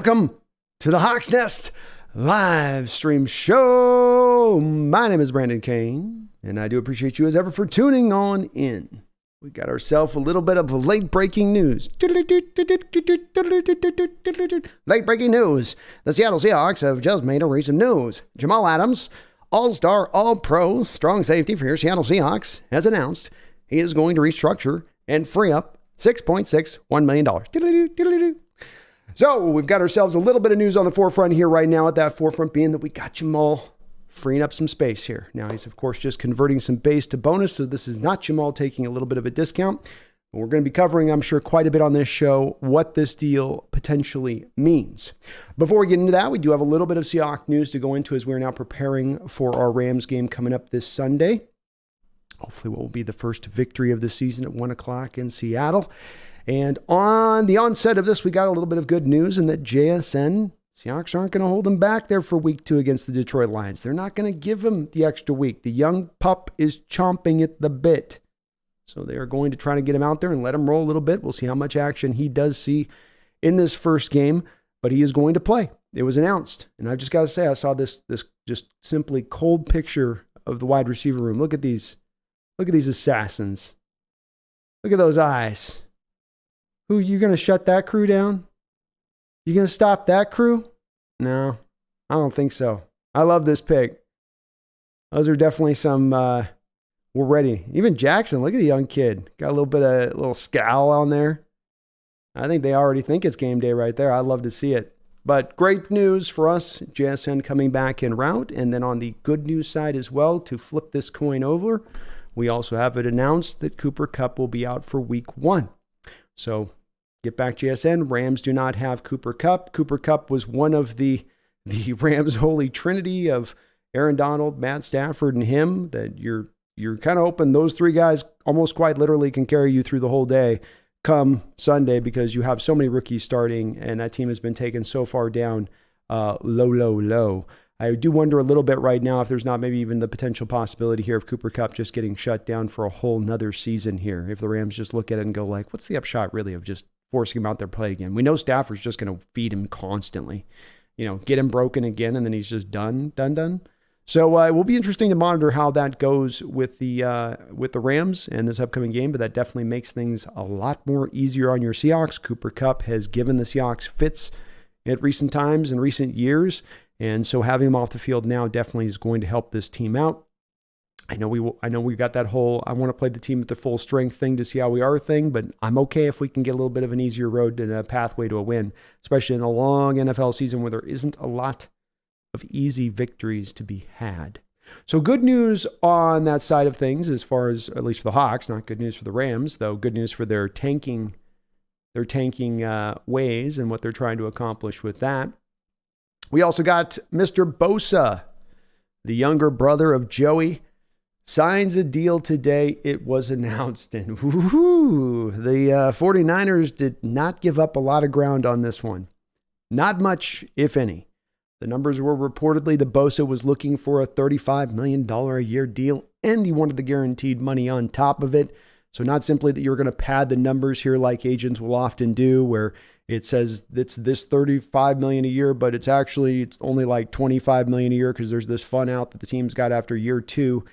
Welcome to the Hawks Nest live stream show. My name is Brandon Kane, and I do appreciate you as ever for tuning on in. We got ourselves a little bit of late breaking news. Late breaking news. The Seattle Seahawks have just made a recent news. Jamal Adams, all-star, all-pro, strong safety for your Seattle Seahawks, has announced he is going to restructure and free up $6.61 million. So we've got ourselves a little bit of news on the forefront here right now, at that forefront being that we got Jamal freeing up some space here. Now he's, of course, just converting some base to bonus, so this is not Jamal taking a little bit of a discount. But we're going to be covering, I'm sure, quite a bit on this show what this deal potentially means. Before we get into that, we do have a little bit of Seahawks news to go into as we're now preparing for our Rams game coming up this Sunday. Hopefully what will be the first victory of the season at 1 o'clock in Seattle. And on the onset of this, we got a little bit of good news in that JSN, Seahawks aren't going to hold them back there for week 2 against the Detroit Lions. They're not going to give him the extra week. The young pup is chomping at the bit. So they are going to try to get him out there and let him roll a little bit. We'll see how much action he does see in this first game, but he is going to play. It was announced. And I've just got to say, I saw this just simply cold picture of the wide receiver room. Look at these assassins. Look at those eyes. Who, you going to shut that crew down? You going to stop that crew? No, I don't think so. I love this pick. Those are definitely some, we're ready. Even Jackson, look at the young kid. Got a little scowl on there. I think they already think it's game day right there. I'd love to see it. But great news for us, JSN coming back en route. And then on the good news side as well, to flip this coin over, we also have it announced that Cooper Kupp will be out for week 1. So get back, JSN. Rams do not have Cooper Kupp. Cooper Kupp was one of the Rams' holy trinity of Aaron Donald, Matt Stafford, and him, that you're kind of hoping those 3 guys almost quite literally can carry you through the whole day come Sunday, because you have so many rookies starting, and that team has been taken so far down low. I do wonder a little bit right now if there's not maybe even the potential possibility here of Cooper Kupp just getting shut down for a whole nother season here. If the Rams just look at it and go like, what's the upshot really of just forcing him out there to play again? We know Stafford's just going to feed him constantly, get him broken again, and then he's just done. So it will be interesting to monitor how that goes with the Rams and this upcoming game, but that definitely makes things a lot more easier on your Seahawks. Cooper Kupp has given the Seahawks fits at recent times and recent years, and so having him off the field now definitely is going to help this team out. I know we've got that whole I want to play the team at the full strength thing to see how we are thing, but I'm okay if we can get a little bit of an easier road and a pathway to a win, especially in a long NFL season where there isn't a lot of easy victories to be had. So good news on that side of things, as far as, at least for the Hawks, not good news for the Rams, though good news for their tanking ways and what they're trying to accomplish with that. We also got Mr. Bosa, the younger brother of Joey, signs a deal today. It was announced, and the 49ers did not give up a lot of ground on this one. Not much, if any. The numbers were reportedly that Bosa was looking for a $35 million a year deal, and he wanted the guaranteed money on top of it. So not simply that you're going to pad the numbers here like agents will often do, where it says it's this $35 million a year, but it's only like $25 million a year because there's this fun out that the team's got after year 2.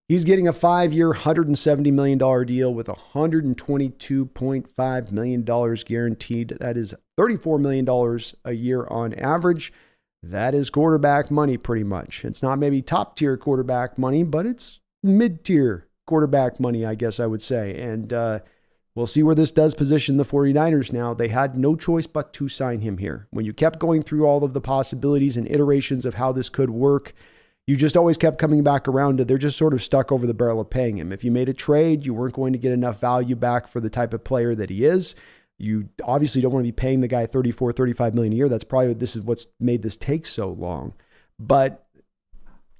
He's getting a 5-year, $170 million deal with $122.5 million guaranteed. That is $34 million a year on average. That is quarterback money pretty much. It's not maybe top-tier quarterback money, but it's mid-tier quarterback money, I guess I would say. And we'll see where this does position the 49ers now. They had no choice but to sign him here. When you kept going through all of the possibilities and iterations of how this could work, you just always kept coming back around to they're just sort of stuck over the barrel of paying him. If you made a trade, you weren't going to get enough value back for the type of player that he is. You obviously don't want to be paying the guy $35 million a year. This is what's made this take so long. But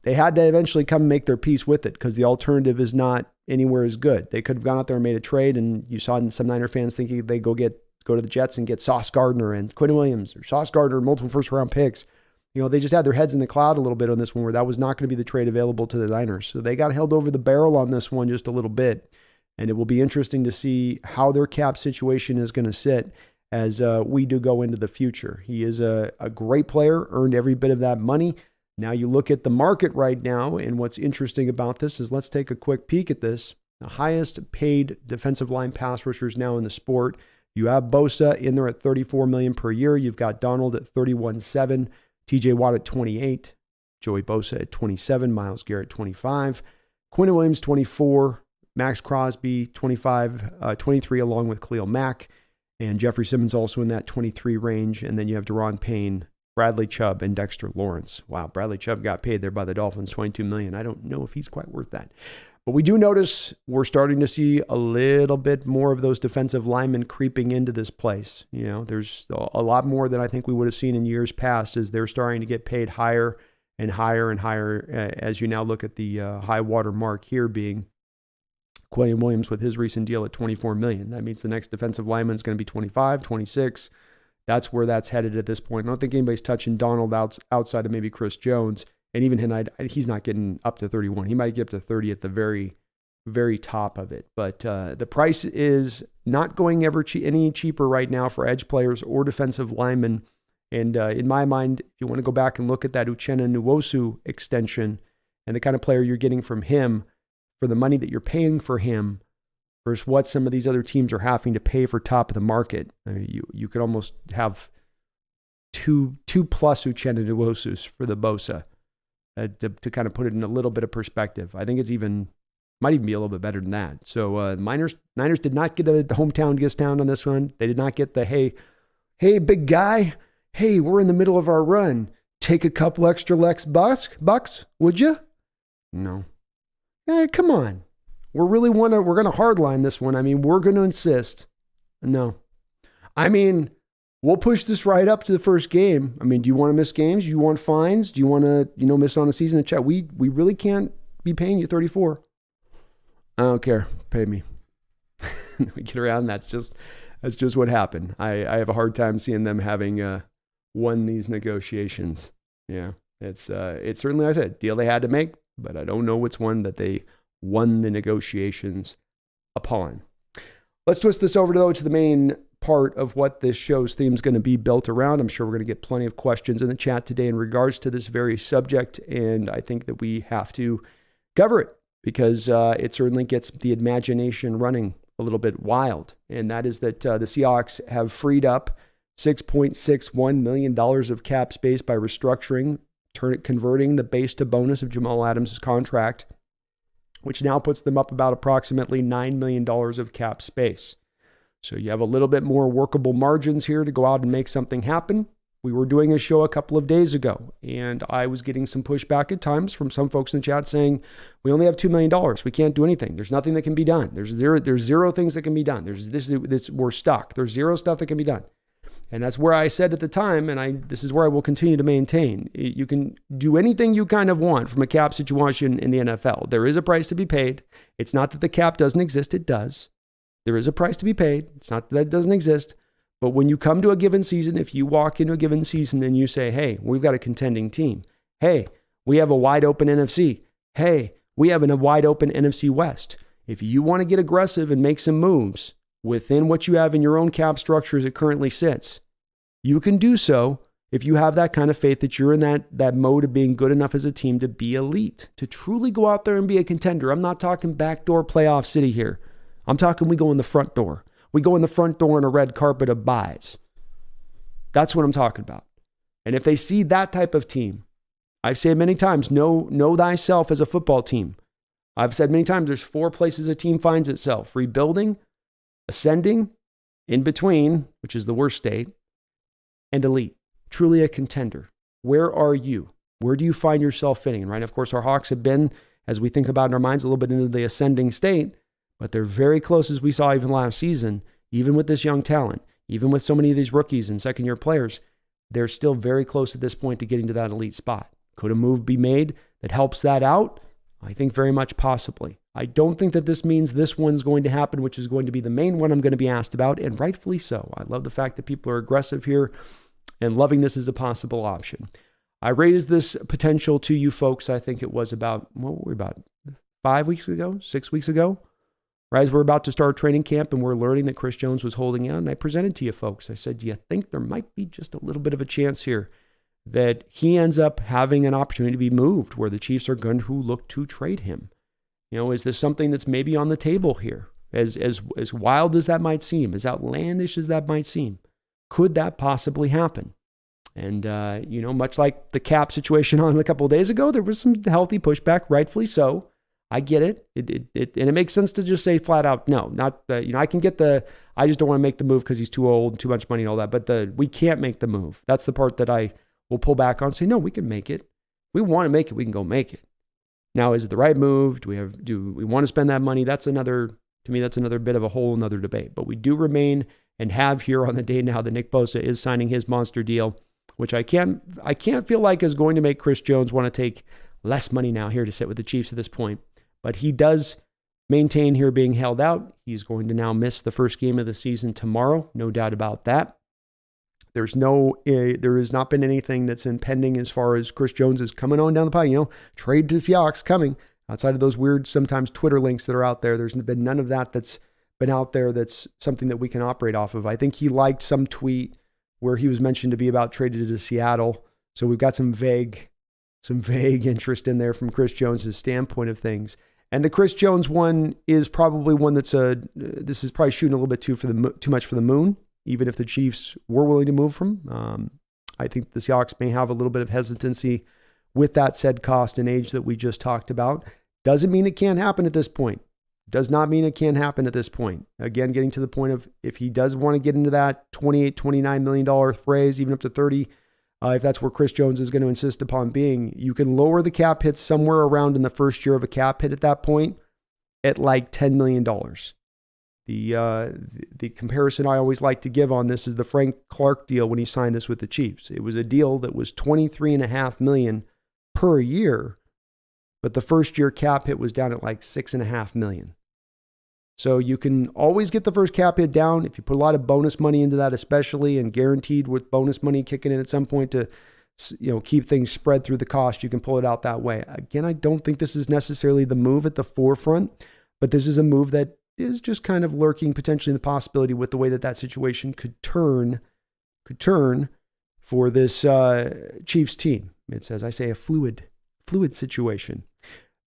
they had to eventually come and make their peace with it, because the alternative is not anywhere as good. They could have gone out there and made a trade, and you saw some Niner fans thinking they go to the Jets and get Sauce Gardner and Quinn Williams, or Sauce Gardner, multiple first-round picks. They just had their heads in the cloud a little bit on this one, where that was not going to be the trade available to the Niners. So they got held over the barrel on this one just a little bit. And it will be interesting to see how their cap situation is going to sit as we do go into the future. He is a great player, earned every bit of that money. Now you look at the market right now, and what's interesting about this is let's take a quick peek at this. The highest paid defensive line pass rushers now in the sport. You have Bosa in there at $34 million per year. You've got Donald at $31.7, TJ Watt at $28, Joey Bosa at $27, Myles Garrett $25, Quinn Williams $24, Max Crosby $23 along with Khalil Mack, and Jeffrey Simmons also in that $23 range. And then you have Daron Payne, Bradley Chubb, and Dexter Lawrence. Wow, Bradley Chubb got paid there by the Dolphins, $22 million. I don't know if he's quite worth that. But we do notice we're starting to see a little bit more of those defensive linemen creeping into this place. There's a lot more than I think we would have seen in years past as they're starting to get paid higher and higher and higher as you now look at the high water mark here being Quinn Williams with his recent deal at $24 million. That means the next defensive lineman is going to be 25, 26. That's where that's headed at this point. I don't think anybody's touching Donald outside of maybe Chris Jones. And even him, he's not getting up to 31. He might get up to 30 at the very, very top of it. But the price is not going any cheaper right now for edge players or defensive linemen. And in my mind, if you want to go back and look at that Uchenna Nwosu extension and the kind of player you're getting from him for the money that you're paying for him versus what some of these other teams are having to pay for top of the market, I mean, you could almost have two plus Uchenna Nwosus for the Bosa. To kind of put it in a little bit of perspective. I think might even be a little bit better than that. So Niners did not get a hometown discount on this one. They did not get the, hey, big guy, hey, we're in the middle of our run. Take a couple extra bucks, would you? No. Come on. We're going to hardline this one. I mean, we're going to insist. No. I mean, we'll push this right up to the first game. I mean, do you want to miss games? Do you want fines? Do you want to, miss on a season of chat? We really can't be paying you $34. I don't care. Pay me. We get around. That's just what happened. I have a hard time seeing them having won these negotiations. Yeah, it's certainly, I said, deal they had to make, but I don't know which one that they won the negotiations upon. Let's twist this over to the main part of what this show's theme is going to be built around. I'm sure we're going to get plenty of questions in the chat today in regards to this very subject, and I think that we have to cover it because it certainly gets the imagination running a little bit wild, and that is that the Seahawks have freed up $6.61 million of cap space by restructuring, converting the base to bonus of Jamal Adams' contract, which now puts them up about approximately $9 million of cap space. So you have a little bit more workable margins here to go out and make something happen. We were doing a show a couple of days ago, and I was getting some pushback at times from some folks in the chat saying, we only have $2 million. We can't do anything. There's nothing that can be done. There's zero things that can be done. There's this, we're stuck. There's zero stuff that can be done. And that's where I said at the time, and this is where I will continue to maintain, you can do anything you kind of want from a cap situation in the NFL. There is a price to be paid. It's not that the cap doesn't exist. It does. There is a price to be paid. It's not that it doesn't exist. But when you come to a given season, if you walk into a given season and you say, hey, we've got a contending team. Hey, we have a wide open NFC. Hey, we have a wide open NFC West. If you want to get aggressive and make some moves within what you have in your own cap structure as it currently sits, you can do so if you have that kind of faith that you're in that mode of being good enough as a team to be elite, to truly go out there and be a contender. I'm not talking backdoor playoff city here. I'm talking we go in the front door. We go in the front door on a red carpet of buys. That's what I'm talking about. And if they see that type of team, I've said many times, know thyself as a football team. I've said many times, there's 4 places a team finds itself: rebuilding, ascending, in between, which is the worst state, and elite. Truly a contender. Where are you? Where do you find yourself fitting? And right, of course, our Hawks have been, as we think about in our minds, a little bit into the ascending state, but they're very close, as we saw even last season, even with this young talent, even with so many of these rookies and second-year players, they're still very close at this point to getting to that elite spot. Could a move be made that helps that out? I think very much possibly. I don't think that this means this one's going to happen, which is going to be the main one I'm going to be asked about, and rightfully so. I love the fact that people are aggressive here and loving this as a possible option. I raised this potential to you folks, I think it was about, 5 weeks ago, 6 weeks ago? right as we're about to start training camp and we're learning that Chris Jones was holding out, and I presented to you folks, I said, do you think there might be just a little bit of a chance here that he ends up having an opportunity to be moved where the Chiefs are going to look to trade him? Is this something that's maybe on the table here? As wild as that might seem, as outlandish as that might seem, could that possibly happen? And, much like the cap situation on a couple of days ago, there was some healthy pushback, rightfully so. I get it. And it makes sense to just say flat out, no, not the, I can get I just don't want to make the move because he's too old, too much money and all that. But we can't make the move. That's the part that I will pull back on and say, no, we can make it. If we want to make it, we can go make it. Now, is it the right move? Do we want to spend that money? To me, that's another bit of a whole another debate. But we do remain and have here on the day now that Nick Bosa is signing his monster deal, which I can't feel like is going to make Chris Jones want to take less money now here to sit with the Chiefs at this point. But he does maintain here being held out. He's going to now miss the first game of the season tomorrow. No doubt about that. There has not been anything that's impending as far as Chris Jones is coming on down the pipe. Trade to Seahawks coming. Outside of those weird, sometimes Twitter links that are out there, there's been none of that that's been out there that's something that we can operate off of. I think he liked some tweet where he was mentioned to be about traded to Seattle. So we've got some vague interest in there from Chris Jones' standpoint of things. And the Chris Jones one is probably one that's this is probably shooting a little bit too much for the moon, even if the Chiefs were willing to move from. I think the Seahawks may have a little bit of hesitancy with that said cost and age that we just talked about. Doesn't mean it can't happen at this point. Does not mean it can't happen at this point. Again, getting to the point of if he does want to get into that $28, $29 million phrase, even up to 30, if that's where Chris Jones is going to insist upon being, you can lower the cap hit somewhere around in the first year of a cap hit at that point at like $10 million. The comparison I always like to give on this is the Frank Clark deal when he signed this with the Chiefs. It was a deal that was $23.5 million per year, but the first year cap hit was down at like $6.5 million. So you can always get the first cap hit down if you put a lot of bonus money into that, especially, and guaranteed with bonus money kicking in at some point to keep things spread through the cost. You can pull it out that way. Again, I don't think this is necessarily the move at the forefront, but this is a move that is just kind of lurking potentially in the possibility with the way that situation could turn for this Chiefs team. It's, as I say, a fluid situation.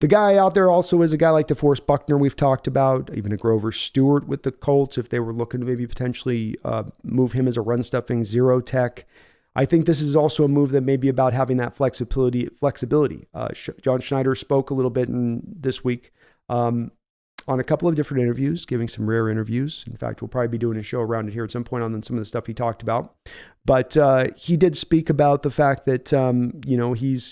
The guy out there also is a guy like DeForest Buckner we've talked about, even a Grover Stewart with the Colts if they were looking to maybe potentially move him as a run-stuffing zero tech. I think this is also a move that may be about having that flexibility. John Schneider spoke a little bit this week on a couple of different interviews, giving some rare interviews. In fact, we'll probably be doing a show around it here at some point on some of the stuff he talked about. But he did speak about the fact that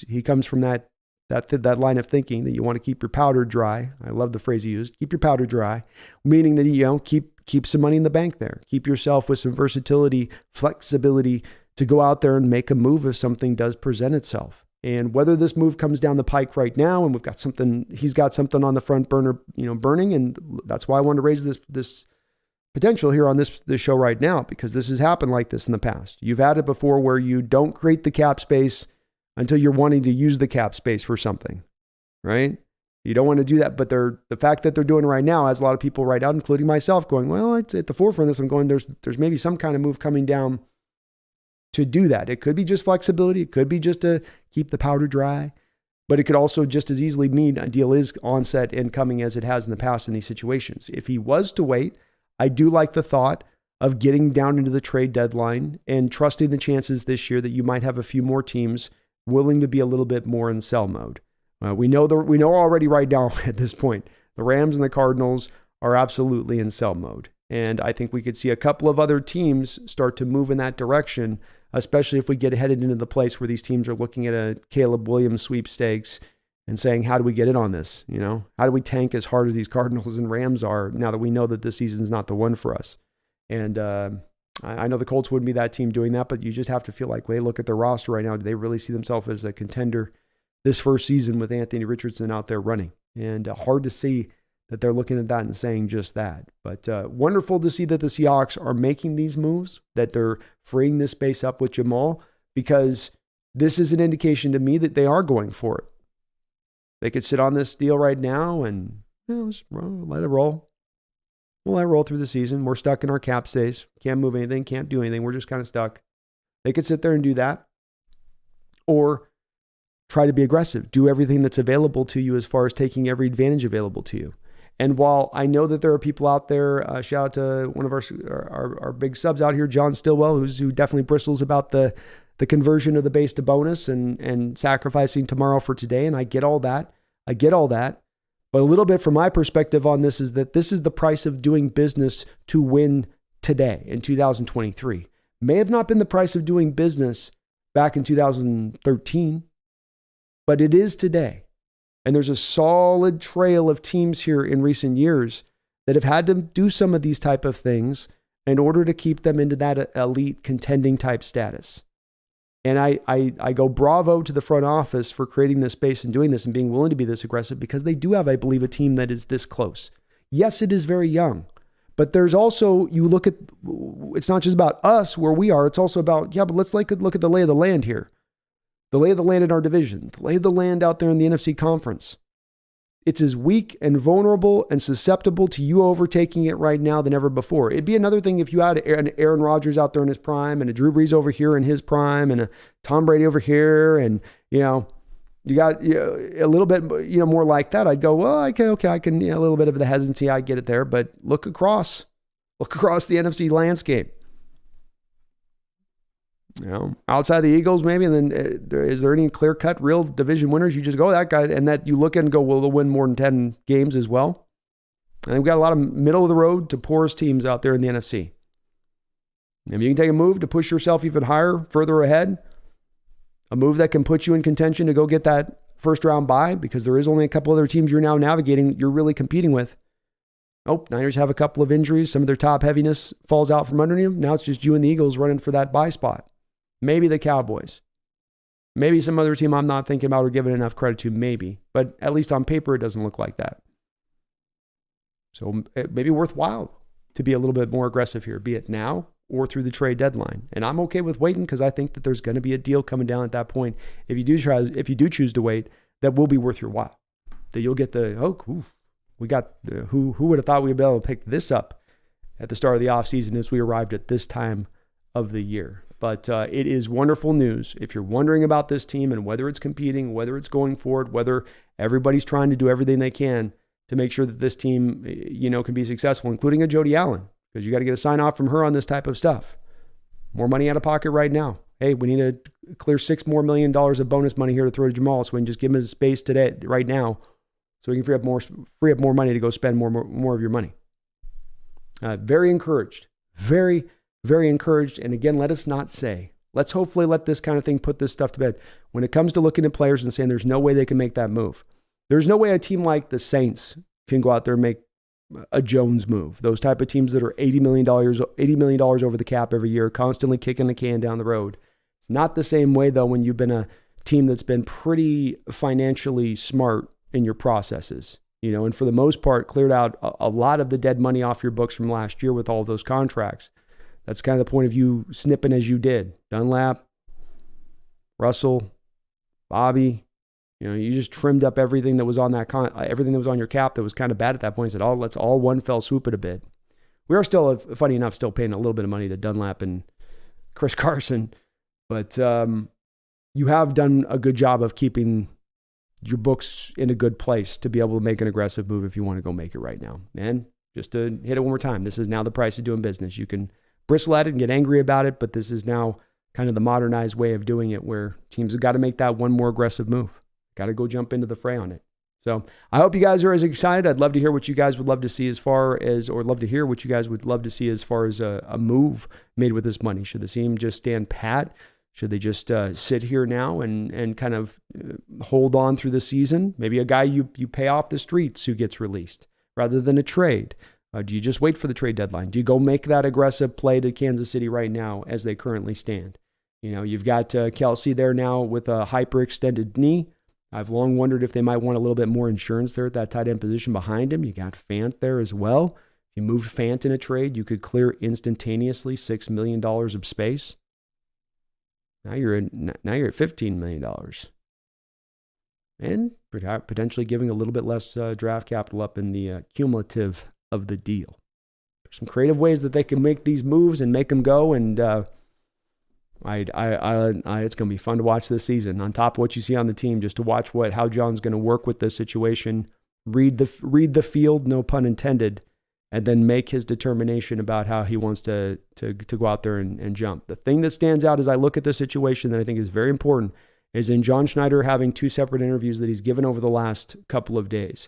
he comes from that line of thinking that you want to keep your powder dry. I love the phrase you used, keep your powder dry, meaning that keep some money in the bank there. Keep yourself with some versatility, flexibility to go out there and make a move if something does present itself. And whether this move comes down the pike right now, and he's got something on the front burner, burning, and that's why I wanted to raise this potential here on this show right now, because this has happened like this in the past. You've had it before where you don't create the cap space until you're wanting to use the cap space for something, right? You don't want to do that, but the fact that they're doing it right now has a lot of people right out, including myself, going, well, it's at the forefront of this. I'm going, there's maybe some kind of move coming down to do that. It could be just flexibility. It could be just to keep the powder dry, but it could also just as easily mean a deal is onset and coming as it has in the past in these situations. If he was to wait, I do like the thought of getting down into the trade deadline and trusting the chances this year that you might have a few more teams willing to be a little bit more in sell mode. We know already right now at this point, the Rams and the Cardinals are absolutely in sell mode. And I think we could see a couple of other teams start to move in that direction, especially if we get headed into the place where these teams are looking at a Caleb Williams sweepstakes and saying, how do we get in on this? How do we tank as hard as these Cardinals and Rams are now that we know that this season's not the one for us? And I know the Colts wouldn't be that team doing that, but you just have to feel like, hey, look at their roster right now. Do they really see themselves as a contender this first season with Anthony Richardson out there running? And hard to see that they're looking at that and saying just that. But wonderful to see that the Seahawks are making these moves, that they're freeing this space up with Jamal, because this is an indication to me that they are going for it. They could sit on this deal right now and let it roll. We'll let it roll through the season. We're stuck in our cap space. Can't move anything. Can't do anything. We're just kind of stuck. They could sit there and do that. Or try to be aggressive. Do everything that's available to you as far as taking every advantage available to you. And while I know that there are people out there, shout out to one of our big subs out here, John Stillwell, who definitely bristles about the conversion of the base to bonus and sacrificing tomorrow for today. And I get all that. But a little bit from my perspective on this is that this is the price of doing business to win today in 2023. May have not been the price of doing business back in 2013, but it is today. And there's a solid trail of teams here in recent years that have had to do some of these type of things in order to keep them into that elite contending type status. And I go bravo to the front office for creating this space and doing this and being willing to be this aggressive, because they do have, I believe, a team that is this close. Yes, it is very young, but there's also, you look at, it's not just about us where we are, it's also about, but let's look at the lay of the land here. The lay of the land in our division, the lay of the land out there in the NFC conference. It's as weak and vulnerable and susceptible to you overtaking it right now than ever before. It'd be another thing if you had an Aaron Rodgers out there in his prime and a Drew Brees over here in his prime and a Tom Brady over here. And, you got a little bit, more like that. I'd go, well, I can, a little bit of the hesitancy. I get it there, but look across the NFC landscape. Outside the Eagles, maybe, and then is there any clear-cut real division winners? You just go that guy, and that you look at and go, well, they'll win more than 10 games as well. And we've got a lot of middle-of-the-road to poorest teams out there in the NFC. If you can take a move to push yourself even higher, further ahead, a move that can put you in contention to go get that first-round bye, because there is only a couple other teams you're now navigating, you're really competing with. Niners have a couple of injuries. Some of their top heaviness falls out from under you. Now it's just you and the Eagles running for that bye spot. Maybe the Cowboys. Maybe some other team I'm not thinking about or giving enough credit to, maybe. But at least on paper, it doesn't look like that. So it may be worthwhile to be a little bit more aggressive here, be it now or through the trade deadline. And I'm okay with waiting, because I think that there's going to be a deal coming down at that point. If you do choose to wait, that will be worth your while. That you'll get we got who would have thought we'd be able to pick this up at the start of the offseason as we arrived at this time of the year. But it is wonderful news. If you're wondering about this team and whether it's competing, whether it's going forward, whether everybody's trying to do everything they can to make sure that this team, can be successful, including a Jody Allen, because you got to get a sign off from her on this type of stuff. More money out of pocket right now. Hey, we need to clear $6 more million of bonus money here to throw to Jamal, so we can just give him his space today, right now, so we can free up more money to go spend more of your money. Very encouraged. Very, very encouraged. And again, let's hopefully let this kind of thing put this stuff to bed. When it comes to looking at players and saying there's no way they can make that move. There's no way a team like the Saints can go out there and make a Jones move. Those type of teams that are $80 million over the cap every year, constantly kicking the can down the road. It's not the same way, though, when you've been a team that's been pretty financially smart in your processes, and for the most part, cleared out a lot of the dead money off your books from last year with all those contracts. That's kind of the point of you snipping as you did. Dunlap, Russell, Bobby, you just trimmed up everything that was on that everything that was on your cap that was kind of bad at that point. Said, let's all one fell swoop it a bit. We are still, funny enough, still paying a little bit of money to Dunlap and Chris Carson, but you have done a good job of keeping your books in a good place to be able to make an aggressive move if you want to go make it right now. And just to hit it one more time, this is now the price of doing business. You can bristle at it and get angry about it, but this is now kind of the modernized way of doing it, where teams have got to make that one more aggressive move. Got to go jump into the fray on it. So I hope you guys are as excited. I'd love to hear what you guys would love to see as far as a move made with this money. Should the team just stand pat? Should they just sit here now and kind of hold on through the season? Maybe a guy you pay off the streets who gets released rather than a trade. Do you just wait for the trade deadline? Do you go make that aggressive play to Kansas City right now as they currently stand? You've got Kelsey there now with a hyperextended knee. I've long wondered if they might want a little bit more insurance there at that tight end position behind him. You got Fant there as well. If you moved Fant in a trade, you could clear instantaneously $6 million of space. Now you're at $15 million. And potentially giving a little bit less draft capital up in the cumulative of the deal. There's some creative ways that they can make these moves and make them go. And it's going to be fun to watch this season. On top of what you see on the team, just to watch how John's going to work with this situation, read the field, no pun intended, and then make his determination about how he wants to go out there and jump. The thing that stands out as I look at this situation that I think is very important is in John Schneider having 2 separate interviews that he's given over the last couple of days.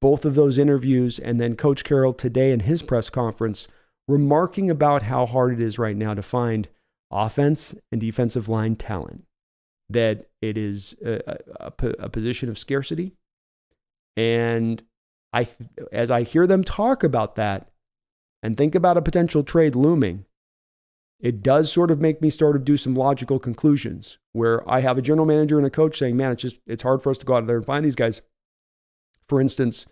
Both of those interviews, and then Coach Carroll today in his press conference, remarking about how hard it is right now to find offense and defensive line talent, that it is a position of scarcity. And as I hear them talk about that and think about a potential trade looming, it does sort of make me start to do some logical conclusions where I have a general manager and a coach saying, man, it's hard for us to go out there and find these guys. For instance,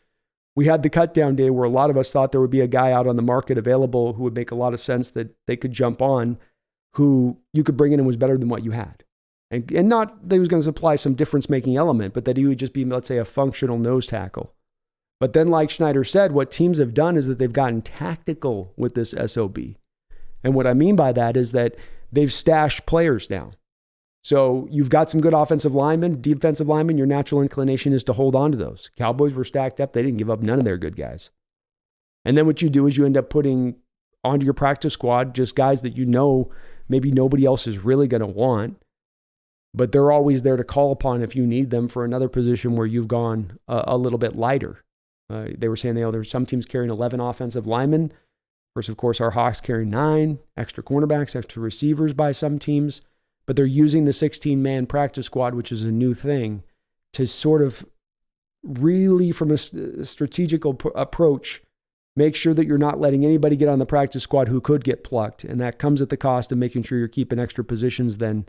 we had the cut down day where a lot of us thought there would be a guy out on the market available who would make a lot of sense that they could jump on, who you could bring in and was better than what you had. And not that he was going to supply some difference-making element, but that he would just be, let's say, a functional nose tackle. But then, like Schneider said, what teams have done is that they've gotten tactical with this SOB. And what I mean by that is that they've stashed players now. So you've got some good offensive linemen, defensive linemen. Your natural inclination is to hold on to those. Cowboys were stacked up. They didn't give up none of their good guys. And then what you do is you end up putting onto your practice squad just guys that you know maybe nobody else is really going to want, but they're always there to call upon if you need them for another position where you've gone a little bit lighter. They were saying there's some teams carrying 11 offensive linemen, versus, of course, our Hawks carry 9, extra cornerbacks, extra receivers by some teams. But they're using the 16-man practice squad, which is a new thing, to sort of really, from a strategical approach, make sure that you're not letting anybody get on the practice squad who could get plucked. And that comes at the cost of making sure you're keeping extra positions then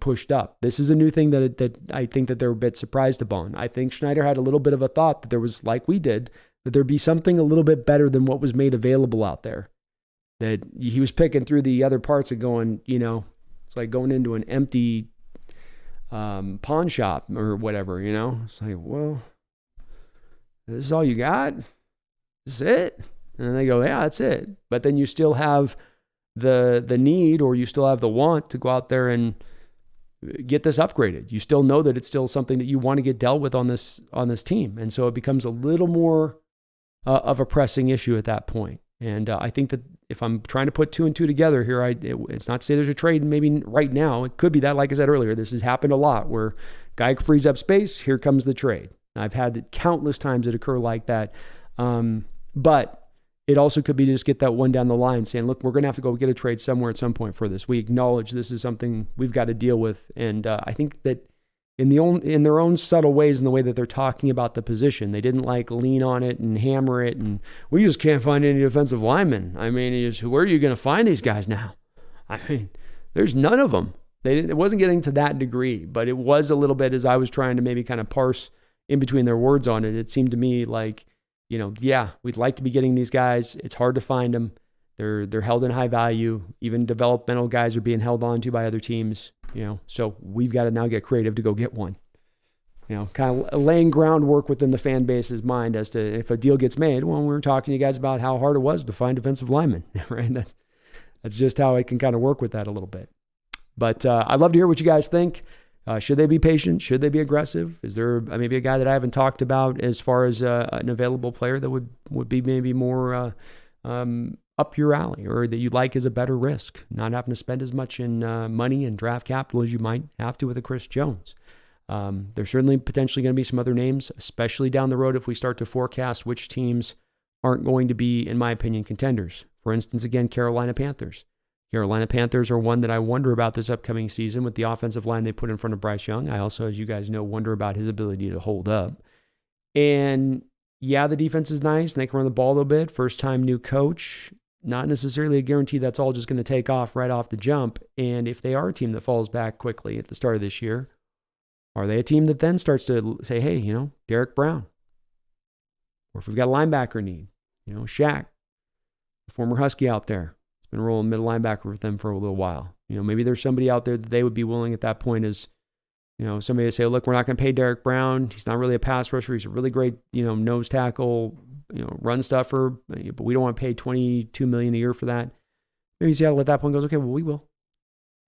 pushed up. This is a new thing that I think that they're a bit surprised upon. I think Schneider had a little bit of a thought that there was, like we did, that there'd be something a little bit better than what was made available out there. That he was picking through the other parts and going, it's like going into an empty pawn shop or whatever, It's like, well, this is all you got? This is it? And then they go, yeah, that's it. But then you still have the need, or you still have the want to go out there and get this upgraded. You still know that it's still something that you want to get dealt with on this team. And so it becomes a little more of a pressing issue at that point. And I think that if I'm trying to put 2 and 2 together here, it's not to say there's a trade maybe right now. It could be that, like I said earlier, this has happened a lot where guy frees up space, here comes the trade. I've had countless times it occur like that. But it also could be to just get that one down the line saying, look, we're going to have to go get a trade somewhere at some point for this. We acknowledge this is something we've got to deal with. And I think that in their own subtle ways, in the way that they're talking about the position, they didn't lean on it and hammer it. And we just can't find any defensive linemen. I mean, where are you going to find these guys now? I mean, there's none of them. It wasn't getting to that degree, but it was a little bit as I was trying to maybe kind of parse in between their words on it. It seemed to me like, yeah, we'd like to be getting these guys. It's hard to find them. They're held in high value. Even developmental guys are being held on to by other teams, so we've got to now get creative to go get one. Kind of laying groundwork within the fan base's mind as to if a deal gets made. Well, we were talking to you guys about how hard it was to find defensive linemen, right? That's just how I can kind of work with that a little bit. But I'd love to hear what you guys think. Should they be patient? Should they be aggressive? Is there maybe a guy that I haven't talked about as far as an available player that would be maybe more up your alley, or that you like as a better risk, not having to spend as much in money and draft capital as you might have to with a Chris Jones? There's certainly potentially going to be some other names, especially down the road if we start to forecast which teams aren't going to be, in my opinion, contenders. For instance, again, Carolina Panthers. Carolina Panthers are one that I wonder about this upcoming season with the offensive line they put in front of Bryce Young. I also, as you guys know, wonder about his ability to hold up. And yeah, the defense is nice and they can run the ball a little bit. First time new coach, not necessarily a guarantee that's all just going to take off right off the jump. And if they are a team that falls back quickly at the start of this year, are they a team that then starts to say, hey, Derek Brown? Or if we've got a linebacker need, Shaq, the former Husky out there. Been rolling middle linebacker with them for a little while. Maybe there's somebody out there that they would be willing at that point as Somebody would say, look, we're not going to pay Derek Brown. He's not really a pass rusher. He's a really great, nose tackle, run stuffer, but we don't want to pay $22 million a year for that. Maybe Seattle at that point goes, okay, well, we will.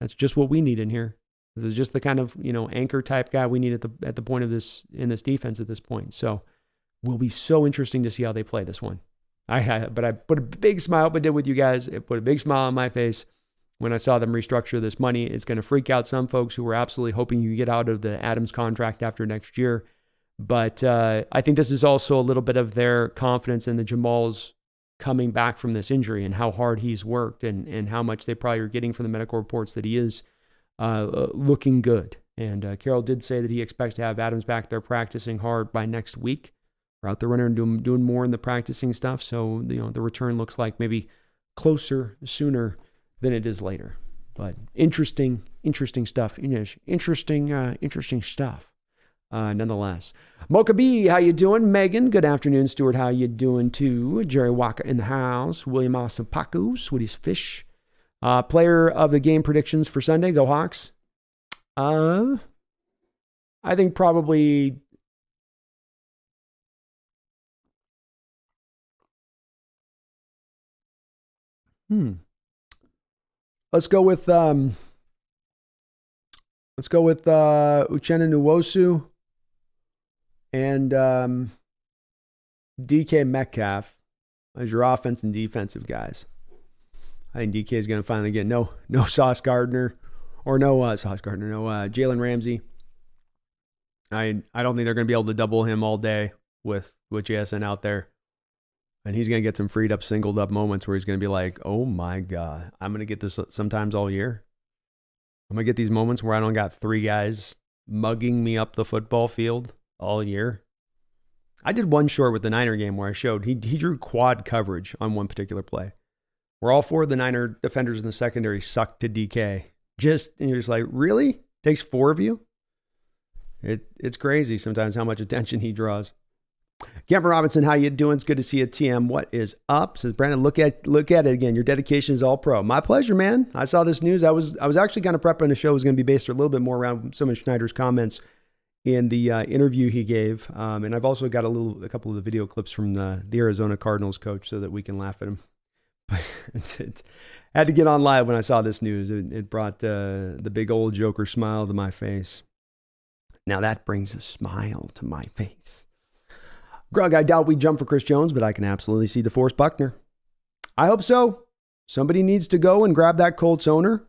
That's just what we need in here. This is just the kind of, anchor type guy we need at the point of this, in this defense at this point. So will be so interesting to see how they play this one. But I put a big smile, but did with you guys. It put a big smile on my face when I saw them restructure this money. It's going to freak out some folks who were absolutely hoping you get out of the Adams contract after next year. But I think this is also a little bit of their confidence in the Jamal's coming back from this injury and how hard he's worked and how much they probably are getting from the medical reports that he is looking good. And Carroll did say that he expects to have Adams back there practicing hard by next week. We're out there running and doing more in the practicing stuff. So, the return looks like maybe closer, sooner than it is later. But interesting stuff. Interesting stuff. Nonetheless. Mocha B, how you doing? Megan, good afternoon. Stuart, how you doing too? Jerry Walker in the house. William Asapaku, Sweetie's Fish. Player of the game predictions for Sunday. Go Hawks. I think probably Let's go with Uchenna Nwosu and DK Metcalf as your offense and defensive guys. I think DK is going to finally get no Sauce Gardner or no Sauce Gardner, no Jalen Ramsey. I don't think they're going to be able to double him all day with JSN out there. And he's going to get some freed up, singled up moments where he's going to be like, oh my God, I'm going to get this sometimes all year. I'm going to get these moments where I don't got three guys mugging me up the football field all year. I did one short with the Niner game where I showed he drew quad coverage on one particular play where all four of the Niner defenders in the secondary sucked to DK. And you're just like, really? Takes four of you? It's crazy sometimes how much attention he draws. Cameron Robinson, how you doing? It's good to see you, TM. What is up? Says Brandon, look at it again. Your dedication is all pro. My pleasure, man. I saw this news. I was actually kind of prepping the show was going to be based a little bit more around some of Schneider's comments in the interview he gave. And I've also got a couple of the video clips from the Arizona Cardinals coach so that we can laugh at him. But it had to get on live when I saw this news. It brought the big old Joker smile to my face. Now that brings a smile to my face. Grug, I doubt we jump for Chris Jones, but I can absolutely see DeForest Buckner. I hope so. Somebody needs to go and grab that Colts owner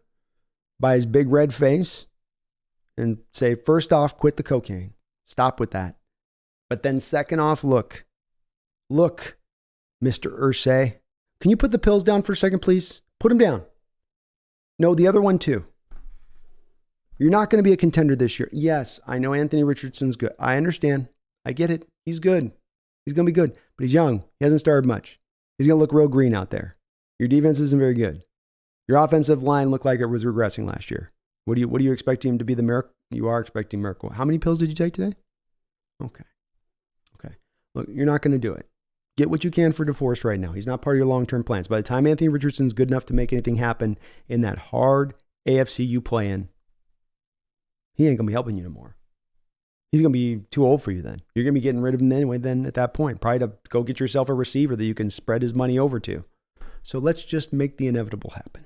by his big red face and say, first off, quit the cocaine. Stop with that. But then second off, look, Mr. Irsay. Can you put the pills down for a second, please? Put them down. No, the other one too. You're not going to be a contender this year. Yes, I know Anthony Richardson's good. I understand. I get it. He's good. He's going to be good, but he's young. He hasn't started much. He's going to look real green out there. Your defense isn't very good. Your offensive line looked like it was regressing last year. What are you expecting him to be the miracle? You are expecting miracle. How many pills did you take today? Okay. Look, you're not going to do it. Get what you can for DeForest right now. He's not part of your long-term plans. By the time Anthony Richardson's good enough to make anything happen in that hard AFC you play in, he ain't going to be helping you no more. He's going to be too old for you then. You're going to be getting rid of him anyway then at that point. Probably to go get yourself a receiver that you can spread his money over to. So let's just make the inevitable happen.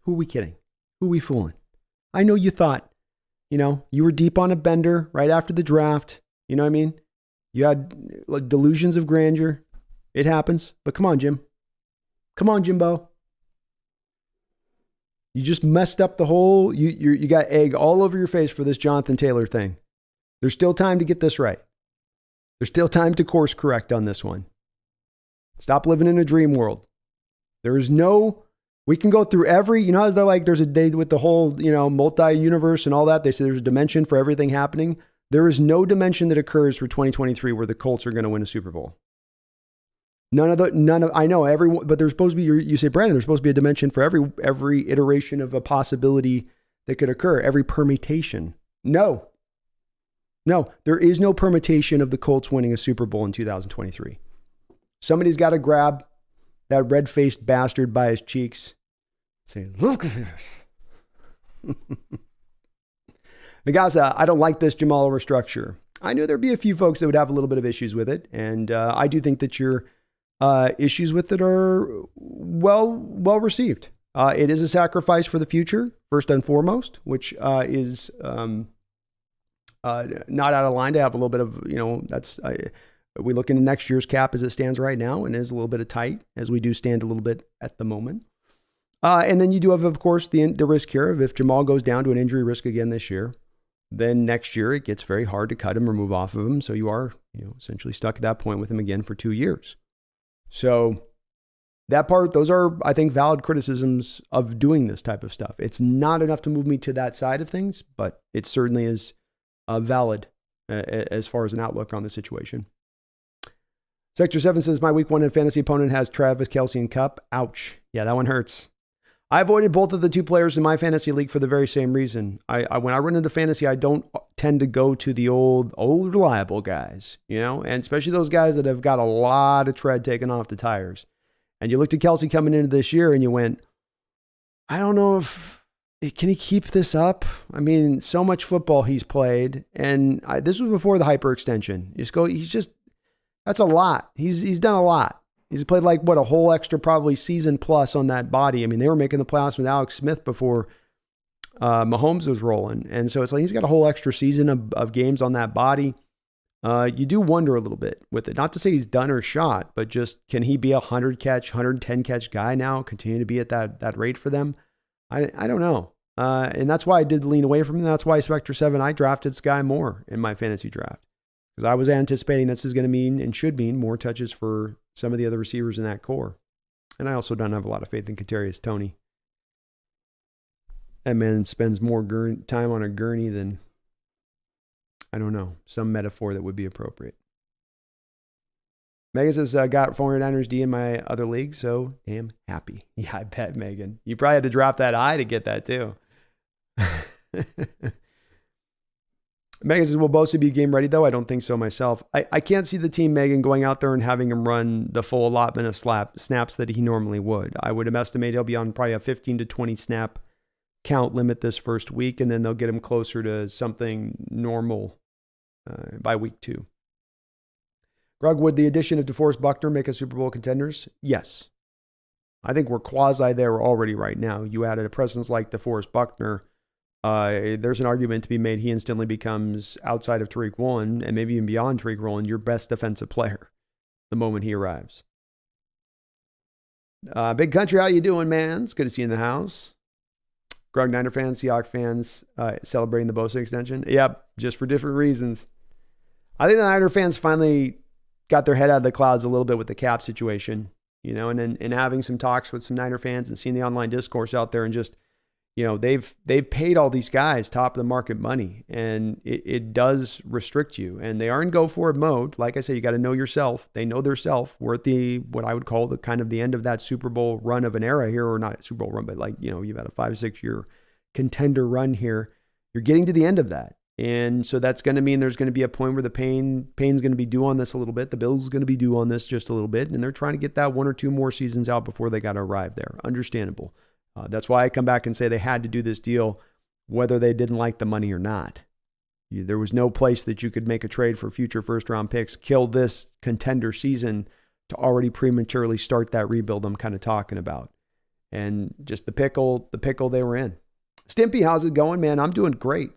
Who are we kidding? Who are we fooling? I know you thought, you were deep on a bender right after the draft. You know what I mean? You had like delusions of grandeur. It happens. But come on, Jim. Come on, Jimbo. You just messed up the whole, you got egg all over your face for this Jonathan Taylor thing. There's still time to get this right. There's still time to course correct on this one. Stop living in a dream world. We can go through how they're like, there's a day with the whole, multi-universe and all that. They say there's a dimension for everything happening. There is no dimension that occurs for 2023 where the Colts are going to win a Super Bowl. I know everyone, but there's supposed to be, you say, Brandon, there's supposed to be a dimension for every iteration of a possibility that could occur, every permutation. No, there is no permutation of the Colts winning a Super Bowl in 2023. Somebody's got to grab that red-faced bastard by his cheeks. Say, look at this. Nagasa, I don't like this Jamal restructure. I knew there'd be a few folks that would have a little bit of issues with it. And I do think that your issues with it are well received. It is a sacrifice for the future, first and foremost, which is not out of line to have a little bit of, we look into next year's cap as it stands right now, and is a little bit of tight, as we do stand a little bit at the moment. And then you do have, of course, the risk here of if Jamal goes down to an injury risk again this year, then next year it gets very hard to cut him or move off of him. So you are, essentially stuck at that point with him again for 2 years. So that part, those are, I think, valid criticisms of doing this type of stuff. It's not enough to move me to that side of things, but it certainly is valid as far as an outlook on the situation. Sector 7 says, my week 1 in fantasy opponent has Travis Kelce and Cup. Ouch. Yeah, that one hurts. I avoided both of the 2 players in my fantasy league for the very same reason. When I run into fantasy, I don't tend to go to the old reliable guys, and especially those guys that have got a lot of tread taken off the tires. And you looked at Kelce coming into this year and you went, I don't know if, can he keep this up? I mean, so much football he's played. And this was before the hyperextension. That's a lot. He's done a lot. He's played a whole extra probably season plus on that body. I mean, they were making the playoffs with Alex Smith before Mahomes was rolling. And so it's like he's got a whole extra season of games on that body. You do wonder a little bit with it. Not to say he's done or shot, but just can he be a 100 catch, 110 catch guy now, continue to be at that rate for them? I don't know. And that's why I did lean away from him. That's why Spectre 7, I drafted Sky Moore in my fantasy draft. Because I was anticipating this is going to mean and should mean more touches for some of the other receivers in that core. And I also don't have a lot of faith in Kadarius Toney. That man spends more time on a gurney than, I don't know, some metaphor that would be appropriate. Megan says, I got 49ers D in my other league, so damn happy. Yeah, I bet, Megan. You probably had to drop that I to get that too. Megan says, will Bosa be game ready, though? I don't think so myself. I can't see the team, Megan, going out there and having him run the full allotment of snaps that he normally would. I would estimate he'll be on probably a 15 to 20 snap count limit this first week, and then they'll get him closer to something normal by week 2. Grug, would the addition of DeForest Buckner make us Super Bowl contenders? Yes. I think we're quasi there already right now. You added a presence like DeForest Buckner. There's an argument to be made he instantly becomes, outside of Tariq Woolen and maybe even beyond Tariq Woolen, your best defensive player the moment he arrives. Big Country, how you doing, man? It's good to see you in the house. Grug, Niner fans, Seahawks fans celebrating the Bosa extension. Yep, just for different reasons. I think the Niner fans finally got their head out of the clouds a little bit with the cap situation, and having some talks with some Niner fans and seeing the online discourse out there and just, they've paid all these guys top of the market money, and it does restrict you, and they are in go for it mode. Like I said, you got to know yourself. They know their self. We're at what I would call the kind of the end of that Super Bowl run of an era here, or not a Super Bowl run, but you've had a 5-6 year contender run here. You're getting to the end of that. And so that's going to mean there's going to be a point where the pain's going to be due on this a little bit. The Bills going to be due on this just a little bit. And they're trying to get that 1 or 2 more seasons out before they got to arrive there. Understandable. That's why I come back and say they had to do this deal, whether they didn't like the money or not. There was no place that you could make a trade for future first-round picks, kill this contender season to already prematurely start that rebuild I'm kind of talking about. And just the pickle they were in. Stimpy, how's it going, man? I'm doing great.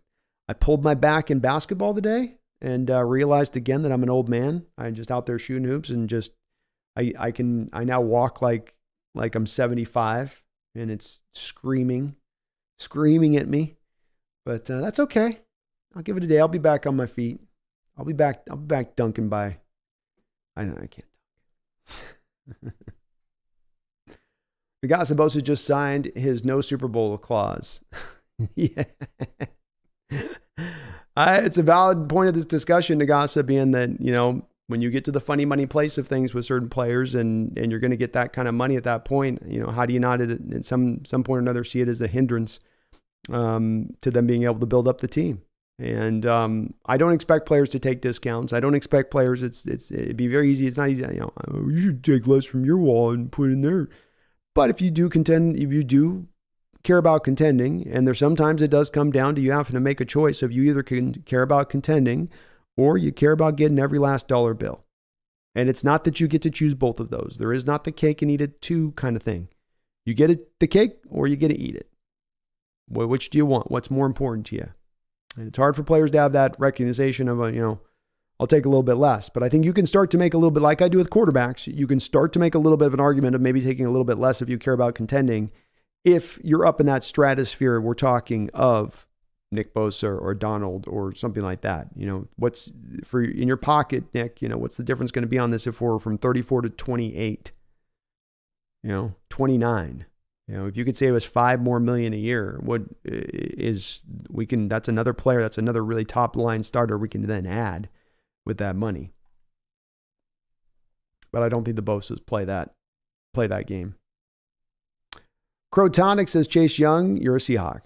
I pulled my back in basketball today and realized again that I'm an old man. I'm just out there shooting hoops and just, I now walk like I'm 75. And it's screaming at me, but that's okay. I'll give it a day. I'll be back on my feet. I'll be back dunking by. I know I can't dunk. Nagasa Bosa just signed his no Super Bowl clause. Yeah. It's a valid point of this discussion, Nagasa, being that, when you get to the funny money place of things with certain players and you're going to get that kind of money at that point, how do you not at some point or another see it as a hindrance to them being able to build up the team? And I don't expect players to take discounts. I don't expect players. It'd be very easy. It's not easy. You should take less from your wall and put it in there. But if you do care about contending, and there's sometimes it does come down to you having to make a choice of you either can care about contending or you care about getting every last dollar bill. And it's not that you get to choose both of those. There is not the cake and eat it too kind of thing. You get the cake or you get to eat it. Well, which do you want? What's more important to you? And it's hard for players to have that recognition of, I'll take a little bit less. But I think you can start to make a little bit, like I do with quarterbacks, you can start to make a little bit of an argument of maybe taking a little bit less if you care about contending. If you're up in that stratosphere, we're talking of Nick Bosa or Donald or something like that. What's for in your pocket, Nick, what's the difference going to be on this if we're from 34 to 28, 29? If you could save us $5 more million a year, that's another player, that's another really top line starter we can then add with that money. But I don't think the Bosas play that game. Crotonic says, Chase Young, you're a Seahawk.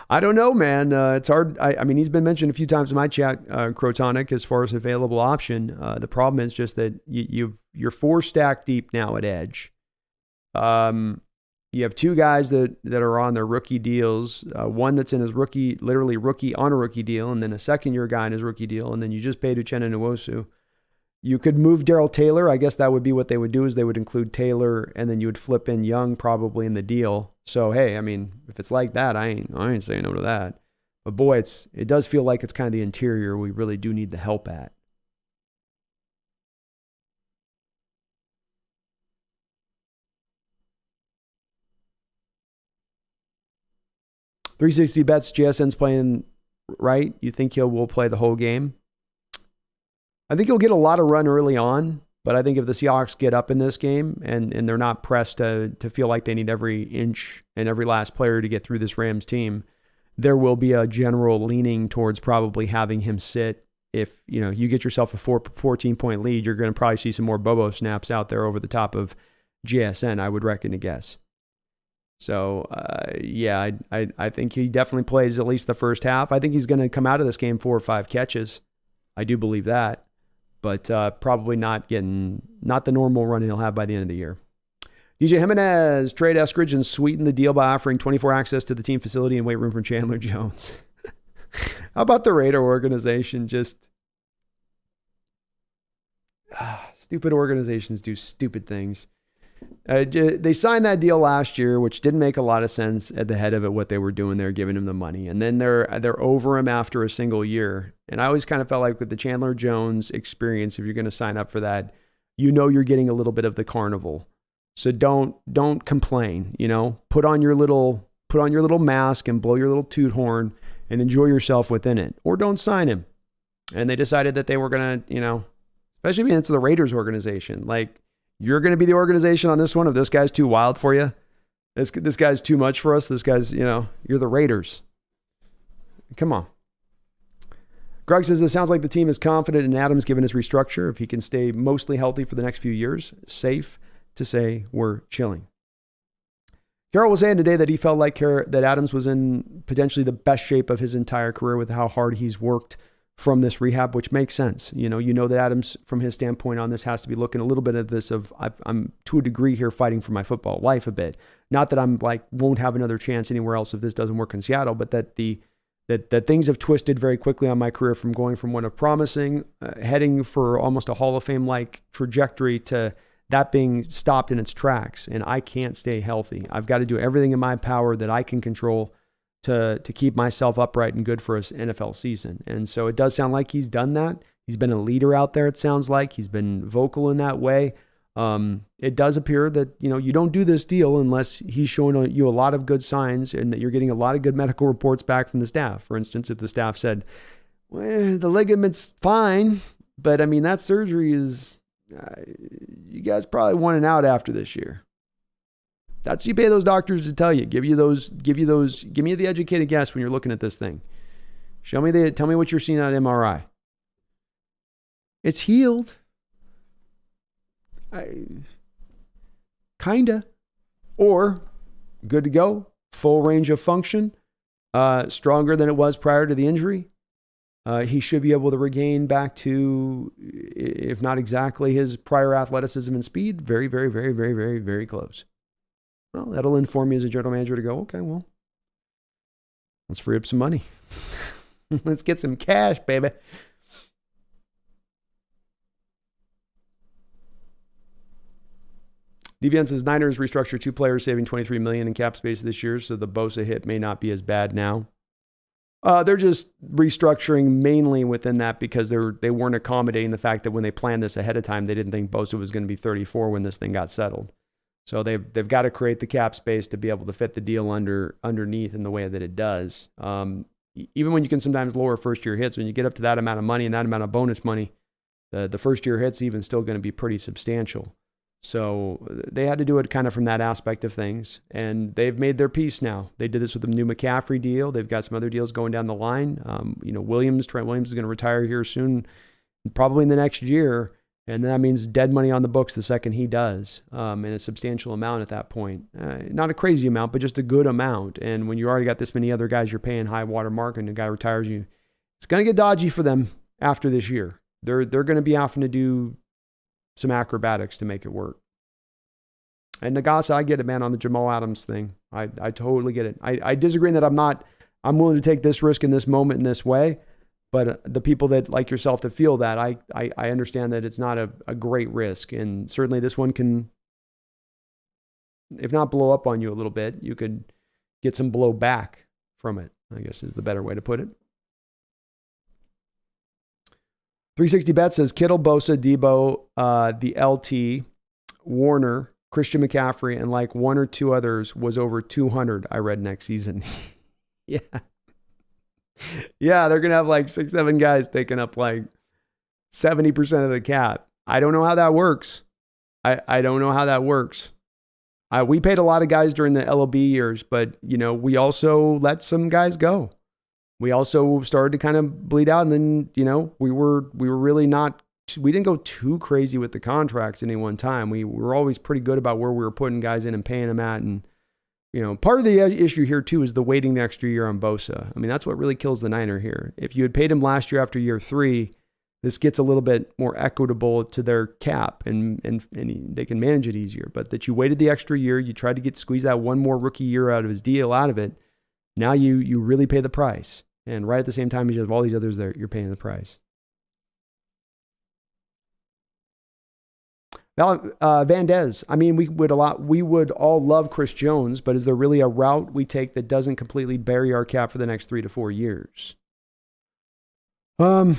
I don't know, man. It's hard. I mean, he's been mentioned a few times in my chat, Crotonic, as far as available option. The problem is just that you're 4 stacked deep now at edge. You have 2 guys that are on their rookie deals. One that's in his literally rookie on a rookie deal, and then a second-year guy in his rookie deal, and then you just paid Uchenna Nwosu. You could move Darrell Taylor. I guess that would be what they would do, is they would include Taylor, and then you would flip in Young probably in the deal. So, hey, I mean, if it's like that, I ain't saying no to that. But boy, it does feel like it's kind of the interior we really do need the help at. .360 bets, JSN's playing right. You think will play the whole game? I think he'll get a lot of run early on, but I think if the Seahawks get up in this game and they're not pressed to feel like they need every inch and every last player to get through this Rams team, there will be a general leaning towards probably having him sit. If you get yourself a 14-point lead, you're going to probably see some more Bobo snaps out there over the top of JSN, I would reckon to guess. So, I think he definitely plays at least the first half. I think he's going to come out of this game 4 or 5 catches. I do believe that. But probably not the normal run he'll have by the end of the year. DJ Jimenez, trade Eskridge and sweeten the deal by offering 24 access to the team facility and weight room for Chandler Jones. How about the Raider organization? Just stupid organizations do stupid things. They signed that deal last year, which didn't make a lot of sense at the head of it, what they were doing there, giving him the money. And then they're over him after a single year. And I always kind of felt like with the Chandler Jones experience, if you're going to sign up for that, you're getting a little bit of the carnival. So don't complain, put on your little mask and blow your little toot horn and enjoy yourself within it, or don't sign him. And they decided that they were going to, especially when it's the Raiders organization, like, you're going to be the organization on this one. If this guy's too wild for you, this guy's too much for us. This guy's, you're the Raiders. Come on. Greg says, it sounds like the team is confident in Adams given his restructure. If he can stay mostly healthy for the next few years, safe to say we're chilling. Carroll was saying today that he felt like that Adams was in potentially the best shape of his entire career with how hard he's worked from this rehab, which makes sense. You know that Adams, from his standpoint on this, has to be looking a little bit at this of, I'm to a degree here fighting for my football life a bit. Not that I'm like, won't have another chance anywhere else if this doesn't work in Seattle, but that that things have twisted very quickly on my career from going from one of promising, heading for almost a Hall of Fame-like trajectory to that being stopped in its tracks. And I can't stay healthy. I've got to do everything in my power that I can control to keep myself upright and good for his NFL season. And so it does sound like he's done that. He's been a leader out there, it sounds like. He's been vocal in that way. It does appear that, you don't do this deal unless he's showing you a lot of good signs and that you're getting a lot of good medical reports back from the staff. For instance, if the staff said, well, the ligament's fine, but I mean, that surgery is, you guys probably want an out after this year. That's what you pay those doctors to tell you. Give me the educated guess when you're looking at this thing. Tell me what you're seeing on MRI. It's healed. Kinda. Or good to go. Full range of function. Stronger than it was prior to the injury. He should be able to regain back to, if not exactly his prior athleticism and speed, very, very, very, very, very, very close. Well, that'll inform you as a general manager to go, okay, well, let's free up some money. Let's get some cash, baby. DVN says Niners restructure 2 players, saving $23 million in cap space this year, so the Bosa hit may not be as bad now. They're just restructuring mainly within that because they weren't accommodating the fact that when they planned this ahead of time, they didn't think Bosa was going to be 34 when this thing got settled. So they've got to create the cap space to be able to fit the deal underneath in the way that it does. Even when you can sometimes lower first-year hits, when you get up to that amount of money and that amount of bonus money, the first-year hit's even still going to be pretty substantial. So they had to do it kind of from that aspect of things, and they've made their peace now. They did this with the new McCaffrey deal. They've got some other deals going down the line. Trent Williams is going to retire here soon, probably in the next year, and that means dead money on the books the second he does, and a substantial amount at that point. Not a crazy amount, but just a good amount. And when you already got this many other guys you're paying high water mark and the guy retires you, it's going to get dodgy for them after this year. They're going to be having to do some acrobatics to make it work. And Nagasa, I get it, man, on the Jamal Adams thing. I totally get it. I disagree in that I'm willing to take this risk in this moment in this way, but the people that like yourself that feel that, I understand that it's not a great risk. And certainly this one can, if not blow up on you a little bit, you could get some blow back from it, I guess is the better way to put it. 360 Bet says Kittle, Bosa, Debo, the LT, Warner, Christian McCaffrey, and like one or two others was over 200, I read next season. Yeah. Yeah, they're going to have like 6-7 guys taking up like 70% of the cap. I don't know how that works. I don't know how that works. We paid a lot of guys during the LOB years, but, we also let some guys go. We also started to kind of bleed out, and then, we were really we didn't go too crazy with the contracts at any one time. We were always pretty good about where we were putting guys in and paying them at. And, part of the issue here too is the waiting the extra year on Bosa. I mean, that's what really kills the Niner here. If you had paid him last year after year 3, this gets a little bit more equitable to their cap and they can manage it easier. But that you waited the extra year, you tried to squeeze that one more rookie year out of his deal out of it. Now you really pay the price. And right at the same time, you have all these others there, you're paying the price. Now, Vandez, I mean, we would all love Chris Jones, but is there really a route we take that doesn't completely bury our cap for the next 3 to 4 years? As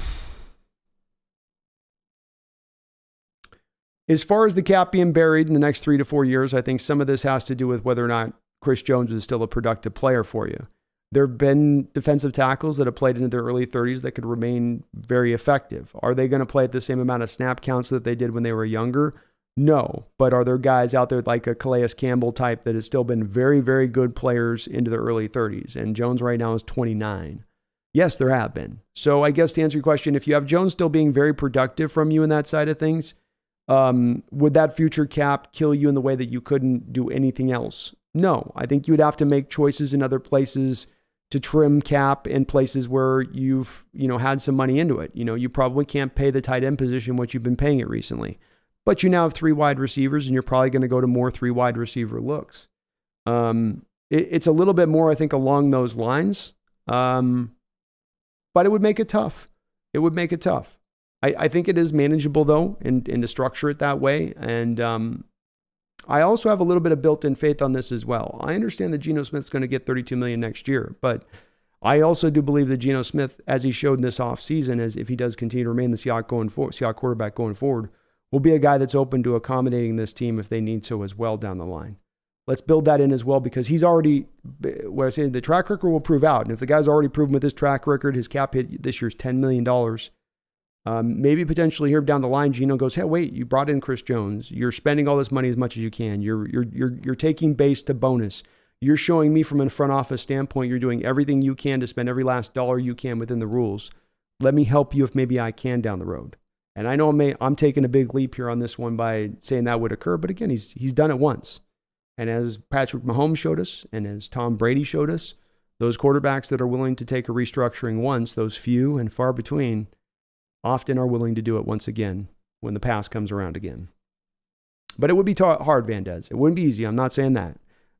far as the cap being buried in the next 3 to 4 years, I think some of this has to do with whether or not Chris Jones is still a productive player for you. There have been defensive tackles that have played into their early 30s that could remain very effective. Are they going to play at the same amount of snap counts that they did when they were younger? No. But are there guys out there like a Calais Campbell type that has still been very, very good players into their early 30s? And Jones right now is 29. Yes, there have been. So I guess to answer your question, if you have Jones still being very productive from you in that side of things, would that future cap kill you in the way that you couldn't do anything else? No. I think you would have to make choices in other places to trim cap in places where you've, had some money into it. You probably can't pay the tight end position what you've been paying it recently, but you now have 3 wide receivers and you're probably going to go to more 3 wide receiver looks. It's a little bit more, I think, along those lines. But it would make it tough. I think it is manageable though, and to structure it that way. And, I also have a little bit of built-in faith on this as well. I understand that Geno Smith's going to get $32 million next year, but I also do believe that Geno Smith, as he showed in this offseason, as if he does continue to remain the Seahawks quarterback going forward, will be a guy that's open to accommodating this team if they need so as well down the line. Let's build that in as well, because he's already, what I say, the track record will prove out. And if the guy's already proven with his track record, his cap hit this year's $10 million, maybe potentially here down the line, Geno goes, hey, wait, you brought in Chris Jones. You're spending all this money as much as you can. You're taking base to bonus. You're showing me from a front office standpoint, you're doing everything you can to spend every last dollar you can within the rules. Let me help you if maybe I can down the road. And I know I'm taking a big leap here on this one by saying that would occur, but again, he's done it once. And as Patrick Mahomes showed us, and as Tom Brady showed us, those quarterbacks that are willing to take a restructuring once, those few and far between, often are willing to do it once again when the pass comes around again. But it would be hard, Vandez. It wouldn't be easy. I'm not saying that.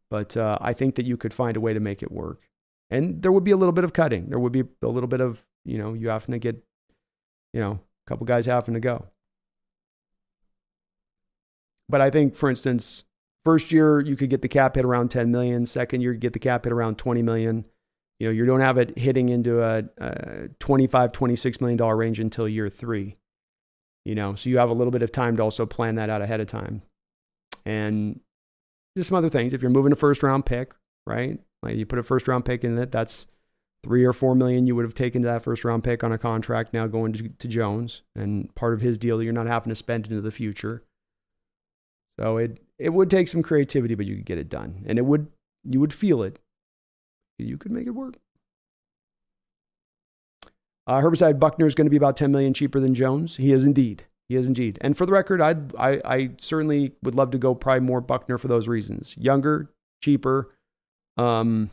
But I think that you could find a way to make it work. And there would be a little bit of cutting. There would be a little bit of, you having to get, a couple guys having to go. But I think, for instance, first year you could get the cap hit around 10 million. Second year you get the cap hit around 20 million. You don't have it hitting into a $25, $26 million range until year 3. So you have a little bit of time to also plan that out ahead of time. And just some other things. If you're moving a first round pick, right? Like you put a first round pick in it, that's $3 or $4 million you would have taken to that first round pick on a contract now going to Jones. And part of his deal, you're not having to spend into the future. So it would take some creativity, but you could get it done. And you would feel it. You could make it work. Herbicide Buckner is going to be about $10 million cheaper than Jones. He is indeed. And for the record, I certainly would love to go probably more Buckner for those reasons. Younger, cheaper. That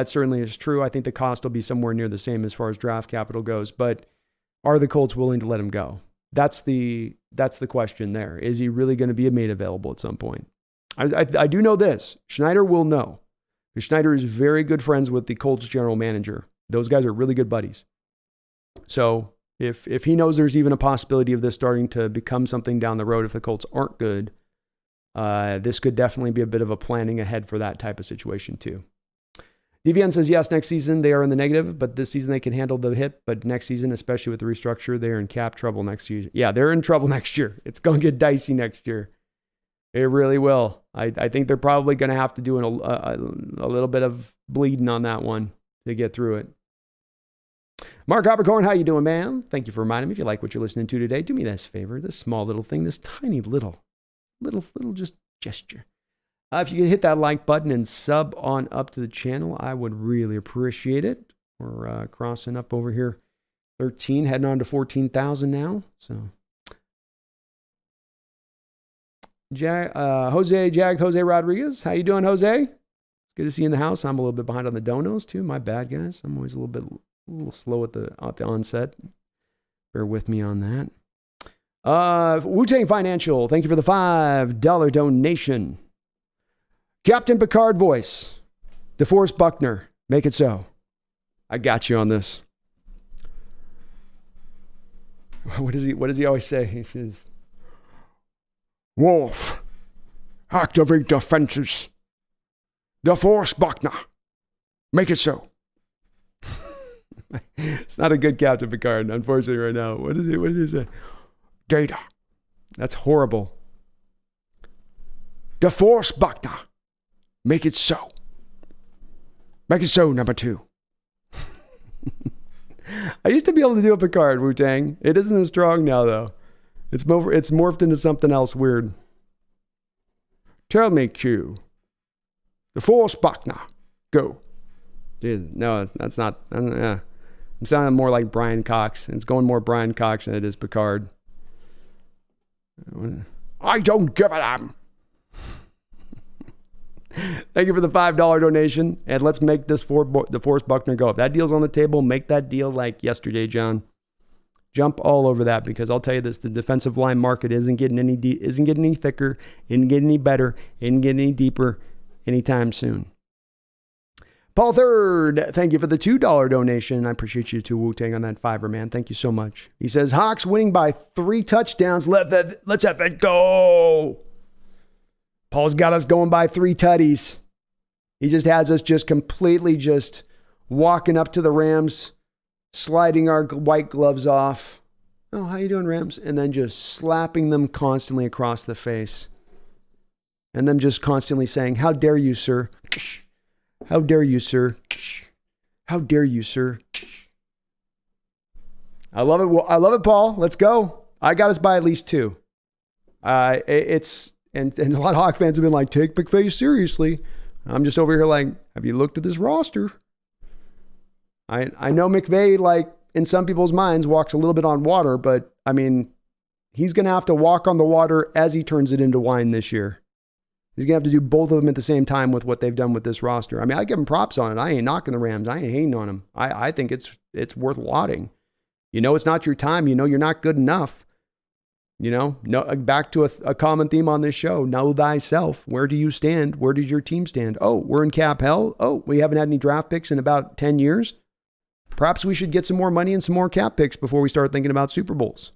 certainly is true. I think the cost will be somewhere near the same as far as draft capital goes. But are the Colts willing to let him go? That's the question there. Is he really going to be made available at some point? I do know this. Schneider will know. Because Schneider is very good friends with the Colts general manager. Those guys are really good buddies. So if he knows there's even a possibility of this starting to become something down the road if the Colts aren't good, this could definitely be a bit of a planning ahead for that type of situation too. DVN says, yes, next season they are in the negative, but this season they can handle the hit. But next season, especially with the restructure, they're in cap trouble next year. Yeah, they're in trouble next year. It's going to get dicey next year. It really will. I think they're probably going to have to do a little bit of bleeding on that one to get through it. Mark Hoppercorn, how you doing, man? Thank you for reminding me. If you like what you're listening to today, do me this favor, this small little thing, this tiny little just gesture. If you could hit that like button and sub on up to the channel, I would really appreciate it. We're crossing up over here, 13, heading on to 14,000 now. So, Jose Rodriguez, how you doing, Jose? Good to see you in the house. I'm a little bit behind on the donos too. My bad, guys. I'm always a little slow at the onset. Bear with me on that. Wu-Tang Financial, thank you for the $5 donation. Captain Picard voice, DeForest Buckner, make it so. I got you on this. What does he always say? He says, Wolf, activate defenses. DeForest Buckner, make it so. It's not a good Captain Picard, unfortunately, right now. What does he say? Data. That's horrible. DeForest Buckner, make it so. Make it so, number 2. I used to be able to do a Picard, Wu-Tang. It isn't as strong now, though. It's morphed into something else weird. Tell me, Q. DeForest Buckner, go. Dude, no, that's not. I'm sounding more like Brian Cox. It's going more Brian Cox than it is Picard. I don't give a damn. Thank you for the $5 donation. And let's make this DeForest Buckner go. If that deal's on the table, make that deal like yesterday, John. Jump all over that, because I'll tell you this, the defensive line market isn't getting any thicker, isn't getting any better, isn't getting any deeper anytime soon. Paul Third, thank you for the $2 donation. I appreciate you too, Wu-Tang, on that $5, man. Thank you so much. He says, Hawks winning by 3 touchdowns. Let's have it go. Paul's got us going by 3 tutties. He just has us just completely just walking up to the Rams, sliding our white gloves off. Oh, how you doing, Rams? And then just slapping them constantly across the face. And them just constantly saying, how dare you, sir? How dare you, sir? How dare you, sir? I love it. I love it, Paul. Let's go. I got us by at least 2. And a lot of Hawk fans have been like, take McVay seriously. I'm just over here like, have you looked at this roster? I know McVay, like, in some people's minds, walks a little bit on water, but I mean, he's going to have to walk on the water as he turns it into wine this year. He's going to have to do both of them at the same time with what they've done with this roster. I mean, I give him props on it. I ain't knocking the Rams. I ain't hating on them. I think it's worth lauding. You know, it's not your time. You know, you're not good enough. No, back to a common theme on this show. Know thyself. Where do you stand? Where does your team stand? Oh, we're in cap hell. Oh, we haven't had any draft picks in about 10 years. Perhaps we should get some more money and some more cap picks before we start thinking about Super Bowls.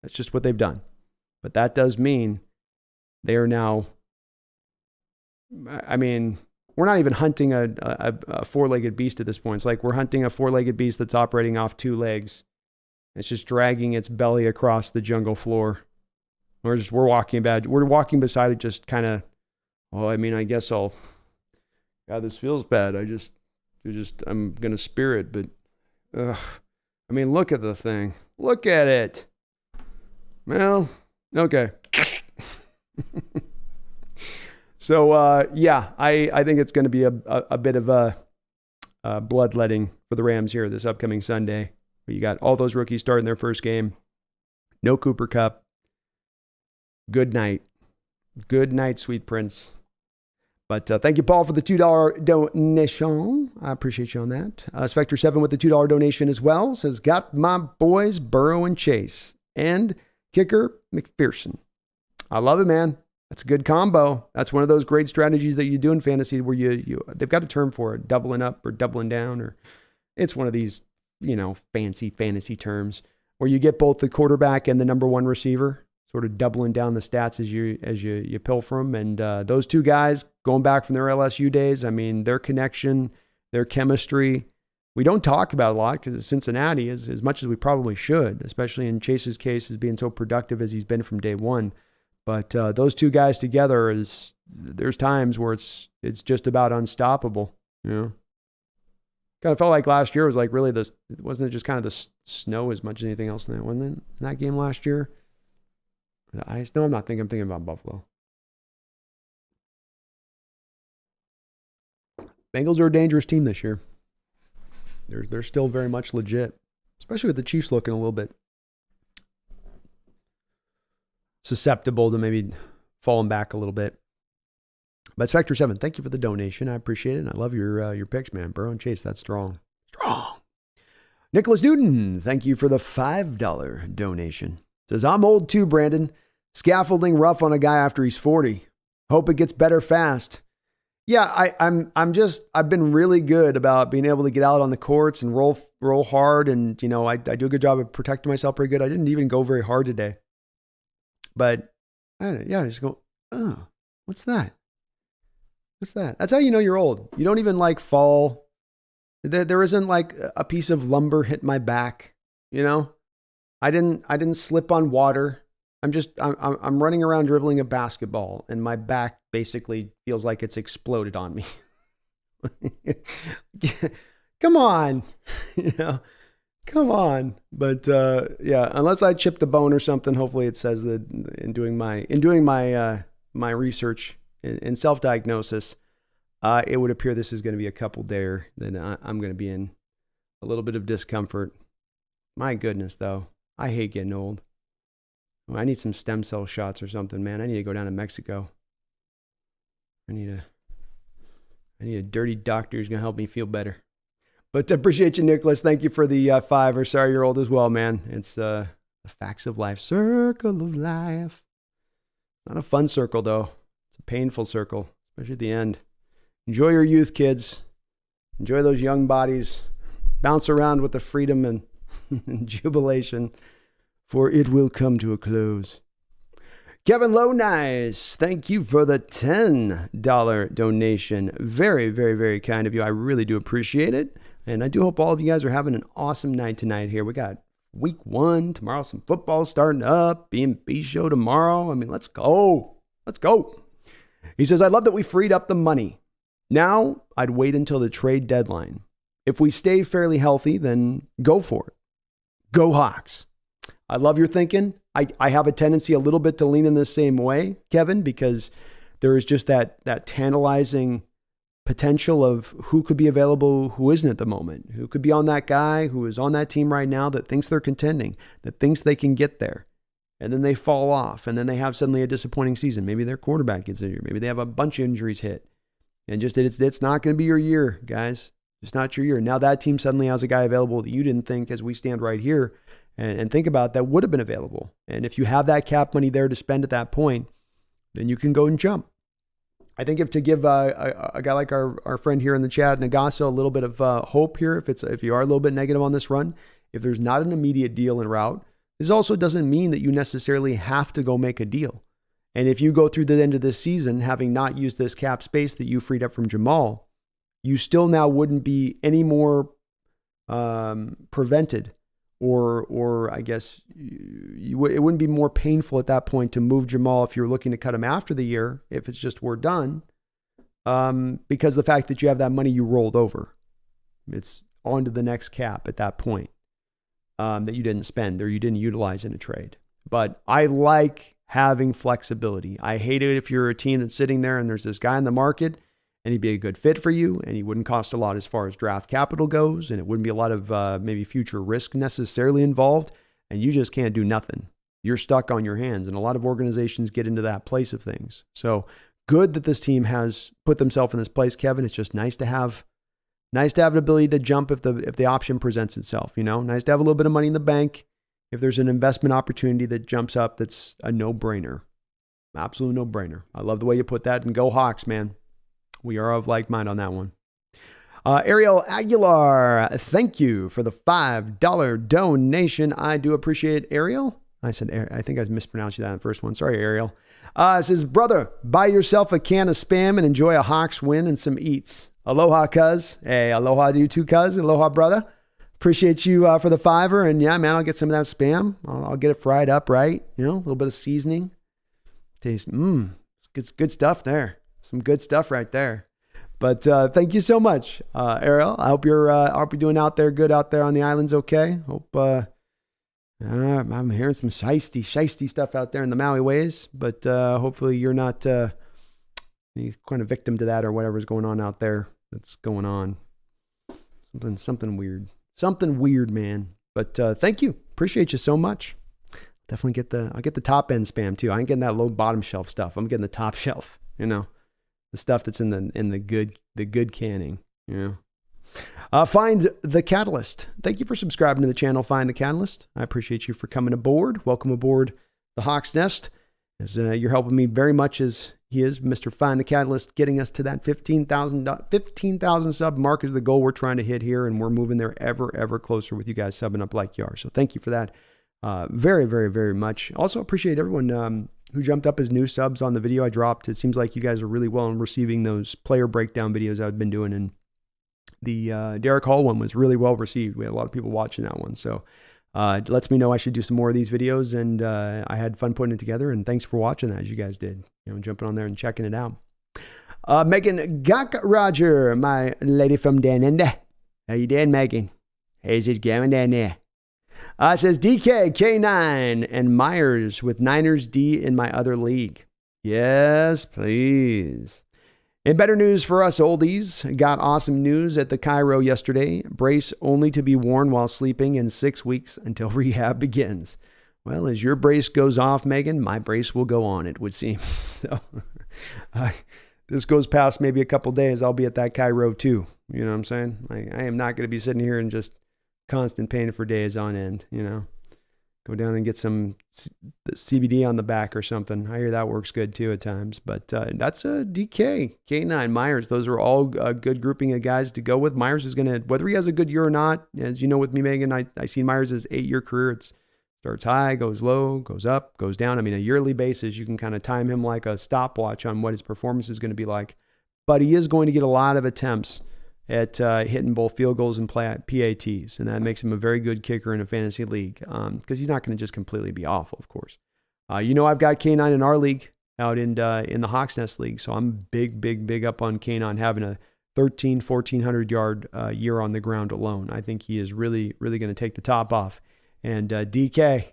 That's just what they've done. But that does mean they are now, I mean, we're not even hunting a four-legged beast at this point. It's like we're hunting a four-legged beast that's operating off two legs. It's just dragging its belly across the jungle floor. We're walking beside it, just kind of, I guess God, this feels bad. I'm going to spear it, but, look at the thing. Look at it. Well, okay. So, I think it's going to be a bit of a bloodletting for the Rams here this upcoming Sunday. You got all those rookies starting their first game. No Cooper Kupp. Good night. Good night, sweet prince. But thank you, Paul, for the $2 donation. I appreciate you on that. Spectre7 with the $2 donation as well. Says, got my boys Burrow and Chase. And kicker McPherson. I love it, man. That's a good combo. That's one of those great strategies that you do in fantasy where they've got a term for it, doubling up or doubling down, or it's one of these, fancy fantasy terms where you get both the quarterback and the number one receiver, sort of doubling down the stats as you pilfer them. And those two guys going back from their LSU days, their connection, their chemistry, we don't talk about a lot because Cincinnati is as much as we probably should, especially in Chase's case as being so productive as he's been from day one. But those two guys together there's times where it's just about unstoppable. Kind of felt like last year was like really wasn't it just kind of the snow as much as anything else in that, wasn't it? In that game last year? The ice? No, I'm thinking about Buffalo. Bengals are a dangerous team this year. They're still very much legit, especially with the Chiefs looking a little bit susceptible to maybe falling back a little bit. But Spectre7, thank you for the donation. I appreciate it. And I love your picks, man. Burrow and Chase, that's strong. Strong. Nicholas Newton, thank you for the $5 donation. Says, I'm old too, Brandon. Scaffolding rough on a guy after he's 40. Hope it gets better fast. Yeah, I've been really good about being able to get out on the courts and roll hard. And, I do a good job of protecting myself pretty good. I didn't even go very hard today. But, I just go, oh, what's that? What's that? That's how you know you're old. You don't even fall. There isn't like a piece of lumber hit my back, I didn't slip on water. I'm running around dribbling a basketball and my back basically feels like it's exploded on me. Come on. Come on. But unless I chipped a bone or something, hopefully it says that in doing my research in self-diagnosis, it would appear this is going to be a couple dayer that I'm going to be in a little bit of discomfort. My goodness, though. I hate getting old. I need some stem cell shots or something, man. I need to go down to Mexico. I need a dirty doctor who's going to help me feel better. But appreciate you, Nicholas. Thank you for the $5. Sorry you're old as well, man. It's the facts of life. Circle of life. Not a fun circle, though. It's a painful circle, especially at the end. Enjoy your youth, kids. Enjoy those young bodies. Bounce around with the freedom and jubilation, for it will come to a close. Kevin Low Nice, thank you for the $10 donation. Very, very, very kind of you. I really do appreciate it. And I do hope all of you guys are having an awesome night tonight here. We got week 1 tomorrow, some football starting up, B&B show tomorrow. Let's go. Let's go. He says, I love that we freed up the money. Now I'd wait until the trade deadline. If we stay fairly healthy, then go for it. Go Hawks. I love your thinking. I have a tendency a little bit to lean in the same way, Kevin, because there is just that tantalizing potential of who could be available, who isn't at the moment, who could be on that guy who is on that team right now that thinks they're contending, that thinks they can get there. And then they fall off, and then they have suddenly a disappointing season. Maybe their quarterback gets injured. Maybe they have a bunch of injuries hit. And just it's not going to be your year, guys. It's not your year. Now that team suddenly has a guy available that you didn't think, as we stand right here, and think about that would have been available. And if you have that cap money there to spend at that point, then you can go and jump. I think if to give a guy like our friend here in the chat, Nagaso, a little bit of hope here, if you are a little bit negative on this run, if there's not an immediate deal en route, this also doesn't mean that you necessarily have to go make a deal. And if you go through the end of this season, having not used this cap space that you freed up from Jamal, you still now wouldn't be any more prevented, or I guess it wouldn't be more painful at that point to move Jamal if you're looking to cut him after the year, if it's just we're done, because the fact that you have that money you rolled over, it's on to the next cap at that point that you didn't spend or you didn't utilize in a trade. But I like having flexibility. I hate it if you're a team that's sitting there and there's this guy in the market and he'd be a good fit for you and he wouldn't cost a lot as far as draft capital goes, and it wouldn't be a lot of maybe future risk necessarily involved, and you just can't do nothing. You're stuck on your hands, and a lot of organizations get into that place of things. So good that this team has put themselves in this place, Kevin. It's just nice to have an ability to jump if the option presents itself, nice to have a little bit of money in the bank. If there's an investment opportunity that jumps up, that's a no-brainer. Absolute no-brainer. I love the way you put that, and go Hawks, man. We are of like mind on that one. Ariel Aguilar, thank you for the $5 donation. I do appreciate it, Ariel. I think I mispronounced that in the first one. Sorry, Ariel. It says, brother, buy yourself a can of Spam and enjoy a Hawks win and some eats. Aloha, cuz. Hey, aloha to you too, cuz. Aloha, brother. Appreciate you for the $5. And yeah, man, I'll get some of that Spam. I'll get it fried up, right? A little bit of seasoning. Taste, good stuff there. Some good stuff right there. But thank you so much, Ariel. I hope you're doing good out there on the islands. Okay. Hope I'm hearing some shisty stuff out there in the Maui ways. But hopefully you're not any kind of victim to that or whatever's going on out there. That's going on. Something weird, man. But thank you. Appreciate you so much. Definitely I'll get the top end Spam too. I ain't getting that low bottom shelf stuff. I'm getting the top shelf. The stuff that's in the good canning, Find the Catalyst. Thank you for subscribing to the channel, Find the Catalyst. I appreciate you for coming aboard. Welcome aboard the Hawks Nest. As you're helping me very much as he is, Mr. Find the Catalyst, getting us to that 15,000 sub mark is the goal we're trying to hit here, and we're moving there ever closer with you guys subbing up like you are. So thank you for that very, very, very much. Also appreciate everyone who jumped up as new subs on the video I dropped. It seems like you guys are really well in receiving those player breakdown videos I've been doing, and the Derek Hall one was really well received. We had a lot of people watching that one, so it lets me know I should do some more of these videos, and I had fun putting it together, and thanks for watching that as you guys did, jumping on there and checking it out. Megan Gak Roger, my lady from down under. How you doing, Megan? How's it going down there? Says DK, K9, and Myers with Niners D in my other league. Yes, please. In better news for us oldies, got awesome news at the Cairo yesterday. Brace only to be worn while sleeping in 6 weeks until rehab begins. Well, as your brace goes off, Megan, my brace will go on, it would seem. So this goes past maybe a couple days, I'll be at that Cairo too. You know what I'm saying? I am not going to be sitting here and just constant pain for days on end, Go down and get some CBD on the back or something. I hear that works good too at times. But that's a DK, K9, Myers. Those are all a good grouping of guys to go with. Myers is going to, whether he has a good year or not, as you know with me, Megan, I see Myers' 8-year career. It starts high, goes low, goes up, goes down. I mean, a yearly basis, you can kind of time him like a stopwatch on what his performance is going to be like. But he is going to get a lot of attempts at hitting both field goals and PATs, and that makes him a very good kicker in a fantasy league because he's not going to just completely be awful, of course. I've got K9 in our league out in the Hawks Nest League, so I'm big up on K9 having a 1,400 yard year on the ground alone. I think he is really going to take the top off. And DK,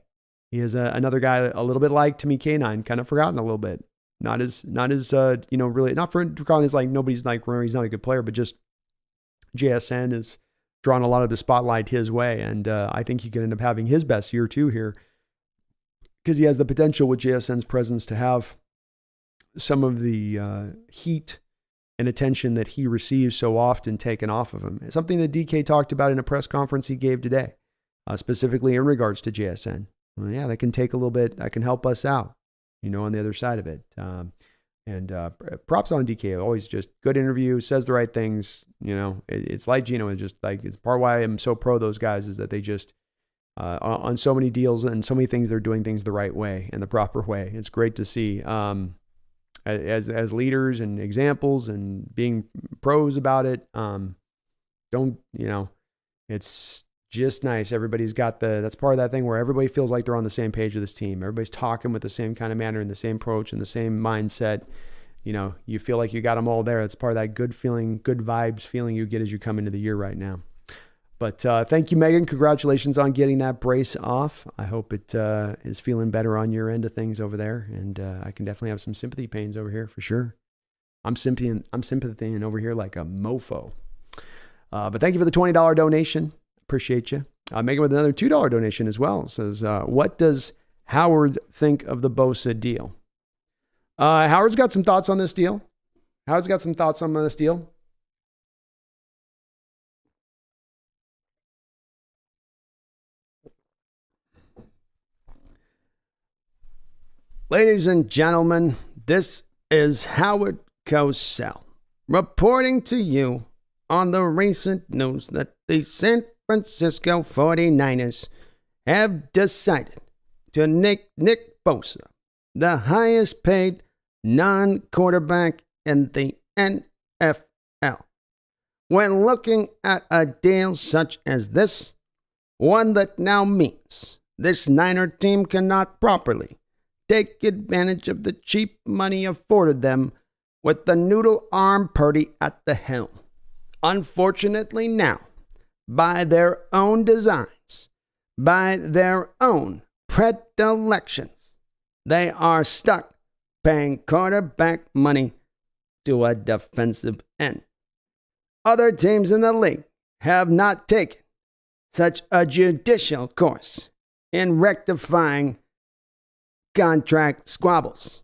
he is another guy a little bit like, to me, K9, kind of forgotten a little bit. Not as really, not forgotten as like nobody's like, he's not a good player, but just JSN has drawn a lot of the spotlight his way, and I think he can end up having his best year too here because he has the potential with JSN's presence to have some of the heat and attention that he receives so often taken off of him. Something that DK talked about in a press conference he gave today. specifically in regards to JSN. Well, yeah, that can take a little bit. That can help us out, on the other side of it. And props on DK. Always just good interview, says the right things. It's like Gino. It's just like, it's part of why I'm so pro those guys is that they just, on so many deals and so many things, they're doing things the right way and the proper way. It's great to see. As leaders and examples and being pros about it. It's just nice. Everybody's got that's part of that thing where everybody feels like they're on the same page with this team. Everybody's talking with the same kind of manner and the same approach and the same mindset. You feel like you got them all there. It's part of that good feeling, good vibes feeling you get as you come into the year right now. But thank you, Megan. Congratulations on getting that brace off. I hope it is feeling better on your end of things over there. And I can definitely have some sympathy pains over here for sure. I'm sympathizing over here like a mofo. But thank you for the $20 donation. Appreciate you. Megan with another $2 donation as well. It says, what does Howard think of the Bosa deal? Howard's got some thoughts on this deal. Ladies and gentlemen, this is Howard Cosell reporting to you on the recent news that the San Francisco 49ers have decided to make Nick Bosa the highest paid non-quarterback in the NFL. When looking at a deal such as this, one that now means this Niner team cannot properly take advantage of the cheap money afforded them with the noodle arm Purdy at the helm. Unfortunately now, by their own designs, by their own predilections, they are stuck paying quarterback money to a defensive end. Other teams in the league have not taken such a judicial course in rectifying contract squabbles.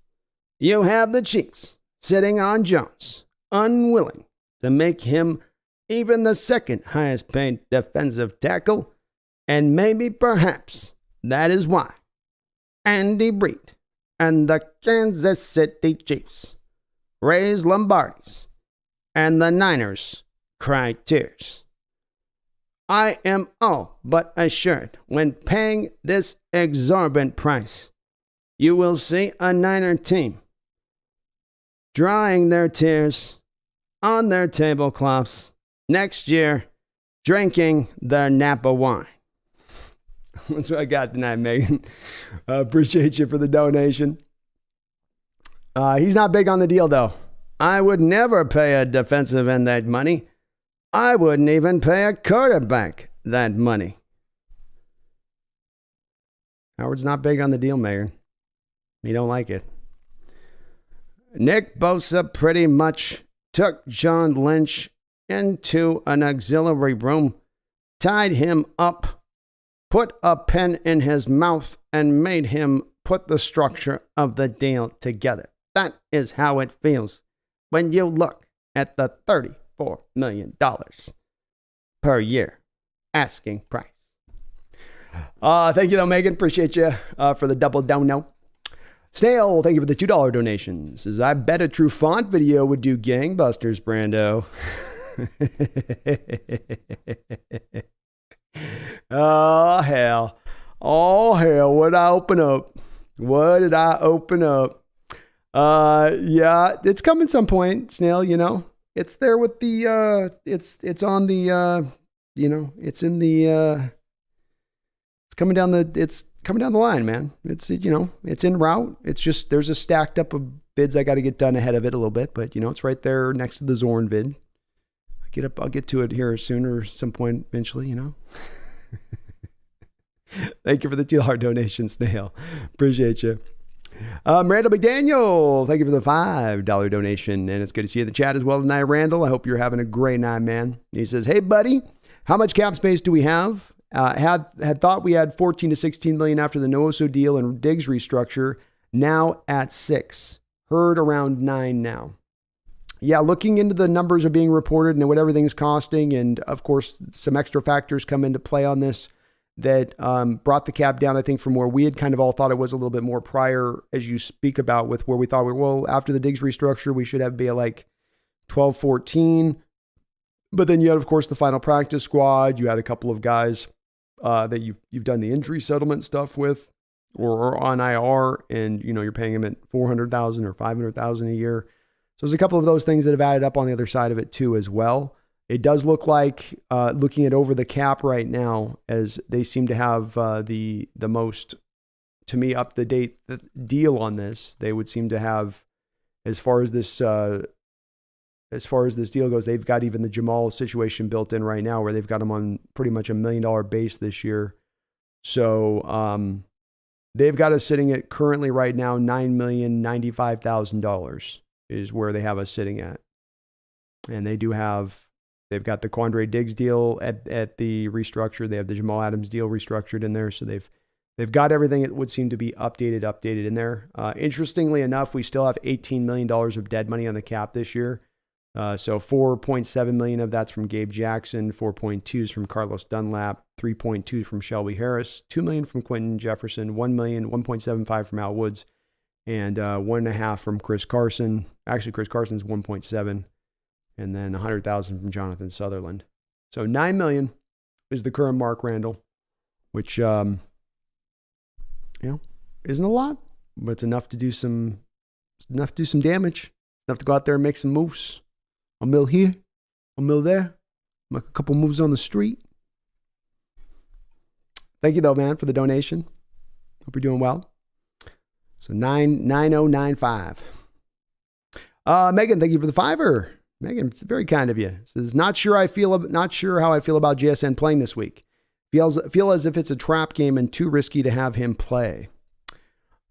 You have the Chiefs sitting on Jones, unwilling to make him even the second highest paid defensive tackle, and maybe perhaps that is why Andy Reid and the Kansas City Chiefs raise Lombardies and the Niners cry tears. I am all but assured when paying this exorbitant price, you will see a Niner team drying their tears on their tablecloths next year, drinking the Napa wine. That's what I got tonight, Megan. Appreciate you for the donation. He's not big on the deal, though. I would never pay a defensive end that money. I wouldn't even pay a quarterback that money. Howard's not big on the deal, Megan. He don't like it. Nick Bosa pretty much took John Lynch into an auxiliary room, tied him up, put a pen in his mouth, and made him put the structure of the deal together. That is how it feels when you look at the $34 million per year asking price. Thank you, though, Megan. Appreciate you for the double down note. Snail, thank you for the $2 donation. Says, I bet a true font video would do gangbusters, Brando. Oh, hell. Oh, hell. What did I open up? Yeah, it's coming some point, Snail, It's there with the, it's on the, it's in the, it's coming down the line, man. It's en route. It's just, there's a stacked up of bids I got to get done ahead of it a little bit, but it's right there next to the Zorn vid. I'll get to it here sooner, some point eventually, Thank you for the $2 donation, Snail. Appreciate you. Randall McDaniel, thank you for the $5 donation, and it's good to see you in the chat as well tonight, Randall. I hope you're having a great night, man. He says, hey, buddy, how much cap space do we have? Had thought we had 14 to 16 million after the Nooso deal and Diggs restructure. Now at 6. Heard around 9 now. Yeah, looking into the numbers are being reported and what everything's costing, and of course some extra factors come into play on this. that brought the cap down, I think, from where we had kind of all thought it was a little bit more prior, as you speak about, with where we thought after the Diggs restructure, we should be at like 12, 14. But then you had, of course, the final practice squad. You had a couple of guys that you've done the injury settlement stuff with, or on IR, and you're paying them at $400,000 or $500,000 a year. So there's a couple of those things that have added up on the other side of it too, as well. It does look like, looking at over the cap right now, as they seem to have the most, to me, up to date deal on this. They would seem to have, as far as this deal goes, they've got even the Jamal situation built in right now, where they've got him on pretty much $1 million base this year. So they've got us sitting at currently right now $9,095,000 is where they have us sitting at, and they've got the Quandre Diggs deal at the restructure. They have the Jamal Adams deal restructured in there, so they've got everything that would seem to be updated in there. Interestingly enough, we still have $18 million of dead money on the cap this year. So $4.7 million of that's from Gabe Jackson, 4.2 is from Carlos Dunlap, 3.2 from Shelby Harris, $2 million from Quentin Jefferson, $1 million, 1.75 from Al Woods, and 1.5 from Chris Carson. Actually, Chris Carson's 1.7, and then 100,000 from Jonathan Sutherland. So $9 million is the current Mark Randall, which isn't a lot, but it's enough to do some damage. Enough to go out there and make some moves. A mill here, a mill there, make a couple moves on the street. Thank you though, man, for the donation. Hope you're doing well. So 9095. Megan, thank you for the $5. Megan, it's very kind of you. Says, not sure how I feel about JSN playing this week. Feel as if it's a trap game and too risky to have him play.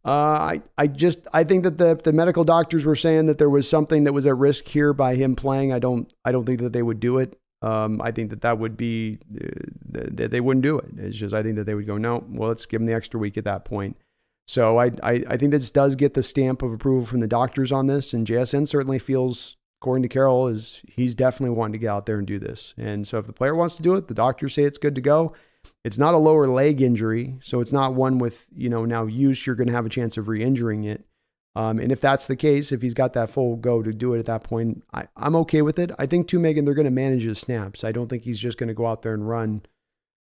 I think that the medical doctors were saying that there was something that was at risk here by him playing. I don't think that they would do it. I think that would be that they wouldn't do it. It's just, I think that they would go, no, well, let's give him the extra week at that point. So I think this does get the stamp of approval from the doctors on this, and JSN certainly feels, according to Carroll, he's definitely wanting to get out there and do this. And so if the player wants to do it, the doctors say it's good to go. It's not a lower leg injury, so it's not one with, now use, you're going to have a chance of re-injuring it. And if that's the case, if he's got that full go to do it at that point, I'm okay with it. I think too, Megan, they're going to manage his snaps. I don't think he's just going to go out there and run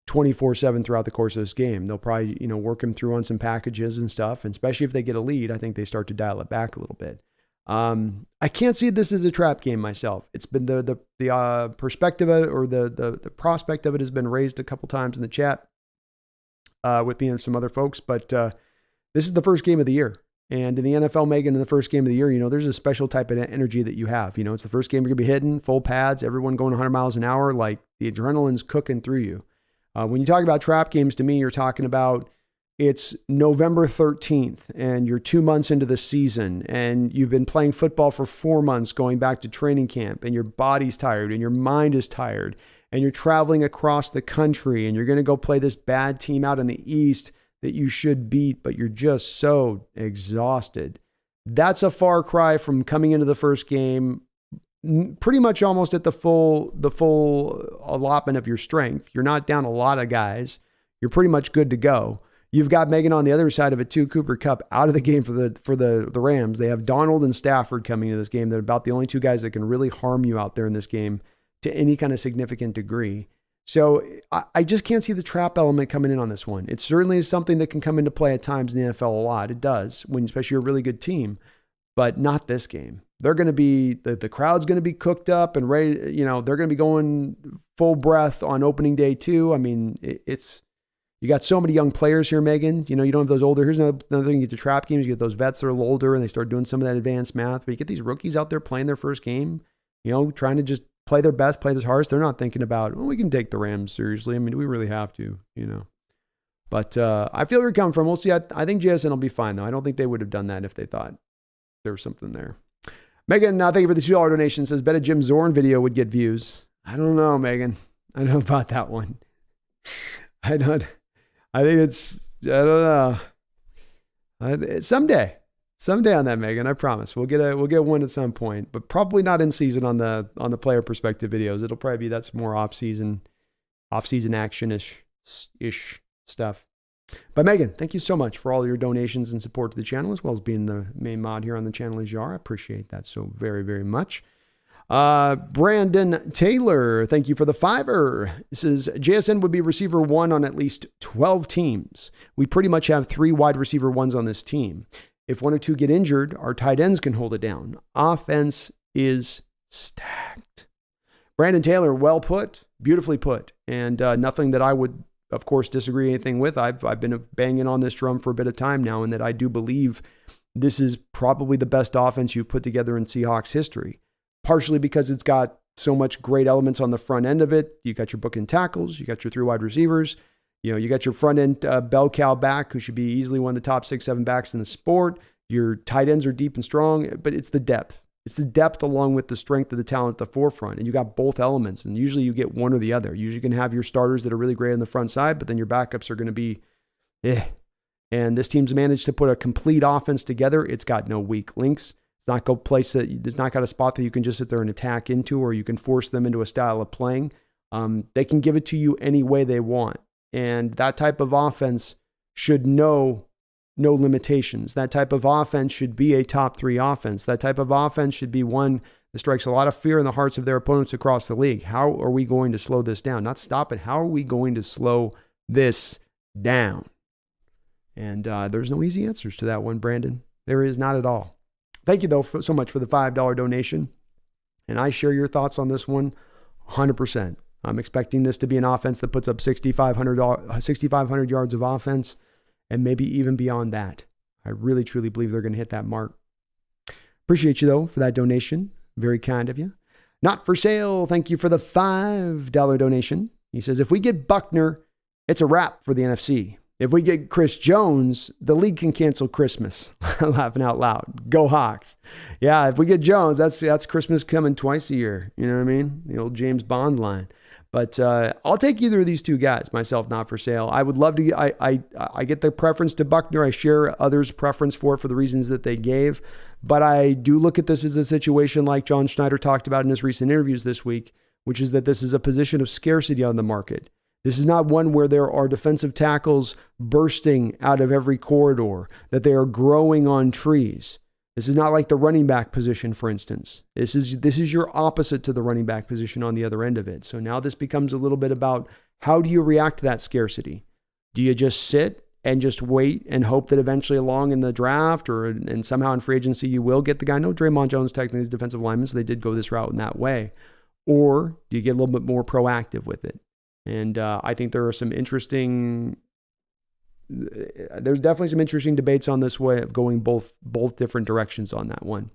24/7 throughout the course of this game. They'll probably, work him through on some packages and stuff. And especially if they get a lead, I think they start to dial it back a little bit. I can't see this as a trap game myself. It's been the perspective of it, or the prospect of it, has been raised a couple times in the chat with me and some other folks. But this is the first game of the year, and in the NFL, Megan, in the first game of the year, there's a special type of energy that you have. It's the first game you're gonna be hitting full pads, everyone going 100 miles an hour, like the adrenaline's cooking through you. When you talk about trap games, to me, you're talking about, it's November 13th and you're 2 months into the season and you've been playing football for 4 months, going back to training camp, and your body's tired and your mind is tired, and you're traveling across the country and you're going to go play this bad team out in the East that you should beat, but you're just so exhausted. That's a far cry from coming into the first game pretty much almost at the full allotment of your strength. You're not down a lot of guys. You're pretty much good to go. You've got Megan on the other side of it too. Cooper Kupp out of the game for the Rams. They have Donald and Stafford coming into this game. They're about the only two guys that can really harm you out there in this game to any kind of significant degree. So I just can't see the trap element coming in on this one. It certainly is something that can come into play at times in the NFL a lot. It does, when especially you're a really good team, but not this game. They're going to be, the crowd's going to be cooked up and ready. They're going to be going full breath on opening day too. I mean, you got so many young players here, Megan. You don't have those older. Here's another thing. You get the trap games. You get those vets that are a little older and they start doing some of that advanced math. But you get these rookies out there playing their first game, trying to just play their best, play their hardest. They're not thinking about, we can take the Rams seriously. I mean, do we really have to, But I feel where you're coming from. We'll see. I think JSN will be fine, though. I don't think they would have done that if they thought there was something there. Megan, thank you for the $2 donation. Says, bet a Jim Zorn video would get views. I don't know, Megan. I don't know about that one. I don't know. Someday on that, Megan, I promise. We'll get one at some point, but probably not in season on the player perspective videos. It'll probably be, that's more off season action ish. stuff. But Megan, thank you so much for all your donations and support to the channel, as well as being the main mod here on the channel as you are. I appreciate that so very, very much. Brandon Taylor, thank you for the $5. This is JSN would be receiver 1 on at least 12 teams. We pretty much have 3 wide receiver 1s on this team. If 1 or 2 get injured, our tight ends can hold it down. Offense is stacked. Brandon Taylor, well put, beautifully put, and nothing that I would, of course, disagree anything with. I've been banging on this drum for a bit of time now, and that I do believe this is probably the best offense you've put together in Seahawks history. Partially because it's got so much great elements on the front end of it. You got your book and tackles, you got your 3 wide receivers, you got your front end bell cow back who should be easily one of the top 6-7 backs in the sport. Your tight ends are deep and strong, but it's the depth. It's the depth along with the strength of the talent at the forefront. And you got both elements. And usually you get one or the other. Usually you can have your starters that are really great on the front side, but then your backups are going to be, And this team's managed to put a complete offense together. It's got no weak links. It's not it's not got a spot that you can just sit there and attack into, or you can force them into a style of playing. They can give it to you any way they want. And that type of offense should know no limitations. That type of offense should be a top 3 offense. That type of offense should be one that strikes a lot of fear in the hearts of their opponents across the league. How are we going to slow this down? Not stop it. How are we going to slow this down? And there's no easy answers to that one, Brandon. There is not at all. Thank you, though, so much for the $5 donation. And I share your thoughts on this one 100%. I'm expecting this to be an offense that puts up 6,500 yards of offense, and maybe even beyond that. I really, truly believe they're going to hit that mark. Appreciate you, though, for that donation. Very kind of you. Not for sale. Thank you for the $5 donation. He says, if we get Buckner, it's a wrap for the NFC. If we get Chris Jones, the league can cancel Christmas. Laughing out loud. Go Hawks. Yeah, if we get Jones, that's Christmas coming twice a year. You know what I mean? The old James Bond line. But I'll take either of these 2 guys, myself, not for sale. I would love to. I get the preference to Buckner. I share others' preference for it for the reasons that they gave. But I do look at this as a situation like John Schneider talked about in his recent interviews this week, which is that this is a position of scarcity on the market. This is not one where there are defensive tackles bursting out of every corridor, that they are growing on trees. This is not like the running back position, for instance. This is your opposite to the running back position on the other end of it. So now this becomes a little bit about how do you react to that scarcity? Do you just sit and just wait and hope that eventually along in the draft and somehow in free agency you will get the guy? No, Draymond Jones technically is defensive lineman, so they did go this route in that way. Or do you get a little bit more proactive with it? And I think there's definitely some interesting debates on this way of going both different directions on that one.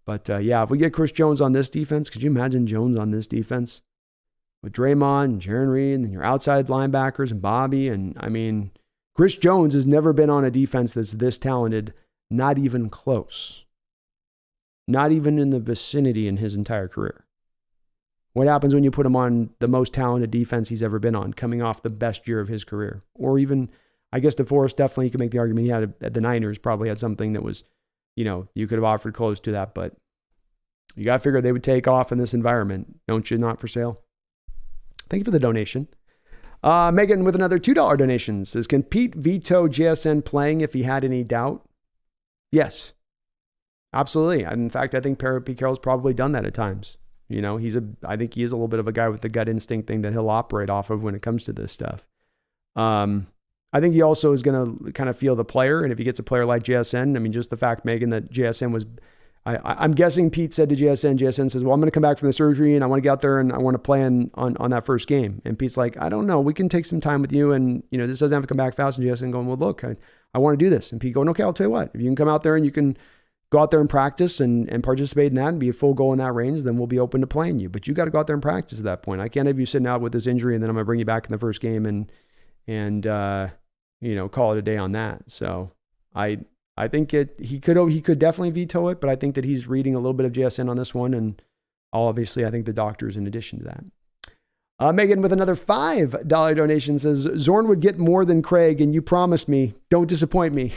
But yeah, if we get Chris Jones on this defense, could you imagine Jones on this defense with Draymond and Jaron Reed and then your outside linebackers and Bobby? And I mean, Chris Jones has never been on a defense that's this talented, not even close, not even in the vicinity in his entire career. What happens when you put him on the most talented defense he's ever been on, coming off the best year of his career? Or even, I guess DeForest, definitely you could make the argument he had at the Niners, probably had something that was, you could have offered close to that, but you got to figure they would take off in this environment. Don't you? Not for sale. Thank you for the donation. Megan with another $2 donation says, can Pete veto JSN playing if he had any doubt? Yes, absolutely. In fact, I think Pete Carroll's probably done that at times. I think he is a little bit of a guy with the gut instinct thing that he'll operate off of when it comes to this stuff. I think he also is going to kind of feel the player. And if he gets a player like JSN, I mean, just the fact, Megan, that JSN was, I'm guessing Pete said to JSN says, well, I'm going to come back from the surgery and I want to get out there and I want to play on that first game. And Pete's like, I don't know, we can take some time with you. And, this doesn't have to come back fast. And JSN going, well, look, I want to do this. And Pete going, okay, I'll tell you what, if you can come out there and you can go out there and practice and participate in that and be a full goal in that range, then we'll be open to playing you. But you got to go out there and practice at that point. I can't have you sitting out with this injury and then I'm going to bring you back in the first game and call it a day on that. So I think he could definitely veto it, but I think that he's reading a little bit of JSN on this one. And obviously I think the doctors in addition to that. Megan with another $5 donation says, Zorn would get more than Craig and you promised me. Don't disappoint me.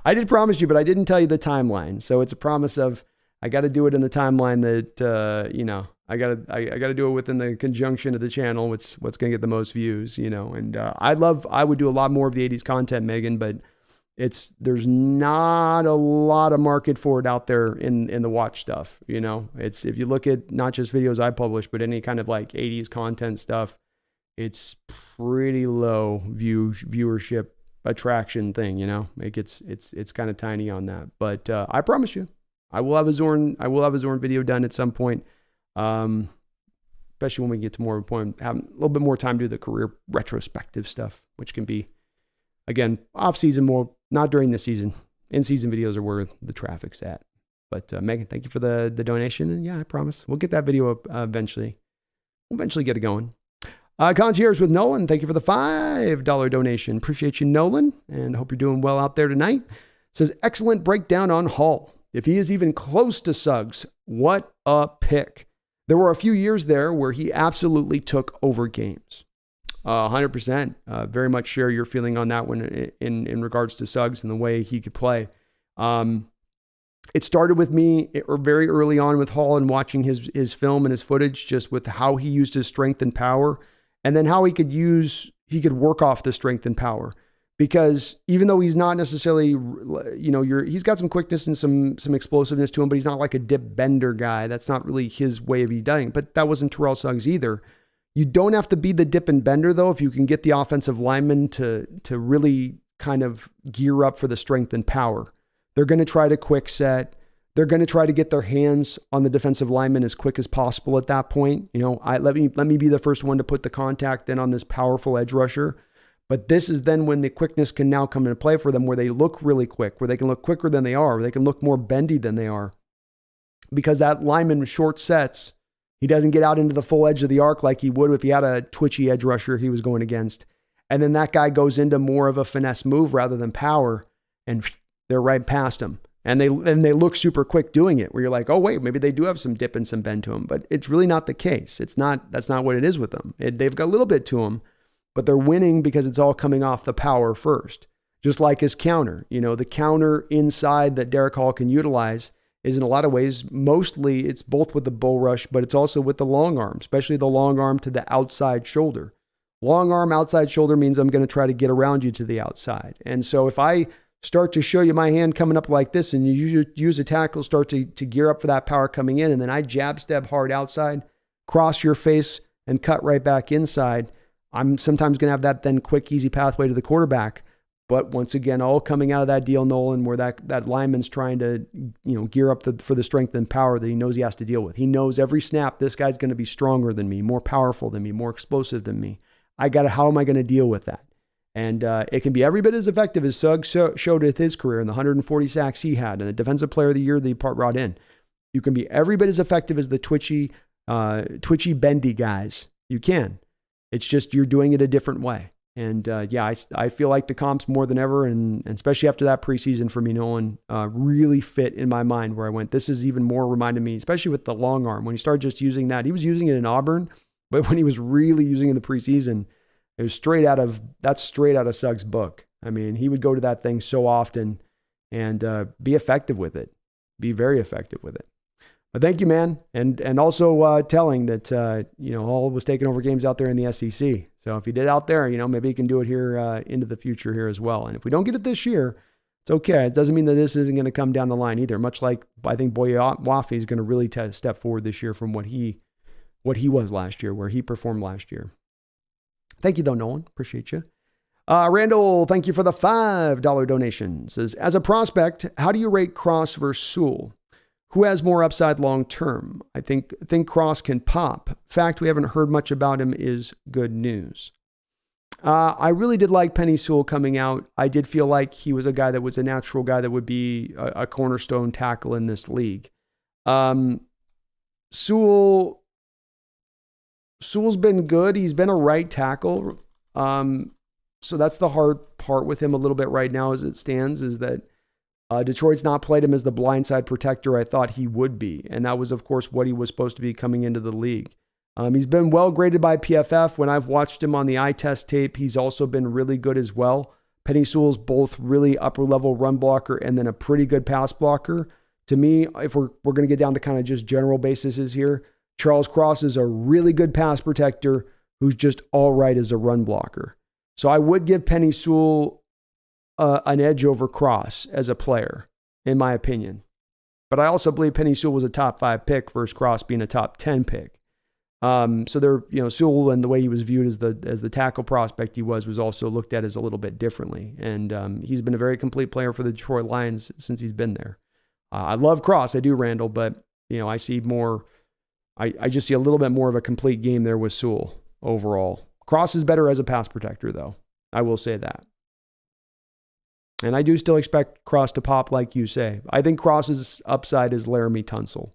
I did promise you, but I didn't tell you the timeline. So it's a promise of, I got to do it in the timeline that, I gotta do it within the conjunction of the channel. What's going to get the most views, and I would do a lot more of the 80s content, Megan, but there's not a lot of market for it out there in the watch stuff. It's, if you look at not just videos I publish, but any kind of like 80s content stuff, it's pretty low viewership attraction thing. It's kind of tiny on that, but I promise you, I will have a Zorn video done at some point. Especially when we get to more of a point, have a little bit more time to do the career retrospective stuff, which can be, again, off season more, not during the season. In season videos are where the traffic's at. But Megan, thank you for the donation. And yeah, I promise we'll get that video up eventually. We'll eventually get it going. Concierge with Nolan, thank you for the $5 donation. Appreciate you, Nolan, and hope you're doing well out there tonight. Says, excellent breakdown on Hall. If he is even close to Suggs, what a pick. There were a few years there where he absolutely took over games. 100%. Very much share your feeling on that one in regards to Suggs and the way he could play. It started with me very early on with Hall and watching his film and his footage, just with how he used his strength and power, and then how he could work off the strength and power. Because even though he's not necessarily, he's got some quickness and some explosiveness to him, but he's not like a dip bender guy. That's not really his way of doing. But that wasn't Terrell Suggs either. You don't have to be the dip and bender though, if you can get the offensive lineman to really kind of gear up for the strength and power. They're going to try to quick set. They're going to try to get their hands on the defensive lineman as quick as possible at that point. Let me be the first one to put the contact in on this powerful edge rusher. But this is then when the quickness can now come into play for them, where they look really quick, where they can look quicker than they are, where they can look more bendy than they are. Because that lineman with short sets, he doesn't get out into the full edge of the arc like he would if he had a twitchy edge rusher he was going against. And then that guy goes into more of a finesse move rather than power, and they're right past him. And they look super quick doing it, where you're like, oh wait, maybe they do have some dip and some bend to them. But it's really not the case. That's not what it is with them. They've got a little bit to them, but they're winning because it's all coming off the power first. Just like his counter. The counter inside that Derek Hall can utilize is in a lot of ways, mostly it's both with the bull rush, but it's also with the long arm, especially the long arm to the outside shoulder. Long arm, outside shoulder means I'm going to try to get around you to the outside. And so if I start to show you my hand coming up like this and you use a tackle, start to gear up for that power coming in, and then I jab step hard outside, cross your face and cut right back inside, I'm sometimes going to have that then quick, easy pathway to the quarterback. But once again, all coming out of that deal, Nolan, where that lineman's trying to gear up for the strength and power that he knows he has to deal with. He knows every snap, this guy's going to be stronger than me, more powerful than me, more explosive than me. How am I going to deal with that? And it can be every bit as effective as Suggs showed with his career and the 140 sacks he had and the defensive player of the year that he brought in. You can be every bit as effective as the twitchy, bendy guys. You can. It's just you're doing it a different way. And I feel like the comps more than ever, and especially after that preseason for me, Nolan, really fit in my mind where I went, this is even more reminded me, especially with the long arm. When he started just using that, he was using it in Auburn, but when he was really using it in the preseason, it was straight out of Suggs' book. I mean, he would go to that thing so often and be effective with it, be very effective with it. But thank you, man. And also telling that, Hall was taking over games out there in the SEC. So if he did out there, maybe he can do it here into the future here as well. And if we don't get it this year, it's okay. It doesn't mean that this isn't going to come down the line either. Much like I think Boye Wafe is going to really step forward this year from what he was last year, where he performed last year. Thank you, though, Nolan. Appreciate you. Randall, thank you for the $5 donation. Says, as a prospect, how do you rate Cross versus Sewell? Who has more upside long term? I think Cross can pop. Fact we haven't heard much about him is good news. I really did like Penei Sewell coming out. I did feel like he was a guy that was a natural guy that would be a cornerstone tackle in this league. Sewell's been good. He's been a right tackle. So that's the hard part with him a little bit right now as it stands, is that Detroit's not played him as the blindside protector I thought he would be. And that was, of course, what he was supposed to be coming into the league. He's been well graded by PFF. When I've watched him on the eye test tape, he's also been really good as well. Penei Sewell's both really upper level run blocker and then a pretty good pass blocker. To me, if we're going to get down to kind of just general bases here, Charles Cross is a really good pass protector who's just all right as a run blocker. So I would give Penei Sewell an edge over Cross as a player, in my opinion. But I also believe Penei Sewell was a top 5 pick versus Cross being a top 10 pick. So there, Sewell and the way he was viewed as the tackle prospect he was also looked at as a little bit differently. And he's been a very complete player for the Detroit Lions since he's been there. I love Cross, I do, Randall, but I see more. I just see a little bit more of a complete game there with Sewell overall. Cross is better as a pass protector, though. I will say that. And I do still expect Cross to pop, like you say. I think Cross's upside is Laramie Tunsil.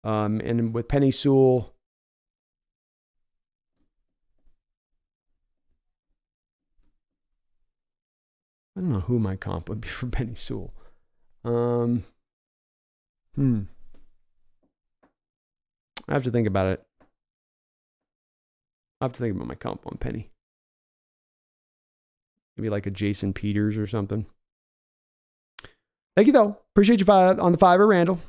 And with Penei Sewell, I don't know who my comp would be for Penei Sewell. I have to think about it. I have to think about my comp on Penei. Maybe like a Jason Peters or something. Thank you, though. Appreciate you on the fiver, Randall.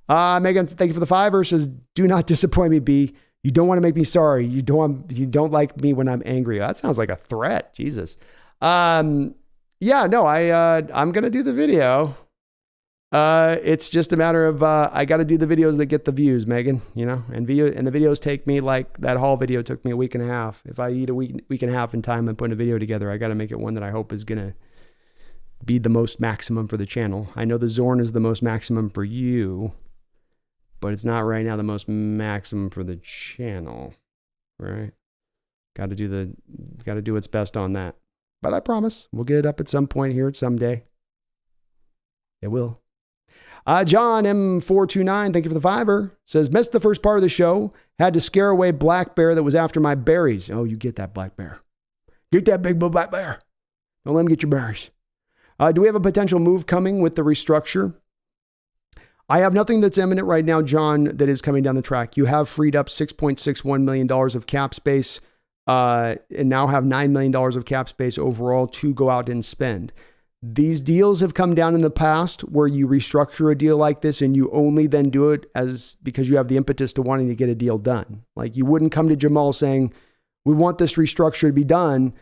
Megan, thank you for the fiver. Says, do not disappoint me, B. You don't want to make me sorry. You don't like me when I'm angry. That sounds like a threat. Jesus. I'm going to do the video. It's just a matter of, I got to do the videos that get the views, Megan, and the videos take me like that haul video took me a week and a half. If I eat a week and a half in time and putting a video together, I got to make it one that I hope is going to be the most maximum for the channel. I know the Zorn is the most maximum for you, but it's not right now the most maximum for the channel, right? Got to do what's best on that. But I promise we'll get it up at some point here someday. It will. John M429, thank you for the fiver. Says, missed the first part of the show. Had to scare away black bear that was after my berries. Oh, you get that black bear. Get that big black bear. Don't let him get your berries. Do we have a potential move coming with the restructure? I have nothing that's imminent right now, John, that is coming down the track. You have freed up $6.61 million of cap space and now have $9 million of cap space overall to go out and spend. These deals have come down in the past where you restructure a deal like this and you only then do it because you have the impetus to wanting to get a deal done. Like you wouldn't come to Jamal saying, we want this restructure to be done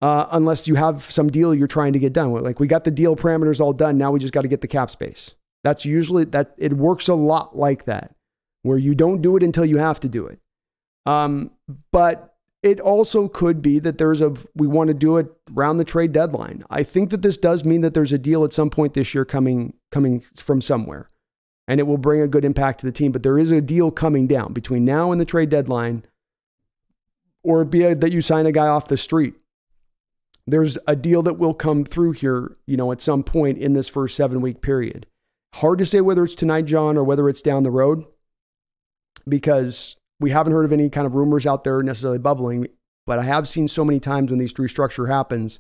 unless you have some deal you're trying to get done. Like we got the deal parameters all done. Now we just got to get the cap space. That's usually that it works a lot like that where you don't do it until you have to do it. But it also could be that we want to do it around the trade deadline. I think that this does mean that there's a deal at some point this year coming from somewhere, and it will bring a good impact to the team. But there is a deal coming down between now and the trade deadline, or be that you sign a guy off the street. There's a deal that will come through here, at some point in this first 7-week period. Hard to say whether it's tonight, John, or whether it's down the road, because we haven't heard of any kind of rumors out there necessarily bubbling, but I have seen so many times when these restructure happens,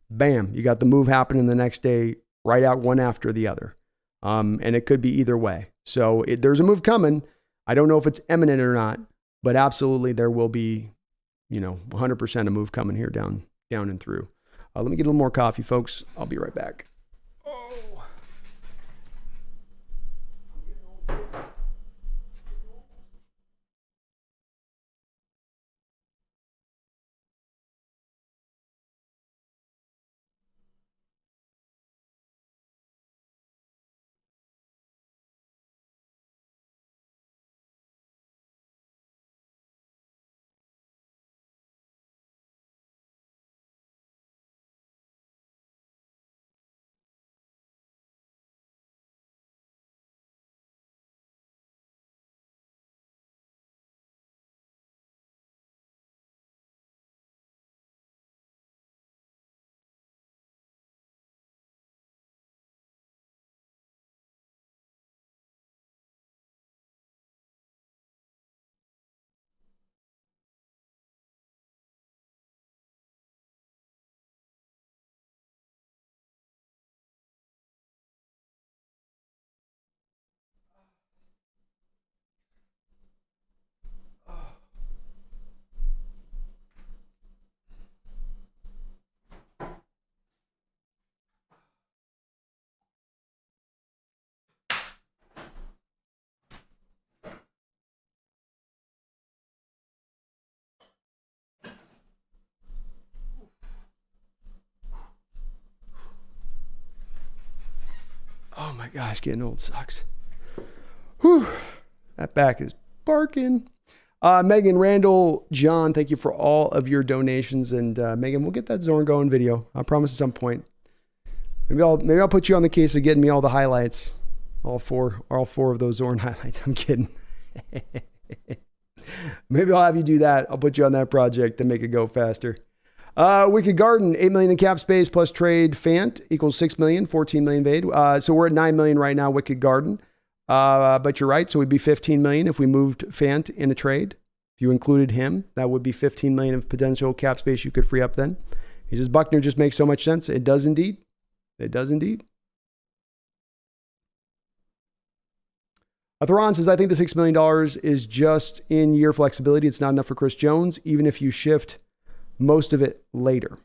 bam, you got the move happening the next day, right out one after the other. And it could be either way. So there's a move coming. I don't know if it's imminent or not, but absolutely there will be, 100% a move coming here down and through. Let me get a little more coffee, folks. I'll be right back. Oh my gosh, getting old sucks. Whew. That back is barking. Megan, Randall, John, thank you for all of your donations. And Megan, we'll get that Zorn going video. I promise at some point. Maybe I'll put you on the case of getting me all the highlights. All four of those Zorn highlights. I'm kidding. Maybe I'll have you do that. I'll put you on that project to make it go faster. Wicked Garden, $8 million in cap space plus trade Fant equals $6 million, $14 million paid. So we're at $9 million right now, Wicked Garden. But you're right. So we'd be $15 million if we moved Fant in a trade. If you included him, that would be $15 million of potential cap space you could free up then. He says, Buckner just makes so much sense. It does indeed. It does indeed. Theron says, I think the $6 million is just in year flexibility. It's not enough for Chris Jones, even if you shift most of it later.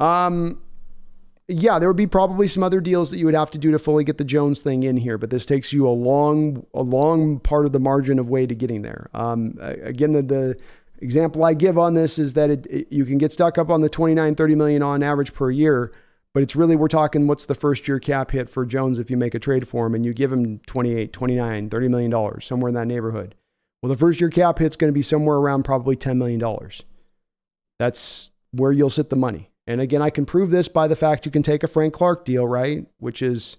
Yeah, there would be probably some other deals that you would have to do to fully get the Jones thing in here, but this takes you a long part of the margin of way to getting there. Again, the example I give on this is that you can get stuck up on the 29, 30 million on average per year, but it's really, we're talking what's the first year cap hit for Jones if you make a trade for him and you give him 28, 29, $30 million, somewhere in that neighborhood. Well, the first year cap hit's going to be somewhere around probably $10 million. That's where you'll sit the money. And again, I can prove this by the fact you can take a Frank Clark deal, right? Which is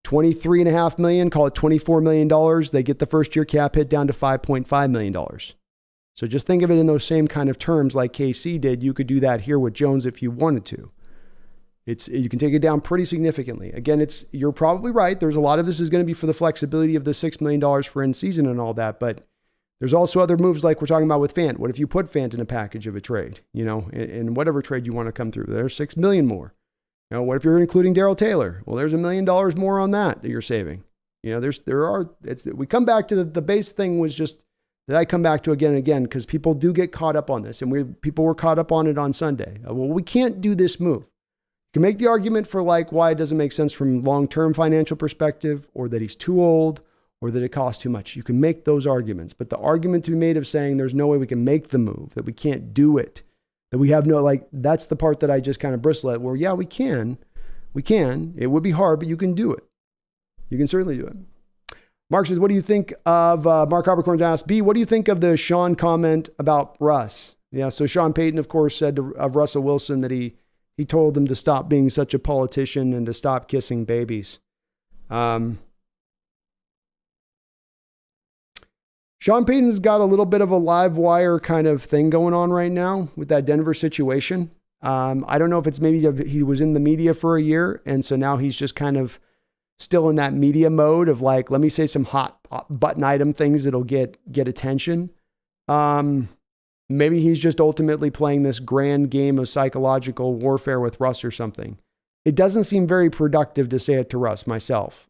$23.5 million, call it $24 million. They get the first year cap hit down to $5.5 million. So just think of it in those same kind of terms like KC did. You could do that here with Jones if you wanted to. You can take it down pretty significantly. Again, you're probably right. There's a lot of this is going to be for the flexibility of the $6 million for in season and all that, but there's also other moves like we're talking about with Fant. What if you put Fant in a package of a trade, in whatever trade you want to come through? There's $6 million more. What if you're including Darrell Taylor? Well, there's $1 million more on that you're saving. We come back to the base thing was just that I come back to again and again because people do get caught up on this, and people were caught up on it on Sunday. Well, we can't do this move. You can make the argument for like why it doesn't make sense from long-term financial perspective, or that he's too old, or that it costs too much. You can make those arguments, but the argument to be made of saying there's no way we can make the move, that we can't do it, that we have that's the part that I just kind of bristle at, where yeah, we can. It would be hard, but you can do it. You can certainly do it. Mark says, what do you think of, Mark Habercorn asked, B, what do you think of the Sean comment about Russ? Yeah, so Sean Payton, of course, said of Russell Wilson that he told him to stop being such a politician and to stop kissing babies. Sean Payton's got a little bit of a live wire kind of thing going on right now with that Denver situation. I don't know if it's maybe he was in the media for a year, and so now he's just kind of still in that media mode of like, let me say some hot button item things that'll get attention. Maybe he's just ultimately playing this grand game of psychological warfare with Russ or something. It doesn't seem very productive to say it to Russ myself.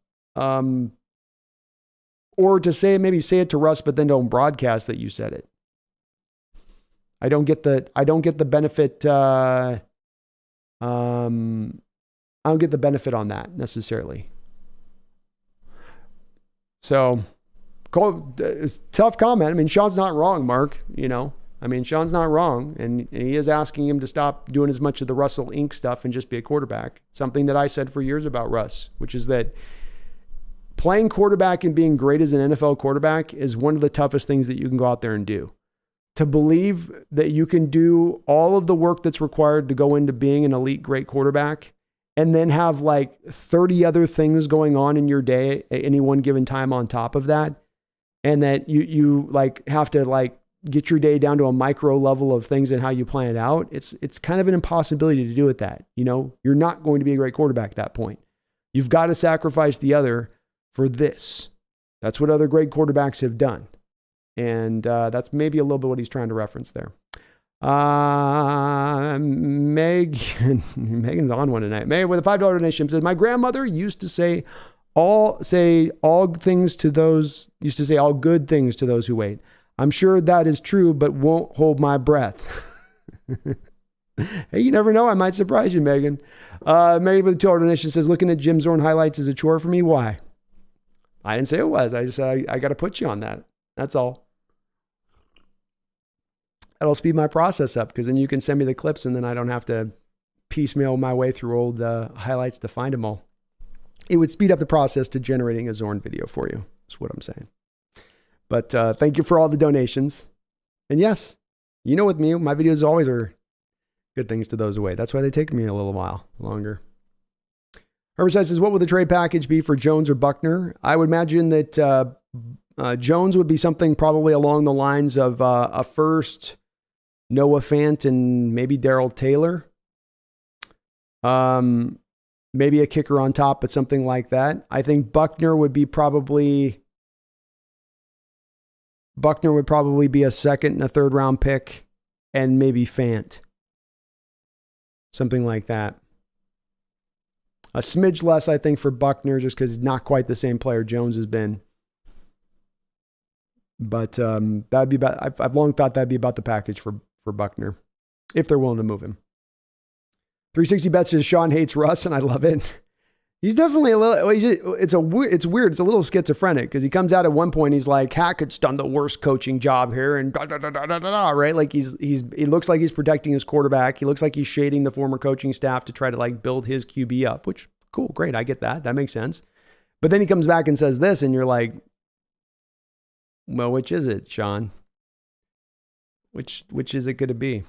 Or to maybe say it to Russ, but then don't broadcast that you said it. I don't get the benefit. I don't get the benefit on that necessarily. So, tough comment. I mean, Sean's not wrong, Mark. Sean's not wrong, and he is asking him to stop doing as much of the Russell Inc. stuff and just be a quarterback. Something that I said for years about Russ, which is that playing quarterback and being great as an NFL quarterback is one of the toughest things that you can go out there and do. To believe that you can do all of the work that's required to go into being an elite, great quarterback, and then have like 30 other things going on in your day at any one given time on top of that, and that you like have to like get your day down to a micro level of things and how you plan it out. It's kind of an impossibility to do with that. You're not going to be a great quarterback at that point. You've got to sacrifice the other for this. That's what other great quarterbacks have done. And that's maybe a little bit what he's trying to reference there. Megan's on one tonight. Megan with a $5 donation says, my grandmother used to say all good things to those who wait. I'm sure that is true, but won't hold my breath. Hey, you never know. I might surprise you, Megan. Megan with a $2 donation says, looking at Jim Zorn highlights is a chore for me. Why? I didn't say it was. I just said I got to put you on that. That's all. That'll speed my process up because then you can send me the clips and then I don't have to piecemeal my way through old highlights to find them all. it would speed up the process to generating a Zorn video for you. That's what I'm saying. But thank you for all the donations. And yes, you know with me, my videos always are good things to those away. That's why they take me a little while longer. Herbert says, what would the trade package be for Jones or Buckner? I would imagine that Jones would be something probably along the lines of a first, Noah Fant, and maybe Darrell Taylor. Maybe a kicker on top, but something like that. I think Buckner would probably be a second and a third round pick, and maybe Fant. Something like that. A smidge less, I think, for Buckner, just because he's not quite the same player Jones has been. But that'd be about. I've long thought that'd be about the package for Buckner, if they're willing to move him. 360 Bet says Sean hates Russ, and I love it. He's definitely a little. It's weird. It's a little schizophrenic because he comes out at one point. He's like, Hackett's done the worst coaching job here, and right. Like he looks like he's protecting his quarterback. He looks like he's shading the former coaching staff to try to like build his QB up. Which cool, great. I get that. That makes sense. But then he comes back and says this, and you're like, well, which is it, Sean? Which is it going to be?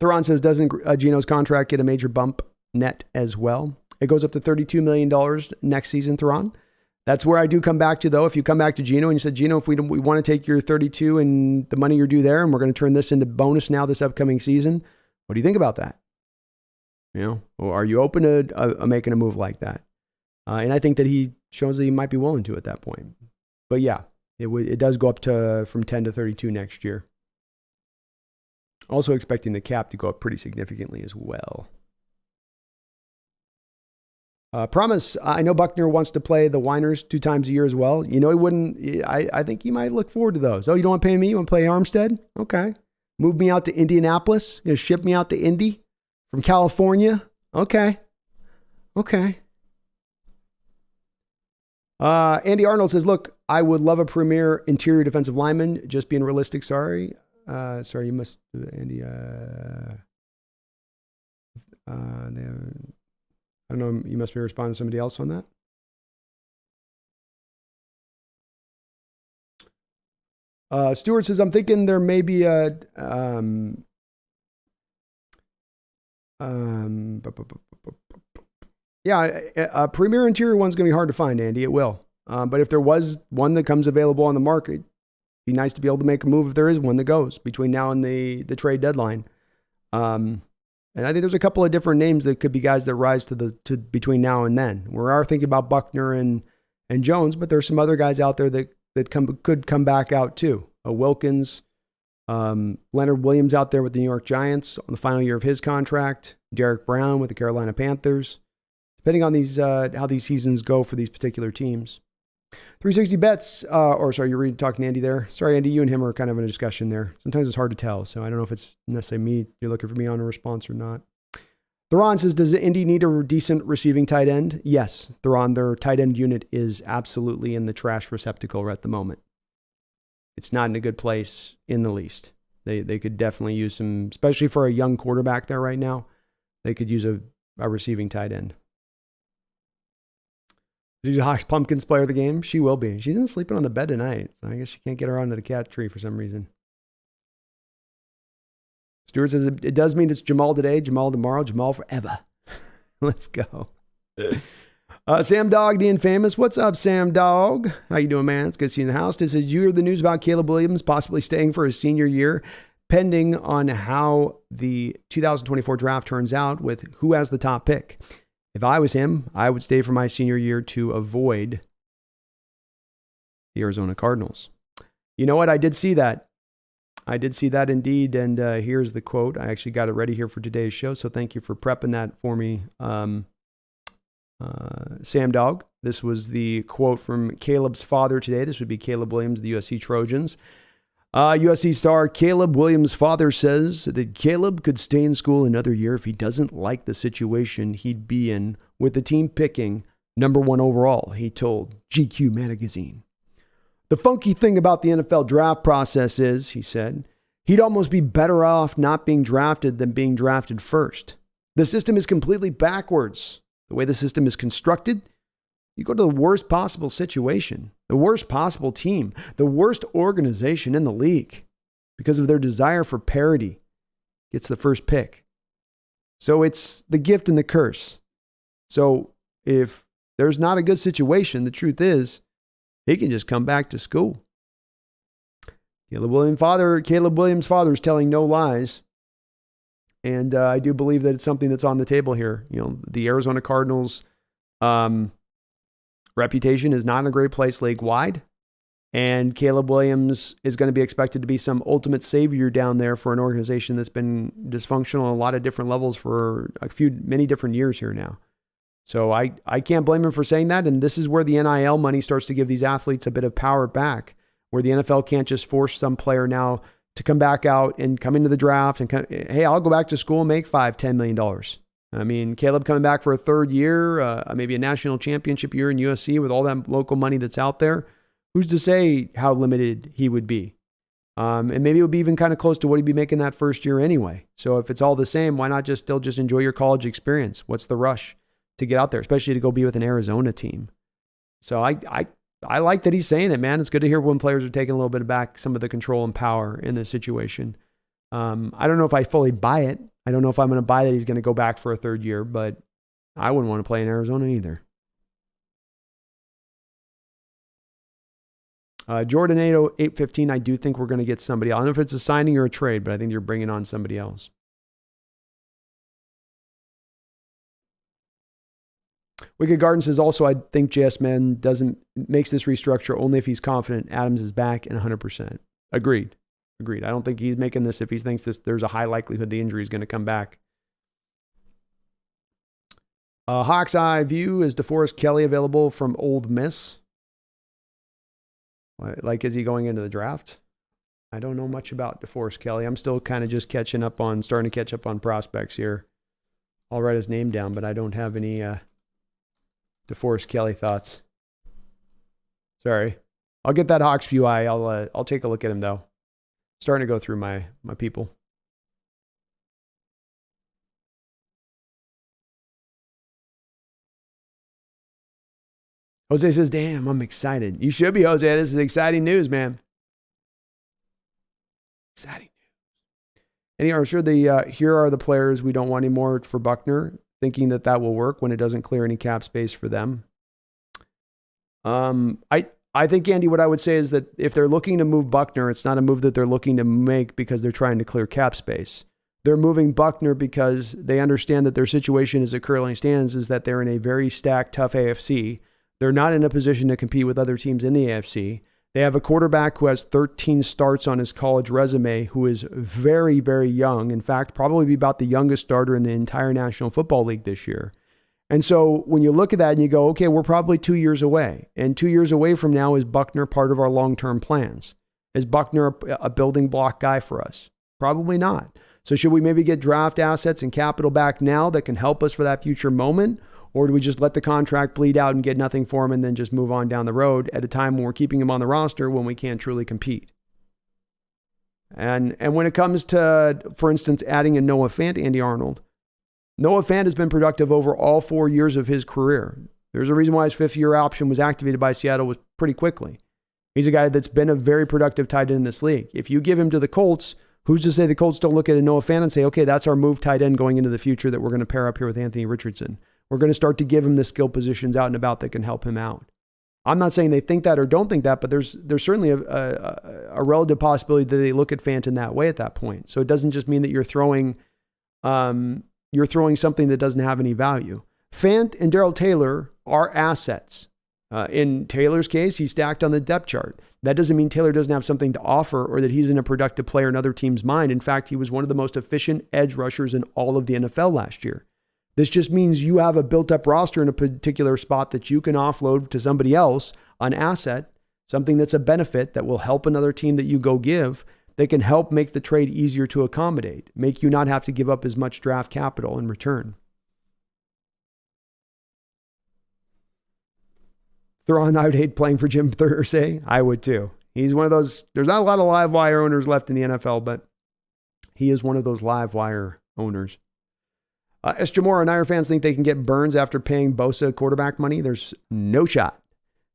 Theron says, doesn't Geno's contract get a major bump net as well? It goes up to $32 million next season, Theron. That's where I do come back to, though. If you come back to Geno and you said, Geno, if we want to take your 32 and the money you're due there, and we're going to turn this into bonus now this upcoming season, what do you think about that? You know, or are you open to making a move like that? And I think that he shows that he might be willing to at that point. But yeah, it does go up to from 10 to 32 next year. Also expecting the cap to go up pretty significantly as well. Promise, I know Buckner wants to play the Winers 2 times a year as well. You know, he wouldn't. I think he might look forward to those. Oh, you don't want to pay me? You want to play Armstead? Okay. Move me out to Indianapolis. You know, ship me out to Indy from California. Okay. Andy Arnold says, look, I would love a premier interior defensive lineman. Just being realistic. Sorry, you must, Andy. I don't know. You must be responding to somebody else on that. Stewart says, I'm thinking there may be a premier interior one's going to be hard to find, Andy. It will. But if there was one that comes available on the market, it'd be nice to be able to make a move if there is one that goes between now and the trade deadline. And I think there's a couple of different names that could be guys that rise to between now and then. We are thinking about Buckner and Jones, but there's some other guys out there that could come back out too. Wilkins, Leonard Williams out there with the New York Giants on the final year of his contract. Derek Brown with the Carolina Panthers. Depending on these how these seasons go for these particular teams. 360 Bets, you're talking to Andy there. Sorry, Andy, you and him are kind of in a discussion there. Sometimes it's hard to tell, so I don't know if it's necessarily me. You're looking for me on a response or not. Theron says, does Indy need a decent receiving tight end? Yes, Theron, their tight end unit is absolutely in the trash receptacle at the moment. It's not in a good place in the least. They could definitely use some, especially for a young quarterback there right now, they could use a receiving tight end. She's a Hawks Pumpkins player of the game. She will be. She's sleeping on the bed tonight, so I guess she can't get her onto the cat tree for some reason. Stewart says it does mean it's Jamal today, Jamal tomorrow, Jamal forever. Let's go. Sam Dog, the infamous. What's up, Sam Dog? How you doing, man? It's good to see you in the house. This is, you heard the news about Caleb Williams possibly staying for his senior year, pending on how the 2024 draft turns out with who has the top pick. If I was him, I would stay for my senior year to avoid the Arizona Cardinals. You know what? I did see that. I did see that indeed. And here's the quote. I actually got it ready here for today's show. So thank you for prepping that for me, Sam Dog. This was the quote from Caleb's father today. This would be Caleb Williams, the USC Trojans. USC star Caleb Williams' father says that Caleb could stay in school another year if he doesn't like the situation he'd be in with the team picking number 1 overall, he told GQ magazine. The funky thing about the NFL draft process is, he said, he'd almost be better off not being drafted than being drafted first. The system is completely backwards. The way the system is constructed, you go to the worst possible situation, the worst possible team, the worst organization in the league because of their desire for parity gets the first pick. So it's the gift and the curse. So if there's not a good situation, the truth is he can just come back to school. Caleb Williams' father is telling no lies. And I do believe that it's something that's on the table here. The Arizona Cardinals' reputation is not in a great place league-wide. And Caleb Williams is going to be expected to be some ultimate savior down there for an organization that's been dysfunctional on a lot of different levels for many different years here now. So I can't blame him for saying that. And this is where the NIL money starts to give these athletes a bit of power back, where the NFL can't just force some player now to come back out and come into the draft and hey, I'll go back to school and make $5-10 million. I mean, Caleb coming back for a third year, maybe a national championship year in USC with all that local money that's out there. Who's to say how limited he would be? And maybe it would be even kind of close to what he'd be making that first year anyway. So if it's all the same, why not just enjoy your college experience? What's the rush to get out there, especially to go be with an Arizona team? So I like that he's saying it, man. It's good to hear when players are taking a little bit back some of the control and power in this situation. I don't know if I fully buy it. I don't know if I'm going to buy that he's going to go back for a third year, but I wouldn't want to play in Arizona either. Jordanado 815, I do think we're going to get somebody else. I don't know if it's a signing or a trade, but I think you're bringing on somebody else. Wicked Garden says also, I think JS Man makes this restructure only if he's confident Adams is back and 100%. Agreed. I don't think he's making this if he thinks there's a high likelihood the injury is going to come back. Hawk's Eye View, is DeForest Kelley available from Ole Miss? Like, is he going into the draft? I don't know much about DeForest Kelley. I'm still kind of just starting to catch up on prospects here. I'll write his name down, but I don't have any DeForest Kelley thoughts. Sorry. I'll get that Hawks View eye. I'll take a look at him though. Starting to go through my people. Jose says, damn, I'm excited. You should be, Jose. This is exciting news, man. Exciting news. I'm sure here are the players we don't want anymore for Buckner, thinking that will work when it doesn't clear any cap space for them. I think, Andy, what I would say is that if they're looking to move Buckner, it's not a move that they're looking to make because they're trying to clear cap space. They're moving Buckner because they understand that their situation as it currently stands is that they're in a very stacked, tough AFC. They're not in a position to compete with other teams in the AFC. They have a quarterback who has 13 starts on his college resume, who is very, very young. In fact, probably be about the youngest starter in the entire National Football League this year. And so when you look at that and you go, okay, we're probably 2 years away. And 2 years away from now, is Buckner part of our long-term plans? Is Buckner a building block guy for us? Probably not. So should we maybe get draft assets and capital back now that can help us for that future moment? Or do we just let the contract bleed out and get nothing for him and then just move on down the road at a time when we're keeping him on the roster when we can't truly compete? And when it comes to, for instance, adding in Noah Fant, Andy Arnold, Noah Fant has been productive over all 4 years of his career. There's a reason why his fifth-year option was activated by Seattle pretty quickly. He's a guy that's been a very productive tight end in this league. If you give him to the Colts, who's to say the Colts don't look at a Noah Fant and say, okay, that's our move tight end going into the future that we're going to pair up here with Anthony Richardson. We're going to start to give him the skill positions out and about that can help him out. I'm not saying they think that or don't think that, but there's certainly a relative possibility that they look at Fant in that way at that point. So it doesn't just mean that you're throwing something that doesn't have any value. Fant and Darrell Taylor are assets. In Taylor's case, he's stacked on the depth chart. That doesn't mean Taylor doesn't have something to offer or that he's in a productive player in other teams' mind. In fact, he was one of the most efficient edge rushers in all of the NFL last year. This just means you have a built-up roster in a particular spot that you can offload to somebody else, an asset, something that's a benefit that will help another team that you go give, that can help make the trade easier to accommodate, make you not have to give up as much draft capital in return. Thrawn, I would hate playing for Jim Thursday. I would too. He's one of those, there's not a lot of live wire owners left in the NFL, but he is one of those live wire owners. Jamora, Niner fans think they can get Burns after paying Bosa quarterback money. There's no shot.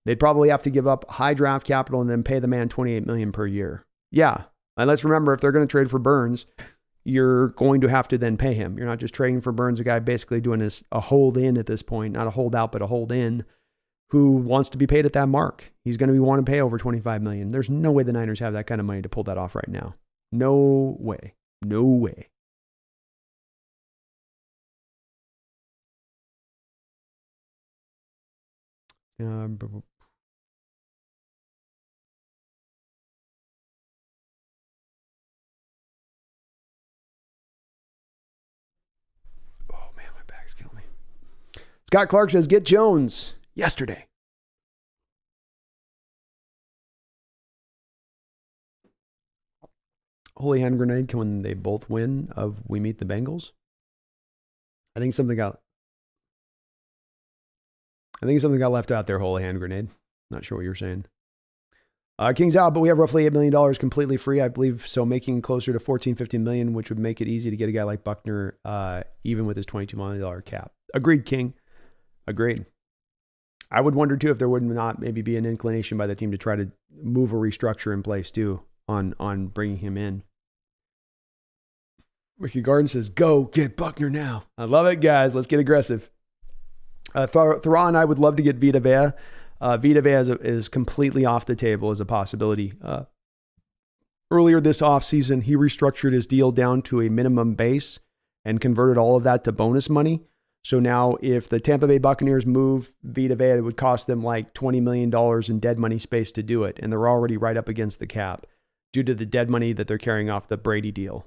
They'd probably have to give up high draft capital and then pay the man $28 million per year. Yeah. And let's remember, if they're going to trade for Burns, you're going to have to then pay him. You're not just trading for Burns, a guy basically doing a hold in at this point, not a holdout, but a hold in, who wants to be paid at that mark. He's going to be wanting to pay over $25 million. There's no way the Niners have that kind of money to pull that off right now. No way. No way. Oh man, my back's killing me. Scott Clark says, get Jones yesterday. Holy hand grenade when they both win of We Meet the Bengals. I think something got left out there, holy hand grenade. Not sure what you're saying. King's out, but we have roughly $8 million completely free, I believe. So making closer to $14-15 million, which would make it easy to get a guy like Buckner, even with his $22 million cap. Agreed, King. Agreed. I would wonder too if there would not maybe be an inclination by the team to try to move a restructure in place too on bringing him in. Ricky Garden says, go get Buckner now. I love it, guys. Let's get aggressive. Theron, I would love to get Vita Vea. Vita Vea is completely off the table as a possibility. Earlier this offseason, he restructured his deal down to a minimum base and converted all of that to bonus money. So now if the Tampa Bay Buccaneers move Vita Vea, it would cost them like $20 million in dead money space to do it. And they're already right up against the cap due to the dead money that they're carrying off the Brady deal.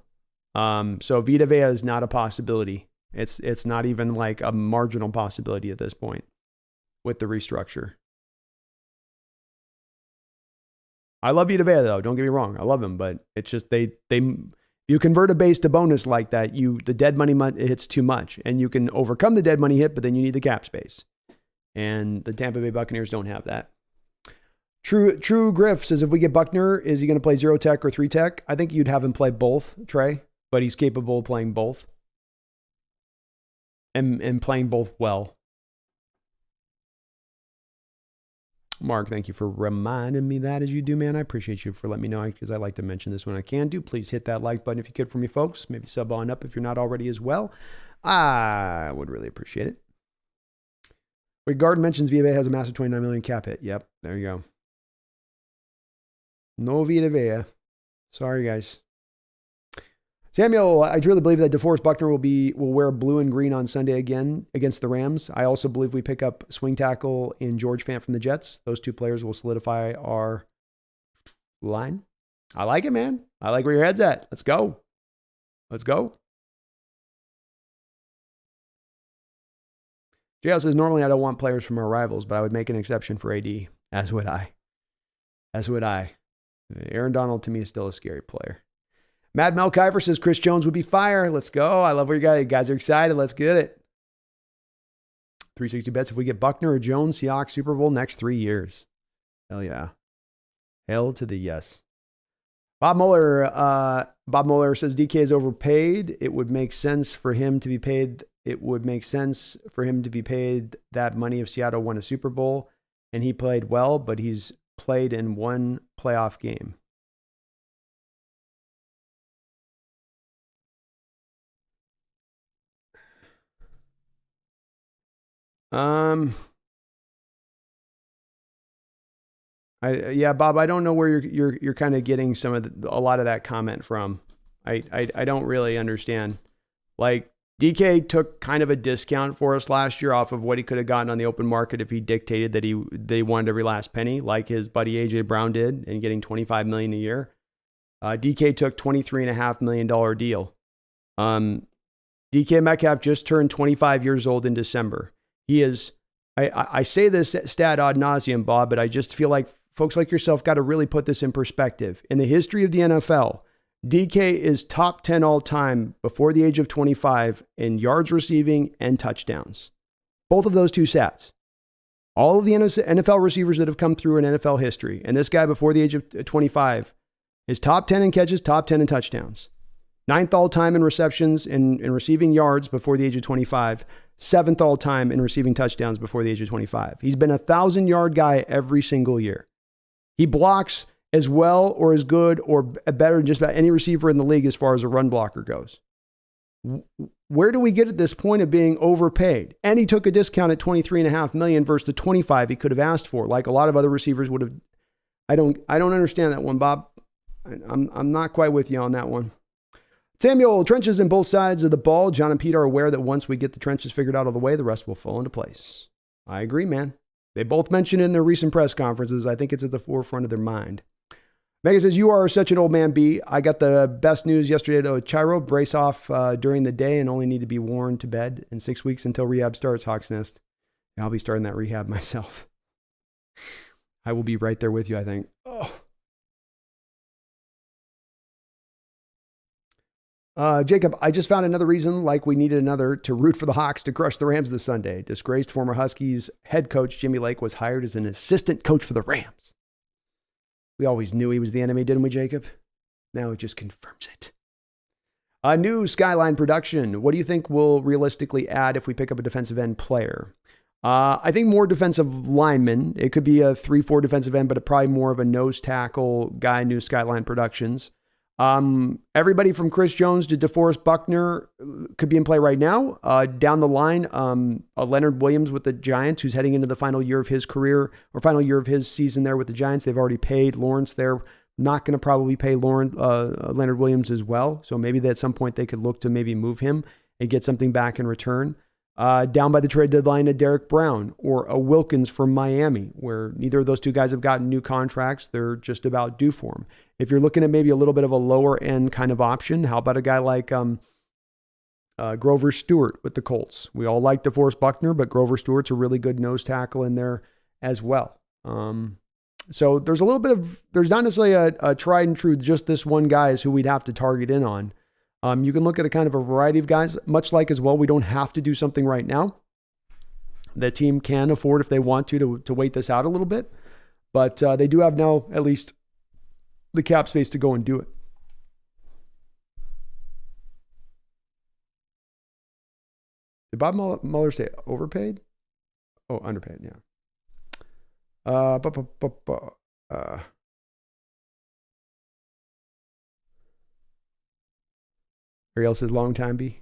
So Vita Vea is not a possibility. It's not even like a marginal possibility at this point with the restructure. I love Vita Vea though. Don't get me wrong. I love him, but it's just you convert a base to bonus like that. The dead money hits too much, and you can overcome the dead money hit, but then you need the cap space. And the Tampa Bay Buccaneers don't have that. True Griff says, if we get Buckner, is he going to play 0 tech or 3 tech? I think you'd have him play both, Trey, but he's capable of playing both. And playing both well. Mark, thank you for reminding me that as you do, man. I appreciate you for letting me know because I like to mention this when I can do. Please hit that like button if you could for me, folks. Maybe sub on up if you're not already as well. I would really appreciate it. Garden mentions Vita Vea has a massive $29 million cap hit. Yep, there you go. No Vita Vea. Sorry, guys. Samuel, I truly believe that DeForest Buckner will wear blue and green on Sunday again against the Rams. I also believe we pick up swing tackle in George Fant from the Jets. Those two players will solidify our line. I like it, man. I like where your head's at. Let's go. Let's go. JL says, normally I don't want players from our rivals, but I would make an exception for AD. As would I. As would I. Aaron Donald to me is still a scary player. Mad Mel Kiver says Chris Jones would be fire. Let's go. I love where you guys are excited. Let's get it. 360 bets if we get Buckner or Jones, Seahawks Super Bowl next 3 years. Hell yeah. Hell to the yes. Bob Mueller says DK is overpaid. It would make sense for him to be paid. It would make sense for him to be paid that money if Seattle won a Super Bowl and he played well, but he's played in one playoff game. Bob, I don't know where you're kind of getting a lot of that comment from. I don't really understand. Like DK took kind of a discount for us last year off of what he could have gotten on the open market if he dictated that they wanted every last penny, like his buddy AJ Brown did, and getting $25 million a year. DK took $23.5 million deal. DK Metcalf just turned 25 years old in December. He is, I say this stat ad nauseum, Bob, but I just feel like folks like yourself got to really put this in perspective. In the history of the NFL, DK is top 10 all time before the age of 25 in yards receiving and touchdowns. Both of those two stats. All of the NFL receivers that have come through in NFL history, and this guy before the age of 25 is top 10 in catches, top 10 in touchdowns. 9th all-time in receptions and in receiving yards before the age of 25. 7th all-time in receiving touchdowns before the age of 25. He's been a 1,000-yard guy every single year. He blocks as well or as good or better than just about any receiver in the league as far as a run blocker goes. Where do we get at this point of being overpaid? And he took a discount at $23.5 million versus the $25 he could have asked for, like a lot of other receivers would have. I don't understand that one, Bob. I'm not quite with you on that one. Samuel, trenches in both sides of the ball. John and Pete are aware that once we get the trenches figured out of the way, the rest will fall into place. I agree, man. They both mentioned it in their recent press conferences. I think it's at the forefront of their mind. Megan says, you are such an old man, B. I got the best news yesterday to Chiro. Brace off during the day and only need to be worn to bed in 6 weeks until rehab starts, Hawks Nest. I'll be starting that rehab myself. I will be right there with you, I think. Oh. Jacob, I just found another reason, like we needed another, to root for the Hawks to crush the Rams this Sunday. Disgraced former Huskies head coach Jimmy Lake was hired as an assistant coach for the Rams. We always knew he was the enemy, didn't we, Jacob? Now it just confirms it. A new Skyline production. What do you think we'll realistically add if we pick up a defensive end player? I think more defensive linemen. It could be a 3-4 defensive end, but probably more of a nose tackle guy, new Skyline Productions. Everybody from Chris Jones to DeForest Buckner could be in play right now. Down the line, Leonard Williams with the Giants, who's heading into the final year of his career or final year of his season there with the Giants. They've already paid Lawrence there. Not going to probably pay Leonard Williams as well. So maybe at some point they could look to maybe move him and get something back in return. Down by the trade deadline, a Derek Brown or a Wilkins from Miami, where neither of those two guys have gotten new contracts. They're just about due for them. If you're looking at maybe a little bit of a lower end kind of option, how about a guy like Grover Stewart with the Colts? We all like DeForest Buckner, but Grover Stewart's a really good nose tackle in there as well. So there's a little bit of, there's not necessarily a tried and true, just this one guy is who we'd have to target in on. You can look at a kind of a variety of guys, much like as well, we don't have to do something right now. The team can afford, if they want to wait this out a little bit. But they do have now at least the cap space to go and do it. Did Bob Mueller say overpaid? Oh, underpaid, yeah. Ariel says, long time, B.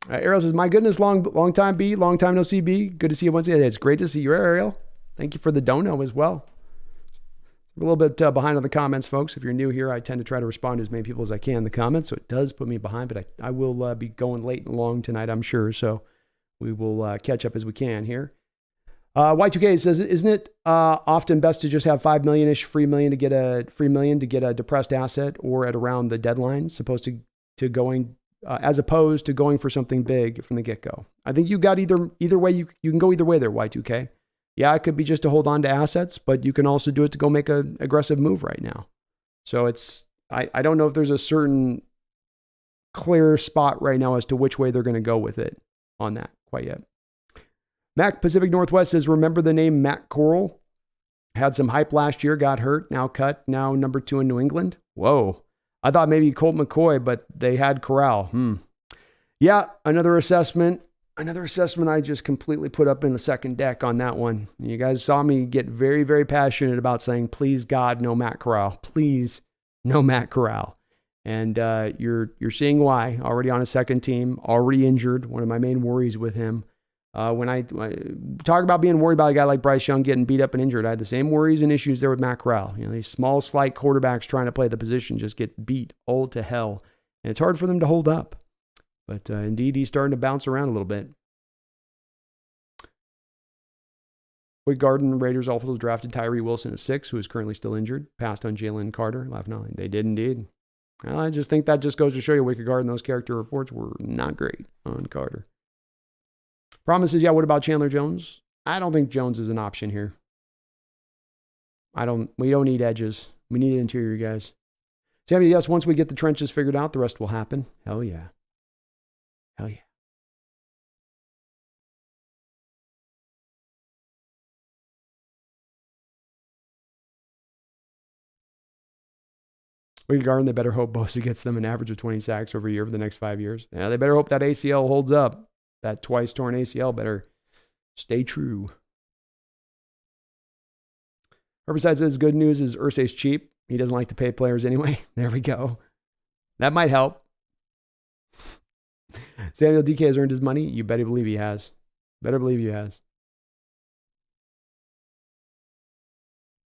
Ariel says, my goodness, long time, B. Long time no see, B. Good to see you once again. It's great to see you, Ariel. Thank you for the dono as well. We're a little bit behind on the comments, folks. If you're new here, I tend to try to respond to as many people as I can in the comments, so it does put me behind, but I will be going late and long tonight, I'm sure, so we will catch up as we can here. Y2K says, isn't it often best to just have $5 million-ish free million to get a depressed asset or at around the deadline, as opposed to going for something big from the get-go? I think you got either way. You can go either way there, Y2K. Yeah, it could be just to hold on to assets, but you can also do it to go make an aggressive move right now. So I don't know if there's a certain clear spot right now as to which way they're going to go with it on that quite yet. Mac Pacific Northwest says, remember the name Matt Corral? Had some hype last year, got hurt, now cut, now number 2 in New England. Whoa. I thought maybe Colt McCoy, but they had Corral. Yeah, another assessment I just completely put up in the second deck on that one. You guys saw me get very, very passionate about saying, please, God, no Matt Corral. Please, no Matt Corral. And you're seeing why. Already on a second team, already injured. One of my main worries with him. When I talk about being worried about a guy like Bryce Young getting beat up and injured, I had the same worries and issues there with Matt Corral. You know, these small, slight quarterbacks trying to play the position just get beat all to hell. And it's hard for them to hold up. But indeed, he's starting to bounce around a little bit. Quick Garden Raiders also drafted Tyree Wilson at 6, who is currently still injured. Passed on Jalen Carter. Laughing out. They did indeed. Well, I just think that just goes to show you, Wicked Garden, those character reports were not great on Carter. Promises, yeah, what about Chandler Jones? I don't think Jones is an option here. We don't need edges. We need interior guys. Sammy, yes, once we get the trenches figured out, the rest will happen. Hell yeah. Hell yeah. Week Garden, they better hope Bosa gets them an average of 20 sacks over a year for the next 5 years. Yeah, they better hope that ACL holds up. That twice torn ACL better stay true. Herbicide says good news is Irsay's cheap. He doesn't like to pay players anyway. There we go. That might help. Samuel DK has earned his money. You better believe he has. Better believe he has.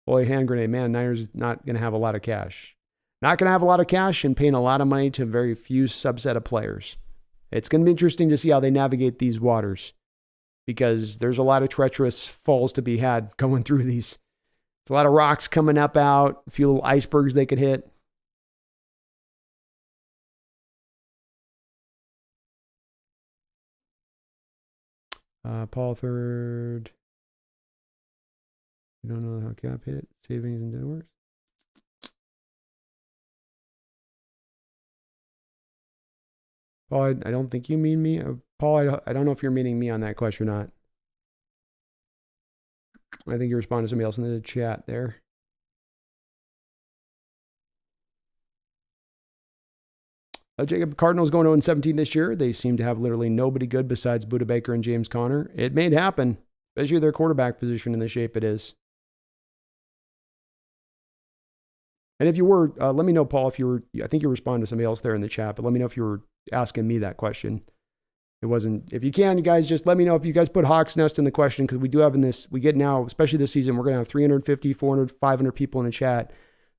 Boy, hand grenade. Man, Niners is not going to have a lot of cash. Not going to have a lot of cash and paying a lot of money to a very few subset of players. It's going to be interesting to see how they navigate these waters because there's a lot of treacherous falls to be had going through these. There's a lot of rocks coming up out, a few little icebergs they could hit. Paul Third. You don't know how cap hit, savings, and debt works. Paul, I don't think you mean me. Paul, I don't know if you're meaning me on that question or not. I think you responded to somebody else in the chat there. Jacob, Cardinals going 0-17 this year. They seem to have literally nobody good besides Budda Baker and James Conner. It may happen, especially their quarterback position in the shape it is. And if you were, let me know, Paul, if you were, I think you responded to somebody else there in the chat, but let me know if you were asking me that question. It wasn't, if you can, you guys just let me know if you guys put Hawks Nest in the question, because we do have in this, we get now, especially this season, we're going to have 350, 400, 500 people in the chat.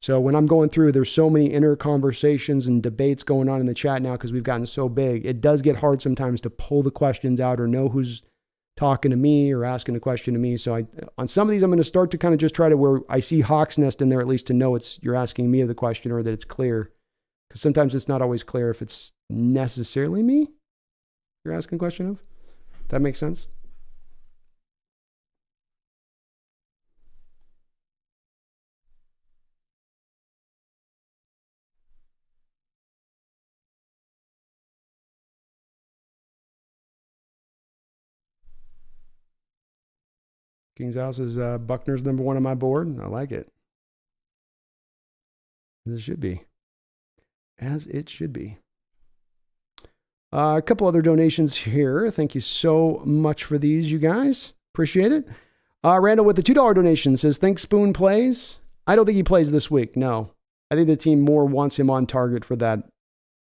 So when I'm going through, there's so many inner conversations and debates going on in the chat now because we've gotten so big. It does get hard sometimes to pull the questions out or know who's talking to me or asking a question to me. So on some of these, I'm going to start to kind of just try to where I see Hawks Nest in there, at least to know you're asking me the question or that it's clear. Because sometimes it's not always clear if it's necessarily me you're asking a question of. That makes sense? King's House is Buckner's number one on my board. I like it. As it should be. As it should be. A couple other donations here. Thank you so much for these, you guys. Appreciate it. Randall with the $2 donation says, think Spoon plays? I don't think he plays this week, no. I think the team more wants him on target for that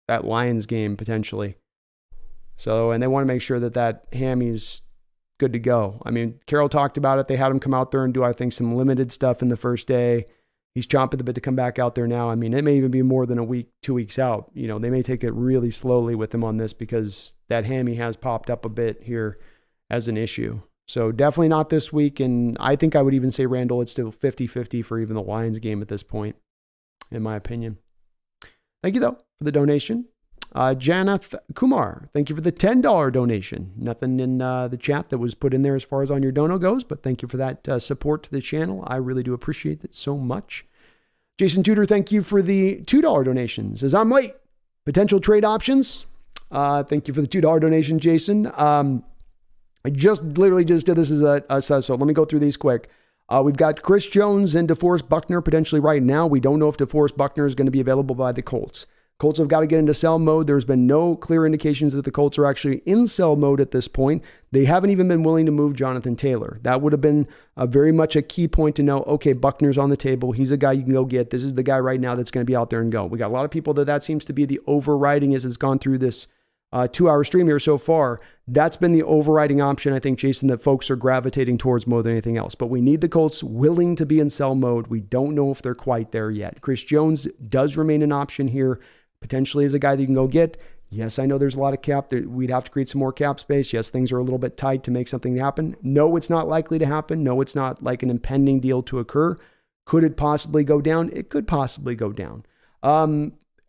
Lions game, potentially. So, and they want to make sure that hammy's good to go. I mean, Carroll talked about it. They had him come out there and do, I think, some limited stuff in the first day. He's chomping the bit to come back out there now. I mean, it may even be more than a week, 2 weeks out. You know, they may take it really slowly with him on this because that hammy has popped up a bit here as an issue. So definitely not this week. And I think I would even say, Randall, it's still 50-50 for even the Lions game at this point, in my opinion. Thank you, though, for the donation. Janath Kumar, thank you for the $10 donation. Nothing in the chat that was put in there as far as on your dono goes, but thank you for that support to the channel. I really do appreciate it so much. Jason Tudor, thank you for the $2 donation. Says, I'm late. Potential trade options. Thank you for the $2 donation, Jason. I just literally just did this as a so let me go through these quick. We've got Chris Jones and DeForest Buckner potentially right now. We don't know if DeForest Buckner is going to be available by the Colts. Colts have got to get into sell mode. There's been no clear indications that the Colts are actually in sell mode at this point. They haven't even been willing to move Jonathan Taylor. That would have been very much a key point to know, okay, Buckner's on the table. He's a guy you can go get. This is the guy right now that's going to be out there and go. We got a lot of people that seems to be the overriding as it's gone through this 2-hour stream here so far. That's been the overriding option, I think, Jason, that folks are gravitating towards more than anything else. But we need the Colts willing to be in sell mode. We don't know if they're quite there yet. Chris Jones does remain an option here. Potentially as a guy that you can go get. Yes, I know there's a lot of cap. We'd have to create some more cap space. Yes, things are a little bit tight to make something happen. No, it's not likely to happen. No, it's not like an impending deal to occur. Could it possibly go down? It could possibly go down.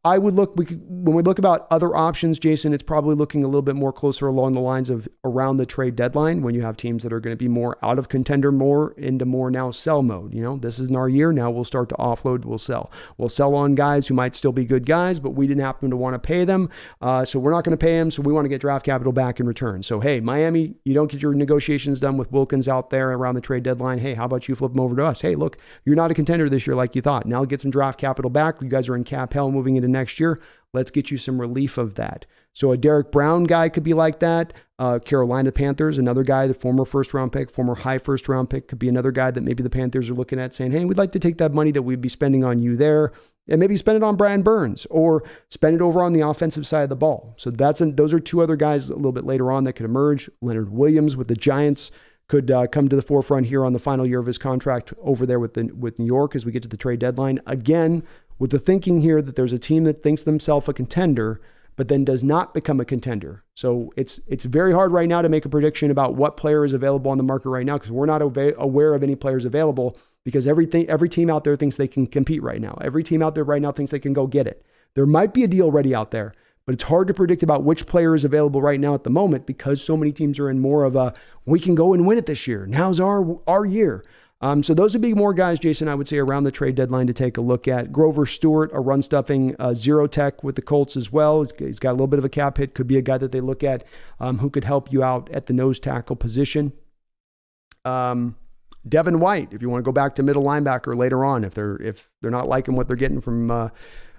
I would look, when we look about other options, Jason, it's probably looking a little bit more closer along the lines of around the trade deadline when you have teams that are going to be more out of contender, more into more now sell mode. This isn't our year. Now we'll start to offload. We'll sell. We'll sell on guys who might still be good guys, but we didn't happen to want to pay them. So we're not going to pay them. So we want to get draft capital back in return. So, hey, Miami, you don't get your negotiations done with Wilkins out there around the trade deadline. Hey, how about you flip them over to us? Hey, look, you're not a contender this year like you thought. Now get some draft capital back. You guys are in cap hell moving into next year. Let's get you some relief of that. So a Derek Brown guy could be like that. Carolina Panthers, another guy, the former first-round pick, former high first-round pick, could be another guy that maybe the Panthers are looking at saying, hey, we'd like to take that money that we'd be spending on you there and maybe spend it on Brian Burns or spend it over on the offensive side of the ball. So those are two other guys a little bit later on that could emerge. Leonard Williams with the Giants could come to the forefront here on the final year of his contract over there with New York as we get to the trade deadline. Again, with the thinking here that there's a team that thinks themselves a contender, but then does not become a contender. So it's very hard right now to make a prediction about what player is available on the market right now because we're not aware of any players available because every team out there thinks they can compete right now. Every team out there right now thinks they can go get it. There might be a deal ready out there, but it's hard to predict about which player is available right now at the moment because so many teams are in more of a, we can go and win it this year. Now's our year. So those would be more guys, Jason, I would say around the trade deadline to take a look at. Grover Stewart, a run stuffing zero tech with the Colts as well. He's got a little bit of a cap hit. Could be a guy that they look at who could help you out at the nose tackle position. Devin White, if you want to go back to middle linebacker later on, if they're not liking what they're getting from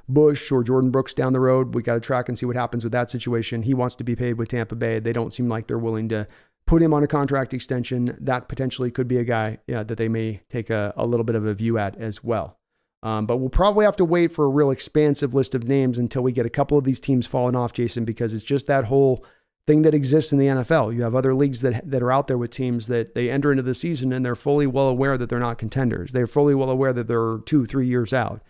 Bush or Jordan Brooks down the road, we got to track and see what happens with that situation. He wants to be paid with Tampa Bay. They don't seem like they're willing to put him on a contract extension. That potentially could be a guy that they may take a little bit of a view at as well. But we'll probably have to wait for a real expansive list of names until we get a couple of these teams falling off, Jason, because it's just that whole thing that exists in the NFL. You have other leagues that are out there with teams that they enter into the season and they're fully well aware that they're not contenders. They're fully well aware that they're 2-3 years out.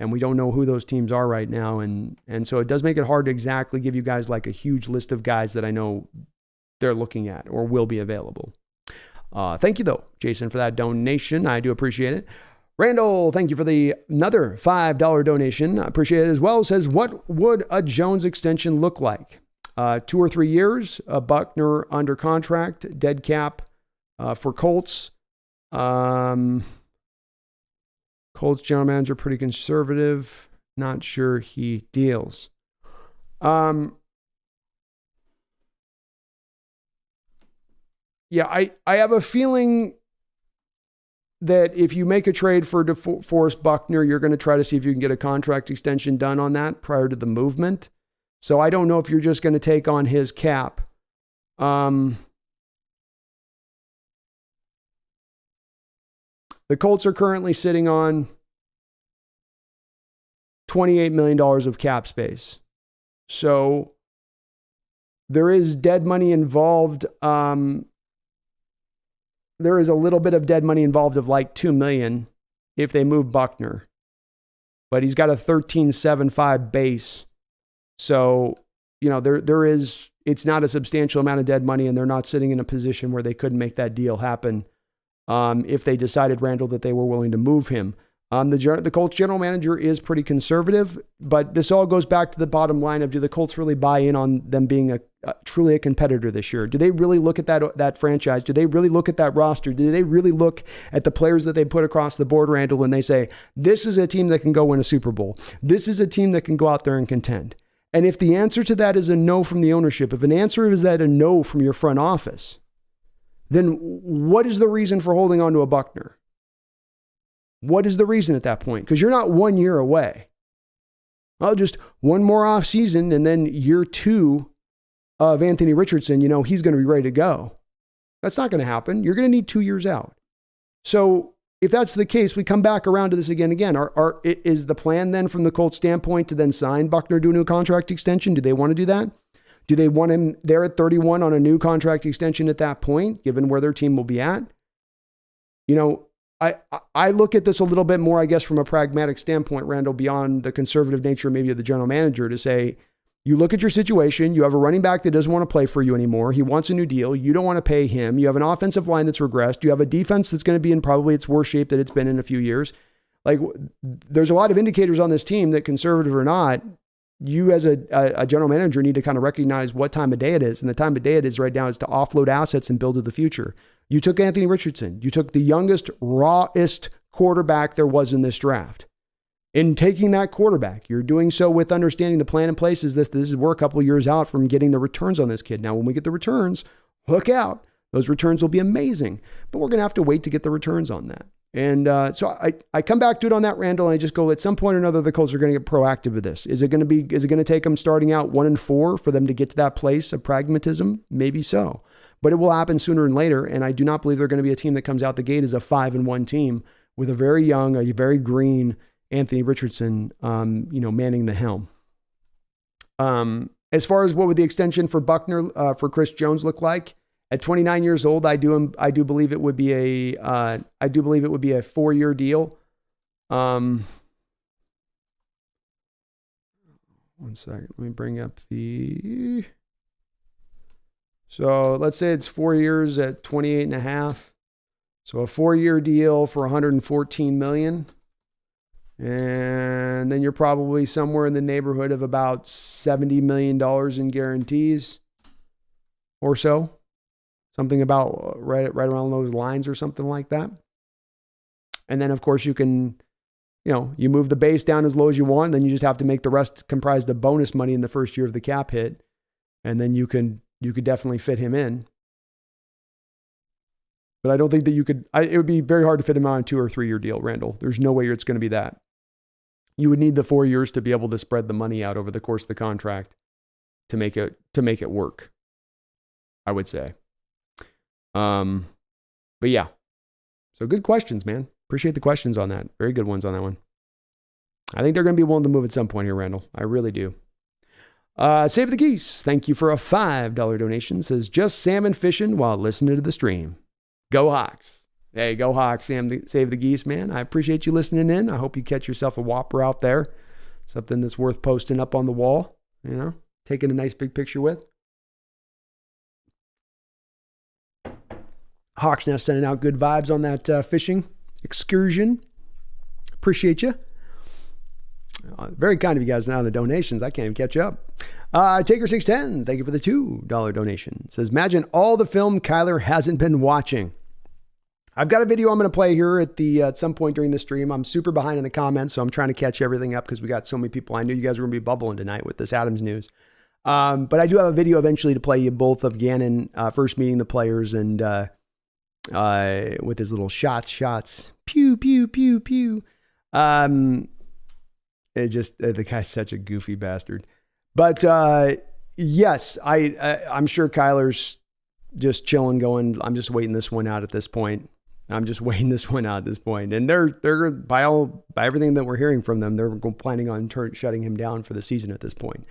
And we don't know who those teams are right now. And so it does make it hard to exactly give you guys like a huge list of guys that I know they're looking at or will be available. Thank you, though, Jason, for that donation. I do appreciate it. Randall, thank you for another $5 donation. I appreciate it as well. It says, what would a Jones extension look like? 2 or 3 years, a Buckner under contract, dead cap for Colts. Colts general manager, pretty conservative. Not sure he deals. Yeah, I have a feeling that if you make a trade for DeForest Buckner, you're going to try to see if you can get a contract extension done on that prior to the movement. So I don't know if you're just going to take on his cap. The Colts are currently sitting on $28 million of cap space. So there is dead money involved. There is a little bit of dead money involved of like $2 million if they move Buckner. But he's got a 13.75 base. So, it's not a substantial amount of dead money, and they're not sitting in a position where they couldn't make that deal happen if they decided, Randall, that they were willing to move him. The Colts general manager is pretty conservative, but this all goes back to the bottom line of, do the Colts really buy in on them being truly a competitor this year? Do they really look at that franchise? Do they really look at that roster? Do they really look at the players that they put across the board, Randall, and they say, this is a team that can go win a Super Bowl. This is a team that can go out there and contend. And if the answer to that is a no from the ownership, if an answer is that a no from your front office, then what is the reason for holding on to a Buckner? What is the reason at that point? Because you're not 1 year away. Well, just one more off season, and then year 2 of Anthony Richardson, he's going to be ready to go. That's not going to happen. You're going to need 2 years out. So if that's the case, we come back around to this again. Is the plan then from the Colts standpoint to then sign Buckner to a new contract extension? Do they want to do that? Do they want him there at 31 on a new contract extension at that point, given where their team will be at? I look at this a little bit more, I guess, from a pragmatic standpoint, Randall, beyond the conservative nature maybe of the general manager, to say, you look at your situation, you have a running back that doesn't want to play for you anymore. He wants a new deal. You don't want to pay him. You have an offensive line that's regressed. You have a defense that's going to be in probably its worst shape that it's been in a few years. Like, there's a lot of indicators on this team that, conservative or not, you as a general manager need to kind of recognize what time of day it is. And the time of day it is right now is to offload assets and build to the future. You took Anthony Richardson. You took the youngest, rawest quarterback there was in this draft. In taking that quarterback, you're doing so with understanding the plan in place is this is we're a couple of years out from getting the returns on this kid. Now, when we get the returns, hook out. Those returns will be amazing, but we're going to have to wait to get the returns on that. And so I come back to it on that, Randall, and I just go, at some point or another, the Colts are going to get proactive with this. Is it going to take them starting out 1-4 for them to get to that place of pragmatism? Maybe so, but it will happen sooner than later. And I do not believe they're going to be a team that comes out the gate as a 5-1 team with a very young, a very green Anthony Richardson, manning the helm. As far as what would the extension for Buckner, for Chris Jones look like? At 29 years old, I do believe it would be a 4-year deal. 1 second, let me bring up so let's say it's 4 years at 28.5. So a 4-year deal for $114 million. And then you're probably somewhere in the neighborhood of about $70 million in guarantees or so. Something about right around those lines or something like that. And then, of course, you can, you move the base down as low as you want. Then you just have to make the rest comprised of bonus money in the first year of the cap hit. And then you could definitely fit him in. But I don't think that it would be very hard to fit him on a 2 or 3 year deal, Randall. There's no way it's going to be that. You would need the 4 years to be able to spread the money out over the course of the contract to make it work, I would say. But yeah, so good questions, man. Appreciate the questions on that. Very good ones on that one. I think they're going to be willing to move at some point here, Randall. I really do. Save the Geese. Thank you for a $5 donation. Says just salmon fishing while listening to the stream. Go Hawks. Hey, go Hawks. Save the Geese, man. I appreciate you listening in. I hope you catch yourself a whopper out there. Something that's worth posting up on the wall, taking a nice big picture with. Hawks Nest sending out good vibes on that fishing excursion. Appreciate you. Very kind of you guys now on the donations. I can't even catch up. Taker610, thank you for the $2 donation. Says, imagine all the film Kyler hasn't been watching. I've got a video I'm going to play here at some point during the stream. I'm super behind in the comments, so I'm trying to catch everything up because we got so many people. I knew you guys were going to be bubbling tonight with this Adams news. But I do have a video eventually to play you both of Gannon first meeting the players and with his little shots, pew, pew, pew, pew. The guy's such a goofy bastard. But yes, I'm sure Kyler's just chilling, going, I'm just waiting this one out at this point. And they're by everything that we're hearing from them, they're planning on shutting him down for the season at this point,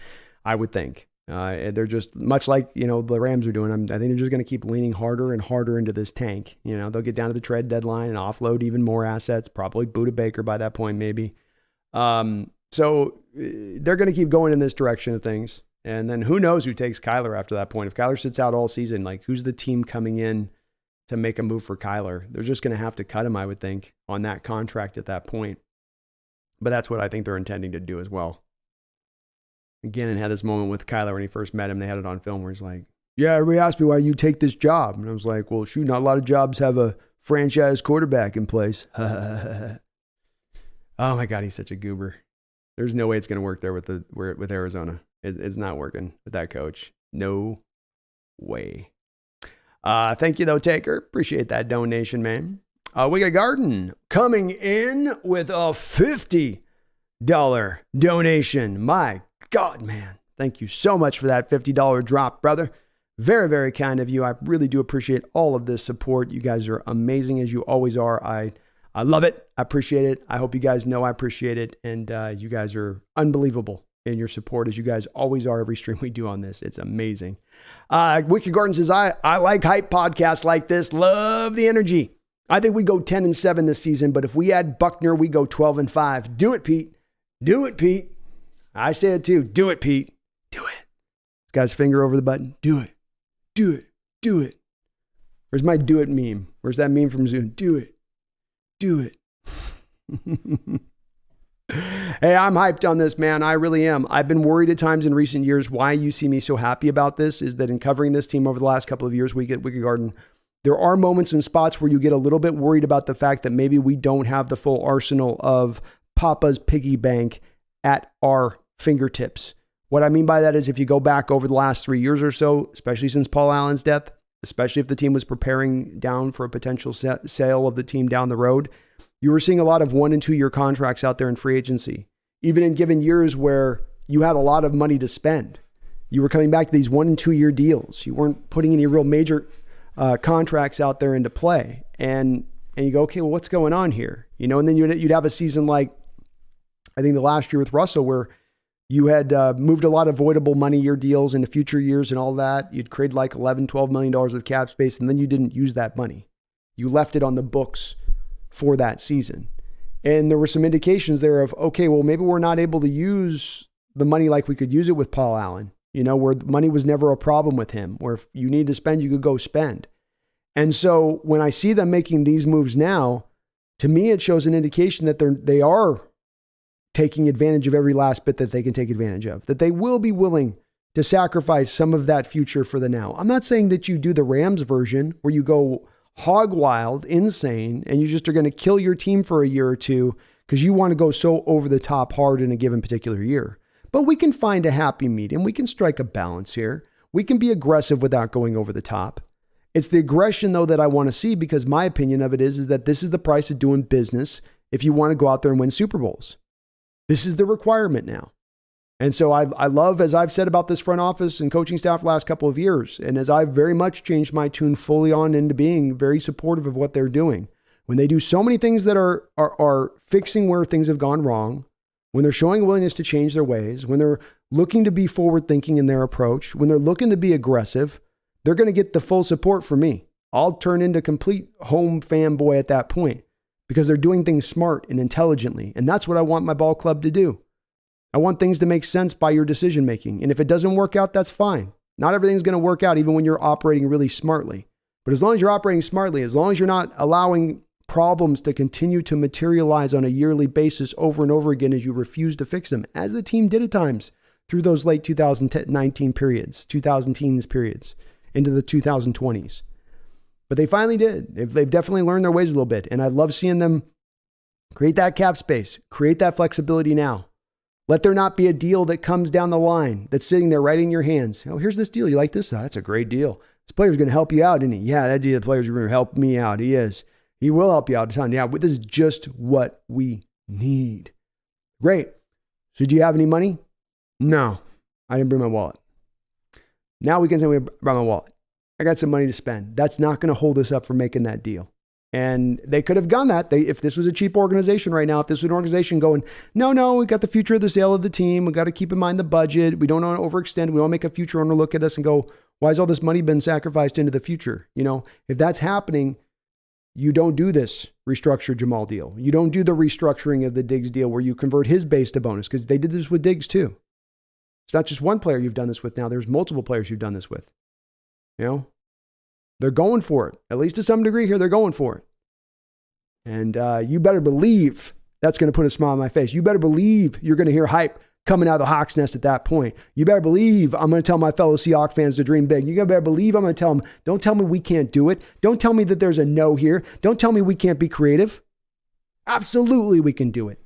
I would think. They're just much like, the Rams are doing. I think they're just going to keep leaning harder and harder into this tank. They'll get down to the trade deadline and offload even more assets, probably Buda Baker by that point, maybe. So they're going to keep going in this direction of things. And then who knows who takes Kyler after that point. If Kyler sits out all season, who's the team coming in to make a move for Kyler? They're just going to have to cut him, I would think, on that contract at that point. But that's what I think they're intending to do as well. Again, and had this moment with Kyler when he first met him. They had it on film where he's like, yeah, everybody asked me why you take this job. And I was like, well, shoot, not a lot of jobs have a franchise quarterback in place. Oh my God, he's such a goober. There's no way it's going to work there with Arizona. It's not working with that coach. No way. Thank you though, Taker. Appreciate that donation, man. We got Garden coming in with a $50 donation. My God, man. Thank you so much for that $50 drop, brother. Very, very kind of you. I really do appreciate all of this support. You guys are amazing as you always are. I love it. I appreciate it. I hope you guys know I appreciate it. And you guys are unbelievable in your support as you guys always are every stream we do on this. It's amazing. Wicked Garden says, I like hype podcasts like this. Love the energy. I think we go 10-7 this season, but if we add Buckner, we go 12-5. Do it, Pete. Do it, Pete. I say it too. Do it, Pete. Do it. This guy's finger over the button. Do it. Do it. Do it. Where's my do it meme? Where's that meme from Zoom? Do it. Do it. Hey, I'm hyped on this, man. I really am. I've been worried at times in recent years. Why you see me so happy about this is that in covering this team over the last couple of years, we get Wicked Garden. There are moments and spots where you get a little bit worried about the fact that maybe we don't have the full arsenal of Papa's piggy bank at our fingertips. What I mean by that is if you go back over the last 3 years or so, especially since Paul Allen's death, especially if the team was preparing down for a potential sale of the team down the road, you were seeing a lot of 1 and 2 year contracts out there in free agency. Even in given years where you had a lot of money to spend, you were coming back to these 1 and 2 year deals. You weren't putting any real major contracts out there into play. And you go, okay, well, what's going on here? And then you'd have a season like, I think the last year with Russell, where you had moved a lot of voidable money year deals into future years and all that. You'd create like $11, $12 million of cap space, and then you didn't use that money. You left it on the books for that season. And there were some indications there of, okay, well, maybe we're not able to use the money like we could use it with Paul Allen, where money was never a problem with him, where if you need to spend, you could go spend. And so when I see them making these moves now, to me, it shows an indication that they are taking advantage of every last bit that they can take advantage of, that they will be willing to sacrifice some of that future for the now. I'm not saying that you do the Rams version where you go hog wild, insane, and you just are going to kill your team for a year or two because you want to go so over the top hard in a given particular year. But we can find a happy medium. We can strike a balance here. We can be aggressive without going over the top. It's the aggression, though, that I want to see, because my opinion of it is that this is the price of doing business if you want to go out there and win Super Bowls. This is the requirement now. And so I love, as I've said about this front office and coaching staff the last couple of years, and as I've very much changed my tune fully on into being very supportive of what they're doing, when they do so many things that are fixing where things have gone wrong, when they're showing a willingness to change their ways, when they're looking to be forward-thinking in their approach, when they're looking to be aggressive, they're going to get the full support from me. I'll turn into complete home fanboy at that point because they're doing things smart and intelligently. And that's what I want my ball club to do. I want things to make sense by your decision making. And if it doesn't work out, that's fine. Not everything's going to work out even when you're operating really smartly. But as long as you're operating smartly, as long as you're not allowing problems to continue to materialize on a yearly basis over and over again as you refuse to fix them, as the team did at times through those late 2019 periods, 2010s periods, into the 2020s. But they finally did. They've definitely learned their ways a little bit. And I love seeing them create that cap space, create that flexibility now. Let there not be a deal that comes down the line that's sitting there right in your hands. Oh, here's this deal. You like this? Oh, that's a great deal. This player's going to help you out, isn't he? Yeah, that deal, the player's going to help me out. He is. He will help you out a ton. Yeah, this is just what we need. Great. So do you have any money? No, I didn't bring my wallet. Now we can say we brought my wallet. I got some money to spend. That's not going to hold us up from making that deal. And they could have done that. If this was a cheap organization right now, if this was an organization going, no, we got the future of the sale of the team. We got to keep in mind the budget. We don't want to overextend. We don't make a future owner look at us and go, why has all this money been sacrificed into the future? If that's happening, you don't do this restructured Jamal deal. You don't do the restructuring of the Diggs deal where you convert his base to bonus, because they did this with Diggs too. It's not just one player you've done this with now. There's multiple players you've done this with. They're going for it. At least to some degree here, they're going for it. And you better believe that's going to put a smile on my face. You better believe you're going to hear hype coming out of the Hawks Nest at that point. You better believe I'm going to tell my fellow Seahawks fans to dream big. You better believe I'm going to tell them, don't tell me we can't do it. Don't tell me that there's a no here. Don't tell me we can't be creative. Absolutely we can do it.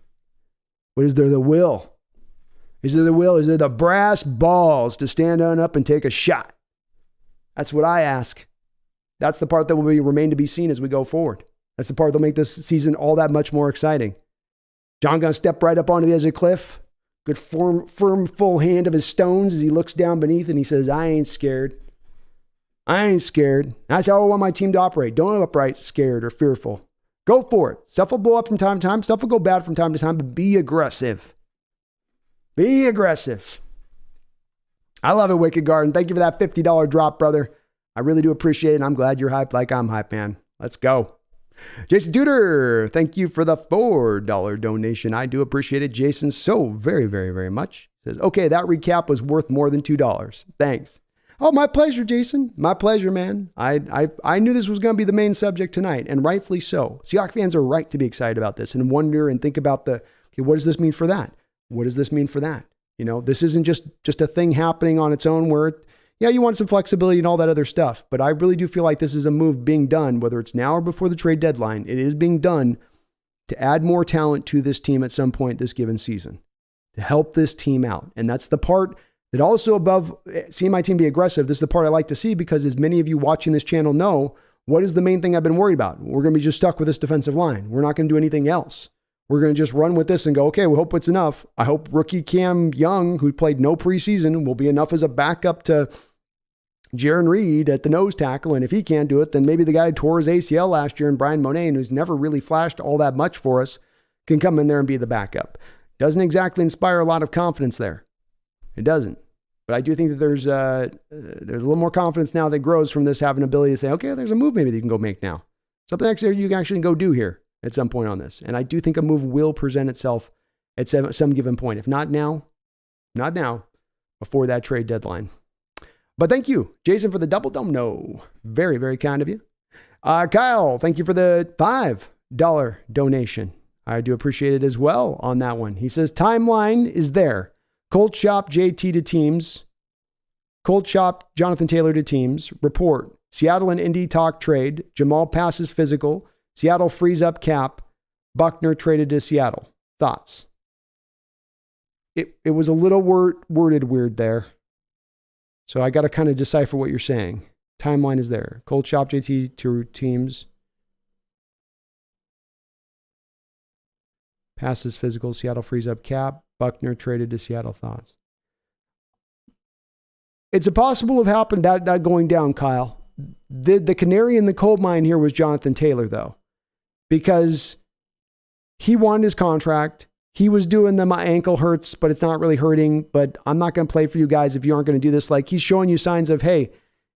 But is there the will? Is there the will? Is there the brass balls to stand on up and take a shot? That's what I ask. That's the part that will remain to be seen as we go forward. That's the part that'll make this season all that much more exciting. John going to step right up onto the edge of the cliff. Good firm, full hand of his stones as he looks down beneath and he says, I ain't scared. I ain't scared. That's how I want my team to operate. Don't operate scared or fearful. Go for it. Stuff will blow up from time to time. Stuff will go bad from time to time, but be aggressive. Be aggressive. I love it, Wicked Garden. Thank you for that $50 drop, brother. I really do appreciate it, and I'm glad you're hyped like I'm hyped, man. Let's go. Jason Duder, thank you for the $4 donation. I do appreciate it, Jason, so very, very, very much. Says, okay, that recap was worth more than $2. Thanks. Oh, my pleasure, Jason. My pleasure, man. I knew this was going to be the main subject tonight, and rightfully so. Seahawks fans are right to be excited about this and wonder and think about the Okay, what does this mean for that? What does this mean for that? You know, this isn't just a thing happening on its own where, yeah, you want some flexibility and all that other stuff. But I really do feel like this is a move being done, whether it's now or before the trade deadline. It is being done to add more talent to this team at some point this given season, to help this team out. And that's the part that also, above seeing my team be aggressive, this is the part I like to see, because as many of you watching this channel know, what is the main thing I've been worried about? We're going to be just stuck with this defensive line. We're not going to do anything else. We're going to just run with this and go, okay, we hope it's enough. I hope rookie Cam Young, who played no preseason, will be enough as a backup to Jaron Reed at the nose tackle. And if he can't do it, then maybe the guy who tore his ACL last year, and Brian Monet, who's never really flashed all that much for us, can come in there and be the backup. Doesn't exactly inspire a lot of confidence there. It doesn't. But I do think that there's a little more confidence now that grows from this, having an ability to say, okay, there's a move maybe that you can go make now. Something actually you can actually go do here at some point on this. And I do think a move will present itself at some given point. If not now, before that trade deadline. But thank you, Jason, for the double domino. Very, very kind of you. Kyle, thank you for the $5 donation. I do appreciate it as well on that one. He says, timeline is there. Colt shop JT to teams. Colt shop Jonathan Taylor to teams. Report. Seattle and Indy talk trade. Jamal passes physical. Seattle frees up cap. Buckner traded to Seattle. Thoughts? It was a little worded weird there. So I got to kind of decipher what you're saying. Timeline is there. Colt shop JT to teams. Passes physical. Seattle frees up cap. Buckner traded to Seattle. Thoughts? It's a possible have happened that going down, Kyle. The canary in the coal mine here was Jonathan Taylor, though, because he wanted his contract. He was doing my ankle hurts, but it's not really hurting. But I'm not going to play for you guys if you aren't going to do this. Like, he's showing you signs of, hey,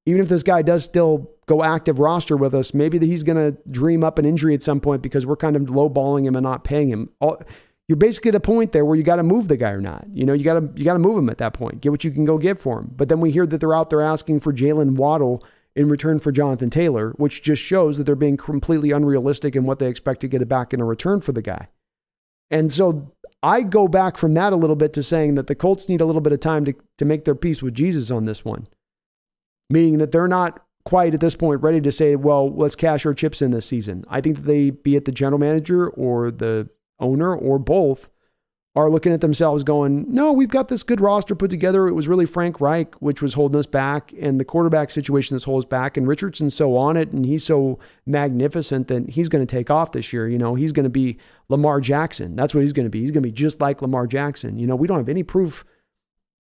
even if this guy does still go active roster with us, maybe that he's going to dream up an injury at some point because we're kind of lowballing him and not paying him. You're basically at a point there where you got to move the guy or not. You know, you got to move him at that point. Get what you can go get for him. But then we hear that they're out there asking for Jalen Waddle in return for Jonathan Taylor, which just shows that they're being completely unrealistic in what they expect to get it back in a return for the guy. And so I go back from that a little bit to saying that the Colts need a little bit of time to make their peace with Jesus on this one. Meaning that they're not quite at this point ready to say, well, let's cash our chips in this season. I think that they, be it the general manager or the owner or both, are looking at themselves going, no, we've got this good roster put together. It was really Frank Reich, which was holding us back, and the quarterback situation that's holding us back, and Richardson's so on it, and he's so magnificent that he's going to take off this year. You know, he's going to be Lamar Jackson. That's what he's going to be. He's going to be just like Lamar Jackson. You know, we don't have any proof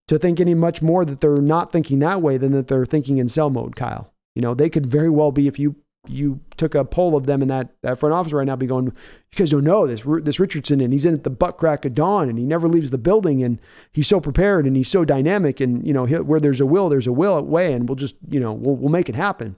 to think any much more that they're not thinking that way than that they're thinking in sell mode, Kyle. You know, they could very well be, if you took a poll of them in that front office right now, be going, you guys don't know this Richardson, and he's in at the butt crack of dawn, and he never leaves the building, and he's so prepared, and he's so dynamic, and, you know, where there's a will way, and we'll just, you know, we'll make it happen.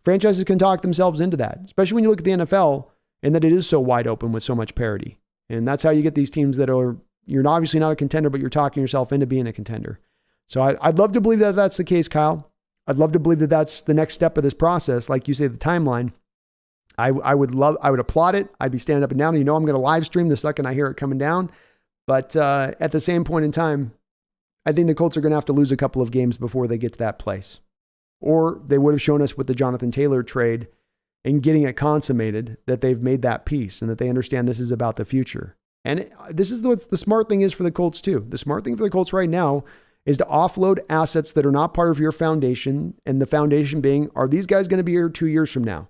Franchises can talk themselves into that, especially when you look at the NFL and that it is so wide open with so much parity. And that's how you get these teams that are, you're obviously not a contender, but you're talking yourself into being a contender. So I'd love to believe that that's the case, Kyle. I'd love to believe that that's the next step of this process. Like you say, the timeline. I would applaud it. I'd be standing up and down. You know, I'm going to live stream the second I hear it coming down. But at the same point in time, I think the Colts are going to have to lose a couple of games before they get to that place. Or they would have shown us with the Jonathan Taylor trade and getting it consummated that they've made that peace and that they understand this is about the future. And this is what the smart thing is for the Colts too. The smart thing for the Colts right now is to offload assets that are not part of your foundation. And the foundation being, are these guys going to be here 2 years from now?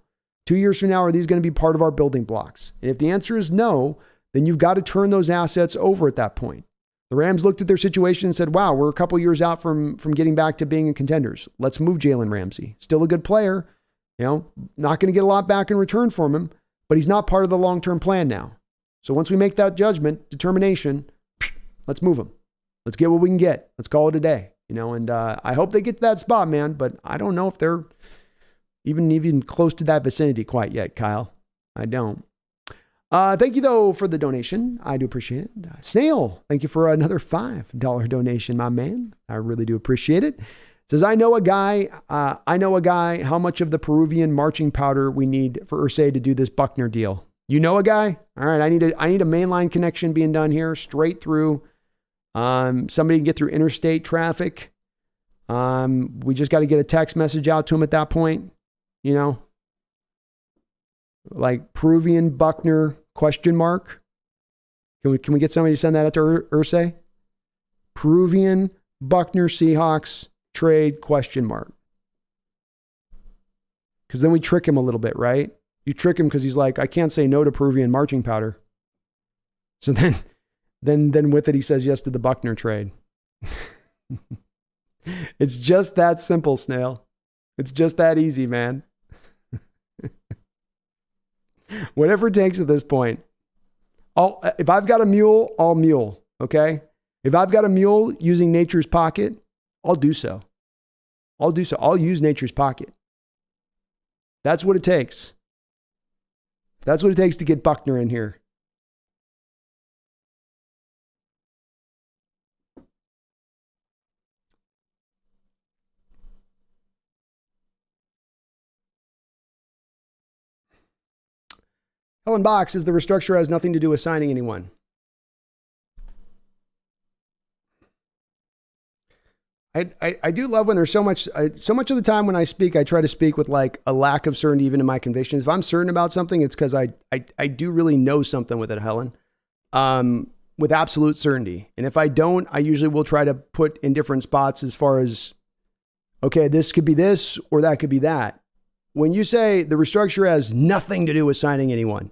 2 years from now, are these going to be part of our building blocks? And if the answer is no, then you've got to turn those assets over at that point. The Rams looked at their situation and said, wow, we're a couple years out from getting back to being contenders. Let's move Jalen Ramsey. Still a good player. You know, not going to get a lot back in return from him, but he's not part of the long-term plan now. So once we make that determination, let's move him. Let's get what we can get. Let's call it a day, you know, and I hope they get to that spot, man, but I don't know if they're even close to that vicinity quite yet, Kyle. I don't. Thank you, though, for the donation. I do appreciate it. Snail, thank you for another $5 donation, my man. I really do appreciate it. Says, I know a guy, how much of the Peruvian marching powder we need for Ursay to do this Buckner deal. You know a guy? All right, I need a mainline connection being done here, straight through. Somebody can get through interstate traffic. We just got to get a text message out to him at that point. You know, like Peruvian Buckner ? Can we get somebody to send that out to Ursay? Peruvian Buckner Seahawks trade ? Because then we trick him a little bit, right? You trick him because he's like, I can't say no to Peruvian marching powder. So then with it, he says yes to the Buckner trade. It's just that simple, Snail. It's just that easy, man. Whatever it takes at this point. If I've got a mule, I'll mule, okay? If I've got a mule using nature's pocket, I'll do so. I'll use nature's pocket. That's what it takes. That's what it takes to get Buckner in here. Helen Box says the restructure has nothing to do with signing anyone. I do love when there's so much of the time when I speak, I try to speak with like a lack of certainty even in my convictions. If I'm certain about something, it's because I do really know something with it, Helen, with absolute certainty. And if I don't, I usually will try to put in different spots as far as, okay, this could be this or that could be that. When you say the restructure has nothing to do with signing anyone,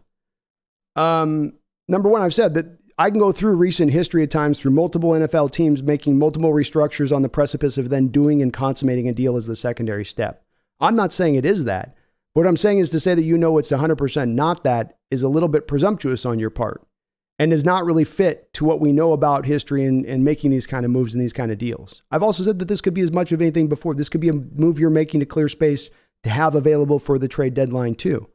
number one, I've said that I can go through recent history at times through multiple NFL teams making multiple restructures on the precipice of then doing and consummating a deal as the secondary step. I'm not saying it is that. What I'm saying is to say that you know it's 100% not that is a little bit presumptuous on your part and does not really fit to what we know about history and making these kind of moves and these kind of deals. I've also said that this could be as much of anything before. This could be a move you're making to clear space to have available for the trade deadline too.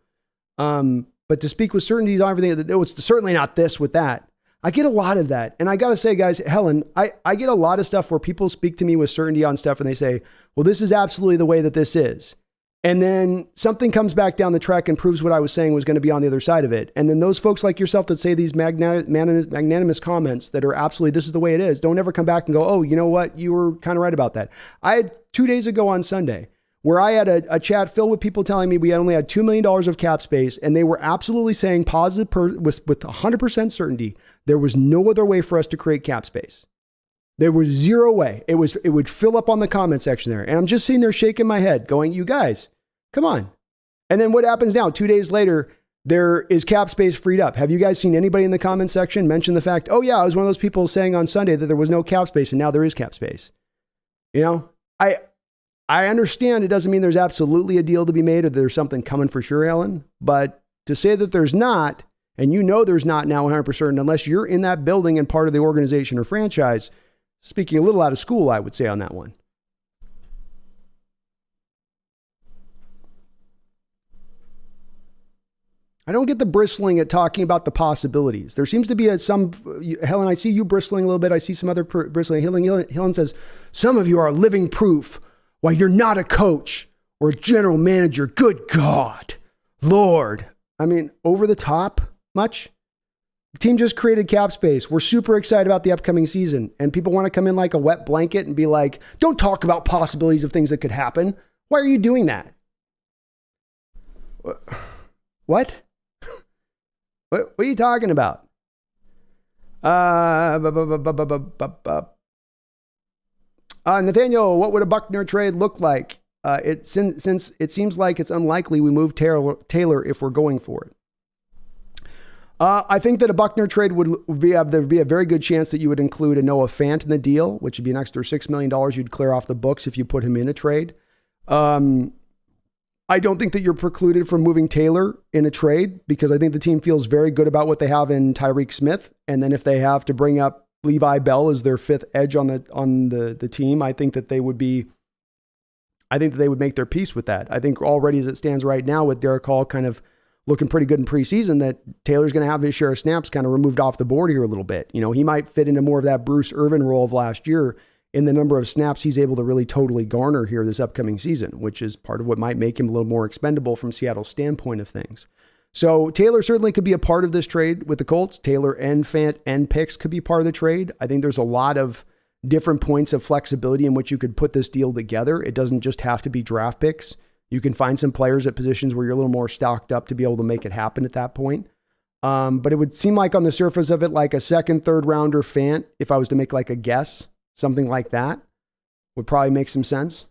But to speak with certainty on everything, it's certainly not this with that. I get a lot of that. And I got to say, guys, Helen, I get a lot of stuff where people speak to me with certainty on stuff and they say, well, this is absolutely the way that this is. And then something comes back down the track and proves what I was saying was going to be on the other side of it. And then those folks like yourself that say these magnanimous comments that are absolutely, this is the way it is. Don't ever come back and go, oh, you know what? You were kind of right about that. I had 2 days ago on Sunday where I had a chat filled with people telling me we only had $2 million of cap space, and they were absolutely saying positive with 100% certainty there was no other way for us to create cap space. There was zero way. It would fill up on the comment section there. And I'm just sitting there shaking my head going, you guys, come on. And then what happens now? 2 days later, there is cap space freed up. Have you guys seen anybody in the comment section mention the fact, oh yeah, I was one of those people saying on Sunday that there was no cap space and now there is cap space. You know, I understand it doesn't mean there's absolutely a deal to be made or there's something coming for sure, Ellen, but to say that there's not, and you know there's not now 100%, unless you're in that building and part of the organization or franchise, speaking a little out of school, I would say on that one. I don't get the bristling at talking about the possibilities. There seems to be Helen, I see you bristling a little bit. I see some other bristling. Helen says, some of you are living proof why you're not a coach or a general manager. Good God, Lord. I mean, over the top much? The team just created cap space. We're super excited about the upcoming season. And people want to come in like a wet blanket and be like, don't talk about possibilities of things that could happen. Why are you doing that? What? What are you talking about? Nathaniel, what would a Buckner trade look like? Since it seems like it's unlikely we move Taylor if we're going for it. I think that a Buckner trade there'd be a very good chance that you would include a Noah Fant in the deal, which would be an extra $6 million you'd clear off the books if you put him in a trade. I don't think that you're precluded from moving Taylor in a trade because I think the team feels very good about what they have in Tyreek Smith. And then if they have to bring up Levi Bell as their fifth edge on the team, I think that they would make their peace with that. I think already as it stands right now with Derek Hall kind of looking pretty good in preseason, that Taylor's going to have his share of snaps kind of removed off the board here a little bit. You know, he might fit into more of that Bruce Irvin role of last year in the number of snaps he's able to really totally garner here this upcoming season, which is part of what might make him a little more expendable from Seattle's standpoint of things. So Taylor certainly could be a part of this trade with the Colts. Taylor and Fant and picks could be part of the trade. I think there's a lot of different points of flexibility in which you could put this deal together. It doesn't just have to be draft picks. You can find some players at positions where you're a little more stocked up to be able to make it happen at that point. But it would seem like on the surface of it, like a second, third rounder Fant, if I was to make like a guess, something like that would probably make some sense.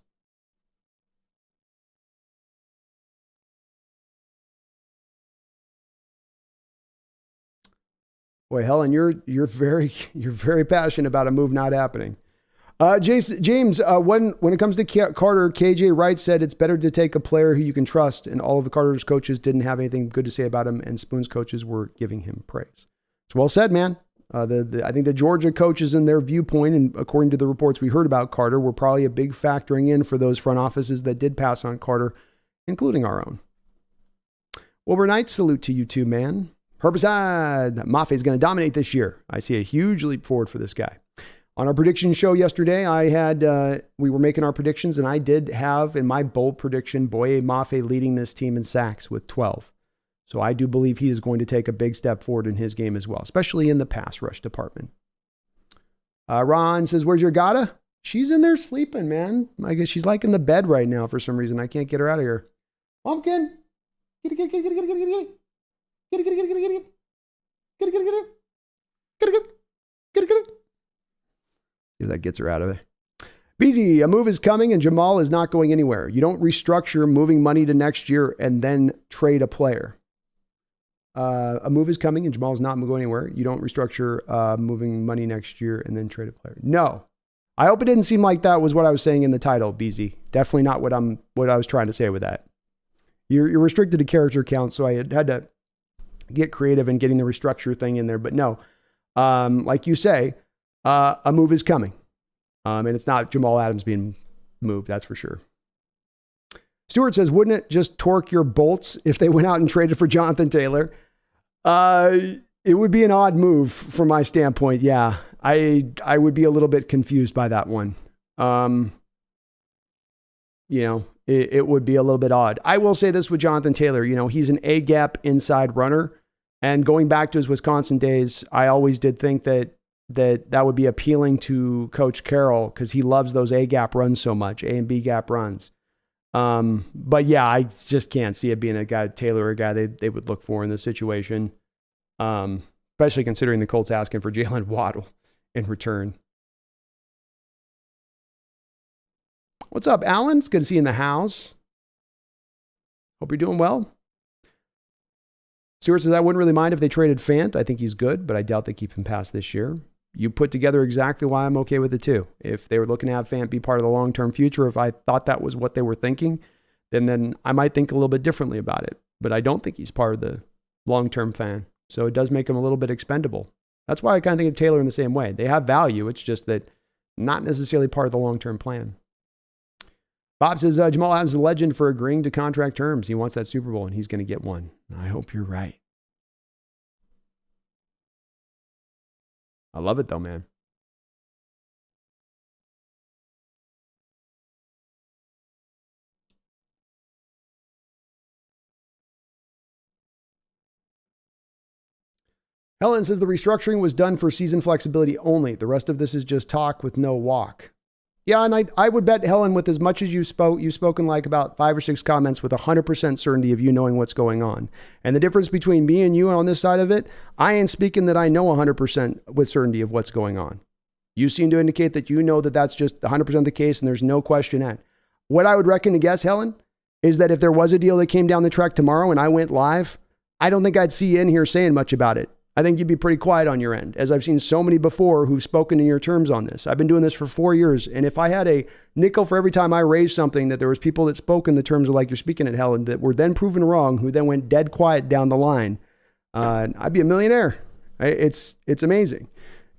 Boy, Helen, you're very passionate about a move not happening. James, when it comes to Carter, KJ Wright said it's better to take a player who you can trust, and all of Carter's coaches didn't have anything good to say about him, and Spoon's coaches were giving him praise. It's well said, man. I think the Georgia coaches in their viewpoint, and according to the reports we heard about Carter, were probably a big factoring in for those front offices that did pass on Carter, including our own. Wilbur Knight, salute to you too, man. Herbicide, Mafe is going to dominate this year. I see a huge leap forward for this guy. On our prediction show yesterday, we were making our predictions, and I did have in my bold prediction, Boye Mafe leading this team in sacks with 12. So I do believe he is going to take a big step forward in his game as well, especially in the pass rush department. Ron says, where's your Gata? She's in there sleeping, man. I guess she's like in the bed right now for some reason. I can't get her out of here. Pumpkin! Get it. If that gets her out of it. BZ, a move is coming and Jamal is not going anywhere. You don't restructure moving money to next year and then trade a player. A move is coming and Jamal is not going anywhere. You don't restructure moving money next year and then trade a player. No. I hope it didn't seem like that was what I was saying in the title, BZ. Definitely not what I was trying to say with that. You're restricted to character count, so I had to get creative in getting the restructure thing in there. But no, like you say, a move is coming. And it's not Jamal Adams being moved, that's for sure. Stewart says, wouldn't it just torque your bolts if they went out and traded for Jonathan Taylor? It would be an odd move from my standpoint. Yeah, I would be a little bit confused by that one. It would be a little bit odd. I will say this with Jonathan Taylor. He's an A-gap inside runner. And going back to his Wisconsin days, I always did think that would be appealing to Coach Carroll because he loves those A-gap runs so much, A and B gap runs. But yeah, I just can't see it being a guy, Taylor, a guy they would look for in this situation. Especially considering the Colts asking for Jalen Waddle in return. What's up, Alan? It's good to see you in the house. Hope you're doing well. Stewart says, I wouldn't really mind if they traded Fant. I think he's good, but I doubt they keep him past this year. You put together exactly why I'm okay with it too. If they were looking to have Fant be part of the long-term future, if I thought that was what they were thinking, then I might think a little bit differently about it. But I don't think he's part of the long-term fan. So it does make him a little bit expendable. That's why I kind of think of Taylor in the same way. They have value. It's just that not necessarily part of the long-term plan. Bob says, Jamal Adams is a legend for agreeing to contract terms. He wants that Super Bowl, and he's going to get one. I hope you're right. I love it, though, man. Helen says the restructuring was done for season flexibility only. The rest of this is just talk with no walk. Yeah, and I would bet, Helen, with as much as you've spoken like about 5 or 6 comments with 100% certainty of you knowing what's going on. And the difference between me and you on this side of it, I ain't speaking that I know 100% with certainty of what's going on. You seem to indicate that you know that that's just 100% the case and there's no question at. What I would reckon to guess, Helen, is that if there was a deal that came down the track tomorrow and I went live, I don't think I'd see you in here saying much about it. I think you'd be pretty quiet on your end, as I've seen so many before who've spoken in your terms on this. I've been doing this for 4 years, and if I had a nickel for every time I raised something that there was people that spoke in the terms of like you're speaking at, Helen, that were then proven wrong, who then went dead quiet down the line, I'd be a millionaire. It's amazing.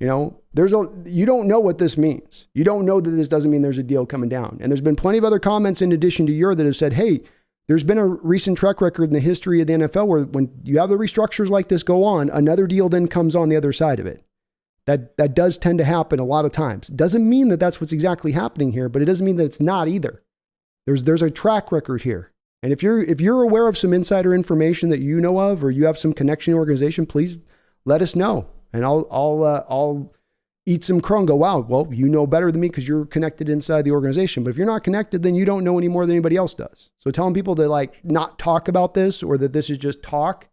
You don't know what this means. You don't know that this doesn't mean there's a deal coming down. And there's been plenty of other comments in addition to your that have said, hey, there's been a recent track record in the history of the NFL where when you have the restructures like this go on, another deal then comes on the other side of it. That does tend to happen a lot of times. Doesn't mean that that's what's exactly happening here, but it doesn't mean that it's not either. There's a track record here. And if you're aware of some insider information that you know of, or you have some connection to the organization, please let us know. And I'll eat some crow and go, wow, well, you know better than me because you're connected inside the organization. But if you're not connected, then you don't know any more than anybody else does. So telling people to like not talk about this, or that this is just talk,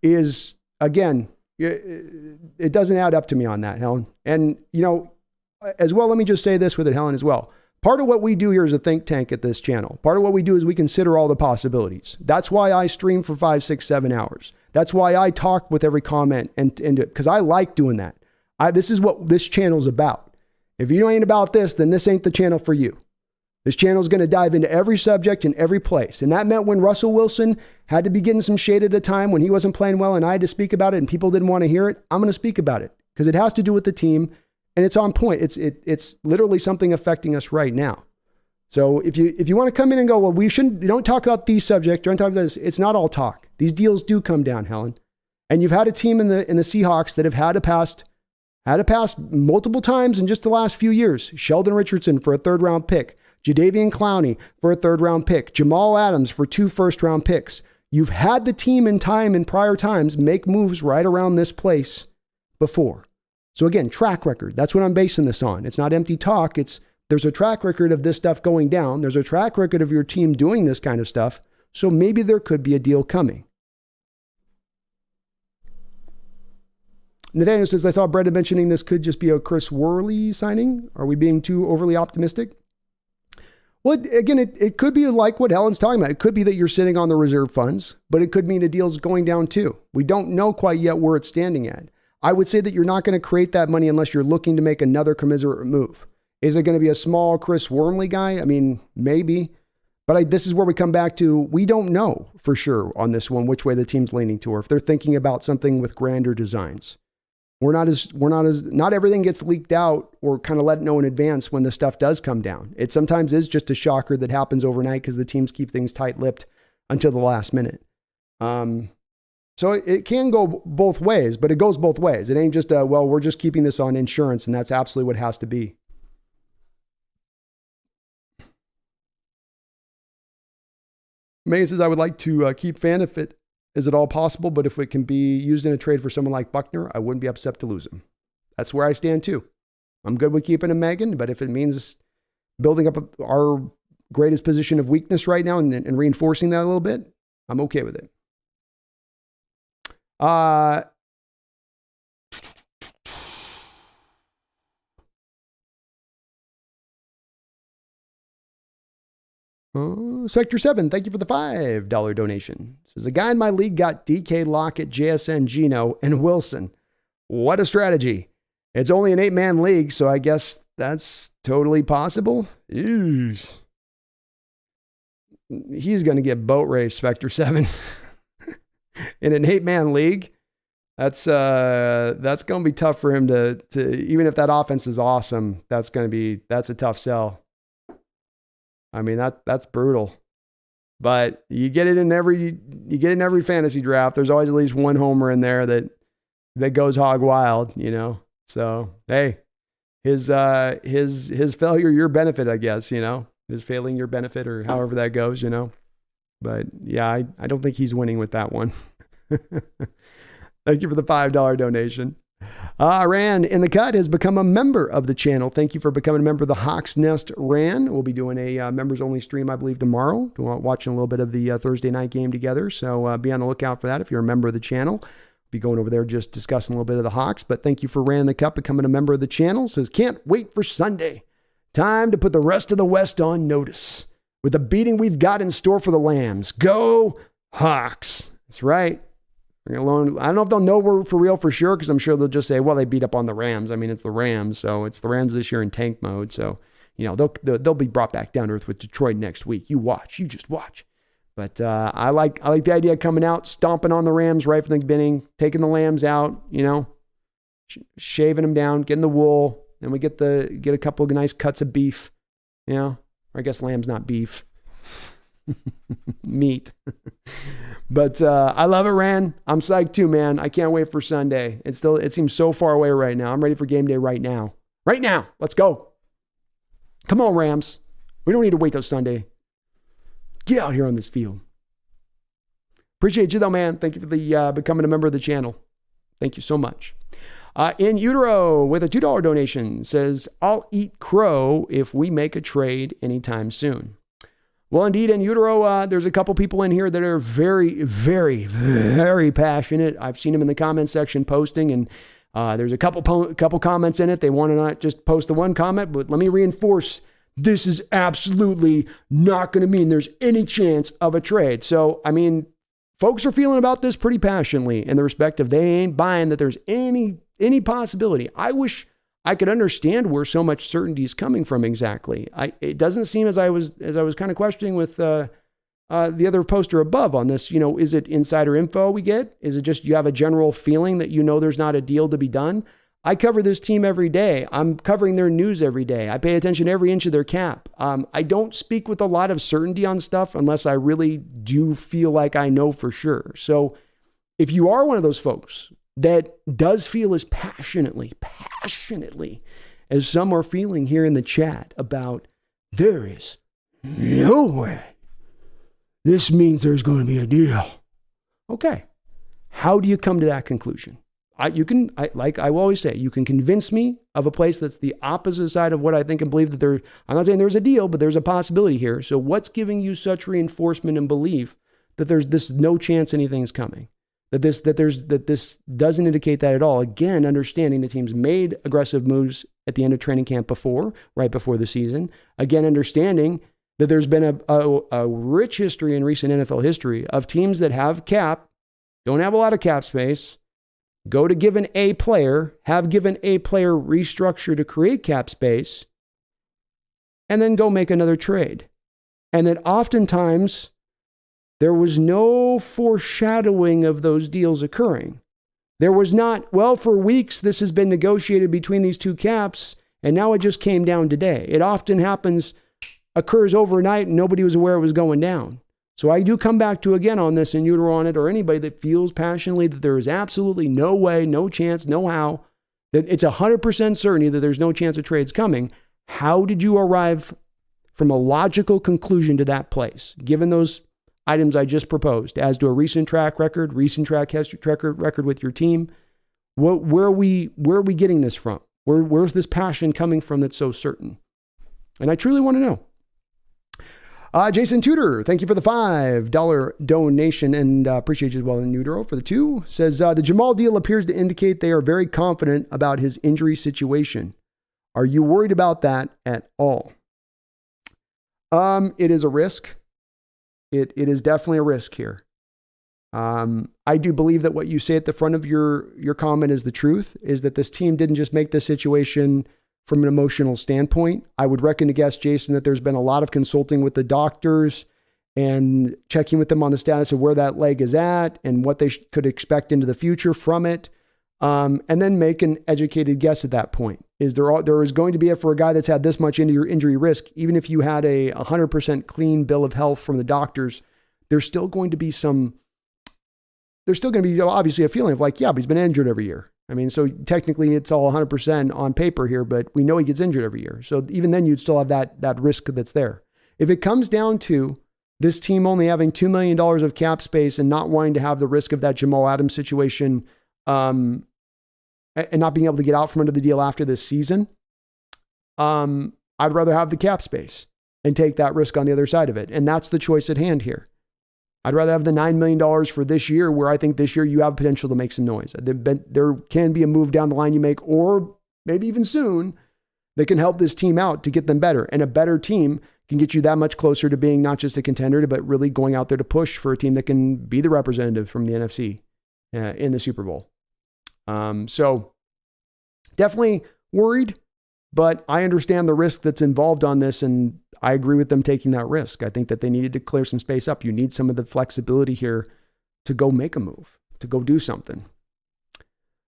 is, again, it doesn't add up to me on that, Helen. And, as well, let me just say this with it, Helen, as well. Part of what we do here is a think tank at this channel. Part of what we do is we consider all the possibilities. That's why I stream for 5, 6, 7 hours. That's why I talk with every comment and because I like doing that. This is what this channel is about. If you ain't about this, then this ain't the channel for you. This channel is going to dive into every subject in every place. And that meant when Russell Wilson had to be getting some shade at a time when he wasn't playing well and I had to speak about it and people didn't want to hear it, I'm going to speak about it because it has to do with the team and it's on point. It's literally something affecting us right now. So if you want to come in and go, well, you don't talk about these subjects, don't talk about this. It's not all talk. These deals do come down, Helen. And you've had a team in the Seahawks that have had to pass multiple times in just the last few years. Sheldon Richardson for a 3rd round pick. Jadeveon Clowney for a 3rd round pick. Jamal Adams for 2 first round picks. You've had the team in prior times make moves right around this place before. So again, track record. That's what I'm basing this on. It's not empty talk. There's a track record of this stuff going down. There's a track record of your team doing this kind of stuff. So maybe there could be a deal coming. Nathaniel says, I saw Brendan mentioning this could just be a Chris Worley signing. Are we being too overly optimistic? Well, again, it could be like what Helen's talking about. It could be that you're sitting on the reserve funds, but it could mean a deal's going down too. We don't know quite yet where it's standing at. I would say that you're not going to create that money unless you're looking to make another commensurate move. Is it going to be a small Chris Wormley guy? I mean, maybe. But this is where we come back to, we don't know for sure on this one which way the team's leaning to, or if they're thinking about something with grander designs. Not everything gets leaked out or kind of let know in advance when the stuff does come down. It sometimes is just a shocker that happens overnight because the teams keep things tight-lipped until the last minute. So it can go both ways, but it goes both ways. It ain't just we're just keeping this on insurance, and that's absolutely what it has to be. May says, I would like to keep Fan if it is at all possible, but if it can be used in a trade for someone like Buckner, I wouldn't be upset to lose him. That's where I stand too. I'm good with keeping him, Megan, but if it means building up our greatest position of weakness right now and reinforcing that a little bit, I'm okay with it. Spectre 7, thank you for the $5 donation. Says, a guy in my league got DK Lockett, JSN, Geno, and Wilson. What a strategy. It's only an 8-man league, so I guess that's totally possible. Eesh. He's going to get boat race, Spectre 7. In an 8-man league, that's going to be tough for him to even if that offense is awesome, that's a tough sell. I mean, that's brutal. But you get it in every fantasy draft. There's always at least one homer in there that goes hog wild, So, hey, his failure, your benefit, I guess, his failing your benefit, or however that goes, But yeah, I don't think he's winning with that one. Thank you for the $5 donation. Ran in the cut has become a member of the channel. Thank you for becoming a member of the Hawks Nest, Ran. We'll be doing a members only stream, I believe, tomorrow. Watching a little bit of the Thursday night game together. So be on the lookout for that if you're a member of the channel. Be going over there just discussing a little bit of the Hawks. But thank you for Ran the Cup becoming a member of the channel. Says, can't wait for Sunday. Time to put the rest of the West on notice with the beating we've got in store for the Lambs. Go Hawks. That's right. I don't know if they'll know we're for real for sure, because I'm sure they'll just say, well, they beat up on the Rams. I mean, it's the Rams, so it's the Rams this year in tank mode. So, they'll be brought back down to earth with Detroit next week. You just watch. But I like the idea of coming out, stomping on the Rams right from the beginning, taking the Lambs out, shaving them down, getting the wool. Then we get a couple of nice cuts of beef, or I guess lamb's not beef. Meat. But I love it, Ran. I'm psyched too, man. I can't wait for Sunday. It seems so far away right now. I'm ready for game day right now. Right now. Let's go. Come on, Rams. We don't need to wait till Sunday. Get out here on this field. Appreciate you though, man. Thank you for becoming a member of the channel. Thank you so much. In Utero with a $2 donation says, I'll eat crow if we make a trade anytime soon. Well, indeed, in Utero, there's a couple people in here that are very, very, very passionate. I've seen them in the comment section posting, and there's a couple comments in it. They want to not just post the one comment, but let me reinforce, this is absolutely not going to mean there's any chance of a trade. So, I mean, folks are feeling about this pretty passionately in the respect of they ain't buying that there's any possibility. I wish I could understand where so much certainty is coming from exactly. It doesn't seem, as I was kind of questioning with the other poster above on this, is it insider info we get? Is it just you have a general feeling that there's not a deal to be done? I cover this team every day. I'm covering their news every day. I pay attention to every inch of their cap. I don't speak with a lot of certainty on stuff unless I really do feel like I know for sure. So if you are one of those folks that does feel as passionately as some are feeling here in the chat about there is no way this means there's going to be a deal. Okay. How do you come to that conclusion? Like I will always say, you can convince me of a place that's the opposite side of what I think and believe that I'm not saying there's a deal, but there's a possibility here. So what's giving you such reinforcement and belief that there's this no chance anything's coming? That this doesn't indicate that at all. Again, understanding the team's made aggressive moves at the end of training camp right before the season. Again, understanding that there's been a rich history in recent NFL history of teams that have cap, don't have a lot of cap space, go to give an A player, have given A player restructure to create cap space, and then go make another trade. And that oftentimes there was no foreshadowing of those deals occurring. There was not, well, for weeks this has been negotiated between these two caps, and now it just came down today. It often occurs overnight, and nobody was aware it was going down. So I do come back to, again, on this, and Utero on it, or anybody that feels passionately that there is absolutely no way, no chance, no how, that it's 100% certainty that there's no chance of trades coming. How did you arrive from a logical conclusion to that place, given those items I just proposed, as to a recent track record with your team? Where are we getting this from? Where's this passion coming from that's so certain? And I truly want to know. Jason Tudor, thank you for the $5 donation, and appreciate you as well in Utero for the 2. Says, the Jamal deal appears to indicate they are very confident about his injury situation. Are you worried about that at all? It is a risk. It is definitely a risk here. I do believe that what you say at the front of your comment is the truth, is that this team didn't just make this situation from an emotional standpoint. I would reckon to guess, Jason, that there's been a lot of consulting with the doctors and checking with them on the status of where that leg is at and what they could expect into the future from it. And then make an educated guess at that point. There is going to be, for a guy that's had this much into your injury risk, even if you had a 100% clean bill of health from the doctors, there's still going to be obviously a feeling of like, yeah, but he's been injured every year. I mean, so technically it's all 100% on paper here, but we know he gets injured every year. So even then you'd still have that risk that's there. If it comes down to this team only having $2 million of cap space and not wanting to have the risk of that Jamal Adams situation, and not being able to get out from under the deal after this season, I'd rather have the cap space and take that risk on the other side of it. And that's the choice at hand here. I'd rather have the $9 million for this year, where I think this year you have potential to make some noise. There can be a move down the line you make, or maybe even soon, that can help this team out to get them better. And a better team can get you that much closer to being not just a contender, but really going out there to push for a team that can be the representative from the NFC in the Super Bowl. So definitely worried, but I understand the risk that's involved on this, and I agree with them taking that risk. I think that they needed to clear some space up. You need some of the flexibility here to go make a move, to go do something.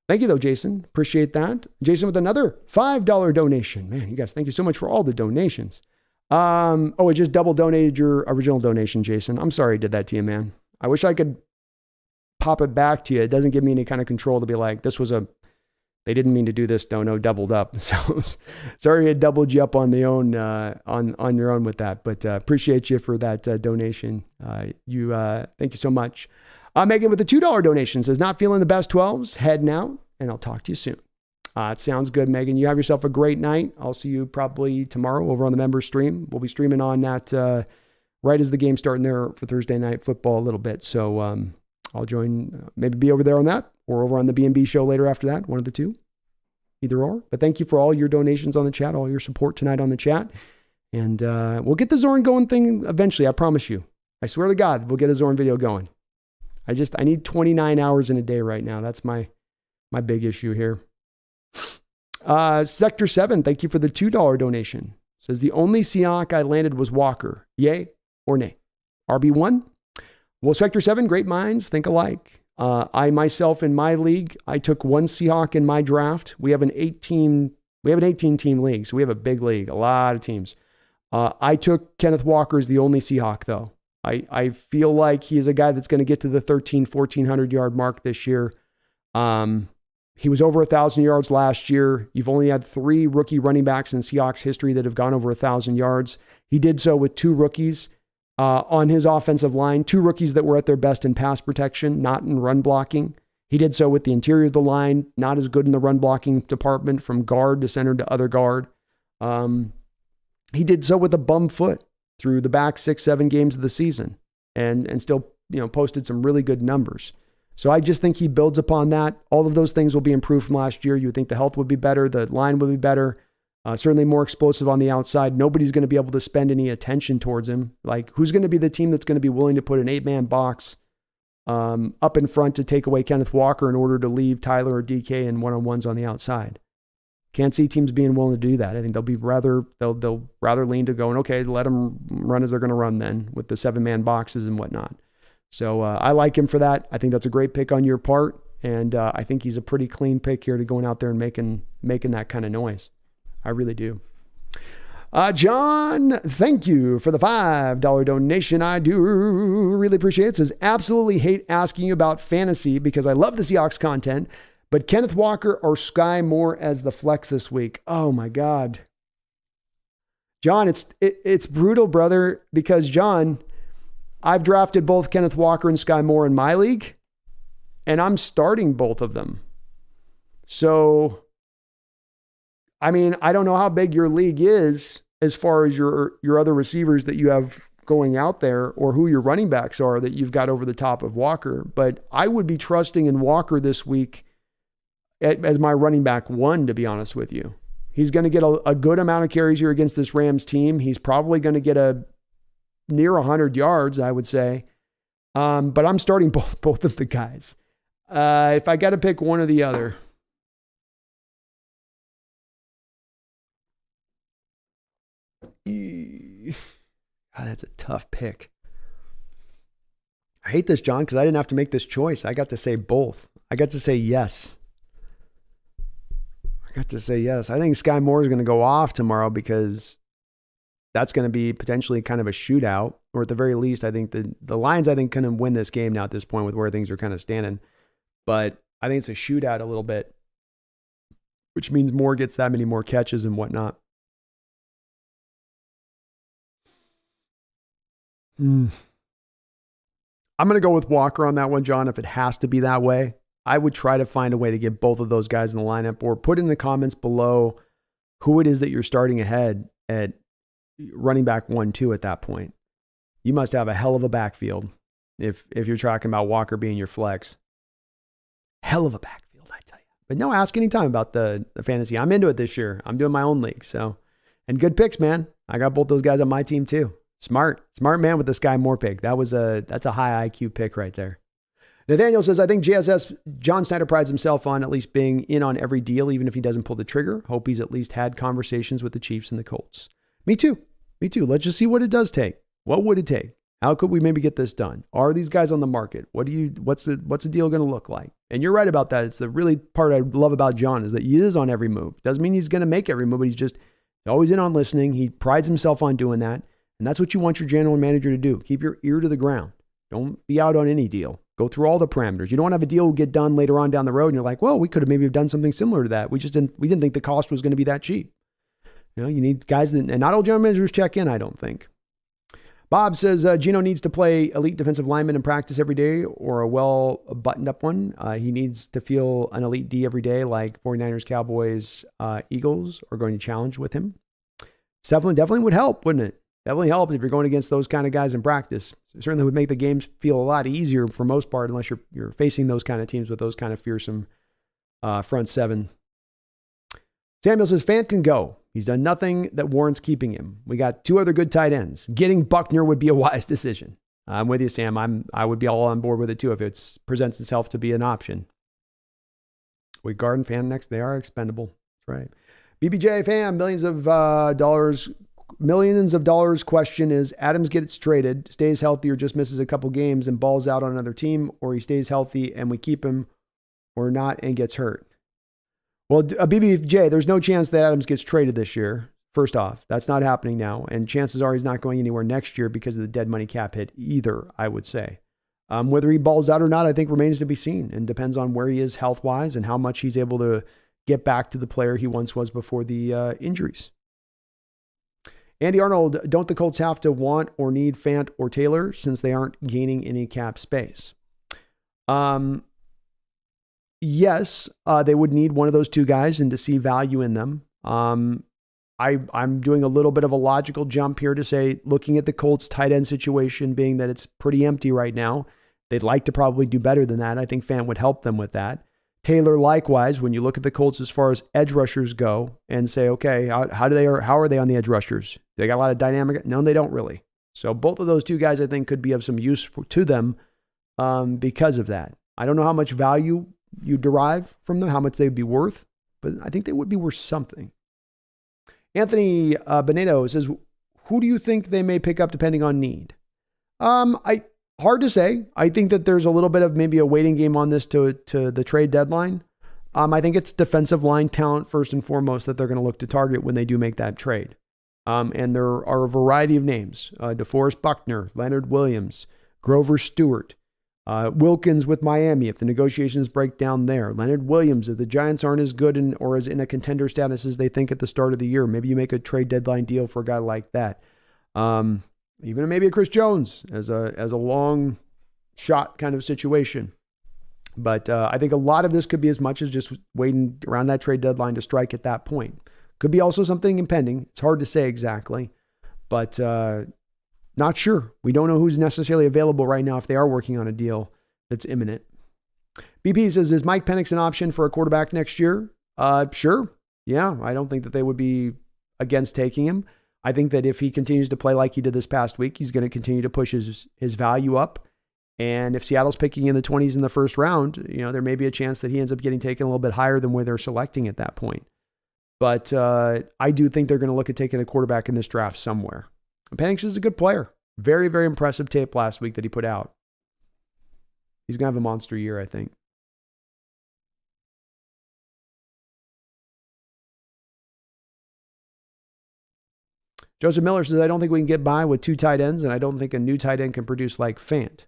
Thank you though, Jason. Appreciate that. Jason with another $5 donation. Man, you guys, thank you so much for all the donations. It just double donated your original donation, Jason. I'm sorry I did that to you, man. I wish I could pop it back to you. It doesn't give me any kind of control to be like, this was a They didn't mean to do this, Dono, doubled up. So sorry I doubled you up on the own, on your own with that, but appreciate you for that donation. Thank you so much. Megan with the $2 donation says, not feeling the best 12s, heading out, and I'll talk to you soon. It sounds good, Megan. You have yourself a great night. I'll see you probably tomorrow over on the members stream. We'll be streaming on that right as the game's starting there for Thursday night football a little bit. So I'll join, maybe be over there on that or over on the B&B show later after that, one of the two, either or. But thank you for all your donations on the chat, all your support tonight on the chat. And we'll get the Zorn going thing eventually, I promise you. I swear to God, we'll get a Zorn video going. I need 29 hours in a day right now. That's my big issue here. Sector 7, thank you for the $2 donation. Says, the only Seahawk I landed was Walker. Yay or nay? RB1? Well, Sector 7, great minds think alike. I myself in my league, I took one Seahawk in my draft. We have an 18 team league, so we have a big league, a lot of teams. I took Kenneth Walker as the only Seahawk though. I feel like he is a guy that's going to get to the 1,400 yard mark this year. He was over 1,000 yards last year. You've only had 3 rookie running backs in Seahawks history that have gone over 1,000 yards. He did so with 2 rookies on his offensive line, 2 rookies that were at their best in pass protection, not in run blocking. He did so with the interior of the line, not as good in the run blocking department from guard to center to other guard. He did so with a bum foot through the back 6-7 games of the season and still, posted some really good numbers. So I just think he builds upon that. All of those things will be improved from last year. You would think the health would be better. The line would be better. Certainly more explosive on the outside. Nobody's going to be able to spend any attention towards him. Like, who's going to be the team that's going to be willing to put an 8-man box up in front to take away Kenneth Walker in order to leave Tyler or DK in one-on-ones on the outside? Can't see teams being willing to do that. I think they'll rather lean to going, okay, let them run as they're going to run then with the 7-man boxes and whatnot. So I like him for that. I think that's a great pick on your part. And I think he's a pretty clean pick here to going out there and making that kind of noise. I really do. John, thank you for the $5 donation. I do really appreciate it. Says, absolutely hate asking you about fantasy because I love the Seahawks content, but Kenneth Walker or Sky Moore as the flex this week. Oh my God. John, it's brutal, brother, because John, I've drafted both Kenneth Walker and Sky Moore in my league, and I'm starting both of them. So, I mean, I don't know how big your league is as far as your other receivers that you have going out there or who your running backs are that you've got over the top of Walker, but I would be trusting in Walker this week as my running back 1, to be honest with you. He's going to get a good amount of carries here against this Rams team. He's probably going to get near 100 yards, I would say. But I'm starting both of the guys. If I got to pick one or the other. God, that's a tough pick. I hate this, John, because I didn't have to make this choice. I got to say both. I got to say yes. I think Sky Moore is going to go off tomorrow because that's going to be potentially kind of a shootout, or at the very least, I think the Lions, kind of win this game now at this point with where things are kind of standing. But I think it's a shootout a little bit, which means Moore gets that many more catches and whatnot. I'm going to go with Walker on that one, John, if it has to be that way. I would try to find a way to get both of those guys in the lineup, or put in the comments below who it is that you're starting ahead at running back 1-2 at that point. You must have a hell of a backfield if you're talking about Walker being your flex. Hell of a backfield, I tell you. But no, ask anytime about the fantasy. I'm into it this year. I'm doing my own league. So, and good picks, man. I got both those guys on my team too. Smart man with the Sky Moore pick. That's a high IQ pick right there. Nathaniel says, I think JSS, John Snyder prides himself on at least being in on every deal, even if he doesn't pull the trigger. Hope he's at least had conversations with the Chiefs and the Colts. Me too. Let's just see what it does take. What would it take? How could we maybe get this done? Are these guys on the market? What's the deal going to look like? And you're right about that. It's the really part I love about John is that he is on every move. Doesn't mean he's going to make every move, but he's always in on listening. He prides himself on doing that. And that's what you want your general manager to do. Keep your ear to the ground. Don't be out on any deal. Go through all the parameters. You don't want to have a deal get done later on down the road and you're like, well, we could have maybe done something similar to that. We didn't think the cost was going to be that cheap. You need guys that, and not all general managers check in, I don't think. Bob says Gino needs to play elite defensive lineman in practice every day or a well buttoned up one. He needs to feel an elite D every day like 49ers, Cowboys, Eagles are going to challenge with him. Definitely would help, wouldn't it? Definitely help if you're going against those kind of guys in practice. It certainly would make the games feel a lot easier for most part, unless you're facing those kind of teams with those kind of fearsome front seven. Samuel says Fant can go. He's done nothing that warrants keeping him. We got 2 other good tight ends. Getting Buckner would be a wise decision. I'm with you, Sam. I would be all on board with it too if it presents itself to be an option. We guard and Fant next. They are expendable. That's right. BBJ fam, millions of dollars question is Adams gets traded, stays healthy or just misses a couple games and balls out on another team, or he stays healthy and we keep him or not and gets hurt. Well, BBJ, there's no chance that Adams gets traded this year. First off, that's not happening now. And chances are he's not going anywhere next year because of the dead money cap hit either, I would say. Whether he balls out or not, I think remains to be seen and depends on where he is health-wise and how much he's able to get back to the player he once was before the injuries. Andy Arnold, don't the Colts have to want or need Fant or Taylor since they aren't gaining any cap space? Yes, they would need one of those 2 guys and to see value in them. I'm doing a little bit of a logical jump here to say, looking at the Colts tight end situation being that it's pretty empty right now, they'd like to probably do better than that. I think Fant would help them with that. Taylor, likewise, when you look at the Colts as far as edge rushers go and say, okay, how are they on the edge rushers? They got a lot of dynamic. No, they don't really. So both of those 2 guys, I think, could be of some use to them because of that. I don't know how much value you derive from them, how much they'd be worth, but I think they would be worth something. Anthony Benedo says, who do you think they may pick up depending on need? Hard to say. I think that there's a little bit of maybe a waiting game on this to the trade deadline. I think it's defensive line talent first and foremost that they're going to look to target when they do make that trade. And there are a variety of names. DeForest Buckner, Leonard Williams, Grover Stewart, Wilkins with Miami if the negotiations break down there. Leonard Williams, if the Giants aren't as good or as in a contender status as they think at the start of the year, maybe you make a trade deadline deal for a guy like that. Even maybe a Chris Jones as a long shot kind of situation. But I think a lot of this could be as much as just waiting around that trade deadline to strike at that point. Could be also something impending. It's hard to say exactly, but not sure. We don't know who's necessarily available right now if they are working on a deal that's imminent. BP says, is Mike Penix an option for a quarterback next year? Sure. Yeah, I don't think that they would be against taking him. I think that if he continues to play like he did this past week, he's going to continue to push his value up. And if Seattle's picking in the 20s in the first round, there may be a chance that he ends up getting taken a little bit higher than where they're selecting at that point. But I do think they're going to look at taking a quarterback in this draft somewhere. And Penix is a good player. Very, very impressive tape last week that he put out. He's going to have a monster year, I think. Joseph Miller says, I don't think we can get by with 2 tight ends, and I don't think a new tight end can produce like Fant.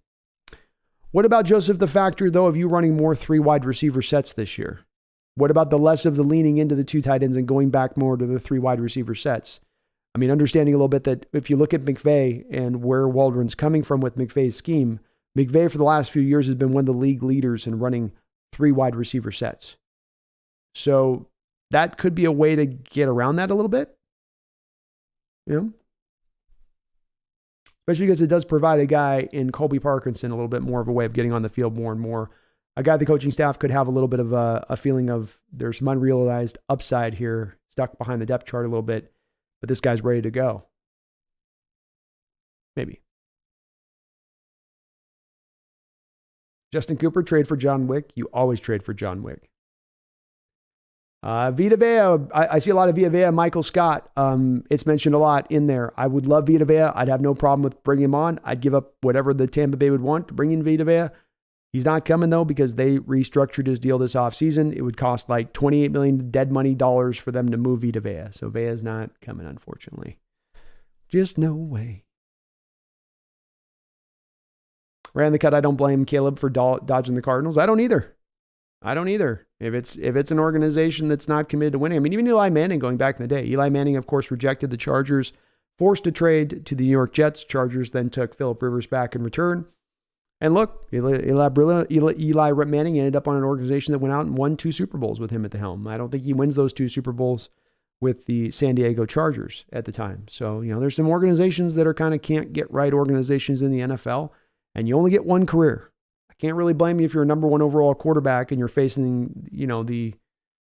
What about, Joseph, the factor, though, of you running more 3 wide receiver sets this year? What about the less of the leaning into the 2 tight ends and going back more to the 3 wide receiver sets? I mean, understanding a little bit that if you look at McVay and where Waldron's coming from with McVay's scheme, McVay for the last few years has been one of the league leaders in running 3 wide receiver sets. So that could be a way to get around that a little bit. Especially because it does provide a guy in Colby Parkinson a little bit more of a way of getting on the field more and more. A guy the coaching staff could have a little bit of a feeling of there's some unrealized upside here, stuck behind the depth chart a little bit, but this guy's ready to go. Maybe. Justin Cooper, trade for John Wick. You always trade for John Wick. Vita Vea, I see a lot of Vita Vea, Michael Scott. It's mentioned a lot in there. I would love Vita Vea. I'd have no problem with bringing him on. I'd give up whatever the Tampa Bay would want to bring in Vita Vea. He's not coming, though, because they restructured his deal this offseason. It would cost like $28 million dead money dollars for them to move Vita Vea. So Vea's not coming, unfortunately. Just no way. Ran the cut. I don't blame Caleb for dodging the Cardinals. I don't either. If it's an organization that's not committed to winning. I mean, even Eli Manning going back in the day. Eli Manning, of course, rejected the Chargers, forced a trade to the New York Jets. Chargers then took Phillip Rivers back in return. And look, Eli Manning ended up on an organization that went out and won 2 Super Bowls with him at the helm. I don't think he wins those 2 Super Bowls with the San Diego Chargers at the time. So, there's some organizations that are kind of can't get right organizations in the NFL, and you only get one career. I can't really blame you if you're a number 1 overall quarterback and you're facing, the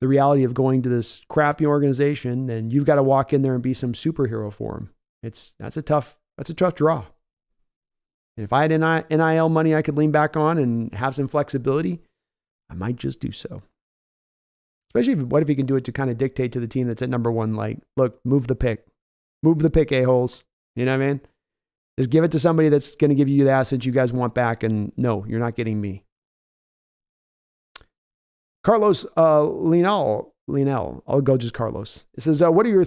reality of going to this crappy organization, and you've got to walk in there and be some superhero for them. That's a tough draw. And if I had NIL money I could lean back on and have some flexibility, I might just do so. Especially what if he can do it to kind of dictate to the team that's at number 1, like, look, move the pick, a-holes. You know what I mean? Just give it to somebody that's going to give you the assets you guys want back, and no, you're not getting me. Carlos Linell, I'll go just Carlos. It says, what are your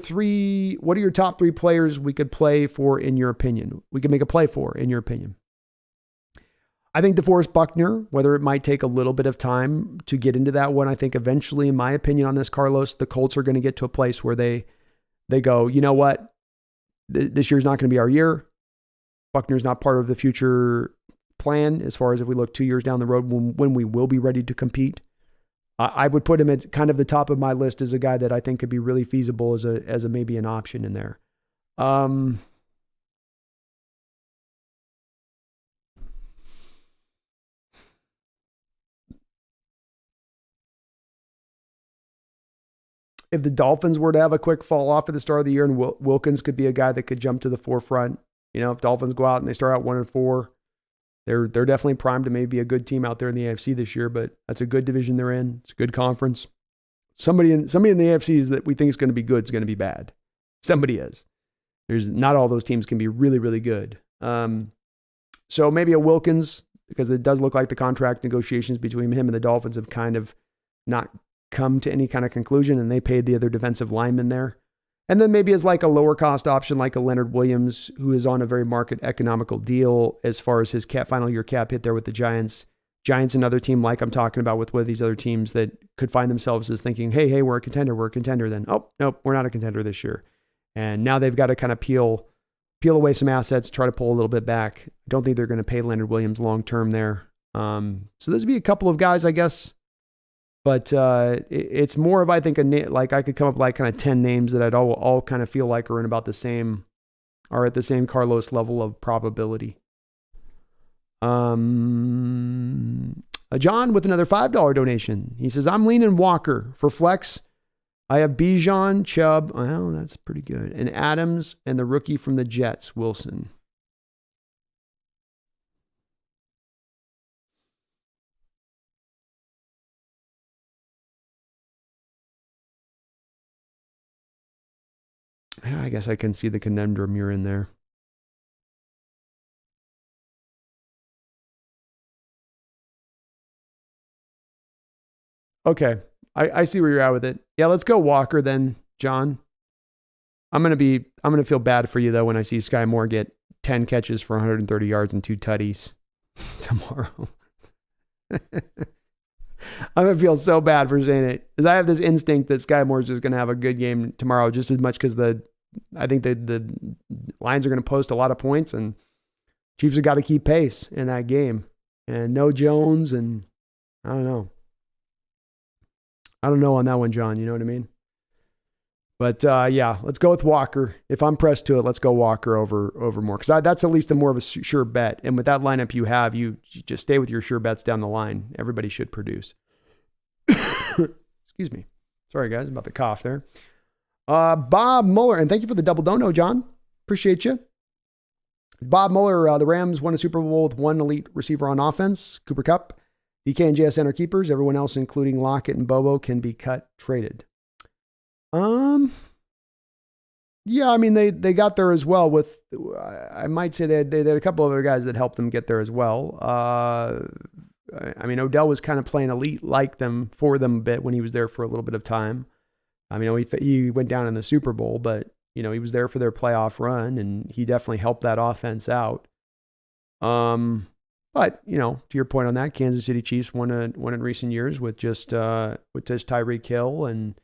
top 3 players we could play for in your opinion? We could make a play for in your opinion. I think DeForest Buckner, whether it might take a little bit of time to get into that one, I think eventually, in my opinion on this, Carlos, the Colts are going to get to a place where they go, you know what? This year's not going to be our year. Buckner's not part of the future plan as far as if we look 2 years down the road when we will be ready to compete. I would put him at kind of the top of my list as a guy that I think could be really feasible as a maybe an option in there. If the Dolphins were to have a quick fall off at the start of the year, and Wilkins could be a guy that could jump to the forefront, if Dolphins go out and they start out 1-4, they're definitely primed to maybe be a good team out there in the AFC this year. But that's a good division they're in. It's a good conference. Somebody in the AFC is that we think is going to be good is going to be bad. Somebody is. There's not all those teams can be really, really good. So maybe a Wilkins, because it does look like the contract negotiations between him and the Dolphins have kind of not come to any kind of conclusion, and they paid the other defensive lineman there. And then maybe as like a lower cost option, like a Leonard Williams, who is on a very market economical deal as far as his final year cap hit there with the Giants. Giants, another team like I'm talking about with one of these other teams that could find themselves as thinking, hey, we're a contender. Then, oh, nope, we're not a contender this year. And now they've got to kind of peel away some assets, try to pull a little bit back. I don't think they're going to pay Leonard Williams long-term there. So there's be a couple of guys, I guess. But it's more of, I think, like I could come up with like kind of 10 names that I'd all kind of feel like are in about the same, are at the same Carlos level of probability. John with another $5 donation. He says, I'm leaning Walker for flex. I have Bijan, Chubb. Well, that's pretty good. And Adams and the rookie from the Jets, Wilson. I guess I can see the conundrum you're in there. Okay. I see where you're at with it. Yeah, let's go Walker then, John. I'm going to feel bad for you though when I see Sky Moore get 10 catches for 130 yards and 2 tutties tomorrow. I'm going to feel so bad for saying it because I have this instinct that Sky Moore is just going to have a good game tomorrow just as much because I think the Lions are going to post a lot of points and Chiefs have got to keep pace in that game. And no Jones and I don't know. I don't know on that one, John. You know what I mean? But yeah, let's go with Walker. If I'm pressed to it, let's go Walker over Moore because that's at least a more of a sure bet. And with that lineup you have, you just stay with your sure bets down the line. Everybody should produce. Excuse me. Sorry, guys, about the cough there. Bob Mueller, and thank you for the double dono, John. Appreciate you. Bob Mueller, the Rams won a Super Bowl with one elite receiver on offense, Cooper Kupp. DK and JSN are keepers. Everyone else, including Lockett and Bobo, can be cut, traded. Yeah, I mean, they got there as well with, I might say they had a couple of other guys that helped them get there as well. I mean, Odell was kind of playing elite like them for them a bit when he was there for a little bit of time. I mean, he went down in the Super Bowl, but, he was there for their playoff run, and he definitely helped that offense out. But, to your point on that, Kansas City Chiefs won in recent years with just Tyreek Hill. And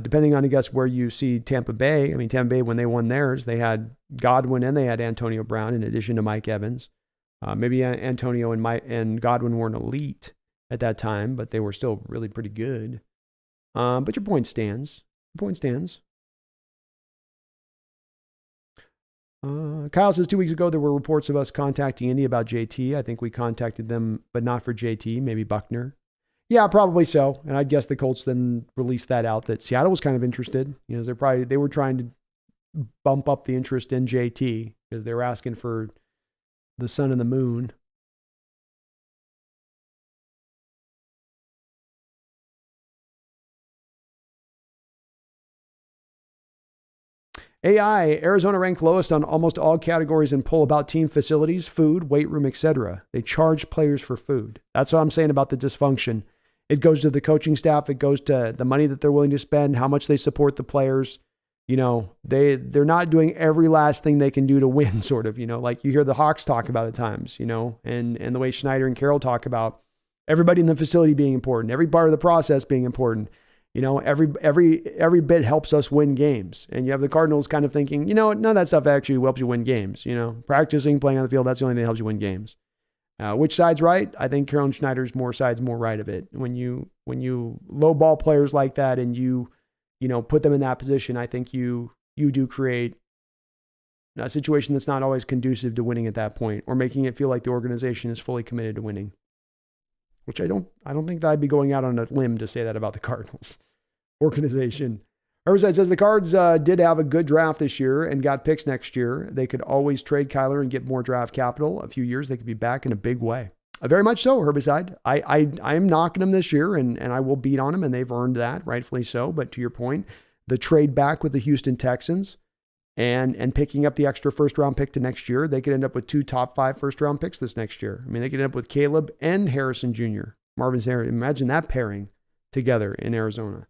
depending on, I guess, where you see Tampa Bay, Tampa Bay, when they won theirs, they had Godwin and they had Antonio Brown in addition to Mike Evans. Maybe Antonio and Godwin weren't elite at that time, but they were still really pretty good. But your point stands. Kyle says 2 weeks ago, there were reports of us contacting Indy about JT. I think we contacted them, but not for JT, maybe Buckner. Yeah, probably so. And I guess the Colts then released that out that Seattle was kind of interested. They were trying to bump up the interest in JT because they were asking for the sun and the moon. AI, Arizona ranked lowest on almost all categories in poll about team facilities, food, weight room, etc. They charge players for food. That's what I'm saying about the dysfunction. It goes to the coaching staff. It goes to the money that they're willing to spend, how much they support the players. They're not doing every last thing they can do to win, sort of, like you hear the Hawks talk about at times, and the way Schneider and Carroll talk about everybody in the facility being important, every part of the process being important. Every bit helps us win games. And you have the Cardinals kind of thinking, none of that stuff actually helps you win games. Practicing, playing on the field, that's the only thing that helps you win games. Which side's right? I think Carroll and Schneider's more right of it. When you lowball players like that and you put them in that position, I think you do create a situation that's not always conducive to winning at that point, or making it feel like the organization is fully committed to winning. Which I don't think that I'd be going out on a limb to say that about the Cardinals organization. Herbside says the Cards did have a good draft this year and got picks next year. They could always trade Kyler and get more draft capital. A few years, they could be back in a big way. Very much so, Herbicide. I'm knocking them this year, and I will beat on them, and they've earned that, rightfully so. But to your point, the trade back with the Houston Texans and picking up the extra first-round pick to next year, they could end up with 2 top 5 first-round picks this next year. They could end up with Caleb and Harrison Jr., Marvin's Harris. Imagine that pairing together in Arizona.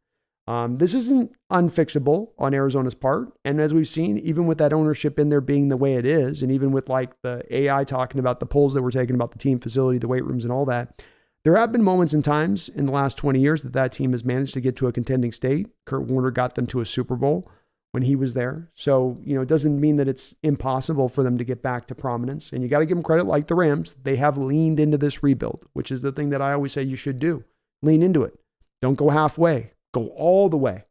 This isn't unfixable on Arizona's part. And as we've seen, even with that ownership in there being the way it is, and even with like the AI talking about the polls that were taken about the team facility, the weight rooms and all that, there have been moments and times in the last 20 years that team has managed to get to a contending state. Kurt Warner got them to a Super Bowl when he was there. So, it doesn't mean that it's impossible for them to get back to prominence. And you got to give them credit, like the Rams. They have leaned into this rebuild, which is the thing that I always say you should do. Lean into it. Don't go halfway. Go all the way.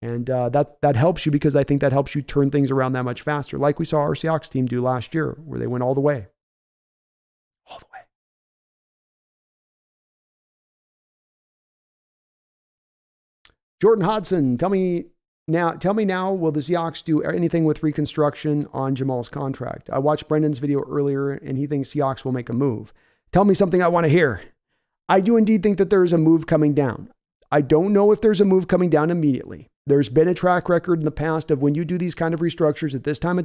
And that helps you, because I think that helps you turn things around that much faster, like we saw our Seahawks team do last year, where they went all the way. All the way. Jordan Hodson, tell me now, will the Seahawks do anything with reconstruction on Jamal's contract? I watched Brendan's video earlier, and he thinks Seahawks will make a move. Tell me something I want to hear. I do indeed think that there is a move coming down. I don't know if there's a move coming down immediately. There's been a track record in the past of when you do these kind of restructures at this point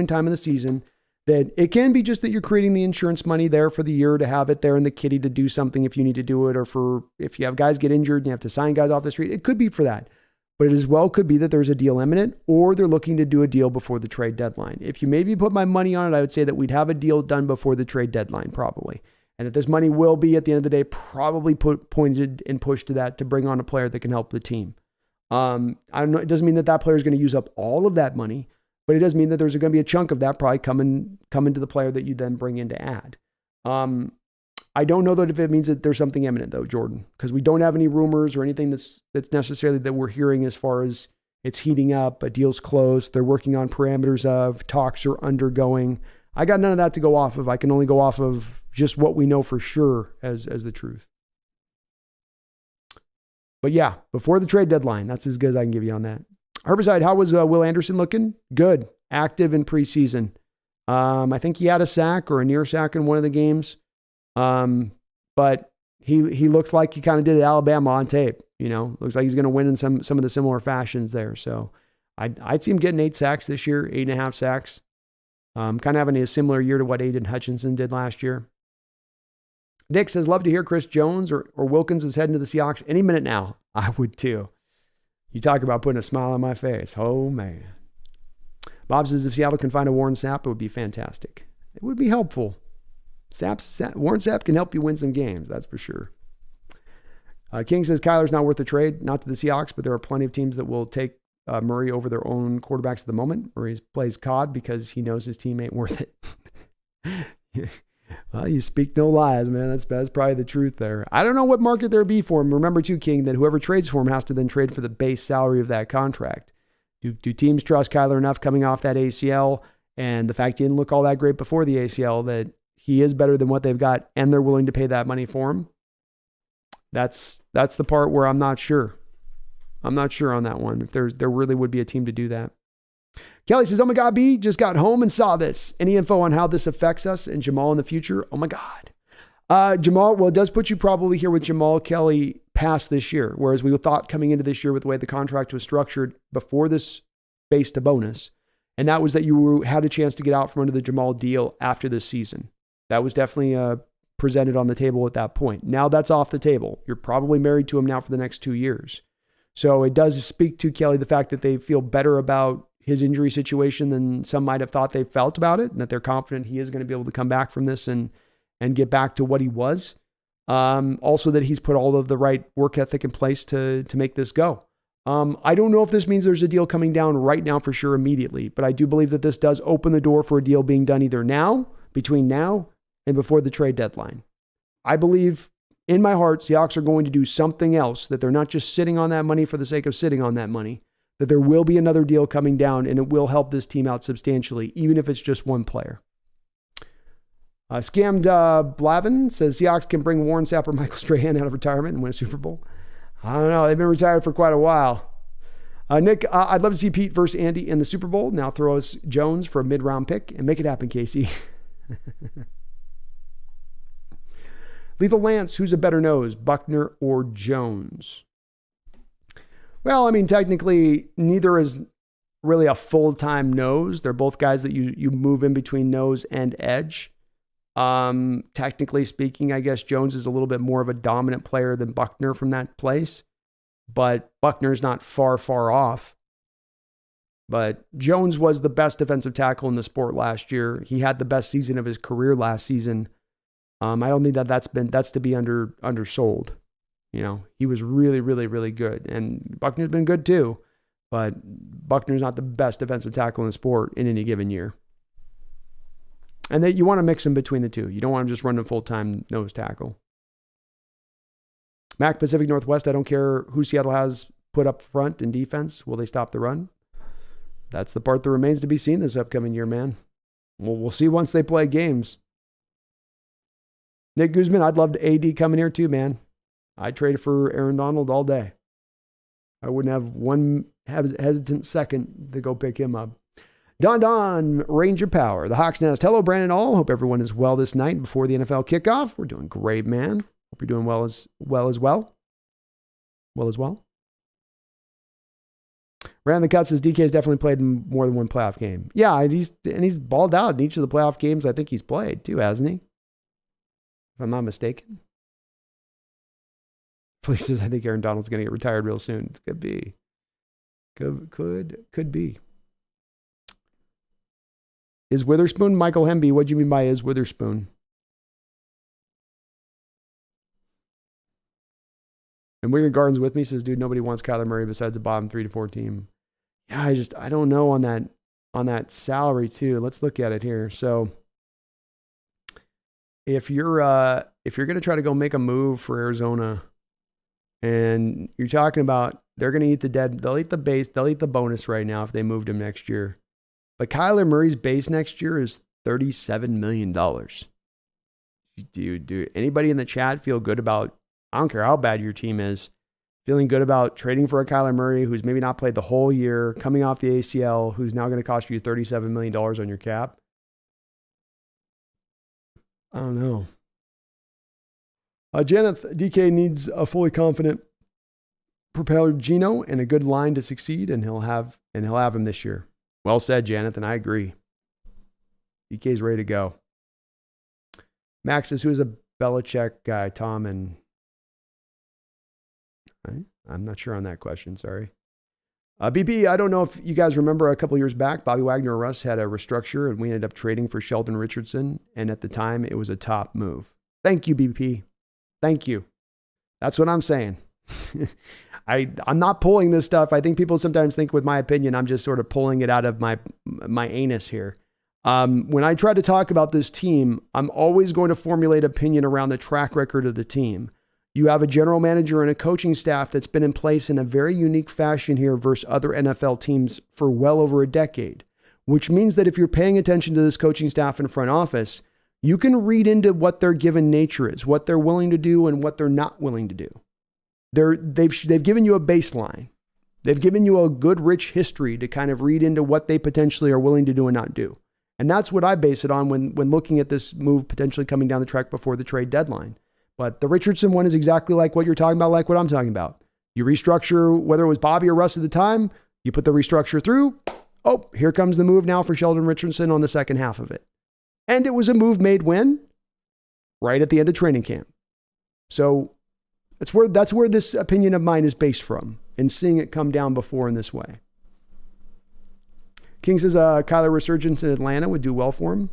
in time in the season, that it can be just that you're creating the insurance money there for the year to have it there in the kitty to do something if you need to do it, or for if you have guys get injured and you have to sign guys off the street. It could be for that. But it as well could be that there's a deal imminent, or they're looking to do a deal before the trade deadline. If you maybe put my money on it, I would say that we'd have a deal done before the trade deadline, probably. And that this money will be, at the end of the day, probably pointed and pushed to that to bring on a player that can help the team. I don't know. It doesn't mean that player is going to use up all of that money, but it does mean that there's going to be a chunk of that probably coming to the player that you then bring in to add. I don't know that if it means that there's something imminent, though, Jordan, because we don't have any rumors or anything that's necessarily that we're hearing as far as it's heating up, a deal's closed, they're working on parameters of, talks are undergoing. I got none of that to go off of. I can only go off of just what we know for sure as the truth. But yeah, before the trade deadline, that's as good as I can give you on that. Herbicide, how was Will Anderson looking? Good. Active in preseason. I think he had a sack or a near sack in one of the games. But he looks like he kind of did at Alabama on tape. Looks like he's going to win in some of the similar fashions there. So I'd see him getting 8 sacks this year, 8.5 sacks. Kind of having a similar year to what Aiden Hutchinson did last year. Nick says, love to hear Chris Jones or Wilkins is heading to the Seahawks any minute now. I would too. You talk about putting a smile on my face. Oh, man. Bob says, if Seattle can find a Warren Sapp, it would be fantastic. It would be helpful. Warren Sapp can help you win some games, that's for sure. King says Kyler's not worth the trade, not to the Seahawks, but there are plenty of teams that will take Murray over their own quarterbacks at the moment. Murray plays COD because he knows his team ain't worth it. Well, you speak no lies, man. That's probably the truth there. I don't know what market there'd be for him. Remember too, King, that whoever trades for him has to then trade for the base salary of that contract. Do teams trust Kyler enough coming off that ACL and the fact he didn't look all that great before the ACL that he is better than what they've got and they're willing to pay that money for him? That's the part where I'm not sure. I'm not sure on that one. If there really would be a team to do that. Kelly says, oh my God, B, just got home and saw this. Any info on how this affects us and Jamal in the future? Oh my God. Jamal, well, it does put you probably here with Jamal Kelly past this year, whereas we thought coming into this year with the way the contract was structured before this base to bonus, and that was that you had a chance to get out from under the Jamal deal after this season. That was definitely presented on the table at that point. Now that's off the table. You're probably married to him now for the next 2 years. So it does speak to Kelly the fact that they feel better about his injury situation than some might have thought they felt about it, and that they're confident he is going to be able to come back from this and get back to what he was. Also that he's put all of the right work ethic in place to make this go. I don't know if this means there's a deal coming down right now for sure immediately, but I do believe that this does open the door for a deal being done either now, between now and before the trade deadline. I believe in my heart, Seahawks are going to do something else, that they're not just sitting on that money for the sake of sitting on that money, that there will be another deal coming down and it will help this team out substantially, even if it's just one player. Scammed Blavin says Seahawks can bring Warren Sapp or Michael Strahan out of retirement and win a Super Bowl. I don't know. They've been retired for quite a while. Nick, I'd love to see Pete versus Andy in the Super Bowl. Now throw us Jones for a mid-round pick and make it happen, Casey. Lethal Lance, who's a better nose, Buckner or Jones? Well, I mean, technically, neither is really a full-time nose. They're both guys that you move in between nose and edge. Technically speaking, I guess Jones is a little bit more of a dominant player than Buckner from that place, but Buckner's not far off. But Jones was the best defensive tackle in the sport last year. He had the best season of his career last season. I don't think that's to be undersold. You know, he was really, really, really good. And Buckner's been good too, but Buckner's not the best defensive tackle in the sport in any given year. And that you want to mix them between the two. You don't want to just run a full-time nose tackle. Mac Pacific Northwest, I don't care who Seattle has put up front in defense. Will they stop the run? That's the part that remains to be seen this upcoming year, man. We'll see once they play games. Nick Guzman, I'd love to AD coming here too, man. I'd trade for Aaron Donald all day. I wouldn't have one hesitant second to go pick him up. Don, Ranger Power, the Hawks Nest. Hello, Brandon All. Hope everyone is well this night before the NFL kickoff. We're doing great, man. Hope you're doing well as well. Ran the Cut says DK has definitely played in more than one playoff game. Yeah, he's balled out in each of the playoff games I think he's played too, hasn't he? If I'm not mistaken. Please says I think Aaron Donald's going to get retired real soon. Could be. Could be. Is Witherspoon Michael Hemby? What do you mean by is Witherspoon? And Wigan Gardens with me says, dude, nobody wants Kyler Murray besides a bottom 3 to 4 team. Yeah, I don't know on that salary too. Let's look at it here. So if you're going to try to go make a move for Arizona and you're talking about they're going to eat they'll eat the base, they'll eat the bonus right now if they moved him next year. But Kyler Murray's base next year is $37 million. Do anybody in the chat feel good about, I don't care how bad your team is, feeling good about trading for a Kyler Murray who's maybe not played the whole year, coming off the ACL, who's now going to cost you $37 million on your cap? I don't know. Janeth, DK needs a fully confident propeller Geno and a good line to succeed, and he'll have him this year. Well said, Janeth, and I agree. DK's ready to go. Max says, who's a Belichick guy? Tom and... I'm not sure on that question, sorry. BP, I don't know if you guys remember a couple years back, Bobby Wagner or Russ had a restructure and we ended up trading for Sheldon Richardson. And at the time, it was a top move. Thank you, BP. Thank you. That's what I'm saying. I'm not pulling this stuff. I think people sometimes think with my opinion, I'm just sort of pulling it out of my anus here. When I try to talk about this team, I'm always going to formulate opinion around the track record of the team. You have a general manager and a coaching staff that's been in place in a very unique fashion here versus other NFL teams for well over a decade, which means that if you're paying attention to this coaching staff and front office, you can read into what their given nature is, what they're willing to do and what they're not willing to do. They've given you a baseline. They've given you a good, rich history to kind of read into what they potentially are willing to do and not do. And that's what I base it on when looking at this move potentially coming down the track before the trade deadline. But the Richardson one is exactly like what you're talking about, like what I'm talking about. You restructure, whether it was Bobby or Russ at the time, you put the restructure through. Oh, here comes the move now for Sheldon Richardson on the second half of it. And it was a move made when? Right at the end of training camp. So that's where this opinion of mine is based from, and seeing it come down before in this way. King says Kyler resurgence in Atlanta would do well for him.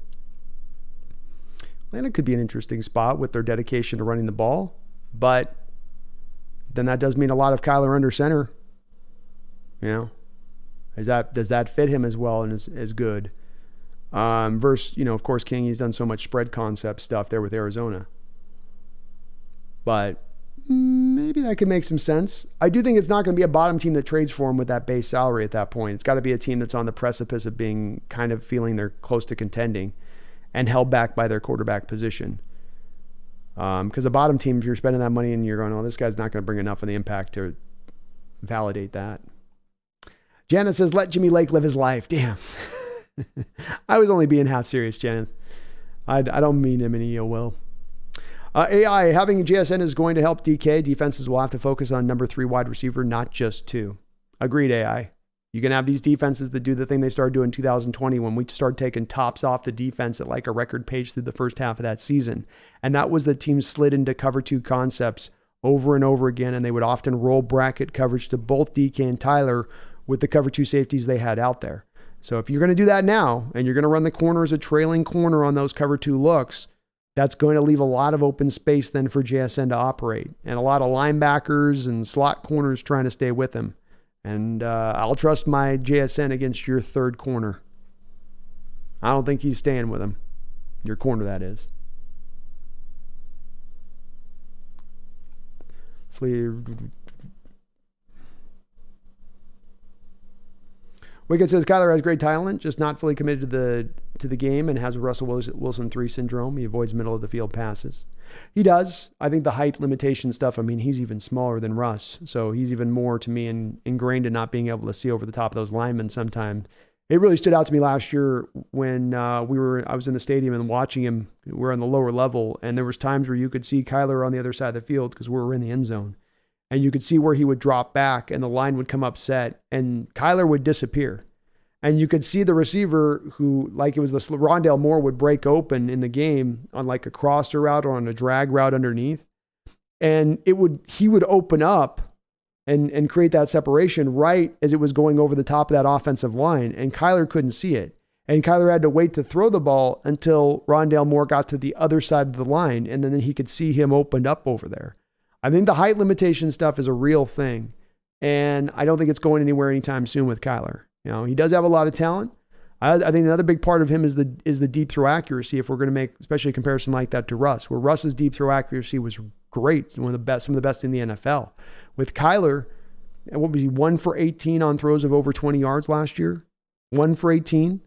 Atlanta could be an interesting spot with their dedication to running the ball, but then that does mean a lot of Kyler under center. You know, does that fit him as well and as good? Versus, of course, King, he's done so much spread concept stuff there with Arizona. But maybe that could make some sense. I do think it's not going to be a bottom team that trades for him with that base salary at that point. It's got to be a team that's on the precipice of being kind of feeling they're close to contending and held back by their quarterback position. Because a bottom team, if you're spending that money and you're going, oh, this guy's not going to bring enough of the impact to validate that. Janet says, let Jimmy Lake live his life. Damn. I was only being half serious, Janet. I don't mean him any ill will. AI, having JSN is going to help DK. Defenses will have to focus on number 3 wide receiver, not just 2. Agreed, AI. You can have these defenses that do the thing they started doing in 2020 when we started taking tops off the defense at like a record pace through the first half of that season. And that was the team slid into cover 2 concepts over and over again, and they would often roll bracket coverage to both DK and Tyler with the cover 2 safeties they had out there. So if you're going to do that now, and you're going to run the corner as a trailing corner on those cover 2 looks, that's going to leave a lot of open space then for JSN to operate, and a lot of linebackers and slot corners trying to stay with him. And I'll trust my JSN against your third corner. I don't think he's staying with him. Your corner, that is. Wicked says Kyler has great talent, just not fully committed to the game and has Russell Wilson 3 syndrome. He avoids middle of the field passes. He does. I think the height limitation stuff, he's even smaller than Russ. So he's even more, to me, ingrained in not being able to see over the top of those linemen sometimes. It really stood out to me last year when I was in the stadium and watching him. We're on the lower level, and there was times where you could see Kyler on the other side of the field because we were in the end zone. And you could see where he would drop back and the line would come upset and Kyler would disappear. And you could see the receiver who, like it was Rondale Moore, would break open in the game on like a crosser route or on a drag route underneath. And he would open up and create that separation right as it was going over the top of that offensive line. And Kyler couldn't see it. And Kyler had to wait to throw the ball until Rondale Moore got to the other side of the line. And then he could see him opened up over there. I think the height limitation stuff is a real thing. And I don't think it's going anywhere anytime soon with Kyler. He does have a lot of talent. I think another big part of him is the deep throw accuracy. If we're going to make, especially a comparison like that to Russ, where Russ's deep throw accuracy was great, some of the best in the NFL. With Kyler, what was he, 1 for 18 on throws of over 20 yards last year? 1 for 18.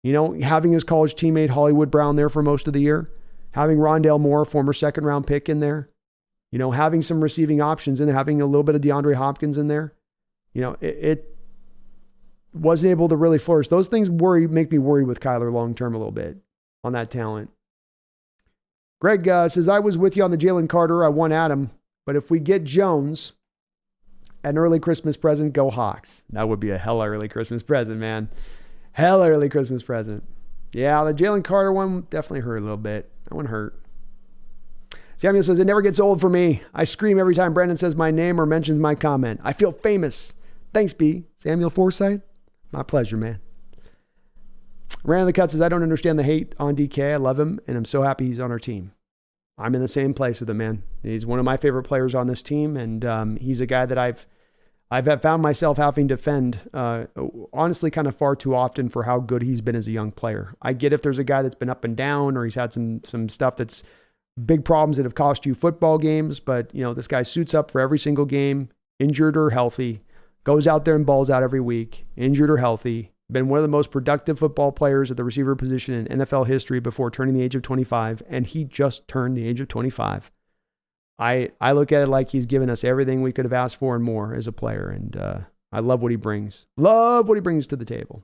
Having his college teammate Hollywood Brown there for most of the year, having Rondale Moore, former second round pick, in there, having some receiving options and having a little bit of DeAndre Hopkins in there, it wasn't able to really flourish. Those things make me worried with Kyler long-term a little bit on that talent. Greg says, I was with you on the Jalen Carter. I want Adam, but if we get Jones, an early Christmas present, go Hawks. That would be a hella early Christmas present, man. Hella early Christmas present. Yeah, the Jalen Carter one definitely hurt a little bit. That one hurt. Samuel says, it never gets old for me. I scream every time Brandon says my name or mentions my comment. I feel famous. Thanks, B. Samuel Forsythe. My pleasure, man. Ran the Cut says, I don't understand the hate on DK. I love him, and I'm so happy he's on our team. I'm in the same place with him, man. He's one of my favorite players on this team, and he's a guy that I've found myself having to defend, honestly, kind of far too often for how good he's been as a young player. I get if there's a guy that's been up and down, or he's had some stuff that's big problems that have cost you football games, but this guy suits up for every single game, injured or healthy, goes out there and balls out every week, injured or healthy. Been one of the most productive football players at the receiver position in NFL history before turning the age of 25, and he just turned the age of 25. I look at it like he's given us everything we could have asked for and more as a player, and I love what he brings. Love what he brings to the table.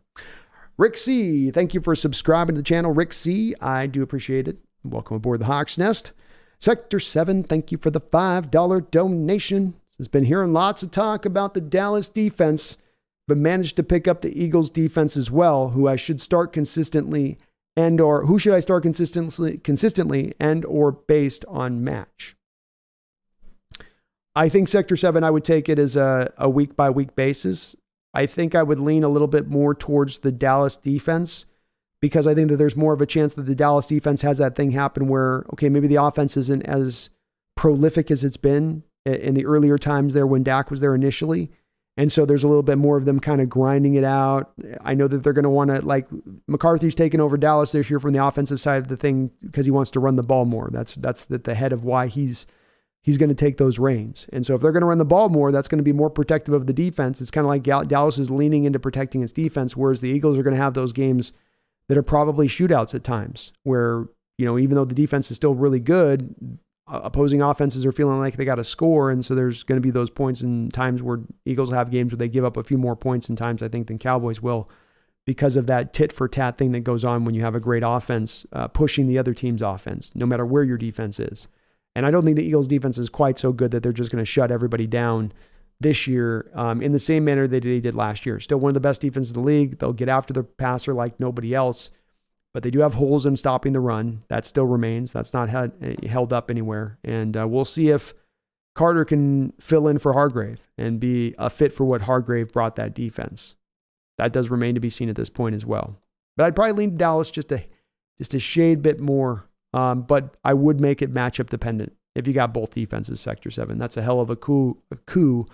Rick C., thank you for subscribing to the channel. Rick C., I do appreciate it. Welcome aboard the Hawks Nest. Sector 7, thank you for the $5 donation. Has been hearing lots of talk about the Dallas defense, but managed to pick up the Eagles defense as well, who I should start consistently who should I start consistently and or based on match. I think Sector 7, I would take it as a week-by-week basis. I think I would lean a little bit more towards the Dallas defense because I think that there's more of a chance that the Dallas defense has that thing happen where, okay, maybe the offense isn't as prolific as it's been in the earlier times there when Dak was there initially. And so there's a little bit more of them kind of grinding it out. I know that they're going to want to, like, McCarthy's taken over Dallas this year from the offensive side of the thing because he wants to run the ball more. That's the head of why he's going to take those reins. And so if they're going to run the ball more, that's going to be more protective of the defense. It's kind of like Dallas is leaning into protecting its defense, whereas the Eagles are going to have those games that are probably shootouts at times where, even though the defense is still really good, opposing offenses are feeling like they got to score. And so there's going to be those points and times where Eagles have games where they give up a few more points in times, I think, than Cowboys will because of that tit for tat thing that goes on when you have a great offense pushing the other team's offense, no matter where your defense is. And I don't think the Eagles defense is quite so good that they're just going to shut everybody down this year in the same manner that they did last year. Still one of the best defenses in the league. They'll get after the passer like nobody else. But they do have holes in stopping the run. That still remains. That's not held up anywhere. And we'll see if Carter can fill in for Hargrave and be a fit for what Hargrave brought that defense. That does remain to be seen at this point as well. But I'd probably lean to Dallas just a shade bit more. But I would make it matchup dependent if you got both defenses, Sector 7. That's a hell of a coup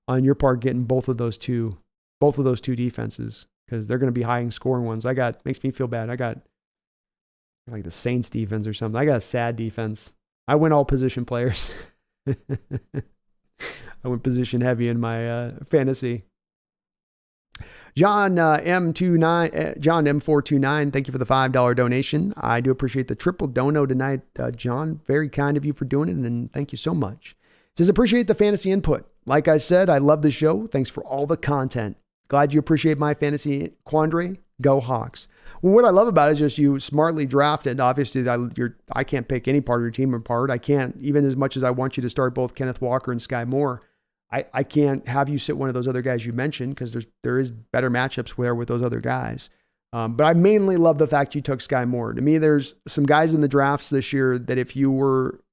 on your part getting both of those two defenses because they're going to be high in scoring ones. Makes me feel bad. I got like the Saints defense or something. I got a sad defense. I went all position players. I went position heavy in my fantasy. John M429, thank you for the $5 donation. I do appreciate the triple dono tonight, John. Very kind of you for doing it, and thank you so much. Says, appreciate the fantasy input. Like I said, I love the show. Thanks for all the content. Glad you appreciate my fantasy quandary. Go Hawks. Well, what I love about it is just you smartly drafted. Obviously, I can't pick any part of your team apart. I can't, even as much as I want you to start both Kenneth Walker and Sky Moore, I can't have you sit one of those other guys you mentioned because there is better matchups with those other guys. But I mainly love the fact you took Sky Moore. To me, there's some guys in the drafts this year that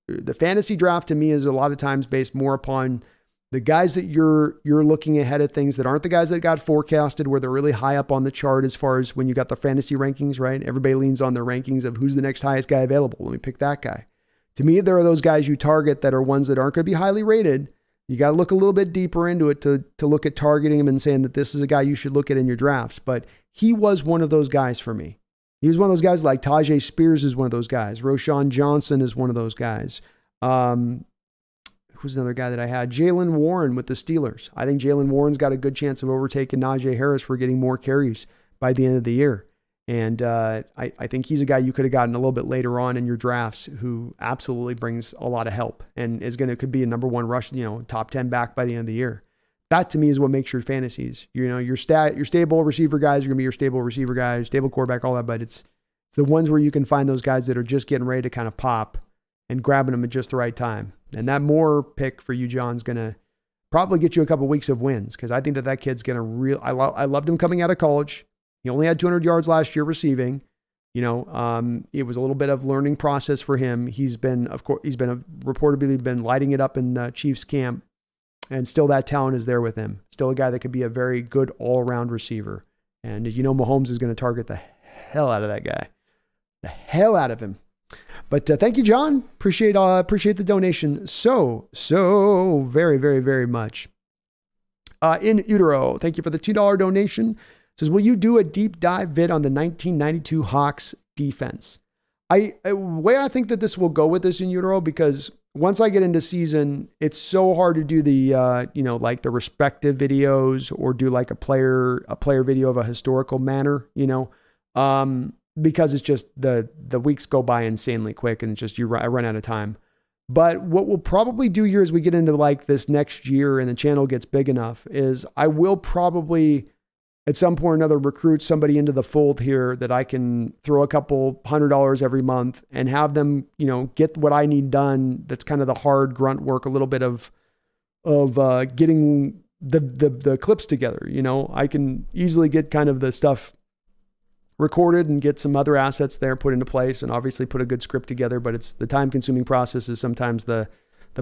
the fantasy draft to me is a lot of times based more upon the guys that you're looking ahead at things that aren't the guys that got forecasted where they're really high up on the chart as far as when you got the fantasy rankings, right? Everybody leans on their rankings of who's the next highest guy available. Let me pick that guy. To me, there are those guys you target that are ones that aren't going to be highly rated. You got to look a little bit deeper into it to look at targeting him and saying that this is a guy you should look at in your drafts. But he was one of those guys for me. He was one of those guys like Tajay Spears is one of those guys. Roshan Johnson is one of those guys. Who's another guy that I had? Jalen Warren with the Steelers. I think Jalen Warren's got a good chance of overtaking Najee Harris for getting more carries by the end of the year. And I think he's a guy you could have gotten a little bit later on in your drafts who absolutely brings a lot of help and could be a number one rush, top 10 back by the end of the year. That to me is what makes your fantasies. Your stable receiver guys are going to be your stable receiver guys, stable quarterback, all that. But it's the ones where you can find those guys that are just getting ready to kind of pop and grabbing them at just the right time. And that Moore pick for you, John, is going to probably get you a couple weeks of wins because I think that kid's going to I loved him coming out of college. He only had 200 yards last year receiving. It was a little bit of learning process for him. He's been reportedly been lighting it up in the Chiefs camp. And still that talent is there with him. Still a guy that could be a very good all-around receiver. And you know Mahomes is going to target the hell out of that guy. The hell out of him. But thank you, John. Appreciate the donation so very, very, very much. In Utero, thank you for the $2 donation. Says, will you do a deep dive vid on the 1992 Hawks defense? Way I think that this will go with this in Utero, because once I get into season, it's so hard to do the, like the respective videos or do like a player video of a historical manner, because it's just the weeks go by insanely quick and it's just, I run out of time. But what we'll probably do here as we get into like this next year and the channel gets big enough is I will probably at some point or another recruit somebody into the fold here that I can throw a couple $100 every month and have them, get what I need done. That's kind of the hard grunt work, a little bit of getting the clips together. I can easily get kind of the stuff recorded and get some other assets there put into place and obviously put a good script together, but it's the time consuming process is sometimes the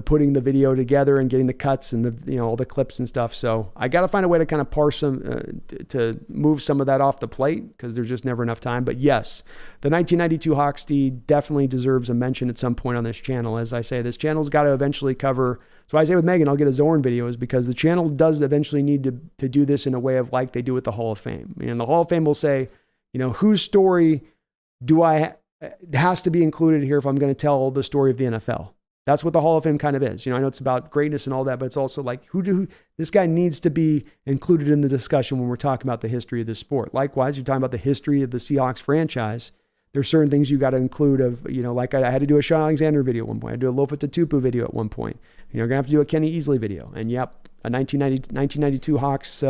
putting the video together and getting the cuts and the, all the clips and stuff. So I got to find a way to kind of parse some, to move some of that off the plate because there's just never enough time. But yes, the 1992 Hawks D definitely deserves a mention at some point on this channel. As I say, this channel's got to eventually cover. So I say with Megan, I'll get a Zorn videos because the channel does eventually need to do this in a way of like they do with the Hall of Fame. And the Hall of Fame will say, whose story has to be included here if I'm going to tell the story of the NFL? That's what the Hall of Fame kind of is. I know it's about greatness and all that, but it's also like this guy needs to be included in the discussion when we're talking about the history of this sport. Likewise, you're talking about the history of the Seahawks franchise. There's certain things you got to include of, like I had to do a Sean Alexander video at one point. I had to do a Lofa Tatupu video at one point. You're going to have to do a Kenny Easley video. And yep, a 1992 Hawks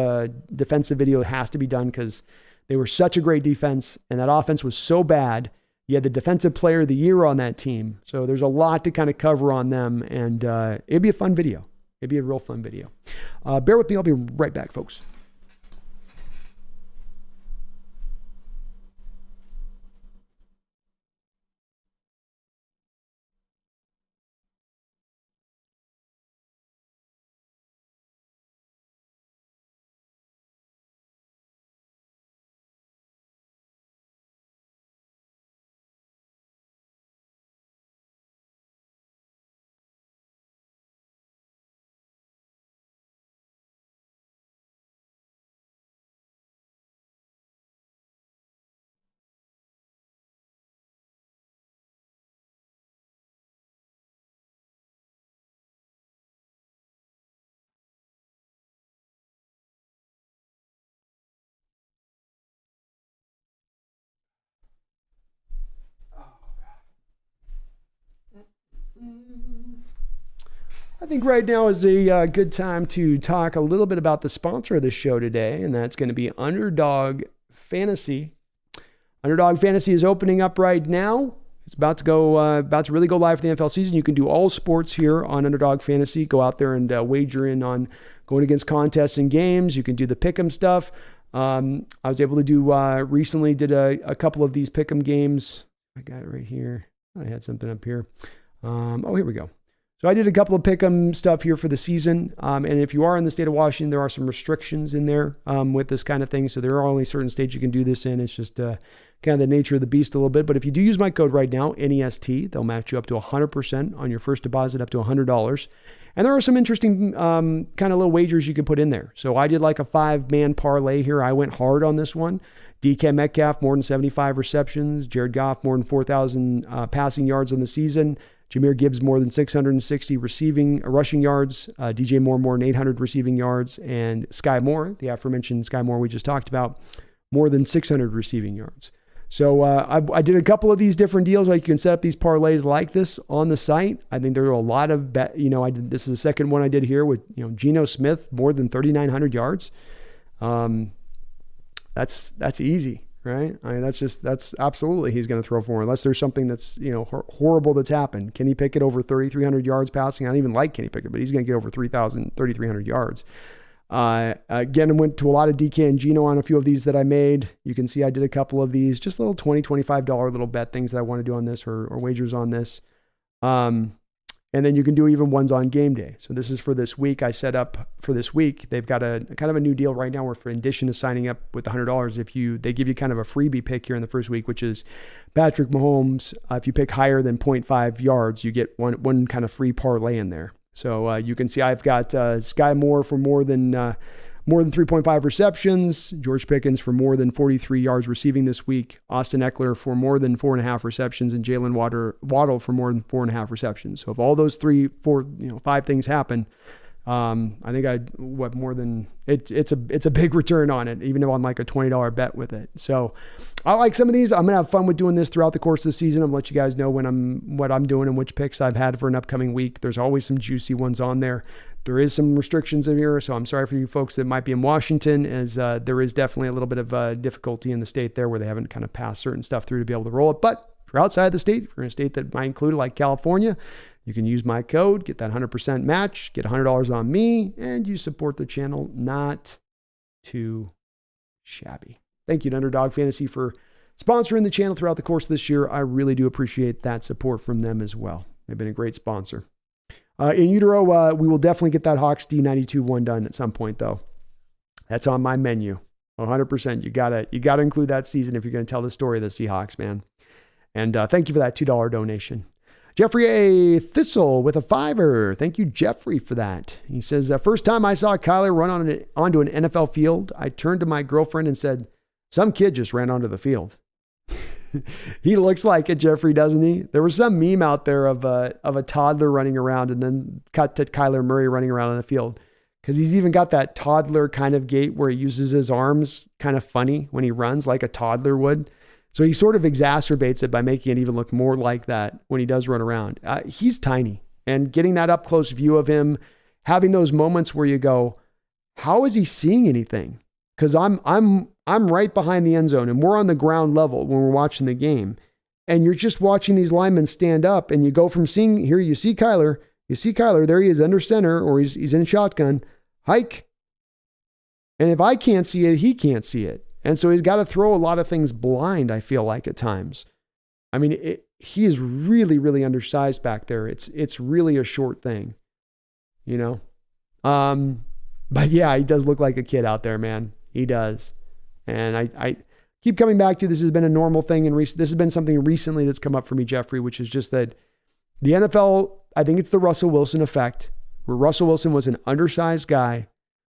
defensive video has to be done because they were such a great defense and that offense was so bad. You had the defensive player of the year on that team. So there's a lot to kind of cover on them and it'd be a fun video. It'd be a real fun video. Bear with me. I'll be right back, folks. I think right now is a good time to talk a little bit about the sponsor of the show today, and that's going to be Underdog Fantasy. Underdog Fantasy is opening up right now. It's about to really go live for the NFL season. You can do all sports here on Underdog Fantasy. Go out there and wager in on going against contests and games. You can do the pick'em stuff. I was able to do recently did a couple of these pick'em games. I got it right here. I had something up here. Here we go. So I did a couple of pick'em stuff here for the season. And if you are in the state of Washington, there are some restrictions in there with this kind of thing. So there are only certain states you can do this in. It's just kind of the nature of the beast a little bit. But if you do use my code right now, NEST, they'll match you up to 100% on your first deposit up to $100. And there are some interesting kind of little wagers you can put in there. So I did like a 5-man parlay here. I went hard on this one. DK Metcalf, more than 75 receptions. Jared Goff, more than 4,000 passing yards on the season. Jahmyr Gibbs, more than 660 rushing yards. DJ Moore, more than 800 receiving yards. And Sky Moore, the aforementioned Sky Moore we just talked about, more than 600 receiving yards. So I did a couple of these different deals. Like you can set up these parlays like this on the site. I think there are a lot of this is the second one I did here with Geno Smith, more than 3,900 yards. That's easy, right? I mean, that's absolutely he's going to throw for, unless there's something that's horrible that's happened. Kenny Pickett over 3,300 yards passing. I don't even like Kenny Pickett, but he's going to get over 3,300 yards. Again, I went to a lot of DK and Geno on a few of these that I made. You can see I did a couple of these, just little $20, $25 little bet things that I want to do on this or wagers on this. And And then you can do even ones on game day. So this is for this week. I set up for this week. They've got a kind of a new deal right now where, for in addition to signing up with $100, they give you kind of a freebie pick here in the first week, which is Patrick Mahomes. If you pick higher than 0.5 yards, you get one kind of free parlay in there. So you can see I've got Sky Moore for more than 3.5 receptions, George Pickens for more than 43 yards receiving this week, Austin Eckler for more than 4.5 receptions, and Jalen Waddle for more than 4.5 receptions. So if all those 5 things happen, I think it's a big return on it, even on like a $20 bet with it. So I like some of these. I'm going to have fun with doing this throughout the course of the season. I'm going to let you guys know what I'm doing and which picks I've had for an upcoming week. There's always some juicy ones on there. There is some restrictions in here, so I'm sorry for you folks that might be in Washington, as there is definitely a little bit of difficulty in the state there where they haven't kind of passed certain stuff through to be able to roll it. But if you're outside the state, if you're in a state that might include it, like California, you can use my code, get that 100% match, get $100 on me, and you support the channel. Not too shabby. Thank you to Underdog Fantasy for sponsoring the channel throughout the course of this year. I really do appreciate that support from them as well. They've been a great sponsor. In utero, we will definitely get that Hawks D92 one done at some point, though. That's on my menu. 100%. You gotta include that season if you're going to tell the story of the Seahawks, man. And thank you for that $2 donation. Jeffrey A. Thistle with a $5. Thank you, Jeffrey, for that. He says, first time I saw Kyler run onto an NFL field, I turned to my girlfriend and said, some kid just ran onto the field. He looks like it, Jeffrey, doesn't he? There was some meme out there of a toddler running around and then cut to Kyler Murray running around on the field, because he's even got that toddler kind of gait where he uses his arms kind of funny when he runs, like a toddler would. So he sort of exacerbates it by making it even look more like that when he does run around. He's tiny, and getting that up close view of him, having those moments where you go, how is he seeing anything? Because I'm right behind the end zone and we're on the ground level when we're watching the game, and you're just watching these linemen stand up, and you go from seeing here, you see Kyler, there he is under center, or he's in shotgun, hike. And if I can't see it, he can't see it. And so he's got to throw a lot of things blind, I feel like, at times. I mean, he is really, really undersized back there. It's really a short thing, you know? But yeah, he does look like a kid out there, man. He does. And I keep coming back to, this has been a normal thing, and this has been something recently that's come up for me, Jeffrey, which is just that the NFL, I think it's the Russell Wilson effect, where Russell Wilson was an undersized guy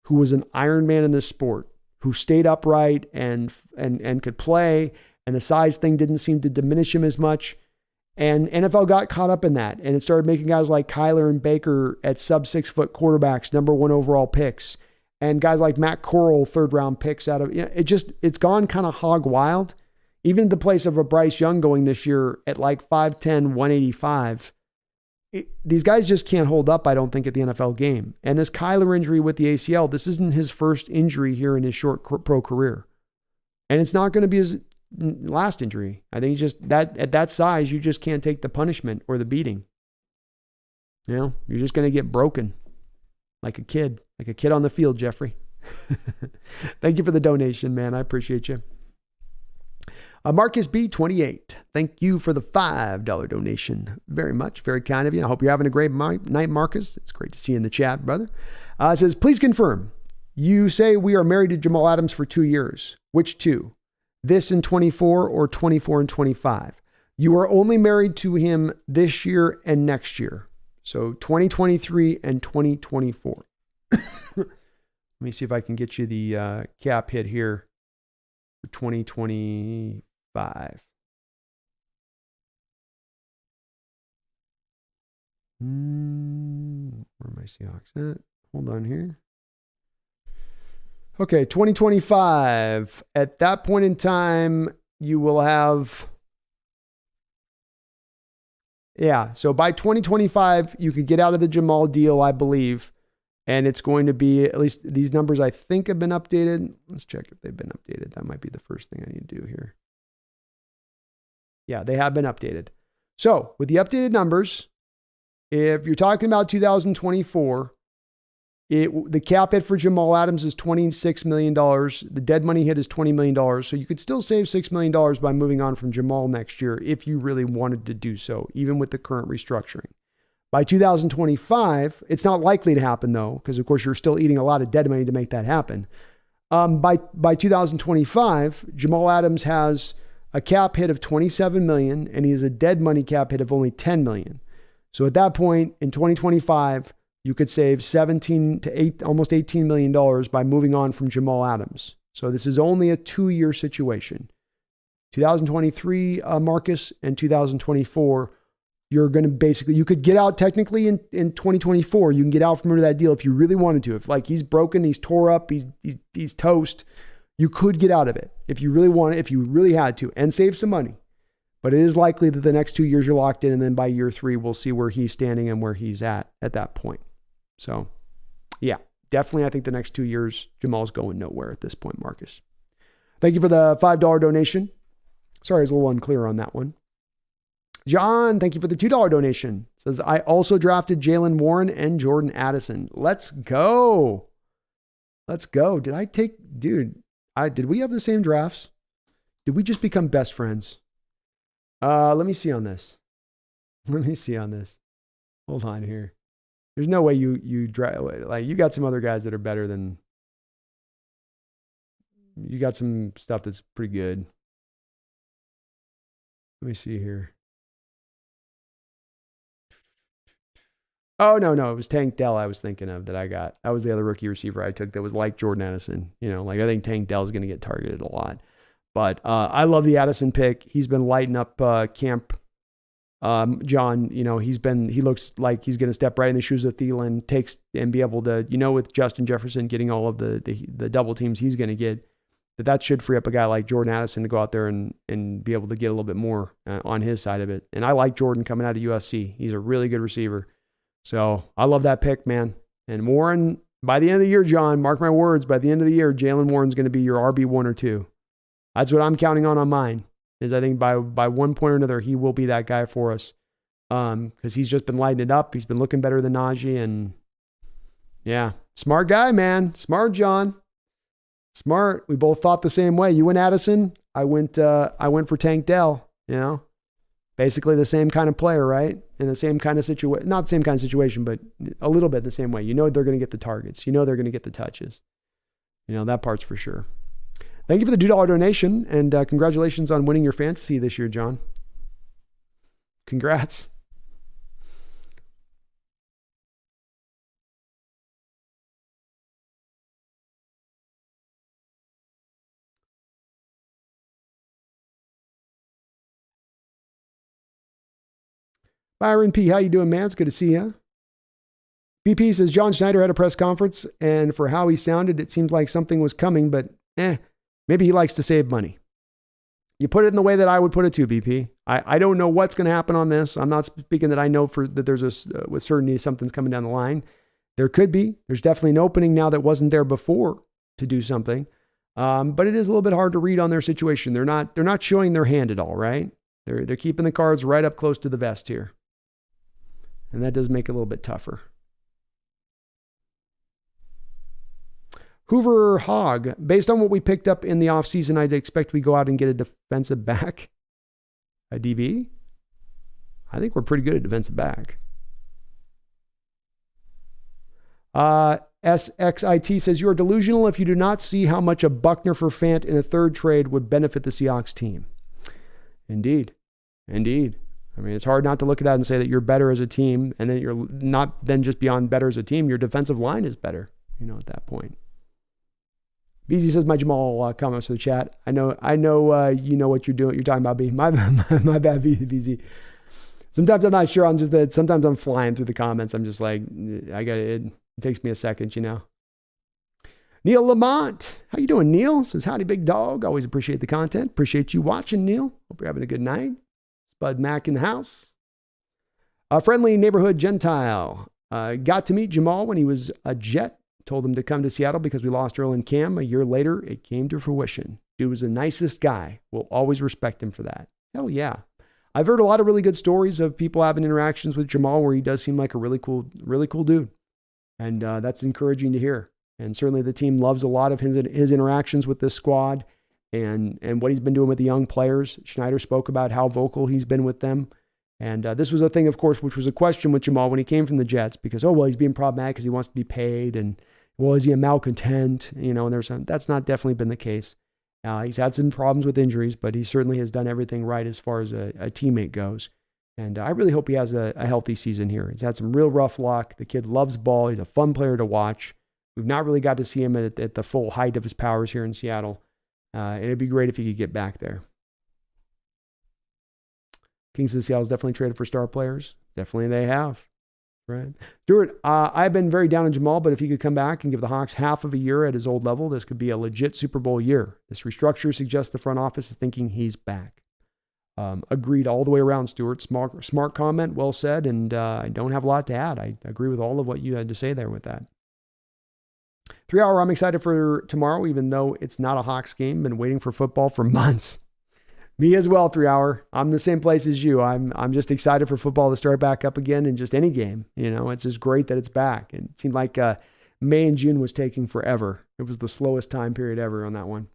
who was an Iron Man in this sport, who stayed upright and could play, and the size thing didn't seem to diminish him as much. And NFL got caught up in that, and it started making guys like Kyler and Baker at sub 6 foot quarterbacks, number 1 overall picks, and guys like Matt Corral, 3rd round picks out of, it's gone kind of hog wild. Even the place of a Bryce Young going this year at like 5'10", 185. These guys just can't hold up, I don't think, at the NFL game. And this Kyler injury with the ACL, this isn't his first injury here in his short pro career. And it's not going to be his last injury. I think at that size, you just can't take the punishment or the beating. You know, you're just going to get broken like a kid on the field, Jeffrey. Thank you for the donation, man. I appreciate you. Marcus B28, thank you for the $5 donation. Very much, very kind of you. I hope you're having a great night, Marcus. It's great to see you in the chat, brother. It says, please confirm. You say we are married to Jamal Adams for 2 years. Which 2? This in 24 or 24 and 25? You are only married to him this year and next year. So 2023 and 2024. Let me see if I can get you the cap hit here for 2025. Where are my Seahawks at? Hold on here. Okay, 2025. At that point in time, you will have... Yeah, so by 2025, you could get out of the Jamal deal, I believe. And it's going to be, at least these numbers I think have been updated. Let's check if they've been updated. That might be the first thing I need to do here. Yeah, they have been updated. So with the updated numbers, if you're talking about 2024, the cap hit for Jamal Adams is $26 million. The dead money hit is $20 million. So you could still save $6 million by moving on from Jamal next year if you really wanted to do so, even with the current restructuring. By 2025, it's not likely to happen though, because of course you're still eating a lot of dead money to make that happen. By 2025, Jamal Adams has a cap hit of $27 million, and he has a dead money cap hit of only $10 million. So at that point in 2025, you could save almost $18 million by moving on from Jamal Adams. So this is only a 2-year situation. 2023, Marcus, and 2024, you're going to you could get out technically in 2024. You can get out from under that deal if you really wanted to. If like he's broken, he's tore up, he's toast, you could get out of it if you really want it, if you really had to, and save some money. But it is likely that the next 2 years you're locked in, and then by year 3, we'll see where he's standing and where he's at that point. So yeah, definitely I think the next 2 years, Jamal's going nowhere at this point, Marcus. Thank you for the $5 donation. Sorry, I was a little unclear on that one. John, thank you for the $2 donation. Says, I also drafted Jaylen Warren and Jordan Addison. Let's go. Let's go. Did we have the same drafts? Did we just become best friends? Let me see on this. Hold on here. There's no way you draft, like you got some other guys that are better than, you got some stuff that's pretty good. Let me see here. Oh, no. It was Tank Dell I was thinking of that I got. That was the other rookie receiver I took that was like Jordan Addison. I think Tank Dell is going to get targeted a lot. But I love the Addison pick. He's been lighting up camp. John, he looks like he's going to step right in the shoes of Thielen, and be able to, with Justin Jefferson getting all of the double teams he's going to get, that should free up a guy like Jordan Addison to go out there and be able to get a little bit more on his side of it. And I like Jordan coming out of USC. He's a really good receiver. So I love that pick, man. And Warren, by the end of the year, John, mark my words, by the end of the year, Jaylen Warren's going to be your RB1 or 2. That's what I'm counting on mine, is I think by one point or another, he will be that guy for us. Because he's just been lighting it up. He's been looking better than Najee. And yeah, smart guy, man. Smart, John. Smart. We both thought the same way. You went Addison. I went for Tank Dell, basically the same kind of player, right? In the same kind of situation, not the same kind of situation, but a little bit the same way. They're going to get the targets. They're going to get the touches. That part's for sure. Thank you for the $2 donation, and congratulations on winning your fantasy this year, John. Congrats. Byron P., how you doing, man? It's good to see you. BP says, John Schneider had a press conference, and for how he sounded, it seemed like something was coming, but maybe he likes to save money. You put it in the way that I would put it too, BP. I don't know what's going to happen on this. I'm not speaking that I know that there's with certainty something's coming down the line. There could be. There's definitely an opening now that wasn't there before to do something. But it is a little bit hard to read on their situation. They're not showing their hand at all, right? They're keeping the cards right up close to the vest here. And that does make it a little bit tougher. Hoover Hogg, based on what we picked up in the offseason, I'd expect we go out and get a defensive back. A DB? I think we're pretty good at defensive back. SXIT says, you are delusional if you do not see how much a Buckner for Fant in a third trade would benefit the Seahawks team. Indeed. I mean, it's hard not to look at that and say that you're better as a team, and then you're not then just beyond better as a team. Your defensive line is better, at that point. BZ says, my Jamal comments to the chat. I know you know what you're doing. You're talking about B. My bad, BZ. Sometimes I'm not sure. Sometimes I'm flying through the comments. I'm just like, it takes me a second, Neil Lamont. How you doing, Neil? Says, howdy, big dog. Always appreciate the content. Appreciate you watching, Neil. Hope you're having a good night. Spud Mac in the house. A friendly neighborhood Gentile. Got to meet Jamal when he was a Jet. Told him to come to Seattle because we lost Earl and Cam. A year later, it came to fruition. Dude was the nicest guy. We'll always respect him for that. Hell yeah. I've heard a lot of really good stories of people having interactions with Jamal where he does seem like a really cool dude. And that's encouraging to hear. And certainly the team loves a lot of his interactions with this squad and what he's been doing with the young players. Schneider spoke about how vocal he's been with them. And this was a thing, of course, which was a question with Jamal when he came from the Jets because, oh, well, he's being problematic because he wants to be paid. And, well, is he a malcontent? And that's not definitely been the case. He's had some problems with injuries, but he certainly has done everything right as far as a teammate goes. And I really hope he has a healthy season here. He's had some real rough luck. The kid loves ball. He's a fun player to watch. We've not really got to see him at the full height of his powers here in Seattle. It'd be great if he could get back there. Kings of Seattle's definitely traded for star players. Definitely they have. Right. Stuart, I've been very down on Jamal, but if he could come back and give the Hawks half of a year at his old level, this could be a legit Super Bowl year. This restructure suggests the front office is thinking he's back. Agreed all the way around, Stuart. Smart comment, well said, and I don't have a lot to add. I agree with all of what you had to say there with that. 3 hour, I'm excited for tomorrow, even though it's not a Hawks game. Been waiting for football for months. Me as well, 3 hour. I'm the same place as you. I'm just excited for football to start back up again in just any game. It's just great that it's back. It seemed like May and June was taking forever. It was the slowest time period ever on that one.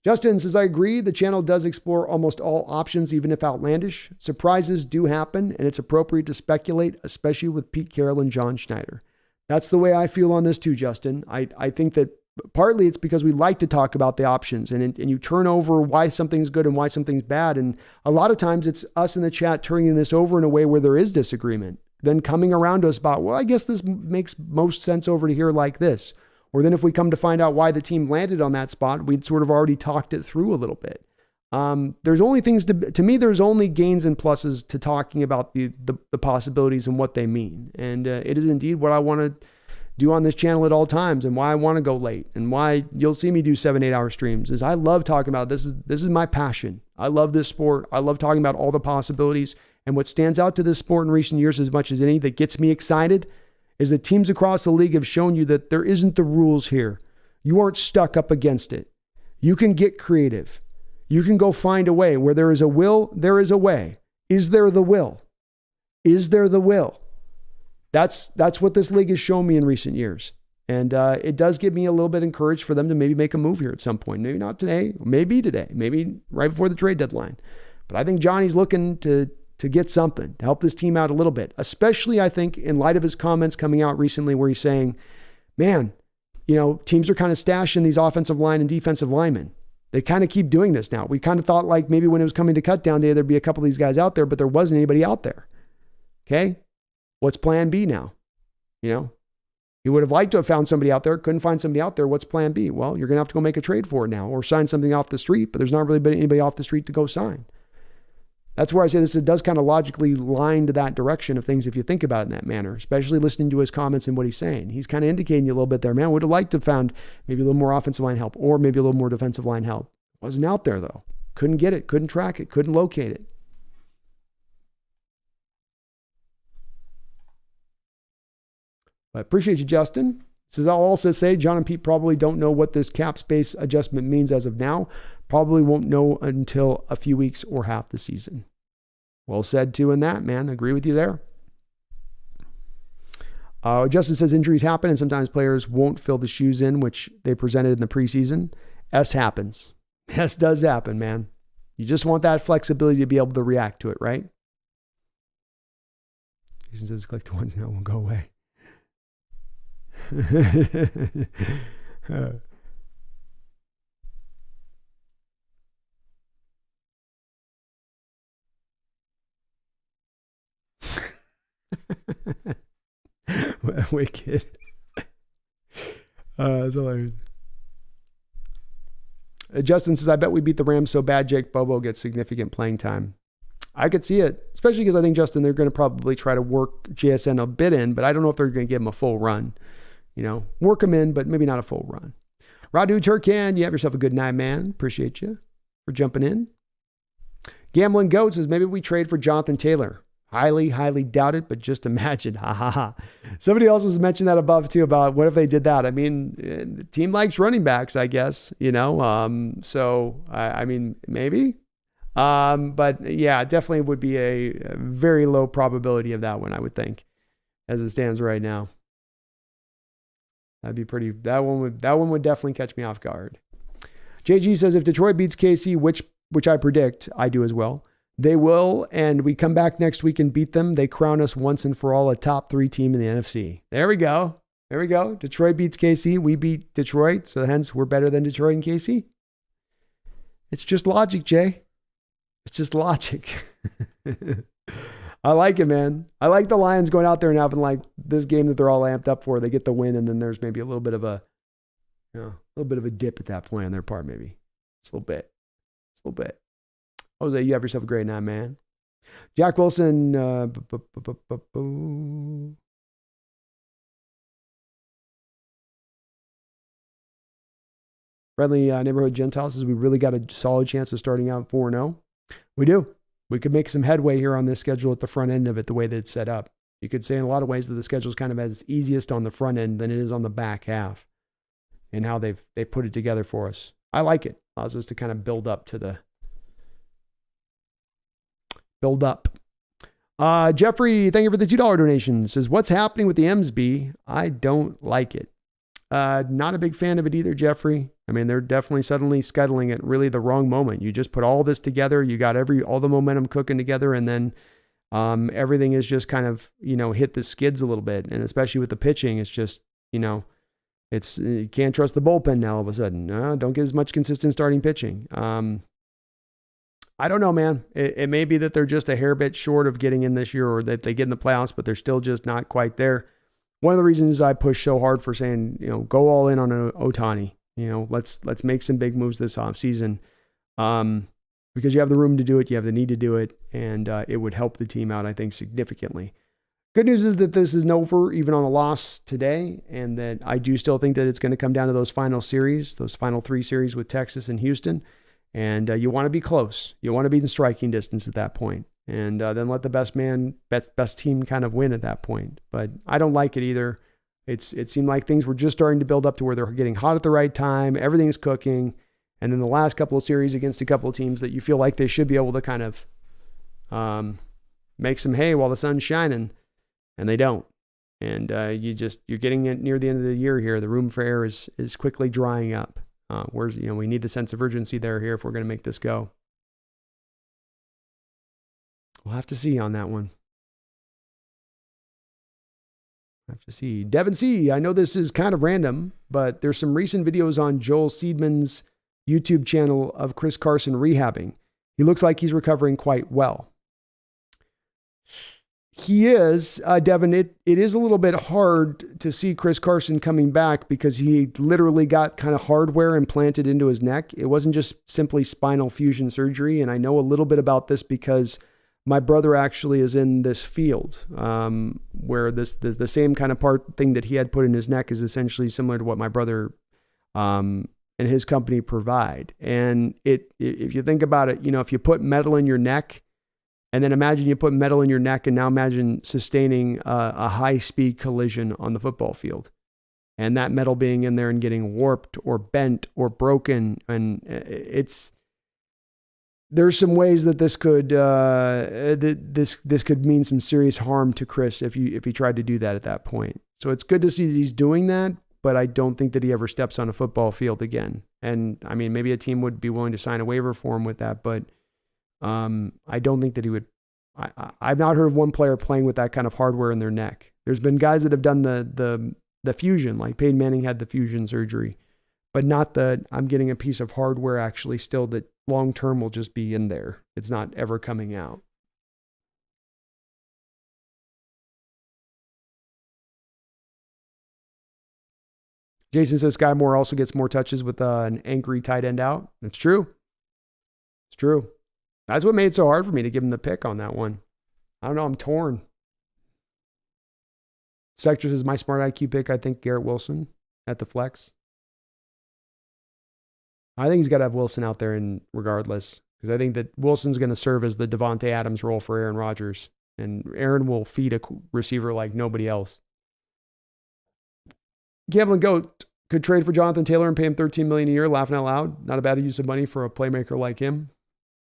Justin says, I agree. The channel does explore almost all options, even if outlandish. Surprises do happen, and it's appropriate to speculate, especially with Pete Carroll and John Schneider. That's the way I feel on this too, Justin. I think that partly it's because we like to talk about the options and you turn over why something's good and why something's bad. And a lot of times it's us in the chat turning this over in a way where there is disagreement, then coming around to us about, well, I guess this makes most sense over to here like this. Or then if we come to find out why the team landed on that spot, we'd sort of already talked it through a little bit. There's only things to me, there's only gains and pluses to talking about the possibilities and what they mean. And it is indeed what I want to do on this channel at all times and why I want to go late and why you'll see me do 7-8 hour streams is I love talking about this. This is my passion. I love this sport. I love talking about all the possibilities. And what stands out to this sport in recent years as much as any that gets me excited is that teams across the league have shown you that there isn't the rules here. You aren't stuck up against it. You can get creative. You can go find a way. Where there is a will, there is a way. Is there the will? Is there the will? That's what this league has shown me in recent years. And it does get me a little bit encouraged for them to maybe make a move here at some point. Maybe not today, maybe today, maybe right before the trade deadline. But I think Johnny's looking to get something, to help this team out a little bit, especially I think in light of his comments coming out recently where he's saying, man, teams are kind of stashing these offensive line and defensive linemen. They kind of keep doing this now. We kind of thought like maybe when it was coming to cut down day, there'd be a couple of these guys out there, but there wasn't anybody out there. Okay. What's plan B now? You would have liked to have found somebody out there, couldn't find somebody out there. What's plan B? Well, you're going to have to go make a trade for it now or sign something off the street, but there's not really been anybody off the street to go sign. That's where I say it does kind of logically line to that direction of things if you think about it in that manner, especially listening to his comments and what he's saying. He's kind of indicating you a little bit there, man, would have liked to have found maybe a little more offensive line help or maybe a little more defensive line help. Wasn't out there though. Couldn't get it, couldn't track it, couldn't locate it. I appreciate you, Justin. Says, I'll also say John and Pete probably don't know what this cap space adjustment means as of now. Probably won't know until a few weeks or half the season. Well said too in that, man. Agree with you there. Justin says injuries happen and sometimes players won't fill the shoes in, which they presented in the preseason. S happens. S does happen, man. You just want that flexibility to be able to react to it, right? Jason says, click the ones now, won't go away. Wicked. That's hilarious. Justin says, I bet we beat the Rams so bad Jake Bobo gets significant playing time. I could see it, especially because I think, Justin, they're going to probably try to work JSN a bit in, but I don't know if they're going to give him a full run. Work him in, but maybe not a full run. Radu Turkan, you have yourself a good night, man. Appreciate you for jumping in. Gambling Goat says, maybe we trade for Jonathan Taylor. Highly, highly doubt it, but just imagine. Ha ha ha. Somebody else was mentioning that above too about what if they did that? I mean, the team likes running backs, I guess, so I mean, maybe. But yeah, definitely would be a very low probability of that one, I would think, as it stands right now. That'd be pretty, that one would definitely catch me off guard. JG says, if Detroit beats KC, which I predict, I do as well, They will, and we come back next week and beat them. They crown us once and for all a top 3 team in the NFC. There we go. There we go. Detroit beats KC. We beat Detroit, so hence we're better than Detroit and KC. It's just logic, Jay. It's just logic. I like it, man. I like the Lions going out there and having like this game that they're all amped up for. They get the win, and then there's maybe a little bit of a dip at that point on their part, maybe. Just a little bit. Jose, you have yourself a great night, man. Jack Wilson. Friendly Neighborhood Gentile says we really got a solid chance of starting out 4-0. We do. We could make some headway here on this schedule at the front end of it, the way that it's set up. You could say in a lot of ways that the schedule is kind of as easiest on the front end than it is on the back half, and how they put it together for us. I like it. Allows us to kind of build up. Jeffrey, thank you for the $2 donation. Says, what's happening with the MSB? I don't like it. Not a big fan of it either, Jeffrey. I mean, they're definitely suddenly scuttling at really the wrong moment. You just put all this together. You got all the momentum cooking together, and then everything is just kind of, hit the skids a little bit. And especially with the pitching, it's just, you can't trust the bullpen now all of a sudden. Don't get as much consistent starting pitching. I don't know, man. It may be that they're just a hair bit short of getting in this year, or that they get in the playoffs, but they're still just not quite there. One of the reasons I push so hard for saying, go all in on Ohtani. Let's make some big moves this offseason, because you have the room to do it, you have the need to do it, and it would help the team out, I think, significantly. Good news is that this isn't over, even on a loss today, and that I do still think that it's going to come down to those final 3 series with Texas and Houston, and you want to be close. You want to be in striking distance at that point, and then let the best team kind of win at that point. But I don't like it either. It seemed like things were just starting to build up to where they're getting hot at the right time. Everything's cooking. And then the last couple of series against a couple of teams that you feel like they should be able to kind of make some hay while the sun's shining, and they don't. And you're getting it near the end of the year here. The room for error is quickly drying up. We need the sense of urgency here if we're going to make this go. We'll have to see on that one. Have to see. Devin C., I know this is kind of random, but there's some recent videos on Joel Seedman's YouTube channel of Chris Carson rehabbing. He looks like he's recovering quite well. He is, Devin, it is a little bit hard to see Chris Carson coming back because he literally got kind of hardware implanted into his neck. It wasn't just simply spinal fusion surgery, and I know a little bit about this because my brother actually is in this field where the same kind of thing that he had put in his neck is essentially similar to what my brother and his company provide. And if you think about it, if you put metal in your neck, and then imagine you put metal in your neck, and now imagine sustaining a high-speed collision on the football field, and that metal being in there and getting warped or bent or broken, and there's some ways that this could this could mean some serious harm to Chris if he tried to do that at that point. So it's good to see that he's doing that, but I don't think that he ever steps on a football field again. And I mean, maybe a team would be willing to sign a waiver for him with that, but I don't think that he would. I've not heard of one player playing with that kind of hardware in their neck. There's been guys that have done the fusion, like Peyton Manning had the fusion surgery, but not that I'm getting a piece of hardware actually still that long-term will just be in there. It's not ever coming out. Jason says Sky Moore also gets more touches with an angry tight end out. That's true. It's true. That's what made it so hard for me to give him the pick on that one. I don't know. I'm torn. Sector says my smart IQ pick, I think Garrett Wilson at the flex. I think he's got to have Wilson out there regardless, because I think that Wilson's going to serve as the Devontae Adams role for Aaron Rodgers, and Aaron will feed a receiver like nobody else. Gambling Goat could trade for Jonathan Taylor and pay him $13 million a year, laughing out loud. Not a bad use of money for a playmaker like him.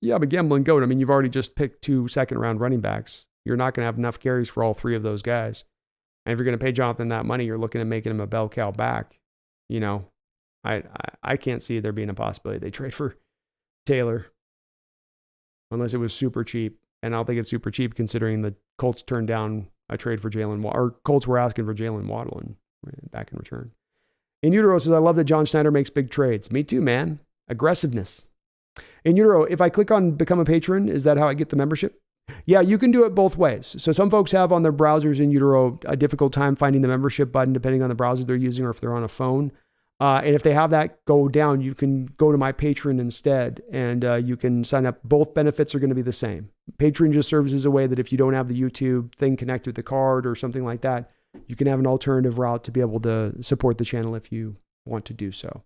Yeah, but Gambling Goat, I mean, you've already just picked 2 second-round running backs. You're not going to have enough carries for all 3 of those guys. And if you're going to pay Jonathan that money, you're looking at making him a bell cow back. I can't see there being a possibility they trade for Taylor. unless it was super cheap. And I don't think it's super cheap considering the Colts turned down a trade for Jalen Waddle, or Colts were asking for Jalen Waddle and back in return. In Utero says, I love that John Schneider makes big trades. Me too, man. Aggressiveness. In Utero, if I click on become a patron, is that how I get the membership? Yeah, you can do it both ways. So some folks have on their browsers in Utero a difficult time finding the membership button depending on the browser they're using or if they're on a phone. And if they have that go down, you can go to my Patreon instead and you can sign up. Both benefits are going to be the same. Patreon just serves as a way that if you don't have the YouTube thing connected with the card or something like that, you can have an alternative route to be able to support the channel if you want to do so.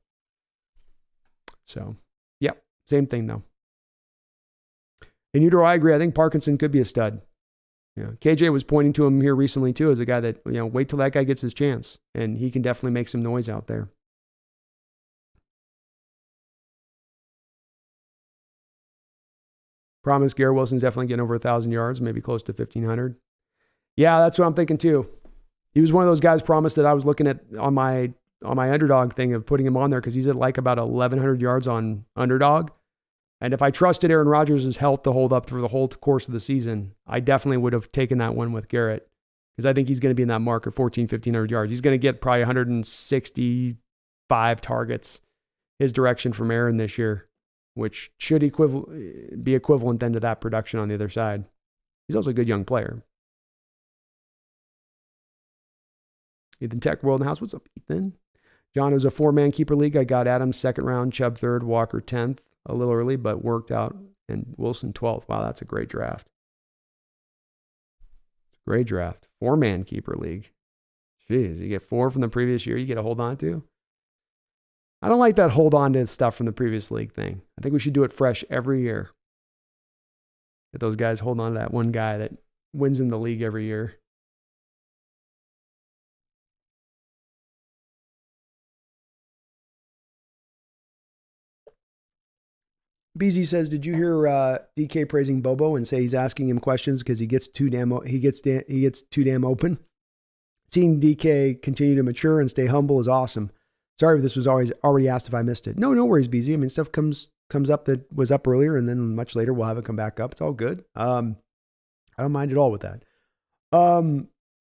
So, yeah, same thing though. In Utero, I agree. I think Parkinson could be a stud. Yeah, KJ was pointing to him here recently too as a guy that, wait till that guy gets his chance and he can definitely make some noise out there. Promise Garrett Wilson's definitely getting over 1,000 yards, maybe close to 1,500. Yeah, that's what I'm thinking too. He was one of those guys promised that I was looking at on my underdog thing of putting him on there because he's at like about 1,100 yards on underdog. And if I trusted Aaron Rodgers' health to hold up through the whole course of the season, I definitely would have taken that one with Garrett because I think he's going to be in that mark of 1,500 yards. He's going to get probably 165 targets his direction from Aaron this year, which should be equivalent then to that production on the other side. He's also a good young player. Ethan Tech, World in the House. What's up, Ethan? John, it was a 4-man keeper league. I got Adams 2nd round, Chubb 3rd, Walker 10th. A little early, but worked out. And Wilson 12th. Wow, that's a great draft. It's a great draft. 4-man keeper league. Jeez, you get 4 from the previous year you get to hold on to? I don't like that hold on to stuff from the previous league thing. I think we should do it fresh every year. That those guys hold on to that one guy that wins in the league every year. BZ says, did you hear DK praising Bobo and say he's asking him questions because he gets too damn open? Seeing DK continue to mature and stay humble is awesome. Sorry if this was already asked if I missed it. No worries, BZ. I mean, stuff comes up that was up earlier and then much later we'll have it come back up. It's all good. I don't mind at all with that.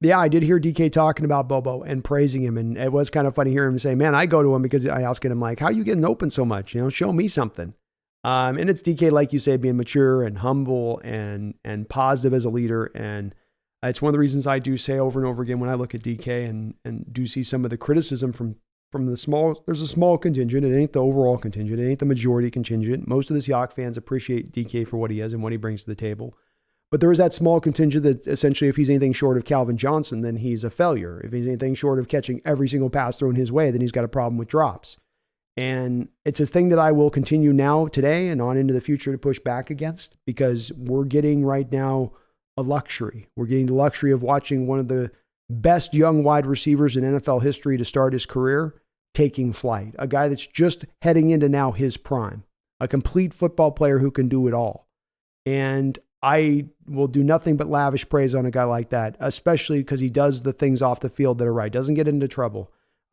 Yeah, I did hear DK talking about Bobo and praising him, and it was kind of funny hearing him say, man, I go to him because I ask him like, how are you getting open so much? Show me something. And it's DK, like you say, being mature and humble and positive as a leader. And it's one of the reasons I do say over and over again when I look at DK and do see some of the criticism from the small, there's a small contingent. It ain't the overall contingent. It ain't the majority contingent. Most of the Seahawks fans appreciate DK for what he is and what he brings to the table. But there is that small contingent that essentially if he's anything short of Calvin Johnson, then he's a failure. If he's anything short of catching every single pass thrown his way, then he's got a problem with drops. And it's a thing that I will continue now today and on into the future to push back against because we're getting right now a luxury. We're getting the luxury of watching one of the best young wide receivers in NFL history to start his career taking flight. A guy that's just heading into now his prime. A complete football player who can do it all. And I will do nothing but lavish praise on a guy like that, especially because he does the things off the field that are right. Doesn't get into trouble.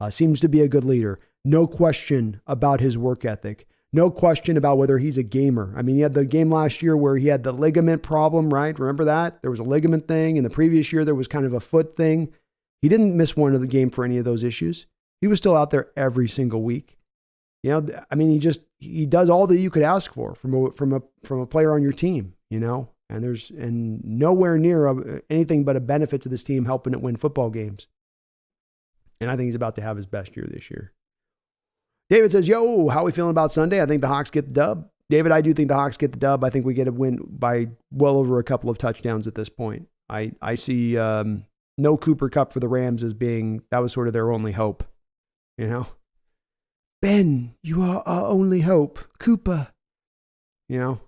Seems to be a good leader. No question about his work ethic. No question about whether he's a gamer. I mean, he had the game last year where he had the ligament problem, right? Remember that? There was a ligament thing. In the previous year, there was kind of a foot thing. He didn't miss one of the game for any of those issues. He was still out there every single week. I mean, he does all that you could ask for from a player on your team, and nowhere near anything but a benefit to this team helping it win football games. And I think he's about to have his best year this year. David says, yo, how are we feeling about Sunday? I think the Hawks get the dub. David, I do think the Hawks get the dub. I think we get a win by well over a couple of touchdowns at this point. I see no Cooper Kupp for the Rams as being, that was sort of their only hope. Ben, you are our only hope. Cooper. Sean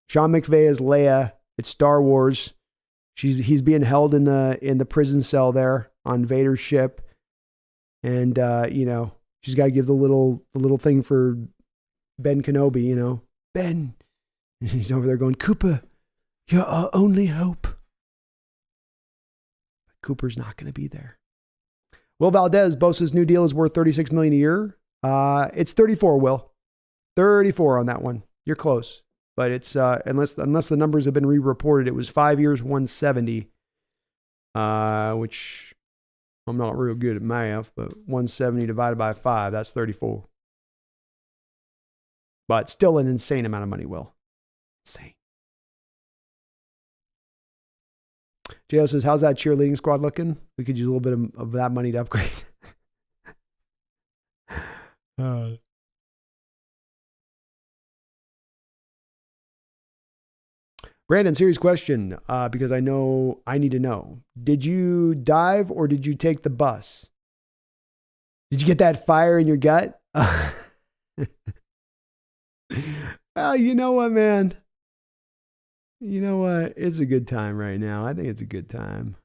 McVay as Leia. It's Star Wars. He's being held in the prison cell there on Vader's ship. And, she's got to give the little thing for Ben Kenobi, Ben. And he's over there going, Cooper, you're our only hope. But Cooper's not going to be there. Will Valdez, Bosa's new deal is worth $36 million a year. It's 34, Will. 34 on that one. You're close. but it's unless the numbers have been re-reported, it was 5 years, 170, which I'm not real good at math, but 170 divided by 5, that's 34. But still an insane amount of money, Will. Insane. J.O. says, how's that cheerleading squad looking? We could use a little bit of that money to upgrade. Brandon, serious question, because I know I need to know. Did you dive or did you take the bus? Did you get that fire in your gut? Well, you know what, man? You know what? It's a good time right now. I think it's a good time.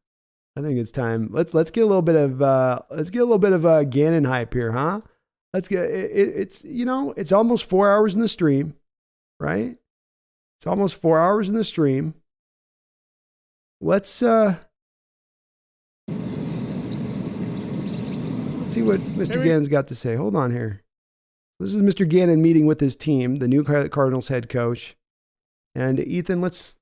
I think it's time. Let's get a little bit of Gannon hype here, huh? Let's get it's it's almost 4 hours in the stream, right? It's almost 4 hours in the stream. Let's see what Mr. Gannon's got to say. Hold on here. This is Mr. Gannon meeting with his team, the new Cardinals head coach. And Ethan, let's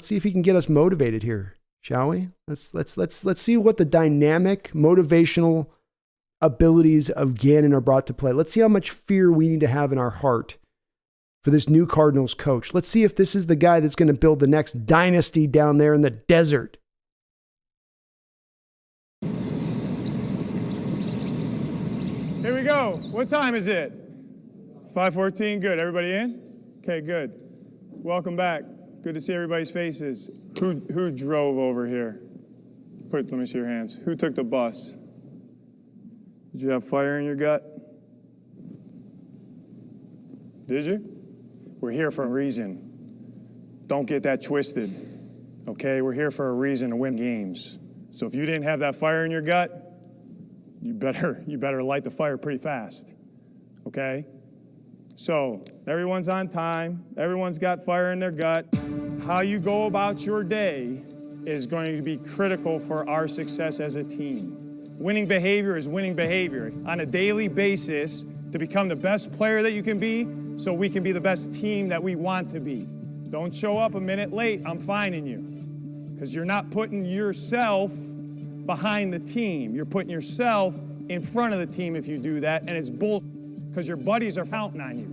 see if he can get us motivated here, shall we? Let's see what the dynamic, motivational abilities of Gannon are brought to play. Let's see how much fear we need to have in our heart for this new Cardinals coach. Let's see if this is the guy that's going to build the next dynasty down there in the desert. Here we go. What time is it? 5:14. Good. Everybody in? Okay, good. Welcome back. Good to see everybody's faces. Who drove over here? Let me see your hands. Who took the bus? Did you have fire in your gut? Did you? We're here for a reason. Don't get that twisted. Okay? We're here for a reason to win games. So if you didn't have that fire in your gut, you better light the fire pretty fast. Okay? So, everyone's on time. Everyone's got fire in their gut. How you go about your day is going to be critical for our success as a team. Winning behavior is winning behavior on a daily basis to become the best player that you can be so we can be the best team that we want to be. Don't show up a minute late, I'm fining you. Because you're not putting yourself behind the team. You're putting yourself in front of the team if you do that, and it's bull. Because your buddies are counting on you.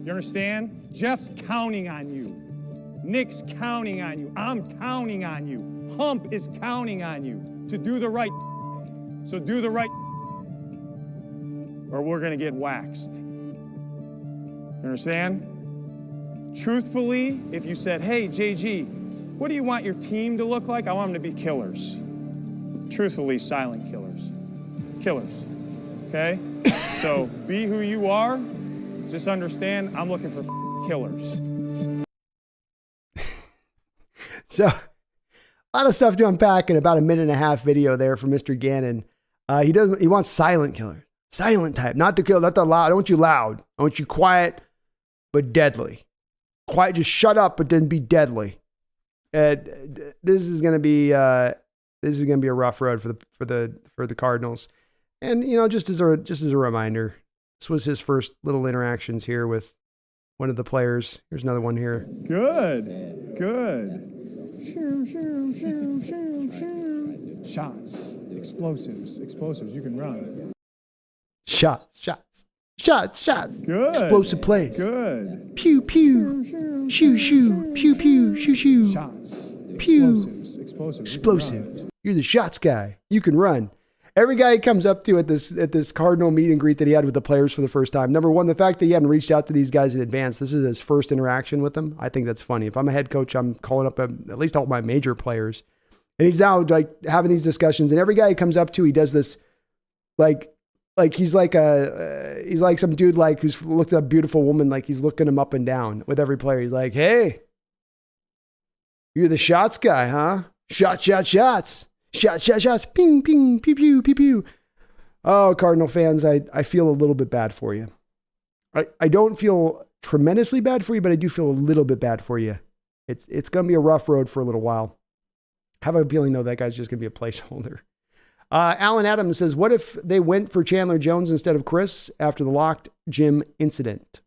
You understand? Jeff's counting on you. Nick's counting on you. I'm counting on you. Hump is counting on you to do the right. So do the right, or we're going to get waxed. You understand? Truthfully, if you said, hey, JG, what do you want your team to look like? I want them to be killers. Truthfully, silent killers. Killers. Okay? So be who you are. Just understand, I'm looking for killers. So, a lot of stuff to unpack in about a minute and a half video there from Mr. Gannon. He wants silent killers. Silent type. Not the kill, not the loud. I don't want you loud. I want you quiet, but deadly. Quiet, just shut up, but then be deadly. This is going to be a rough road for the Cardinals. And just as a reminder, this was his first little interactions here with one of the players. Here's another one here. Good. Shoo, shoo, shoo, shoo, shoo. Shots, explosives. You can run. Shots. Good. Explosive plays. Good. Pew, pew. Shoo, shoo. Pew, pew. Shoo, shoo. Shots. Pew. Explosives. Explosive. You're the shots guy. You can run. Every guy he comes up to at this Cardinal meet and greet that he had with the players for the first time. Number one, the fact that he hadn't reached out to these guys in advance. This is his first interaction with them. I think that's funny. If I'm a head coach, I'm calling up at least all my major players. And he's now like having these discussions. And every guy he comes up to, he does this like he's like some dude like who's looked at a beautiful woman, like he's looking him up and down with every player. He's like, hey, you're the shots guy, huh? Shots. Shots. Ping, ping, pew, pew, pew, pew. Oh, Cardinal fans, I feel a little bit bad for you. I don't feel tremendously bad for you, but I do feel a little bit bad for you. It's going to be a rough road for a little while. I have a feeling, though, that guy's just going to be a placeholder. Alan Adams says, what if they went for Chandler Jones instead of Chris after the locked gym incident?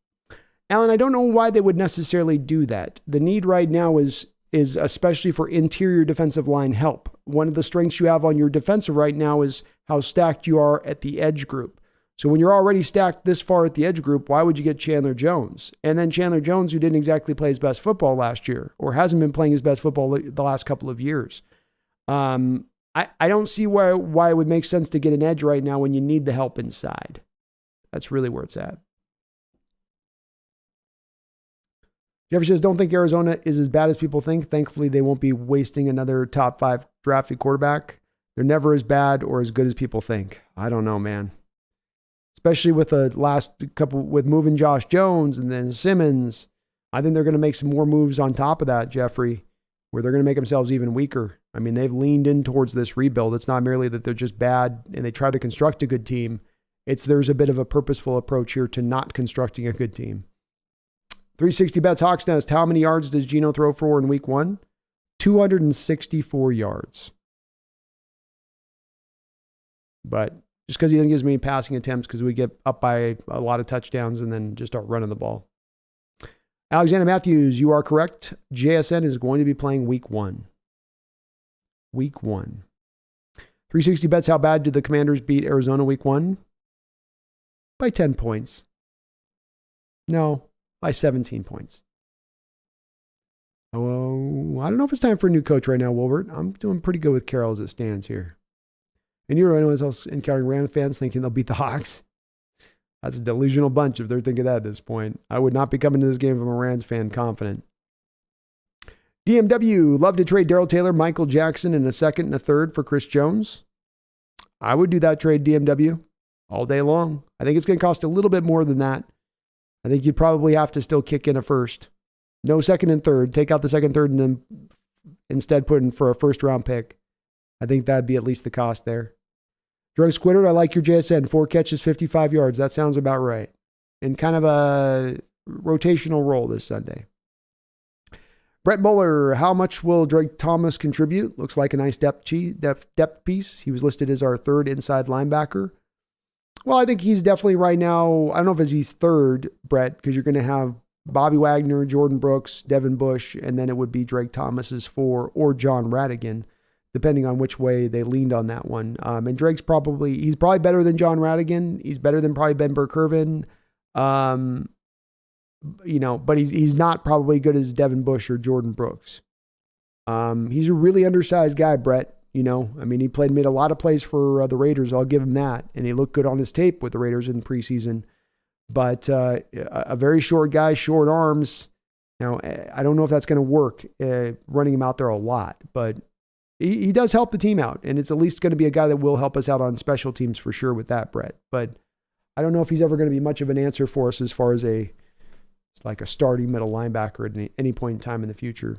Alan, I don't know why they would necessarily do that. The need right now is especially for interior defensive line help. One of the strengths you have on your defensive right now is how stacked you are at the edge group. So when you're already stacked this far at the edge group, why would you get Chandler Jones? And then Chandler Jones, who didn't exactly play his best football last year, or hasn't been playing his best football the last couple of years. I don't see why it would make sense to get an edge right now when you need the help inside. That's really where it's at. Jeffrey says, don't think Arizona is as bad as people think. Thankfully, they won't be wasting another top 5 drafted quarterback. They're never as bad or as good as people think. I don't know, man. Especially with the last couple, with moving Josh Jones and then Simmons. I think they're going to make some more moves on top of that, Jeffrey, where they're going to make themselves even weaker. I mean, they've leaned in towards this rebuild. It's not merely that they're just bad and they try to construct a good team. There's a bit of a purposeful approach here to not constructing a good team. 360 Bets Hawks Nest. How many yards does Geno throw for in week 1? 264 yards. But just because he doesn't give as many passing attempts, because we get up by a lot of touchdowns and then just start running the ball. Alexander Matthews, you are correct. JSN is going to be playing week 1. Week 1. 360 Bets, how bad did the Commanders beat Arizona week 1? By 10 points. No, by 17 points. Oh, I don't know if it's time for a new coach right now, Wilbert. I'm doing pretty good with Carroll as it stands here. And you're anyone else encountering Ram fans thinking they'll beat the Hawks. That's a delusional bunch if they're thinking that at this point. I would not be coming to this game if I'm a Rams fan confident. DMW, love to trade Darrell Taylor, Michael Jackson, and a second and a third for Chris Jones. I would do that trade, DMW, all day long. I think it's going to cost a little bit more than that. I think you'd probably have to still kick in a first. No second and third. Take out the second, third, and then instead put in for a first round pick. I think that'd be at least the cost there. Drug Squidward, I like your JSN. 4 catches, 55 yards. That sounds about right. In kind of a rotational role this Sunday. Brett Muller, how much will Drake Thomas contribute? Looks like a nice depth piece. He was listed as our third inside linebacker. Well, I think he's definitely right now, I don't know if he's third, Brett, because you're going to have Bobby Wagner, Jordan Brooks, Devin Bush, and then it would be Drake Thomas's 4 or John Radigan, depending on which way they leaned on that one. And Drake's he's probably better than John Radigan. He's better than probably Ben Burkervin. But he's not probably good as Devin Bush or Jordan Brooks. He's a really undersized guy, Brett. He made a lot of plays for the Raiders. I'll give him that. And he looked good on his tape with the Raiders in preseason. But a very short guy, short arms. Now, I don't know if that's going to work, running him out there a lot. But he does help the team out. And it's at least going to be a guy that will help us out on special teams for sure with that, Brett. But I don't know if he's ever going to be much of an answer for us as far as a starting middle linebacker at any point in time in the future.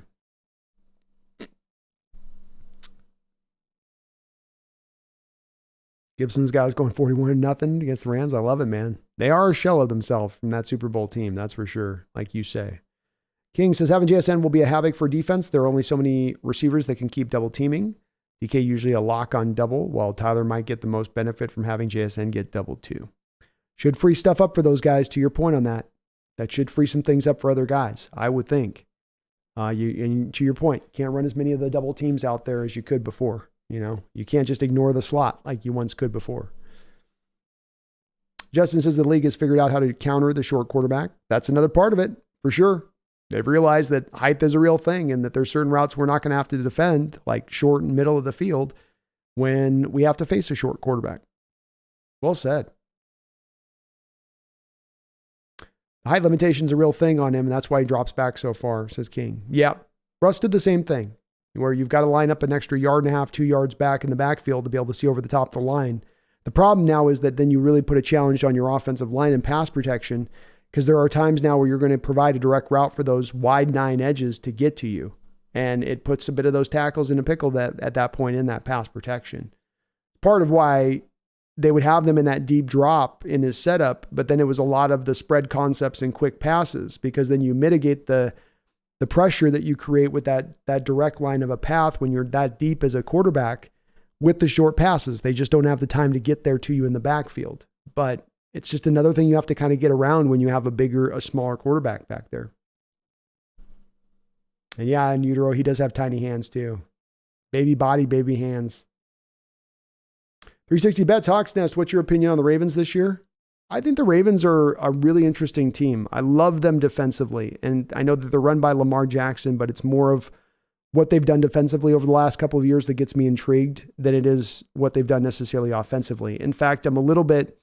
Gibson's guys going 41-0 against the Rams. I love it, man. They are a shell of themselves from that Super Bowl team, that's for sure, like you say. King says, having JSN will be a havoc for defense. There are only so many receivers that can keep double teaming. DK usually a lock on double, while Tyler might get the most benefit from having JSN get double too. Should free stuff up for those guys, to your point on that. That should free some things up for other guys, I would think. And to your point, you can't run as many of the double teams out there as you could before. You can't just ignore the slot like you once could before. Justin says the league has figured out how to counter the short quarterback. That's another part of it, for sure. They've realized that height is a real thing and that there's certain routes we're not going to have to defend, like short and middle of the field, when we have to face a short quarterback. Well said. The height limitation's a real thing on him, and that's why he drops back so far, says King. Yeah, Russ did the same thing, where you've got to line up an extra 1.5 yards, 2 yards back in the backfield to be able to see over the top of the line. The problem now is that then you really put a challenge on your offensive line and pass protection, because there are times now where you're going to provide a direct route for those wide 9 edges to get to you. And it puts a bit of those tackles in a pickle at that point in that pass protection. Part of why they would have them in that deep drop in his setup, but then it was a lot of the spread concepts and quick passes, because then you mitigate the pressure that you create with that direct line of a path when you're that deep as a quarterback with the short passes. They just don't have the time to get there to you in the backfield. But it's just another thing you have to kind of get around when you have a smaller quarterback back there. And yeah, in utero, he does have tiny hands too. Baby body, baby hands. 360 Bets, Hawks Nest, what's your opinion on the Ravens this year? I think the Ravens are a really interesting team. I love them defensively. And I know that they're run by Lamar Jackson, but it's more of what they've done defensively over the last couple of years that gets me intrigued than it is what they've done necessarily offensively. In fact, I'm a little bit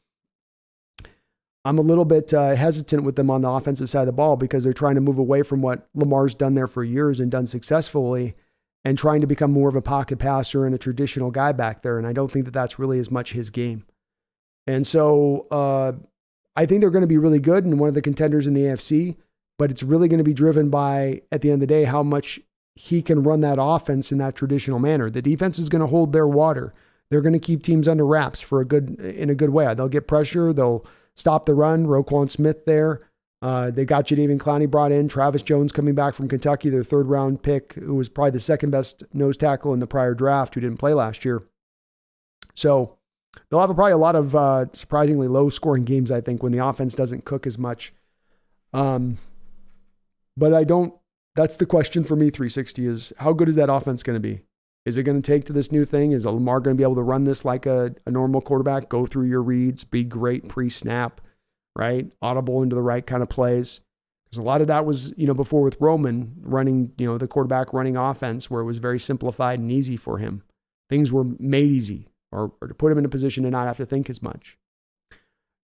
hesitant with them on the offensive side of the ball because they're trying to move away from what Lamar's done there for years and done successfully and trying to become more of a pocket passer and a traditional guy back there. And I don't think that that's really as much his game. And so I think they're going to be really good and one of the contenders in the AFC, but it's really going to be driven by, at the end of the day, how much he can run that offense in that traditional manner. The defense is going to hold their water. They're going to keep teams under wraps in a good way. They'll get pressure. They'll stop the run. Roquan Smith there. They got Jadeveon Clowney brought in. Travis Jones coming back from Kentucky, their 3rd round pick, who was probably the second best nose tackle in the prior draft, who didn't play last year. So they'll have probably a lot of surprisingly low scoring games, I think, when the offense doesn't cook as much. But that's the question for me, 360, is how good is that offense going to be? Is it going to take to this new thing? Is Lamar going to be able to run this like a normal quarterback, go through your reads, be great pre-snap, right? Audible into the right kind of plays. Because a lot of that was, before with Roman running, the quarterback running offense where it was very simplified and easy for him. Things were made easy or to put him in a position to not have to think as much.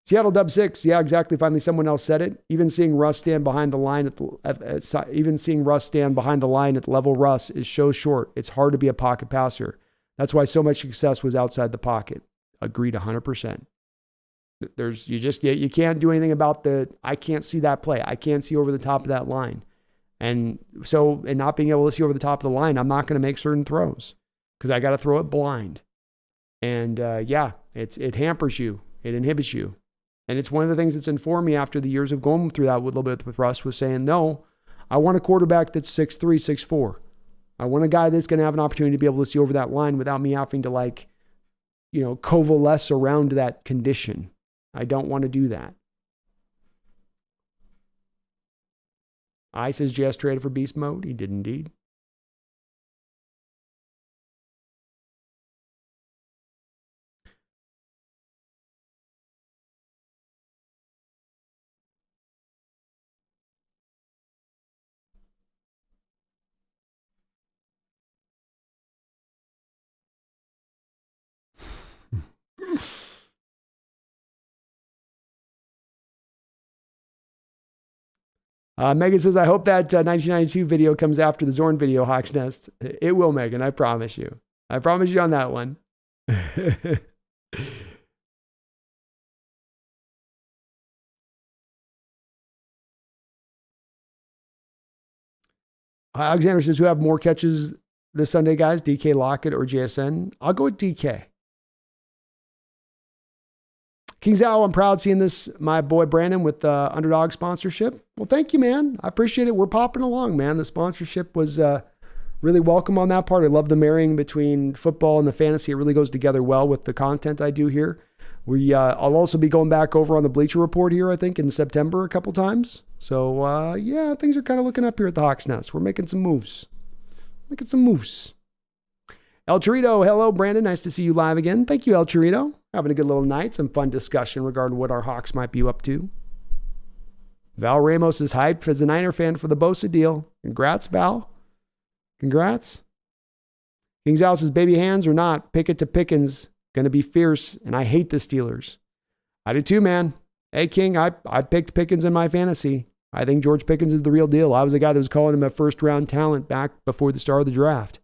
Seattle Dub 6, yeah, exactly. Finally, someone else said it. Even seeing Russ stand behind the line at the level Russ is so short. It's hard to be a pocket passer. That's why so much success was outside the pocket. Agreed 100%. You can't do anything about I can't see that play. I can't see over the top of that line. And not being able to see over the top of the line, I'm not going to make certain throws because I got to throw it blind. And it hampers you. It inhibits you. And it's one of the things that's informed me after the years of going through that a little bit with Russ was saying, no, I want a quarterback that's 6'3", 6'4". I want a guy that's going to have an opportunity to be able to see over that line without me having to coalesce around that condition. I don't want to do that. I says JS traded for beast mode. He did indeed. Megan says, I hope that 1992 video comes after the Zorn video, Hawks Nest. It will, Megan. I promise you. I promise you on that one. Alexander says, who have more catches this Sunday, guys? DK Lockett or JSN? I'll go with DK. King's Owl, I'm proud seeing this, my boy Brandon, with the Underdog sponsorship. Well, thank you, man. I appreciate it. We're popping along, man. The sponsorship was really welcome on that part. I love the marrying between football and the fantasy. It really goes together well with the content I do here. I'll also be going back over on the Bleacher Report here, I think, in September a couple times. So, things are kind of looking up here at the Hawks Nest. We're making some moves. El Chorito, hello, Brandon. Nice to see you live again. Thank you, El Chorito. Having a good little night. Some fun discussion regarding what our Hawks might be up to. Val Ramos is hyped as a Niner fan for the Bosa deal. Congrats, Val. Congrats. King's House says, baby hands or not, Pickett to Pickens. Going to be fierce, and I hate the Steelers. I do too, man. Hey, King, I picked Pickens in my fantasy. I think George Pickens is the real deal. I was the guy that was calling him a first-round talent back before the start of the draft.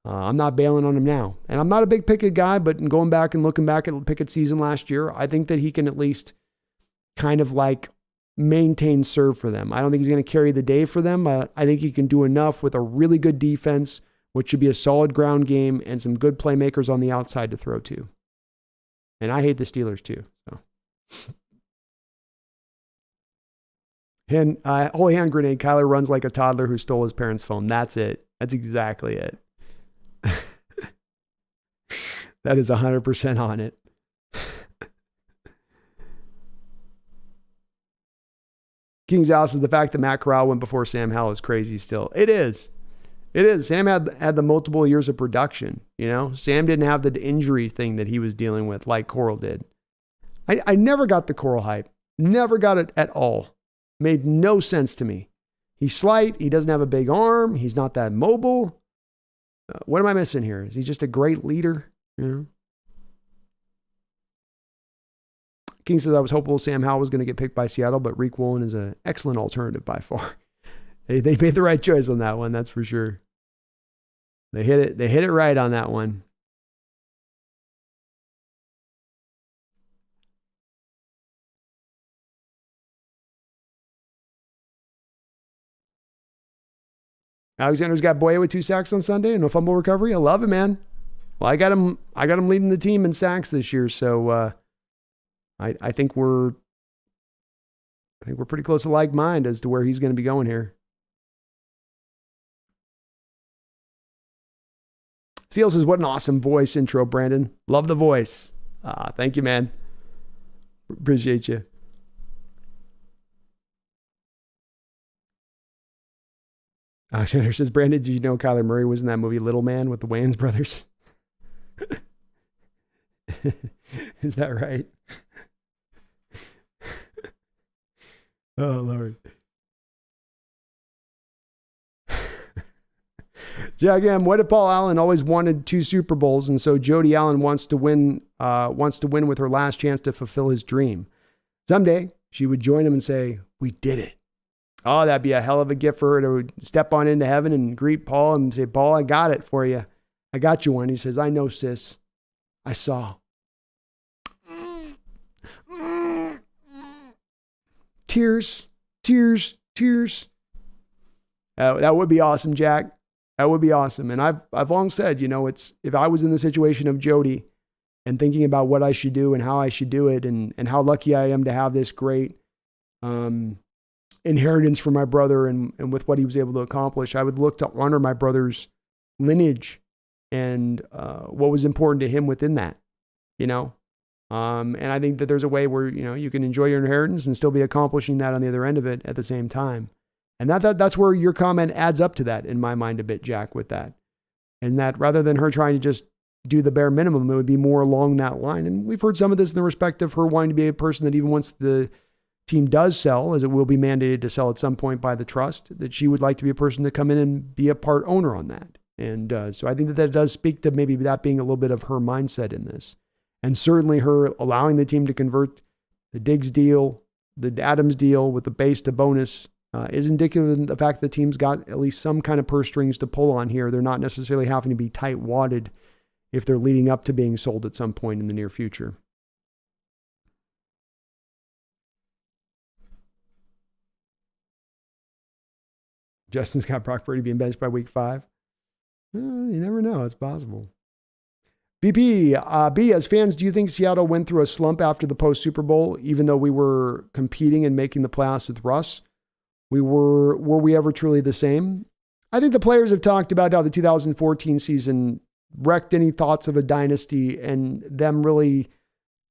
I'm not bailing on him now. And I'm not a big Pickett guy, but in going back and looking back at Pickett's season last year, I think that he can at least kind of maintain serve for them. I don't think he's going to carry the day for them. I think he can do enough with a really good defense, which should be a solid ground game and some good playmakers on the outside to throw to. And I hate the Steelers too. So. And holy hand grenade, Kyler runs like a toddler who stole his parents' phone. That's it. That's exactly it. That is 100% on it. King's House is the fact that Matt Corral went before Sam Howell is crazy still. It is. It is. Sam had the multiple years of production. Sam didn't have the injury thing that he was dealing with like Coral did. I never got the Coral hype. Never got it at all. Made no sense to me. He's slight. He doesn't have a big arm. He's not that mobile. What am I missing here? Is he just a great leader? King says, I was hopeful Sam Howell was going to get picked by Seattle, but Reek Woolen is an excellent alternative by far. They made the right choice on that one, that's for sure. They hit it right on that one. Alexander's got Boye with 2 sacks on Sunday and no fumble recovery. I love it, man. Well, I got him leading the team in sacks this year, so I think we're pretty close to like mind as to where he's going to be going here. Seal says, what an awesome voice intro, Brandon. Love the voice. Thank you, man. Appreciate you. Alexander says, Brandon, did you know Kyler Murray was in that movie Little Man with the Wayans brothers? Is that right? Oh, Lord. Jack M, what if Paul Allen always wanted 2 Super Bowls, and so Jody Allen wants to win with her last chance to fulfill his dream? Someday, she would join him and say, we did it. Oh, that'd be a hell of a gift for her to step on into heaven and greet Paul and say, Paul, I got it for you. I got you one. He says, I know, sis. I saw. Tears, tears, tears. That would be awesome, Jack. That would be awesome. And I've long said, if I was in the situation of Jody and thinking about what I should do and how I should do it and how lucky I am to have this great inheritance from my brother and with what he was able to accomplish, I would look to honor my brother's lineage and what was important to him within that, and I think that there's a way where, you can enjoy your inheritance and still be accomplishing that on the other end of it at the same time. And that's where your comment adds up to that in my mind a bit, Jack, with that. And that rather than her trying to just do the bare minimum, it would be more along that line. And we've heard some of this in the respect of her wanting to be a person that even once the team does sell, as it will be mandated to sell at some point by the trust, that she would like to be a person to come in and be a part owner on that. And so I think that does speak to maybe that being a little bit of her mindset in this. And certainly her allowing the team to convert the Diggs deal, the Adams deal with the base to bonus is indicative of the fact that the team's got at least some kind of purse strings to pull on here. They're not necessarily having to be tight-wadded if they're leading up to being sold at some point in the near future. Justin's got Brock Purdy being benched by week 5. You never know. It's possible. BP, B, as fans, do you think Seattle went through a slump after the post-Super Bowl, even though we were competing and making the playoffs with Russ? Were we ever truly the same? I think the players have talked about how the 2014 season wrecked any thoughts of a dynasty and them really,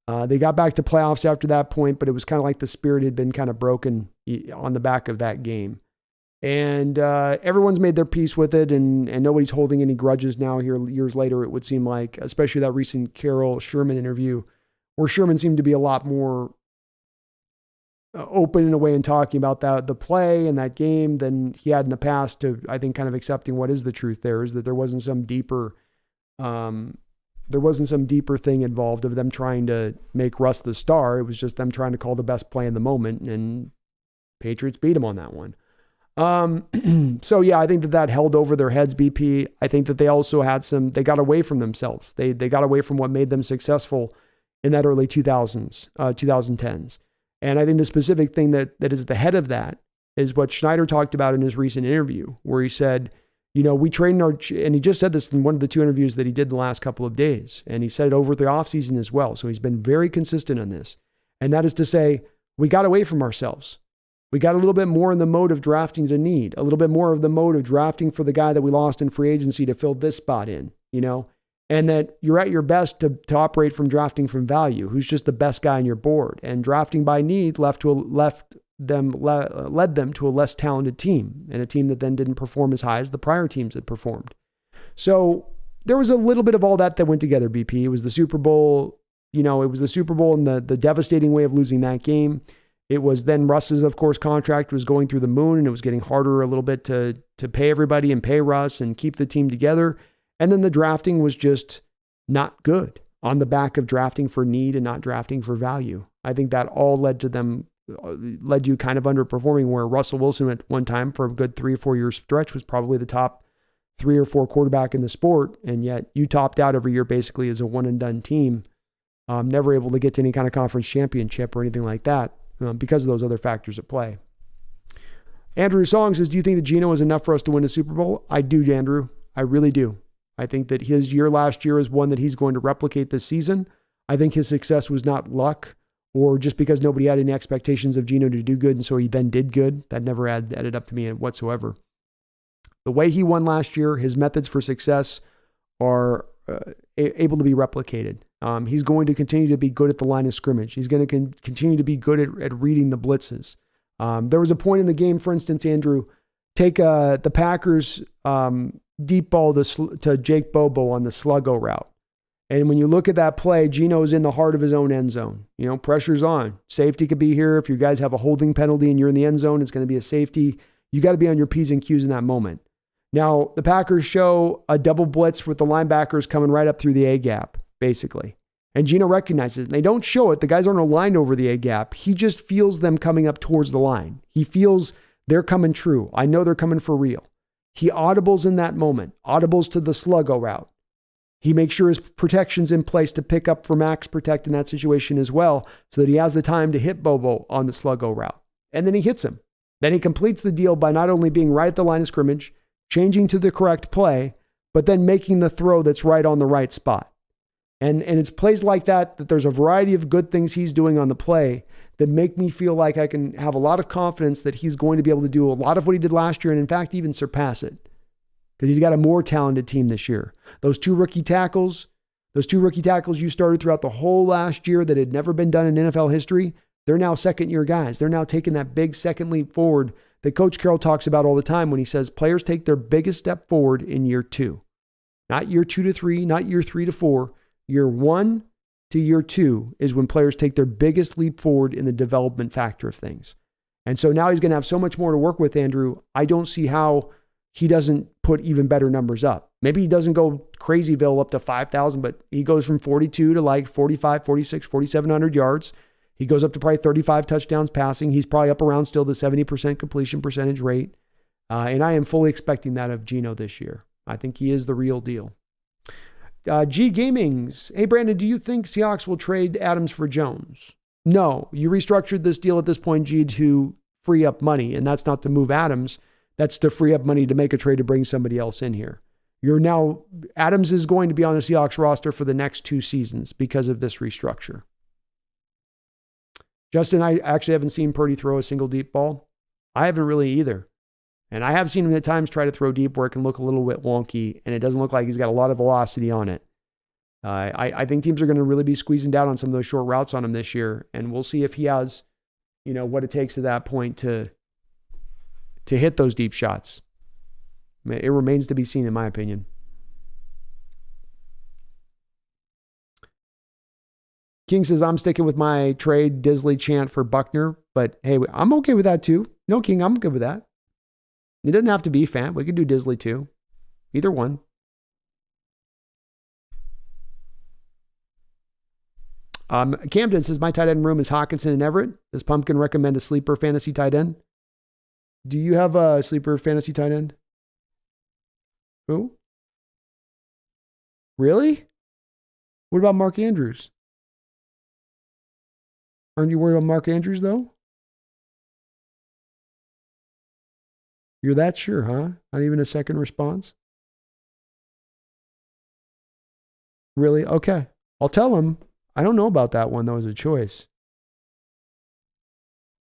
they got back to playoffs after that point, but it was kind of like the spirit had been kind of broken on the back of that game. And everyone's made their peace with it, and nobody's holding any grudges now here years later, it would seem like, especially that recent Carol Sherman interview, where Sherman seemed to be a lot more open in a way in talking about the play and that game than he had in the past, to, I think, kind of accepting what is the truth there, is that there wasn't some deeper thing involved of them trying to make Russ the star. It was just them trying to call the best play in the moment, and Patriots beat them on that one. So yeah, I think that held over their heads, BP. I think that they also had they got away from themselves. They got away from what made them successful in that early 2010s. And I think the specific thing that is at the head of that is what Schneider talked about in his recent interview, where he said, we trained and he just said this in one of the 2 interviews that he did in the last couple of days. And he said it over the offseason as well. So he's been very consistent on this. And that is to say, we got away from ourselves. We got a little bit more in the mode of drafting to need, a little bit more of the mode of drafting for the guy that we lost in free agency to fill this spot in, and that you're at your best to operate from drafting from value, who's just the best guy on your board. And drafting by need left led them to a less talented team, and a team that then didn't perform as high as the prior teams had performed. So there was a little bit of all that went together, BP. It was the Super Bowl, it was the Super Bowl and the devastating way of losing that game. It was then Russ's, of course, contract was going through the moon, and it was getting harder a little bit to pay everybody and pay Russ and keep the team together. And then the drafting was just not good on the back of drafting for need and not drafting for value. I think that all led you kind of underperforming, where Russell Wilson at one time for a good 3 or 4 year stretch was probably the top 3 or 4 quarterback in the sport. And yet you topped out every year basically as a one and done team, never able to get to any kind of conference championship or anything like that because of those other factors at play. Andrew Song says, do you think that Geno is enough for us to win a Super Bowl? I do, Andrew. I really do. I think that his year last year is one that he's going to replicate this season. I think his success was not luck or just because nobody had any expectations of Geno to do good, and so he then did good. That never added up to me whatsoever. The way he won last year, his methods for success are able to be replicated. He's going to continue to be good at the line of scrimmage. He's going to continue to be good at reading the blitzes. There was a point in the game, for instance, Andrew, take the Packers deep ball to Jake Bobo on the sluggo route. And when you look at that play, Geno's in the heart of his own end zone. Pressure's on. Safety could be here. If you guys have a holding penalty and you're in the end zone, it's going to be a safety. You got to be on your P's and Q's in that moment. Now, the Packers show a double blitz with the linebackers coming right up through the A gap, basically. And Geno recognizes it. They don't show it. The guys aren't aligned over the A gap. He just feels them coming up towards the line. He feels they're coming true. I know they're coming for real. He audibles in that moment, audibles to the sluggo route. He makes sure his protection's in place to pick up for max protect in that situation as well, so that he has the time to hit Bobo on the sluggo route. And then he hits him. Then he completes the deal by not only being right at the line of scrimmage, changing to the correct play, but then making the throw that's right on the right spot. And it's plays like that there's a variety of good things he's doing on the play that make me feel like I can have a lot of confidence that he's going to be able to do a lot of what he did last year and in fact even surpass it. Because he's got a more talented team this year. Those two rookie tackles you started throughout the whole last year that had never been done in NFL history, they're now second-year guys. They're now taking that big second leap forward that Coach Carroll talks about all the time when he says players take their biggest step forward in year 2. Not year 2 to 3, not year 3 to 4. Year 1 to year 2 is when players take their biggest leap forward in the development factor of things. And so now he's going to have so much more to work with, Andrew. I don't see how he doesn't put even better numbers up. Maybe he doesn't go crazyville up to 5,000, but he goes from 42 to like 45, 46, 4,700 yards. He goes up to probably 35 touchdowns passing. He's probably up around still the 70% completion percentage rate. And I am fully expecting that of Geno this year. I think he is the real deal. G Gamings. Hey, Brandon, do you think Seahawks will trade Adams for Jones? No, you restructured this deal at this point, G, to free up money. And that's not to move Adams. That's to free up money to make a trade to bring somebody else in here. Adams is going to be on the Seahawks roster for the next 2 seasons because of this restructure. Justin, I actually haven't seen Purdy throw a single deep ball. I haven't really either. And I have seen him at times try to throw deep where it can look a little bit wonky, and it doesn't look like he's got a lot of velocity on it. I think teams are going to really be squeezing down on some of those short routes on him this year, and we'll see if he has, what it takes at that point to hit those deep shots. It remains to be seen, in my opinion. King says, I'm sticking with my trade Disley chant for Buckner, but hey, I'm okay with that too. No, King, I'm good with that. It doesn't have to be Fant. We could do Disley too. Either one. Camden says, my tight end room is Hawkinson and Everett. Does Pumpkin recommend a sleeper fantasy tight end? Do you have a sleeper fantasy tight end? Who? Really? What about Mark Andrews? Aren't you worried about Mark Andrews, though? You're that sure, huh? Not even a second response? Really? Okay. I'll tell him. I don't know about that one. That was a choice.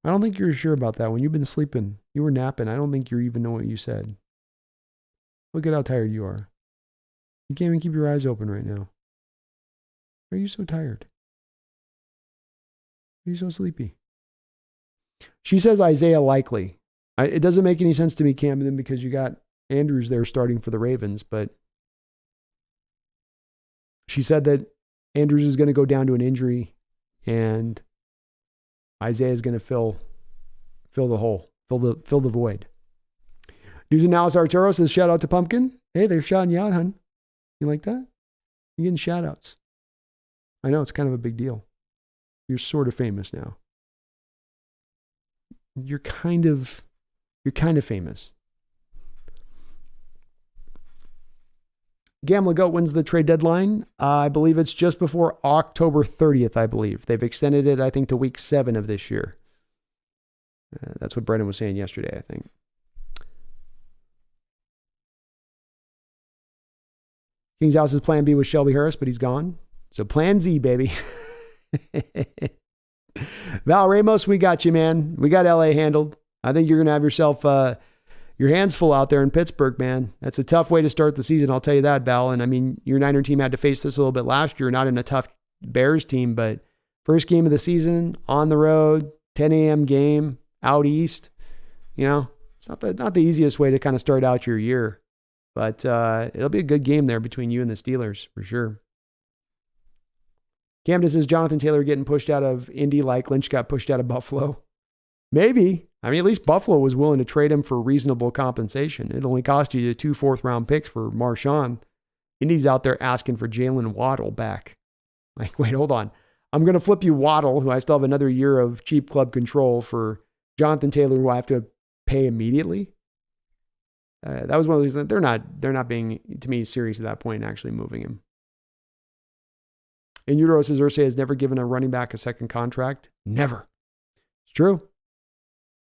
I don't think you're sure about that one. You've been sleeping. You were napping. I don't think you even know what you said. Look at how tired you are. You can't even keep your eyes open right now. Why are you so tired? Why are you so sleepy? She says Isaiah likely. It doesn't make any sense to me, Camden, because you got Andrews there starting for the Ravens, but she said that Andrews is going to go down to an injury and Isaiah is going to fill the hole, fill the void. News and Analysis Arturo says, shout out to Pumpkin. Hey, they're shouting you out, hun. You like that? You're getting shout outs. I know, it's kind of a big deal. You're sort of famous now. You're kind of famous. Gamla Goat wins the trade deadline. I believe it's just before October 30th, I believe. They've extended it, I think, to week 7 of this year. That's what Brendan was saying yesterday, I think. King's House's plan B was Shelby Harris, but he's gone. So plan Z, baby. Val Ramos, we got you, man. We got LA handled. I think you're going to have yourself your hands full out there in Pittsburgh, man. That's a tough way to start the season, I'll tell you that, Val. And I mean, your Niner team had to face this a little bit last year, not in a tough Bears team, but first game of the season, on the road, 10 a.m. game, out east. You know, it's not the easiest way to kind of start out your year. But it'll be a good game there between you and the Steelers, for sure. Camden says, Jonathan Taylor getting pushed out of Indy like Lynch got pushed out of Buffalo. Maybe. I mean, at least Buffalo was willing to trade him for reasonable compensation. It only cost you 2 fourth-round picks for Marshawn. Indy's out there asking for Jalen Waddle back. Like, wait, hold on. I'm going to flip you Waddle, who I still have another year of cheap club control, for Jonathan Taylor, who I have to pay immediately. That was one of those things. They're not being, to me, serious at that point and actually moving him. And Utero says Irsay has never given a running back a second contract. Never. It's true.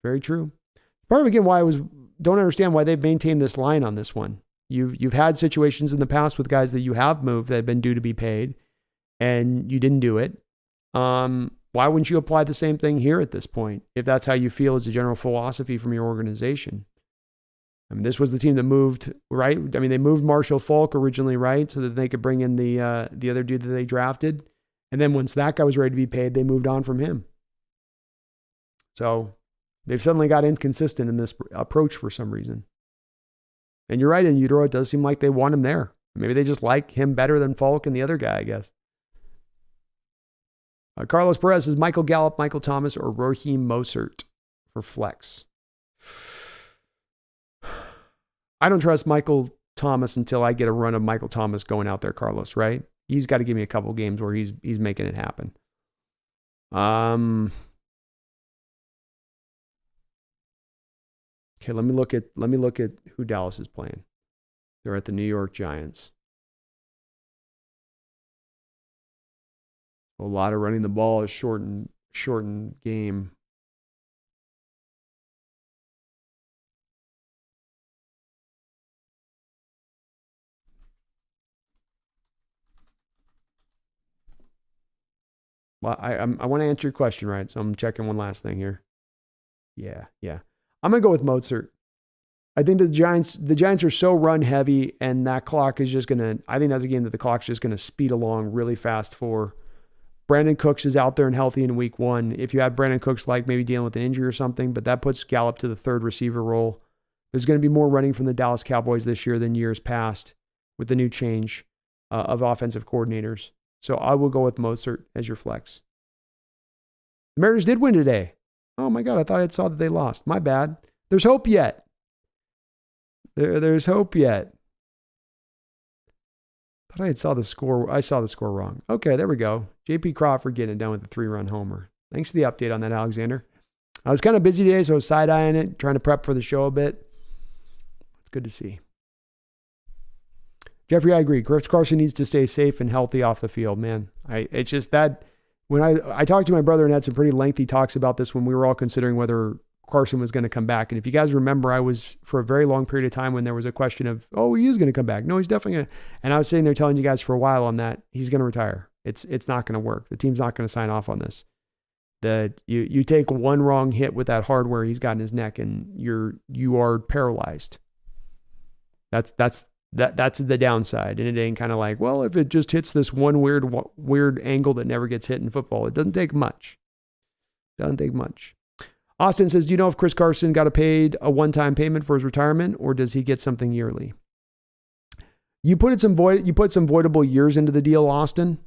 Very true. Part of, again, why don't understand why they've maintained this line on this one. You've had situations in the past with guys that you have moved that have been due to be paid, and you didn't do it. Why wouldn't you apply the same thing here at this point, if that's how you feel as a general philosophy from your organization? I mean, this was the team that moved, right? I mean, they moved Marshall Faulk originally, right? So that they could bring in the other dude that they drafted. And then once that guy was ready to be paid, they moved on from him. So they've suddenly got inconsistent in this approach for some reason. And you're right, in Utero, it does seem like they want him there. Maybe they just like him better than Faulk and the other guy, I guess. Carlos Perez says Michael Gallup, Michael Thomas, or Raheem Mostert for flex. I don't trust Michael Thomas until I get a run of Michael Thomas going out there, Carlos, right? He's got to give me a couple games where he's making it happen. Okay, let me look at who Dallas is playing. They're at the New York Giants. A lot of running the ball, a shortened game. Well, I want to answer your question, right? So I'm checking one last thing here. Yeah. I'm going to go with Mozart. I think the Giants are so run heavy, and that clock is just going to, I think that's a game that the clock's just going to speed along really fast for. Brandon Cooks is out there and healthy in week 1. If you have Brandon Cooks like maybe dealing with an injury or something, but that puts Gallup to the third receiver role. There's going to be more running from the Dallas Cowboys this year than years past with the new change of offensive coordinators. So I will go with Mozart as your flex. The Mariners did win today. Oh my God, I thought I saw that they lost. My bad. There's hope yet. There's hope yet. Thought I saw the score. I saw the score wrong. Okay, there we go. J.P. Crawford getting it done with a 3-run homer. Thanks for the update on that, Alexander. I was kind of busy today, so I was side-eyeing it, trying to prep for the show a bit. It's good to see. Jeffrey, I agree. Chris Carson needs to stay safe and healthy off the field, man. It's just that when I talked to my brother and had some pretty lengthy talks about this when we were all considering whether Carson was going to come back. And if you guys remember, I was for a very long period of time when there was a question of, oh, he is going to come back. No, he's definitely going to. And I was sitting there telling you guys for a while on that, he's going to retire. It's not going to work. The team's not going to sign off on this. That you take one wrong hit with that hardware he's got in his neck and you are paralyzed. That's the downside. And it ain't kind of like, well, if it just hits this one weird angle that never gets hit in football, it doesn't take much. Austin says, do you know if Chris Carson got paid a one-time payment for his retirement, or does he get something yearly? You put some voidable years into the deal, Austin,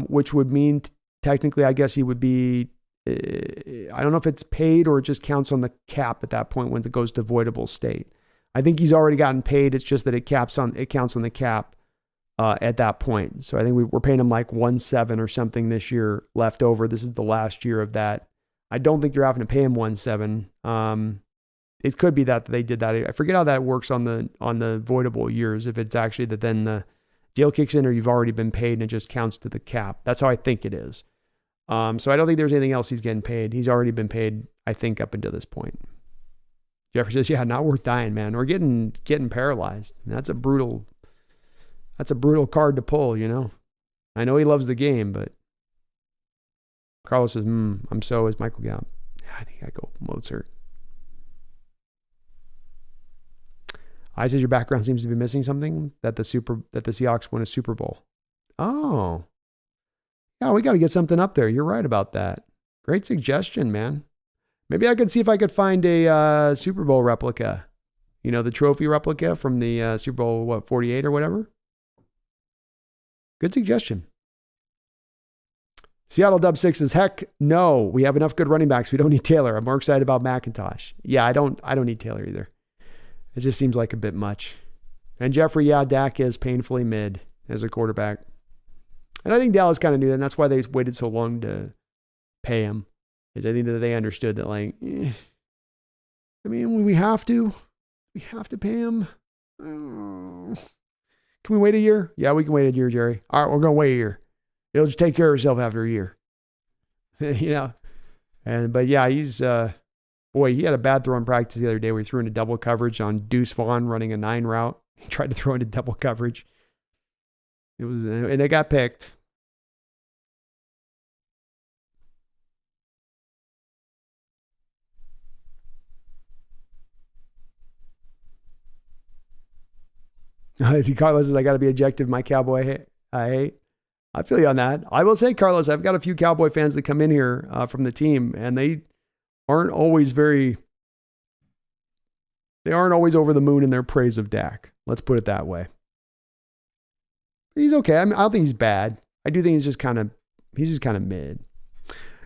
which would mean technically, I guess he would be, I don't know if it's paid or it just counts on the cap at that point when it goes to voidable state. I think he's already gotten paid. It's just that it counts on the cap at that point. So I think we're paying him like 1.7 or something this year left over. This is the last year of that. I don't think you're having to pay him 1.7. It could be that they did that. I forget how that works on the voidable years. If it's actually that then the deal kicks in or you've already been paid and it just counts to the cap. That's how I think it is. So I don't think there's anything else he's getting paid. He's already been paid, I think, up until this point. Jeffrey says, yeah, not worth dying, man. Or getting paralyzed. That's a brutal card to pull, you know. I know he loves the game, but Carlos says, I'm so is Michael Gallup. Yeah, I think I go Mozart. I says your background seems to be missing something, that the Seahawks won a Super Bowl. Oh. Yeah, we got to get something up there. You're right about that. Great suggestion, man. Maybe I could see if I could find a Super Bowl replica. You know, the trophy replica from the Super Bowl, 48 or whatever? Good suggestion. Seattle Dub 6 says, heck no, we have enough good running backs. We don't need Taylor. I'm more excited about McIntosh. Yeah, I don't need Taylor either. It just seems like a bit much. And Jeffrey, yeah, Dak is painfully mid as a quarterback. And I think Dallas kind of knew that, and that's why they waited so long to pay him. Because I think that they understood that, like, I mean, we have to pay him. Oh. Can we wait a year? Yeah, we can wait a year, Jerry. All right, we're going to wait a year. It'll just take care of itself after a year. You know? But yeah, he's, he had a bad throw in practice the other day where he threw into double coverage on Deuce Vaughn running a 9 route. He tried to throw into double coverage. And it got picked. Carlos says, I got to be objective. My Cowboy I hate. I feel you on that. I will say, Carlos, I've got a few Cowboy fans that come in here from the team, and they aren't always over the moon in their praise of Dak. Let's put it that way. He's okay. I don't think he's bad. I do think he's just kind of mid.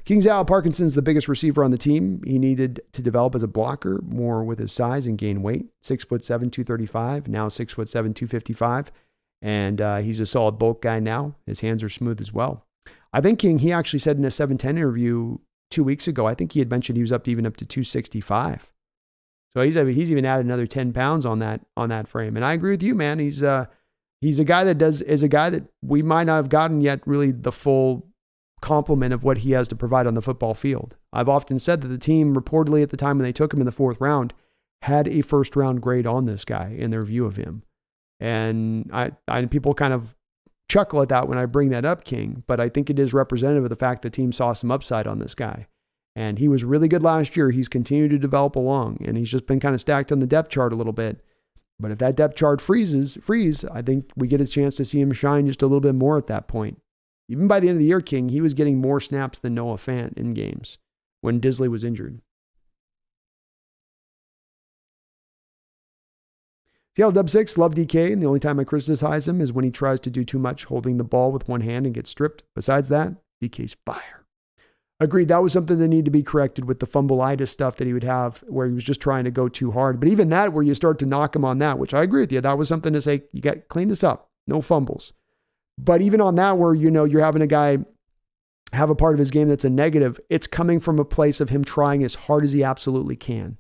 Kings Al Parkinson's the biggest receiver on the team. He needed to develop as a blocker more with his size and gain weight. 6'7", 235. Now 6'7", 255. And he's a solid bulk guy now. His hands are smooth as well. I think King, he actually said in a 710 interview 2 weeks ago, I think he had mentioned he was up to 265. So he's even added another 10 pounds on that frame. And I agree with you, man. He's a guy that we might not have gotten yet really the full complement of what he has to provide on the football field. I've often said that the team reportedly at the time when they took him in the 4th round had a 1st round grade on this guy in their view of him. And people kind of chuckle at that when I bring that up, King, but I think it is representative of the fact the team saw some upside on this guy. And he was really good last year. He's continued to develop along, and he's just been kind of stacked on the depth chart a little bit. But if that depth chart freeze, I think we get a chance to see him shine just a little bit more at that point. Even by the end of the year, King, he was getting more snaps than Noah Fant in games when Disley was injured. Seattle Dub 6, love DK, and the only time I criticize him is when he tries to do too much holding the ball with one hand and gets stripped. Besides that, DK's fire. Agreed, that was something that needed to be corrected with the fumbleitis stuff that he would have where he was just trying to go too hard. But even that, where you start to knock him on that, which I agree with you, that was something to say, you got to clean this up, no fumbles. But even on that, where, you're having a guy have a part of his game that's a negative, it's coming from a place of him trying as hard as he absolutely can.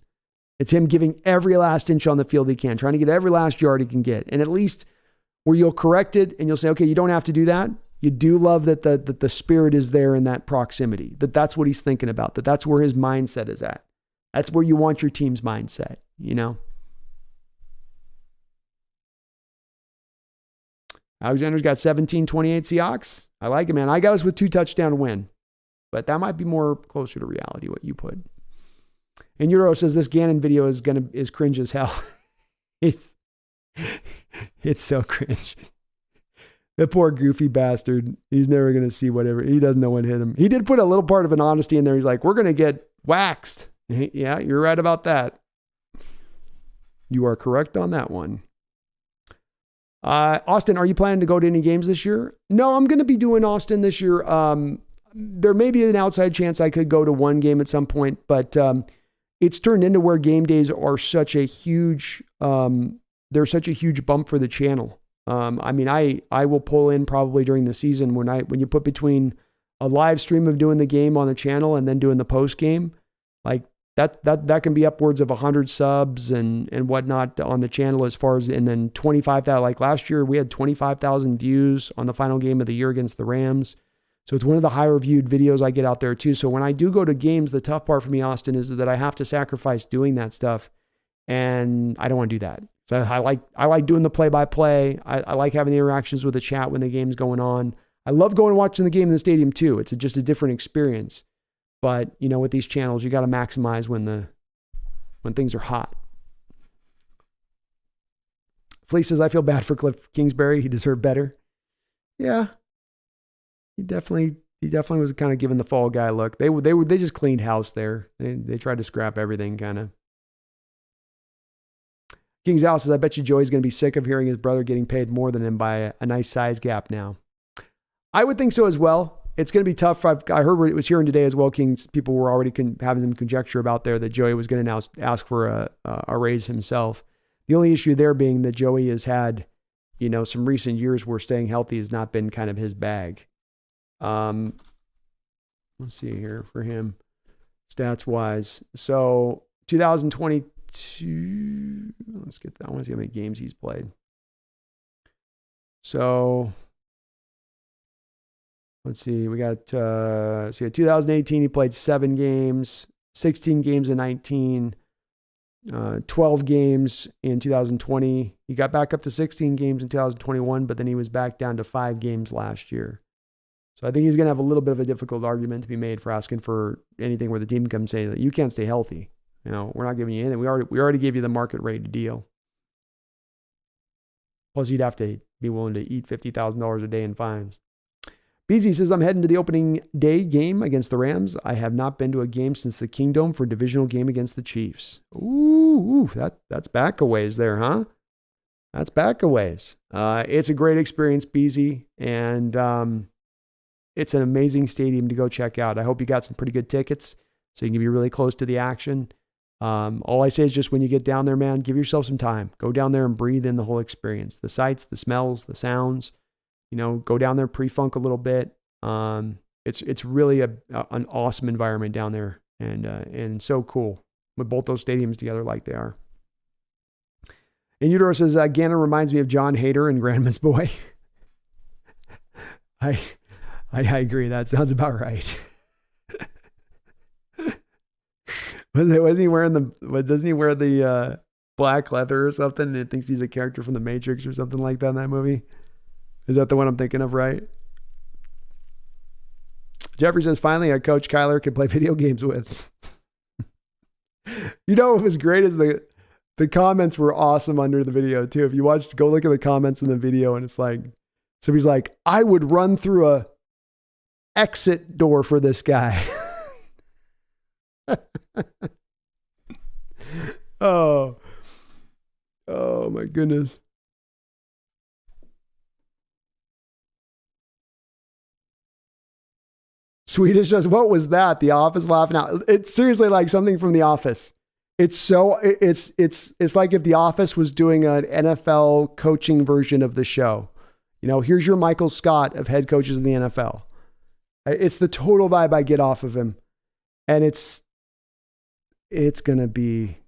It's him giving every last inch on the field he can, trying to get every last yard he can get. And at least where you'll correct it and you'll say, okay, you don't have to do that. You do love that the spirit is there in that proximity, that's what he's thinking about, that's where his mindset is at. That's where you want your team's mindset, Alexander's got 17-28 Seahawks. I like it, man. I got us with 2 touchdown win, but that might be more closer to reality, what you put. And Euro says this Gannon video is cringe as hell. It's so cringe. The poor goofy bastard. He's never going to see whatever. He doesn't know what hit him. He did put a little part of an honesty in there. He's like, we're going to get waxed. Yeah, you're right about that. You are correct on that one. Austin, are you planning to go to any games this year? No, I'm going to be doing Austin this year. There may be an outside chance I could go to one game at some point, but it's turned into where game days are such a huge, they're such a huge bump for the channel. I mean, I will pull in probably during the season when you put between a live stream of doing the game on the channel and then doing the post game, like that can be upwards of 100 subs and whatnot on the channel and then 25,000, like last year we had 25,000 views on the final game of the year against the Rams. So it's one of the higher viewed videos I get out there too. So when I do go to games, the tough part for me, Austin, is that I have to sacrifice doing that stuff. And I don't want to do that. So I like doing the play-by-play. I like having the interactions with the chat when the game's going on. I love going and watching the game in the stadium too. It's just a different experience. But, with these channels, you got to maximize when things are hot. Fleece says, I feel bad for Cliff Kingsbury. He deserved better. Yeah. He definitely was kind of giving the fall guy look. They just cleaned house there. They tried to scrap everything kind of. King's House says, I bet you Joey's going to be sick of hearing his brother getting paid more than him by a nice size gap now. I would think so as well. It's going to be tough. I heard it was hearing today as well, Kings, people were already having some conjecture about there that Joey was going to now ask for a raise himself. The only issue there being that Joey has had, some recent years where staying healthy has not been kind of his bag. Let's see here for him, stats wise. So 2022, let's get that. I want to see how many games he's played. So let's see, we got, 2018, he played 7 games, 16 games in 19, 12 games in 2020. He got back up to 16 games in 2021, but then he was back down to 5 games last year. So I think he's going to have a little bit of a difficult argument to be made for asking for anything where the team comes saying that you can't stay healthy. We're not giving you anything. We already gave you the market rate deal. Plus, you'd have to be willing to eat $50,000 a day in fines. BZ says, I'm heading to the opening day game against the Rams. I have not been to a game since the Kingdome for a divisional game against the Chiefs. Ooh, that's back a ways there, huh? That's back a ways. It's a great experience, BZ, and it's an amazing stadium to go check out. I hope you got some pretty good tickets so you can be really close to the action. All I say is just when you get down there, man, give yourself some time. Go down there and breathe in the whole experience, the sights, the smells, the sounds. Go down there, pre-funk a little bit. It's really an awesome environment down there, and so cool with both those stadiums together like they are. And Eudora says, Gannon reminds me of John Hader and Grandma's Boy. I agree. That sounds about right. Doesn't he wear the black leather or something and it thinks he's a character from The Matrix or something like that in that movie? Is that the one I'm thinking of, right? Jeffrey says, finally, a Coach Kyler can play video games with. What was great is the comments were awesome under the video, too. If you go look at the comments in the video, and it's like, somebody's like, I would run through a exit door for this guy. Oh, my goodness. Swedish says, what was that? The Office laughing out. It's seriously like something from The Office. It's like if The Office was doing an NFL coaching version of the show. Here's your Michael Scott of head coaches in the NFL. It's the total vibe I get off of him. And it's going to be,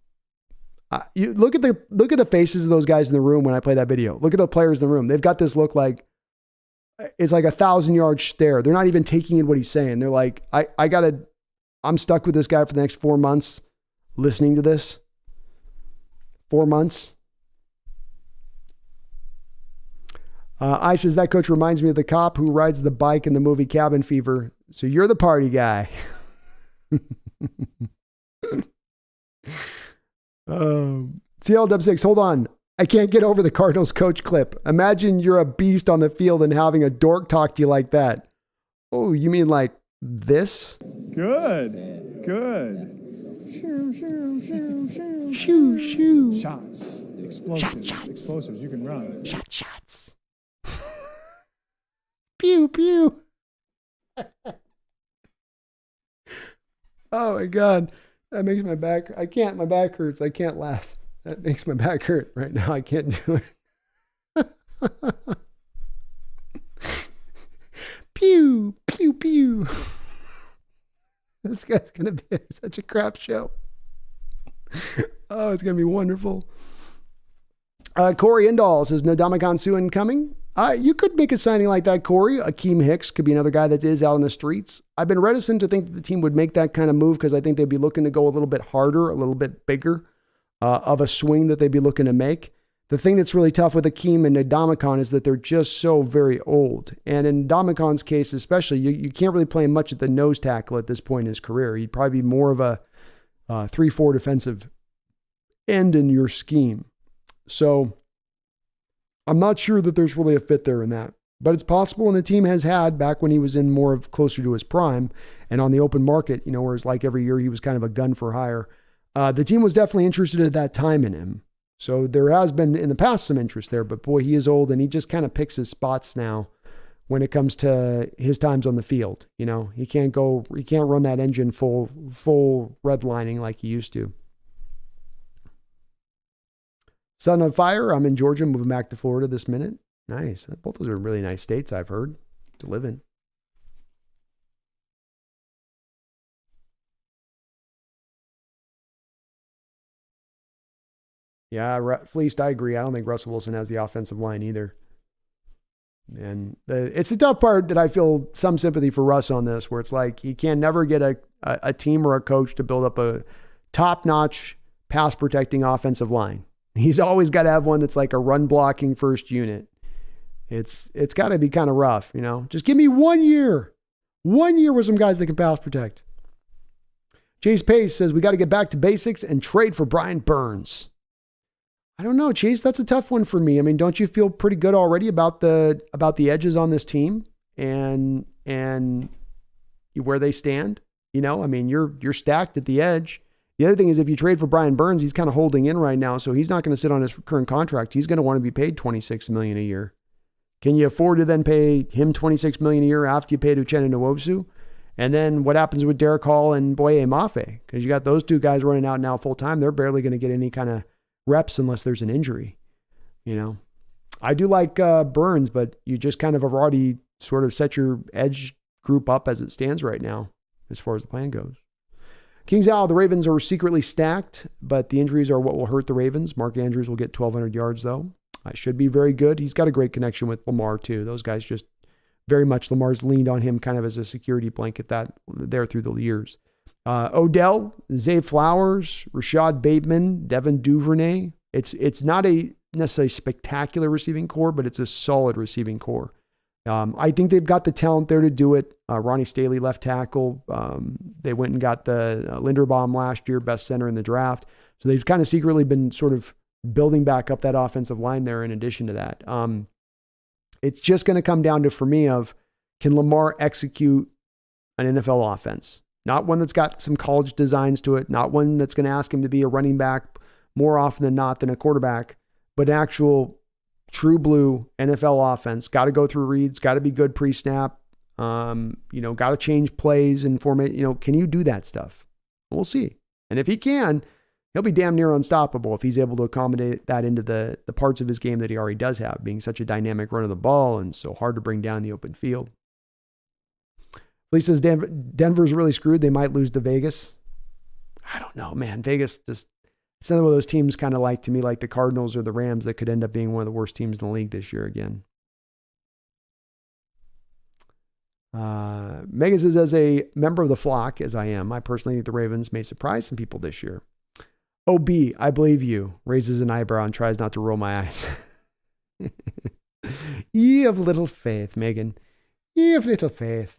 you look at the faces of those guys in the room when I play that video. Look at the players in the room. They've got this look like, it's like 1,000-yard stare. They're not even taking in what he's saying. They're like, I'm stuck with this guy for the next 4 months listening to this. 4 months. I says, that coach reminds me of the cop who rides the bike in the movie Cabin Fever. So you're the party guy. CLW6, hold on. I can't get over the Cardinals coach clip. Imagine you're a beast on the field and having a dork talk to you like that. Oh, you mean like this? Good. Shoo. Shots. Explosives. You can run. Shots. Pew, pew. Oh my God. That makes my back. My back hurts. I can't laugh. That makes my back hurt right now. I can't do it. Pew, pew, pew. This guy's going to be such a crap show. Oh, it's going to be wonderful. Corey Indahl says, no Ndamukong Suh incoming. You could make a signing like that, Corey. Akeem Hicks could be another guy that is out on the streets. I've been reticent to think that the team would make that kind of move because I think they'd be looking to go a little bit harder, a little bit bigger of a swing that they'd be looking to make. The thing that's really tough with Akeem and Ndamukong is that they're just so very old. And in Ndamukong's case especially, you can't really play him much at the nose tackle at this point in his career. He'd probably be more of a 3-4 defensive end in your scheme. So I'm not sure that there's really a fit there in that. But it's possible, and the team has had back when he was in more of closer to his prime and on the open market, whereas like every year he was kind of a gun for hire. The team was definitely interested at that time in him. So there has been in the past some interest there, but boy, he is old and he just kind of picks his spots now when it comes to his times on the field. He can't run that engine full redlining like he used to. Son of Fire, I'm in Georgia, moving back to Florida this minute. Nice. Both those are really nice states, I've heard, to live in. Yeah, Fleeced, I agree. I don't think Russell Wilson has the offensive line either. And it's the tough part that I feel some sympathy for Russ on this, where it's like he can never get a team or a coach to build up a top-notch pass-protecting offensive line. He's always got to have one that's like a run-blocking first unit. It's got to be kind of rough, Just give me 1 year. 1 year with some guys that can pass protect. Chase Pace says, we got to get back to basics and trade for Brian Burns. I don't know, Chase. That's a tough one for me. I mean, don't you feel pretty good already about the edges on this team and where they stand? I mean, you're stacked at the edge. The other thing is if you trade for Brian Burns, he's kind of holding in right now, so he's not going to sit on his current contract. He's going to want to be paid $26 million a year. Can you afford to then pay him $26 million a year after you paid Uchenna Nwosu? And then what happens with Derek Hall and Boye Mafe? Because you got those two guys running out now full time. They're barely going to get any kind of reps unless there's an injury. I do like Burns, but you just kind of have already sort of set your edge group up as it stands right now, as far as the plan goes. Kings Al, the Ravens are secretly stacked, but the injuries are what will hurt the Ravens. Mark Andrews will get 1,200 yards, though. Should be very good. He's got a great connection with Lamar, too. Those guys just very much, Lamar's leaned on him kind of as a security blanket there through the years. Odell, Zay Flowers, Rashad Bateman, Devin Duvernay. It's not a necessarily spectacular receiving core, but it's a solid receiving core. I think they've got the talent there to do it. Ronnie Staley, left tackle. They went and got the Linderbaum last year, best center in the draft. So they've kind of secretly been sort of building back up that offensive line there in addition to that. It's just going to come down to, for me, of can Lamar execute an NFL offense? Not one that's got some college designs to it, not one that's going to ask him to be a running back more often than not than a quarterback, but actual true blue NFL offense. Got to go through reads, got to be good pre-snap, got to change plays and format. Can you do that stuff? We'll see. And if he can, he'll be damn near unstoppable if he's able to accommodate that into the parts of his game that he already does have, being such a dynamic run of the ball and so hard to bring down the open field. Lee says Denver's really screwed. They might lose to Vegas. I don't know, man. Vegas it's another one of those teams kind of like, to me, like the Cardinals or the Rams that could end up being one of the worst teams in the league this year again. Megan says, as a member of the flock, as I am, I personally think the Ravens may surprise some people this year. OB, I believe you, raises an eyebrow and tries not to roll my eyes. Ye of little faith, Megan. Ye of little faith.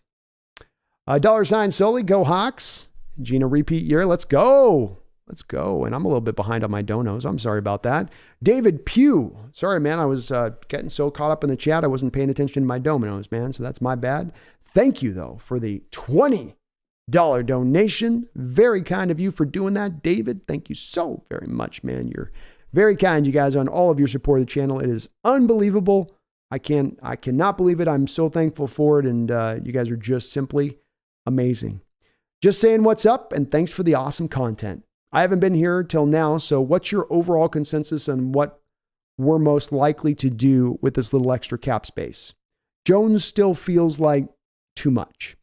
$sign solely, go Hawks. Gina, repeat year. Let's go. Let's go. And I'm a little bit behind on my donos. I'm sorry about that. David Pugh. Sorry, man. I was getting so caught up in the chat. I wasn't paying attention to my dominoes, man. So that's my bad. Thank you, though, for the $20 donation. Very kind of you for doing that, David. Thank you so very much, man. You're very kind, you guys, on all of your support of the channel. It is unbelievable. I cannot believe it. I'm so thankful for it, and you guys are just simply amazing. Just saying what's up, and thanks for the awesome content. I haven't been here till now, so what's your overall consensus on what we're most likely to do with this little extra cap space? Jones still feels like too much.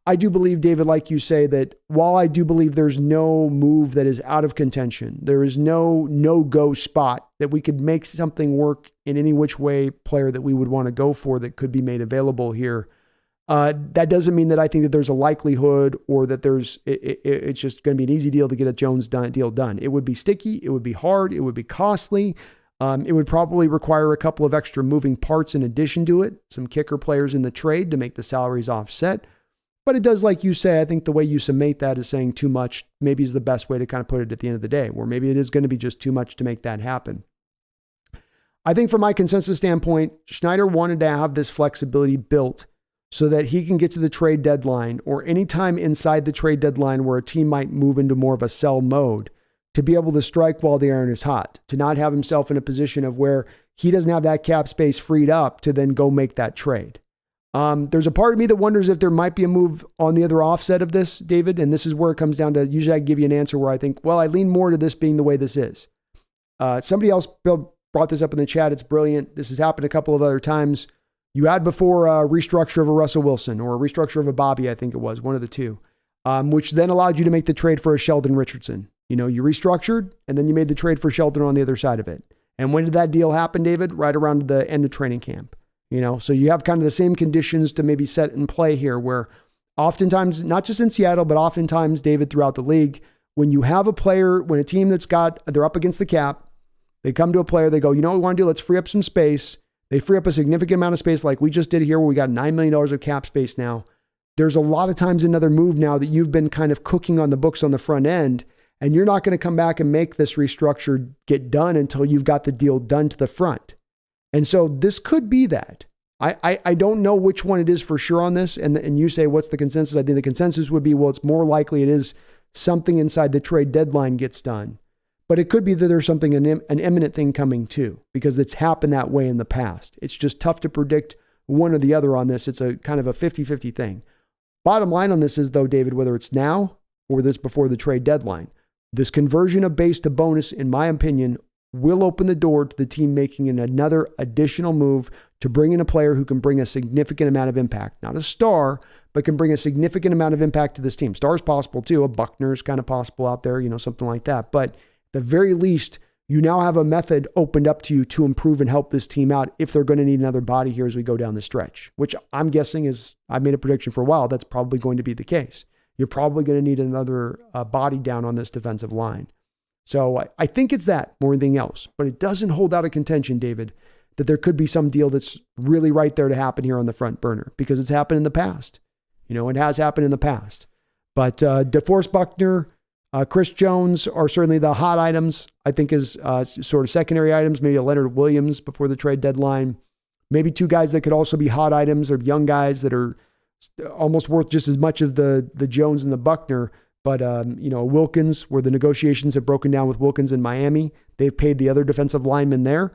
I do believe, David, like you say, that while I do believe there's no move that is out of contention, there is no-go spot that we could make something work in any which way player that we would want to go for that could be made available here. That doesn't mean that I think that there's a likelihood or that it's just going to be an easy deal to get a Jones deal done. It would be sticky. It would be hard. It would be costly. It would probably require a couple of extra moving parts in addition to it, some kicker players in the trade to make the salaries offset. But it does, like you say, I think the way you summate that is saying too much maybe is the best way to kind of put it at the end of the day, where maybe it is going to be just too much to make that happen. I think from my consensus standpoint, Schneider wanted to have this flexibility built so that he can get to the trade deadline or any time inside the trade deadline where a team might move into more of a sell mode to be able to strike while the iron is hot, to not have himself in a position of where he doesn't have that cap space freed up to then go make that trade. There's a part of me that wonders if there might be a move on the other offset of this, David, and this is where it comes down to, usually I give you an answer where I think, well, I lean more to this being the way this is. Somebody else brought this up in the chat. It's brilliant. This has happened a couple of other times. You had before a restructure of a Russell Wilson or a restructure of a Bobby, I think it was, one of the two, which then allowed you to make the trade for a Sheldon Richardson. You know, you restructured and then you made the trade for Sheldon on the other side of it. And when did that deal happen, David? Right around the end of training camp. You know, so you have kind of the same conditions to maybe set in play here where oftentimes, not just in Seattle, but oftentimes, David, throughout the league, when you have a player, when a team they're up against the cap, they come to a player, they go, you know what we want to do? Let's free up some space. They free up a significant amount of space like we just did here where we got $9 million of cap space now. There's a lot of times another move now that you've been kind of cooking on the books on the front end, and you're not going to come back and make this restructure get done until you've got the deal done to the front. And so this could be that. I don't know which one it is for sure on this. And you say, what's the consensus? I think the consensus would be, well, it's more likely it is something inside the trade deadline gets done. But it could be that there's something, an imminent thing coming too, because it's happened that way in the past. It's just tough to predict one or the other on this. It's a kind of a 50-50 thing. Bottom line on this is, though, David, whether it's now or whether it's before the trade deadline, this conversion of base to bonus, in my opinion, will open the door to the team making another additional move to bring in a player who can bring a significant amount of impact. Not a star, but can bring a significant amount of impact to this team. Star's possible too. A Buckner's kind of possible out there, something like that. But at the very least, you now have a method opened up to you to improve and help this team out if they're going to need another body here as we go down the stretch, which I'm guessing is, I've made a prediction for a while, that's probably going to be the case. You're probably going to need another body down on this defensive line. So I think it's that more than anything else, but it doesn't hold out of contention, David, that there could be some deal that's really right there to happen here on the front burner because it's happened in the past. It has happened in the past. But DeForest Buckner, Chris Jones are certainly the hot items, I think, is sort of secondary items, maybe a Leonard Williams before the trade deadline. Maybe two guys that could also be hot items or young guys that are almost worth just as much of the Jones and the Buckner. But, Wilkins, where the negotiations have broken down with Wilkins in Miami, they've paid the other defensive linemen there.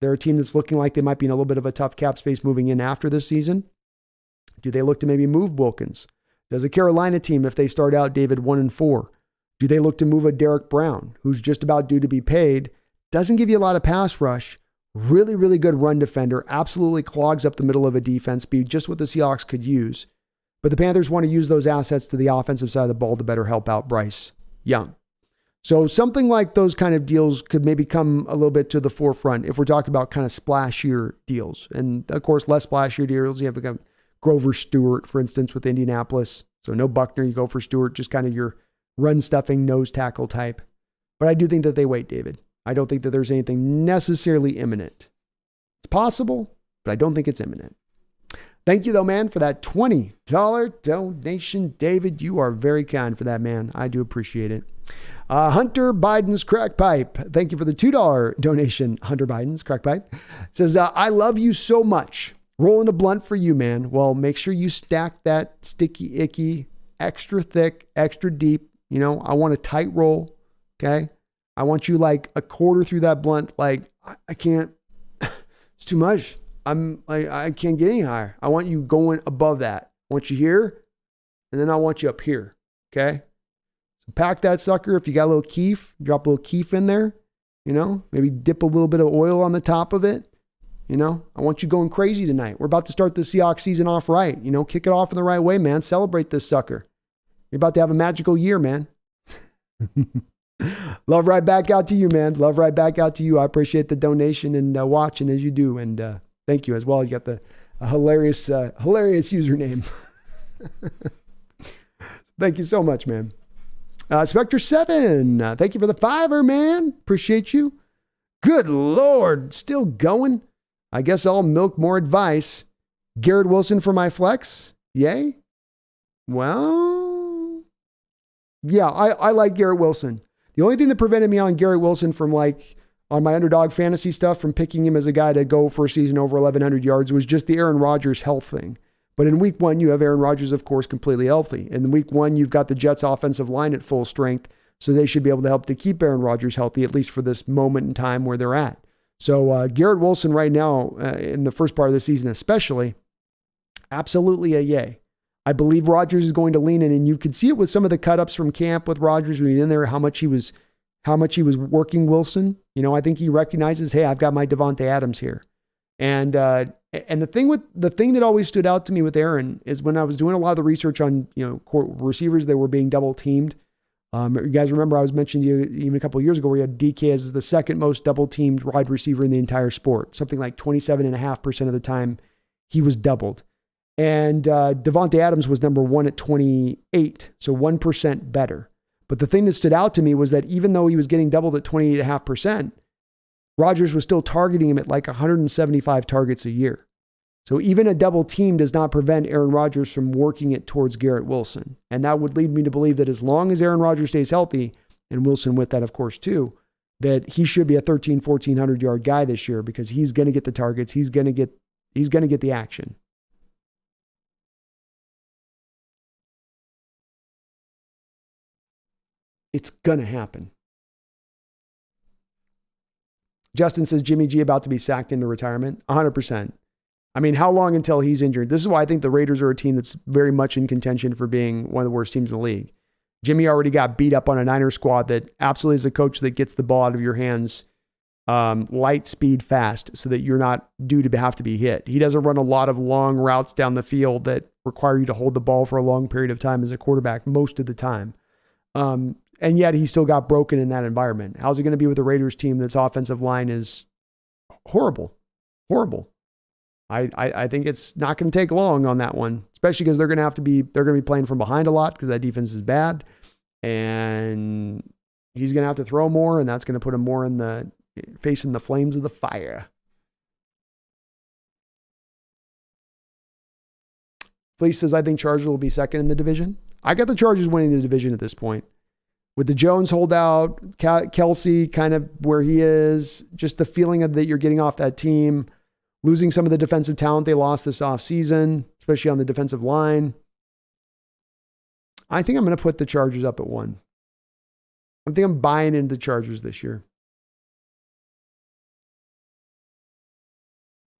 They're a team that's looking like they might be in a little bit of a tough cap space moving in after this season. Do they look to maybe move Wilkins? Does a Carolina team, if they start out, David, 1-4, do they look to move a Derek Brown, who's just about due to be paid, doesn't give you a lot of pass rush, really, really good run defender, absolutely clogs up the middle of a defense, be just what the Seahawks could use. But the Panthers want to use those assets to the offensive side of the ball to better help out Bryce Young. So something like those kind of deals could maybe come a little bit to the forefront if we're talking about kind of splashier deals. And of course, less splashier deals. You have like a Grover Stewart, for instance, with Indianapolis. So no Buckner, you go for Stewart, just kind of your run stuffing nose tackle type. But I do think that they wait, David. I don't think that there's anything necessarily imminent. It's possible, but I don't think it's imminent. Thank you, though, man, for that $20 donation. David, you are very kind for that, man. I do appreciate it. Hunter Biden's Crack Pipe. Thank you for the $2 donation, Hunter Biden's Crack Pipe. Says, I love you so much. Rolling a blunt for you, man. Well, make sure you stack that sticky icky extra thick, extra deep. I want a tight roll. Okay. I want you like a quarter through that blunt. Like I can't, it's too much. I can't get any higher. I want you going above that. I want you here, and then I want you up here. Okay. So pack that sucker. If you got a little keef, drop a little keef in there, maybe dip a little bit of oil on the top of it. I want you going crazy tonight. We're about to start the Seahawks season off right. Kick it off in the right way, man. Celebrate this sucker. You're about to have a magical year, man. Love right back out to you, man. Love right back out to you. I appreciate the donation and watching as you do. And thank you as well. You got the hilarious username. Thank you so much, man. Spectre7, thank you for the $5, man. Appreciate you. Good Lord, still going. I guess I'll milk more advice. Garrett Wilson for my flex. Yay? Well, yeah, I like Garrett Wilson. The only thing that prevented me on Garrett Wilson from on my underdog fantasy stuff from picking him as a guy to go for a season over 1,100 yards was just the Aaron Rodgers health thing. But in week 1, you have Aaron Rodgers, of course, completely healthy. And in week 1, you've got the Jets offensive line at full strength. So they should be able to help to keep Aaron Rodgers healthy, at least for this moment in time where they're at. So Garrett Wilson right now, in the first part of the season especially, absolutely a yay. I believe Rodgers is going to lean in, and you could see it with some of the cut-ups from camp with Rodgers when he's in there, how much he was working Wilson. I think he recognizes, hey, I've got my Devontae Adams here. And the thing that always stood out to me with Aaron is when I was doing a lot of the research on, receivers that were being double teamed. You guys remember I was mentioning to you even a couple of years ago where you had DK as the second most double-teamed wide receiver in the entire sport. Something like 27.5% of the time he was doubled. And Devontae Adams was number 1 at 28, so 1% better. But the thing that stood out to me was that even though he was getting doubled at 28.5%, Rodgers was still targeting him at like 175 targets a year. So even a double team does not prevent Aaron Rodgers from working it towards Garrett Wilson. And that would lead me to believe that as long as Aaron Rodgers stays healthy, and Wilson with that, of course, too, that he should be a 1,400 yard guy this year because he's going to get the targets. He's going to get the action. It's going to happen. Justin says Jimmy G about to be sacked into retirement. 100%. I mean, how long until he's injured? This is why I think the Raiders are a team that's very much in contention for being one of the worst teams in the league. Jimmy already got beat up on a Niners squad that absolutely is a coach that gets the ball out of your hands light, speed, fast, so that you're not due to have to be hit. He doesn't run a lot of long routes down the field that require you to hold the ball for a long period of time as a quarterback most of the time. And yet he still got broken in that environment. How's it going to be with the Raiders team that's offensive line is horrible? Horrible. I think it's not going to take long on that one, especially because they're going to be playing from behind a lot because that defense is bad, and he's going to have to throw more, and that's going to put him more in the facing the flames of the fire. Fleece says, I think Chargers will be second in the division. I got the Chargers winning the division at this point. With the Jones holdout, Kelsey kind of where he is, just the feeling of that you're getting off that team, losing some of the defensive talent they lost this offseason, especially on the defensive line. I think I'm going to put the Chargers up at 1. I think I'm buying into the Chargers this year.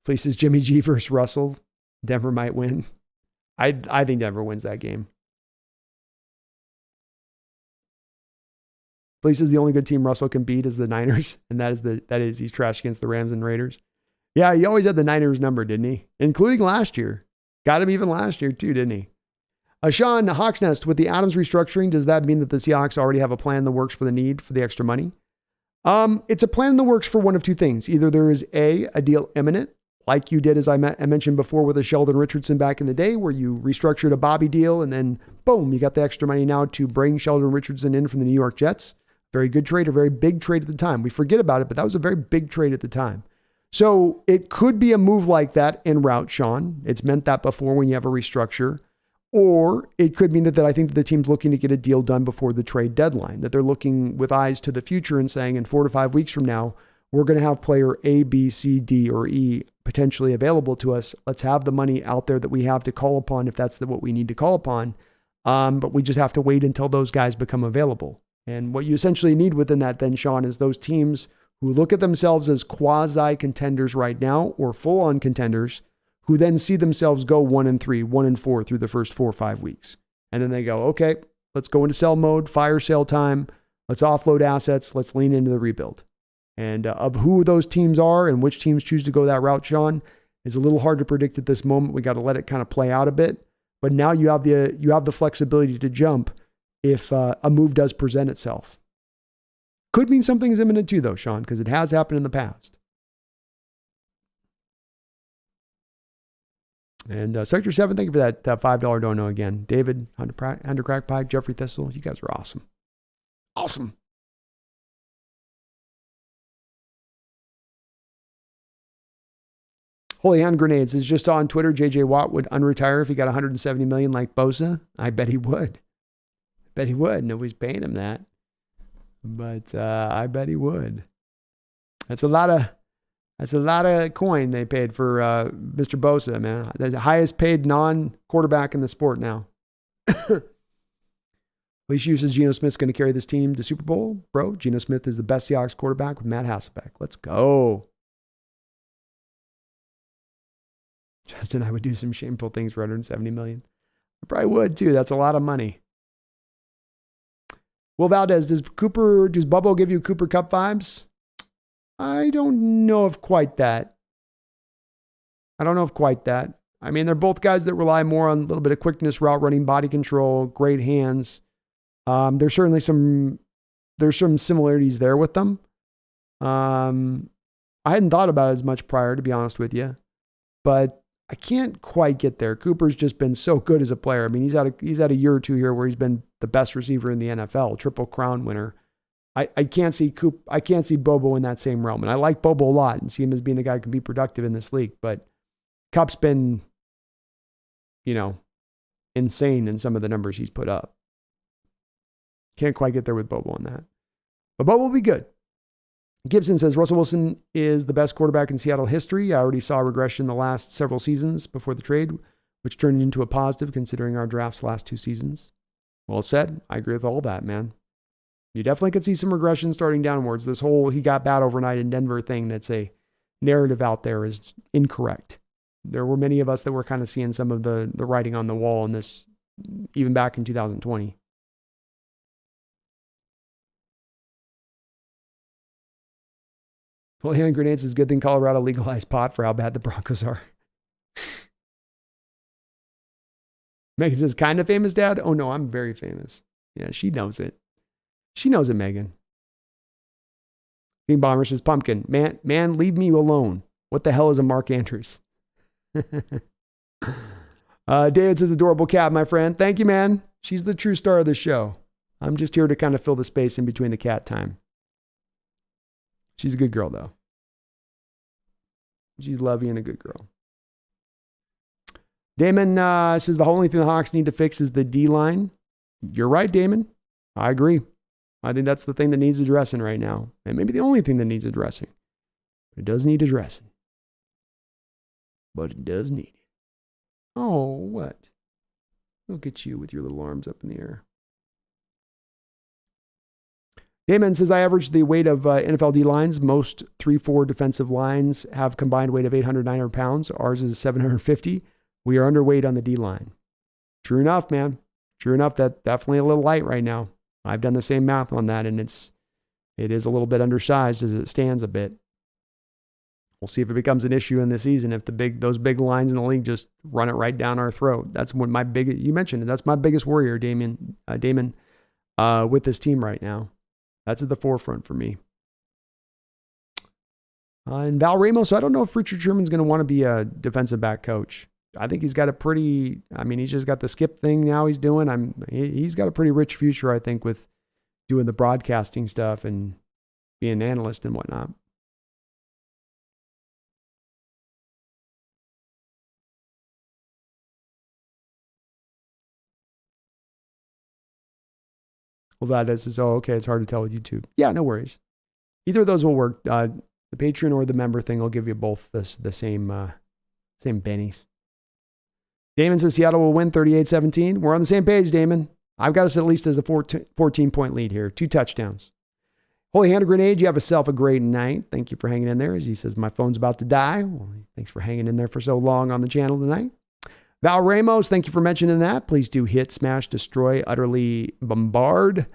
Places Jimmy G versus Russell. Denver might win. I think Denver wins that game. Places the only good team Russell can beat is the Niners, and that is he's trash against the Rams and Raiders. Yeah, he always had the Niners number, didn't he? Including last year. Got him even last year too, didn't he? Sean, TheSeahawksNest, with the Adams restructuring, does that mean that the Seahawks already have a plan that works for the need for the extra money? It's a plan that works for one of two things. Either there is a deal imminent, like you did, as I mentioned before, with a Sheldon Richardson back in the day, where you restructured a Bobby deal and then boom, you got the extra money now to bring Sheldon Richardson in from the New York Jets. Very good trade, a very big trade at the time. We forget about it, but that was a very big trade at the time. So it could be a move like that en route, Sean. It's meant that before when you have a restructure. Or it could mean that I think that the team's looking to get a deal done before the trade deadline, that they're looking with eyes to the future and saying in 4 to 5 weeks from now, we're going to have player A, B, C, D, or E potentially available to us. Let's have the money out there that we have to call upon if that's what we need to call upon. But we just have to wait until those guys become available. And what you essentially need within that then, Sean, is those teams who look at themselves as quasi-contenders right now or full-on contenders who then see themselves go 1-3, 1-4 through the first 4 or 5 weeks. And then they go, okay, let's go into sell mode, fire sale time. Let's offload assets. Let's lean into the rebuild. And of who those teams are and which teams choose to go that route, Sean, is a little hard to predict at this moment. We got to let it kind of play out a bit. But now you have the flexibility to jump if a move does present itself. Could mean something is imminent too, though, Sean, because it has happened in the past. And Sector 7, thank you for that $5 dono again. David, Hunter Crack Pipe, Jeffrey Thistle, you guys are awesome. Awesome. Holy Hand Grenades is just on Twitter. JJ Watt would unretire if he got $170 million like Bosa. I bet he would. Nobody's paying him that. But I bet he would. That's a lot of coin they paid for Mr. Bosa, man. The highest paid non-quarterback in the sport now. Leash says Geno Smith's going to carry this team to Super Bowl. Bro, Geno Smith is the best Seahawks quarterback with Matt Hasselbeck. Let's go. Justin, I would do some shameful things for $170 million. I probably would too. That's a lot of money. Will Valdez, does Bubbo give you Cooper Cup vibes? I don't know if quite that. I mean, they're both guys that rely more on a little bit of quickness, route running, body control, great hands. There's certainly some similarities there with them. I hadn't thought about it as much prior, to be honest with you, but I can't quite get there. Cooper's just been so good as a player. I mean, he's had a year or two here where he's been the best receiver in the NFL, Triple Crown winner. I can't see Bobo in that same realm. And I like Bobo a lot and see him as being a guy who can be productive in this league. But Cup's been, insane in some of the numbers he's put up. Can't quite get there with Bobo on that. But Bobo will be good. Gibson says, Russell Wilson is the best quarterback in Seattle history. I already saw regression the last several seasons before the trade, which turned into a positive considering our draft's last 2 seasons. Well said. I agree with all that, man. You definitely could see some regression starting downwards. This whole he got bad overnight in Denver thing that's a narrative out there is incorrect. There were many of us that were kind of seeing some of the writing on the wall in this, even back in 2020. Well, hand grenades is a good thing Colorado legalized pot for how bad the Broncos are. Megan says, kind of famous, Dad? Oh, no, I'm very famous. Yeah, she knows it. She knows it, Megan. King Bomber says, Pumpkin, man, leave me alone. What the hell is a Mark Andrews? David says, adorable cat, my friend. Thank you, man. She's the true star of the show. I'm just here to kind of fill the space in between the cat time. She's a good girl, though. She's lovely and a good girl. Damon says the only thing the Hawks need to fix is the D-line. You're right, Damon. I agree. I think that's the thing that needs addressing right now. And maybe the only thing that needs addressing. But it does need addressing. But it does need it. Oh, what? Look at you with your little arms up in the air. Damon says, I average the weight of NFL D lines. Most 3-4 defensive lines have combined weight of 800, 900 pounds. Ours is 750. We are underweight on the D line. True enough, man. True enough, that's definitely a little light right now. I've done the same math on that, and it is a little bit undersized as it stands a bit. We'll see if it becomes an issue in the season if those big lines in the league just run it right down our throat. That's what you mentioned it. That's my biggest worry, Damon, with this team right now. That's at the forefront for me. And Val Ramos, I don't know if Richard Sherman's going to want to be a defensive back coach. I think he's got he's just got the skip thing now he's doing. He's got a pretty rich future, I think, with doing the broadcasting stuff and being an analyst and whatnot. Well, that is, okay, it's hard to tell with YouTube. Yeah, no worries. Either of those will work. The Patreon or the member thing will give you both the same bennies. Damon says Seattle will win 38-17. We're on the same page, Damon. I've got us at least as a 14-point lead here. 2 touchdowns. Holy Hand of Grenade, you have yourself a great night. Thank you for hanging in there. As he says, my phone's about to die. Well, thanks for hanging in there for so long on the channel tonight. Val Ramos, thank you for mentioning that. Please do hit, smash, destroy, utterly bombard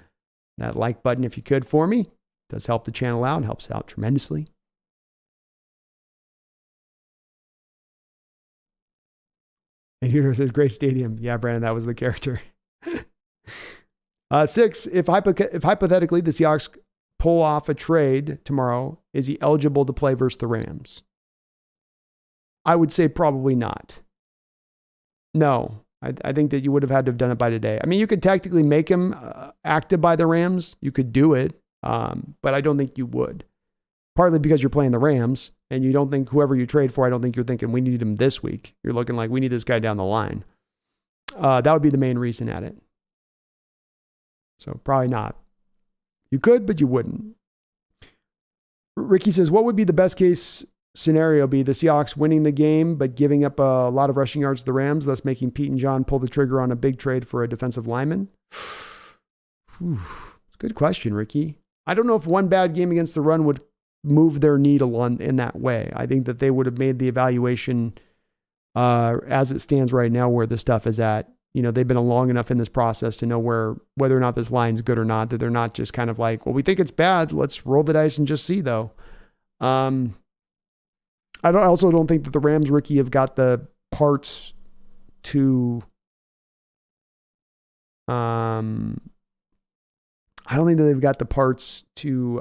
that like button if you could for me. It does help the channel out. It helps out tremendously. And here says, great stadium. Yeah, Brandon, that was the character. 6, if hypothetically the Seahawks pull off a trade tomorrow, is he eligible to play versus the Rams? I would say probably not. No, I think that you would have had to have done it by today. I mean, you could technically make him active by the Rams. You could do it, but I don't think you would. Partly because you're playing the Rams, and you don't think whoever you trade for, I don't think you're thinking we need him this week. You're looking like we need this guy down the line. That would be the main reason at it. So probably not. You could, but you wouldn't. Ricky says, what would be the best case scenario be? The Seahawks winning the game, but giving up a lot of rushing yards to the Rams, thus making Pete and John pull the trigger on a big trade for a defensive lineman? Good question, Ricky. I don't know if one bad game against the run would move their needle in that way. I think that they would have made the evaluation as it stands right now where the stuff is at. You know, they've been long enough in this process to know whether or not this line's good or not, that they're not just kind of like, well, we think it's bad. Let's roll the dice and just see, though. I also don't think that the Rams, Ricky, have got the parts to. I don't think that they've got the parts to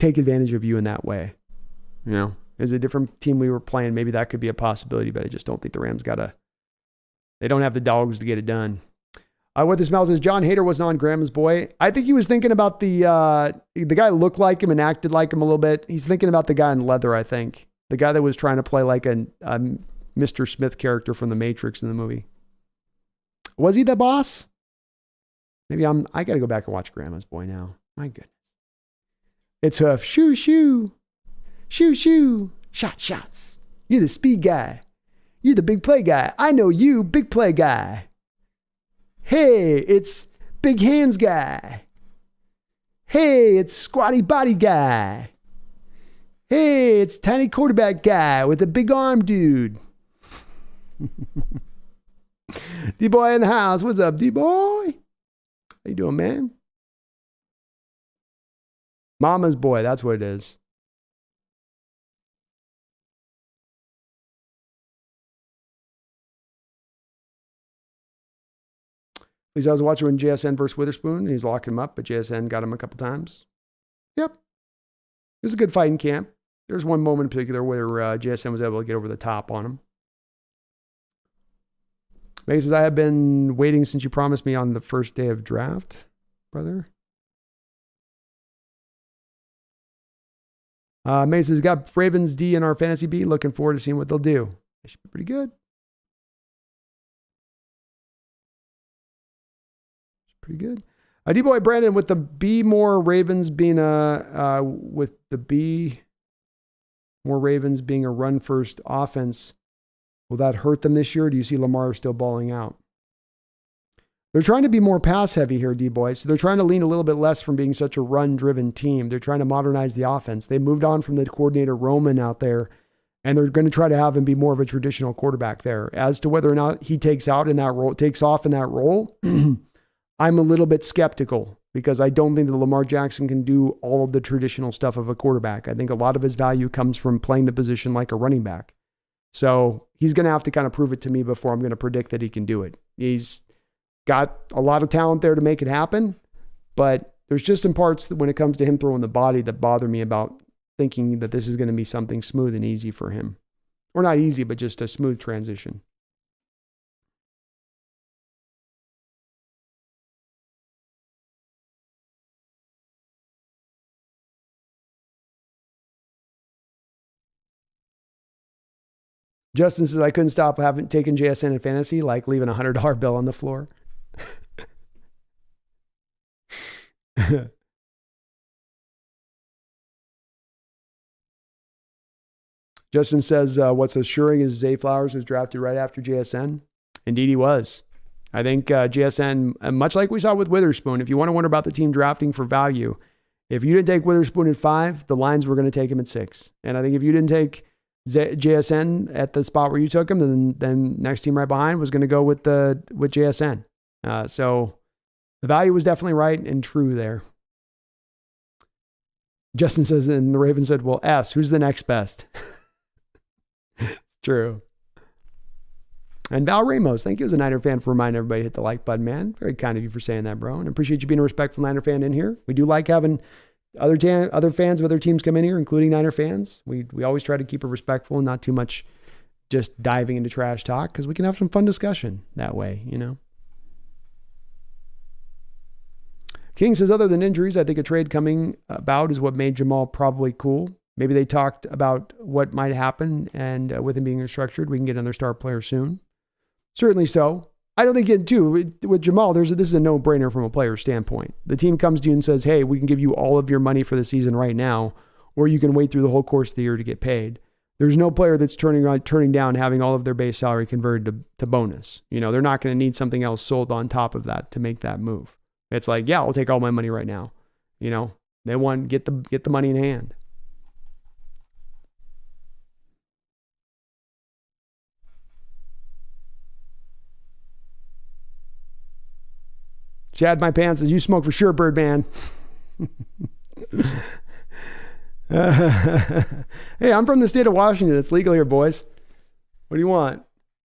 take advantage of you in that way. You know, as a different team we were playing, maybe that could be a possibility, but I just don't think the Rams they don't have the dogs to get it done. What this smell says, John Hader wasn't on Grandma's Boy. I think he was thinking about the guy looked like him and acted like him a little bit. He's thinking about the guy in leather, I think. The guy that was trying to play like a Mr. Smith character from The Matrix in the movie. Was he the boss? Maybe I got to go back and watch Grandma's Boy now. My goodness. It's Hoof. Shoo, shoo. Shoo, shoo. Shots. You're the speed guy. You're the big play guy. I know you, big play guy. Hey, it's big hands guy. Hey, it's squatty body guy. Hey, it's tiny quarterback guy with a big arm dude. D-boy in the house. What's up, D-boy? How you doing, man? Mama's boy. That's what it is. Because I was watching when JSN versus Witherspoon. He's locking him up, but JSN got him a couple times. Yep. It was a good fight in camp. There's one moment in particular where JSN was able to get over the top on him. Meg says, I have been waiting since you promised me on the first day of draft, brother. Meg says, got Ravens D in our fantasy B. Looking forward to seeing what they'll do. They should be pretty good. Pretty good. D-boy Brandon, with the B more Ravens being with the B more Ravens being a run first offense, will that hurt them this year? Or do you see Lamar still balling out? They're trying to be more pass heavy here, D-boy. So they're trying to lean a little bit less from being such a run driven team. They're trying to modernize the offense. They moved on from the coordinator Roman out there, and they're going to try to have him be more of a traditional quarterback there. As to whether or not he takes off in that role, I'm a little bit skeptical because I don't think that Lamar Jackson can do all of the traditional stuff of a quarterback. I think a lot of his value comes from playing the position like a running back. So he's going to have to kind of prove it to me before I'm going to predict that he can do it. He's got a lot of talent there to make it happen, but there's just some parts that when it comes to him throwing the body that bother me about thinking that this is going to be something smooth and easy for him. Or not easy, but just a smooth transition. Justin says, I couldn't stop having taken JSN in fantasy, like leaving a $100 bill on the floor. Justin says, what's assuring is Zay Flowers was drafted right after JSN. Indeed, he was. I think JSN, much like we saw with Witherspoon, if you want to wonder about the team drafting for value, if you didn't take Witherspoon at 5, the Lions were going to take him at 6. And I think if you didn't take JSN at the spot where you took him, then next team right behind was going to go with JSN. So the value was definitely right and true there. Justin says, and the Raven said, well, S, who's the next best? True. And Val Ramos, thank you as a Niner fan for reminding everybody to hit the like button, man. Very kind of you for saying that, bro. And I appreciate you being a respectful Niner fan in here. We do like having other fans of other teams come in here, including Niner fans. We always try to keep it respectful and not too much just diving into trash talk, because we can have some fun discussion that way, you know. King says, other than injuries, I think a trade coming about is what made Jamal probably cool. Maybe they talked about what might happen, and with him being restructured, we can get another star player soon. Certainly so. I don't think with Jamal, this is a no-brainer from a player standpoint. The team comes to you and says, hey, we can give you all of your money for the season right now, or you can wait through the whole course of the year to get paid. There's no player that's turning down having all of their base salary converted to bonus. You know, they're not going to need something else sold on top of that to make that move. It's like, yeah, I'll take all my money right now. You know, they want get the money in hand. Chad My Pants says, you smoke for sure, Birdman. Hey, I'm from the state of Washington. It's legal here, boys. What do you want?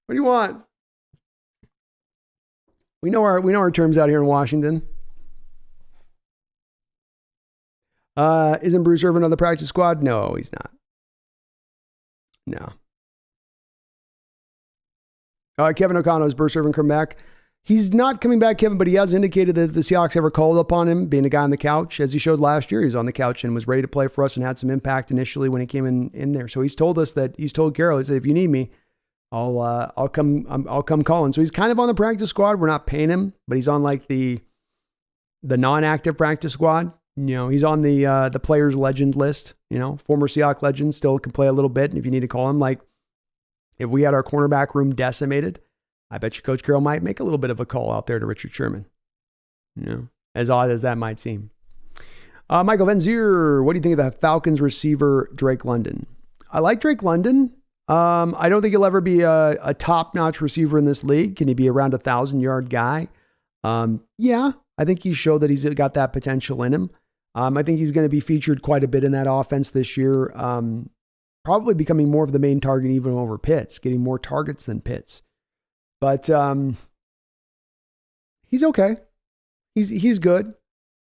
What do you want? We know our terms out here in Washington. Isn't Bruce Irvin on the practice squad? No, he's not. No. Kevin O'Connell, is Bruce Irvin come back? He's not coming back, Kevin, but he has indicated that the Seahawks ever called upon him, being a guy on the couch, as he showed last year. He was on the couch and was ready to play for us and had some impact initially when he came in there. So he's told Carroll, he said, if you need me, I'll come calling. So he's kind of on the practice squad. We're not paying him, but he's on like the non-active practice squad. You know, he's on the players legend list, you know, former Seahawks legend, still can play a little bit. And if you need to call him, like if we had our cornerback room decimated, I bet you Coach Carroll might make a little bit of a call out there to Richard Sherman. You know, as odd as that might seem. Michael Venzier, what do you think of the Falcons receiver, Drake London? I like Drake London. I don't think he'll ever be a top-notch receiver in this league. Can he be around 1,000-yard guy? Yeah, I think he showed that he's got that potential in him. I think he's going to be featured quite a bit in that offense this year. Probably becoming more of the main target even over Pitts, getting more targets than Pitts. But he's okay. He's good.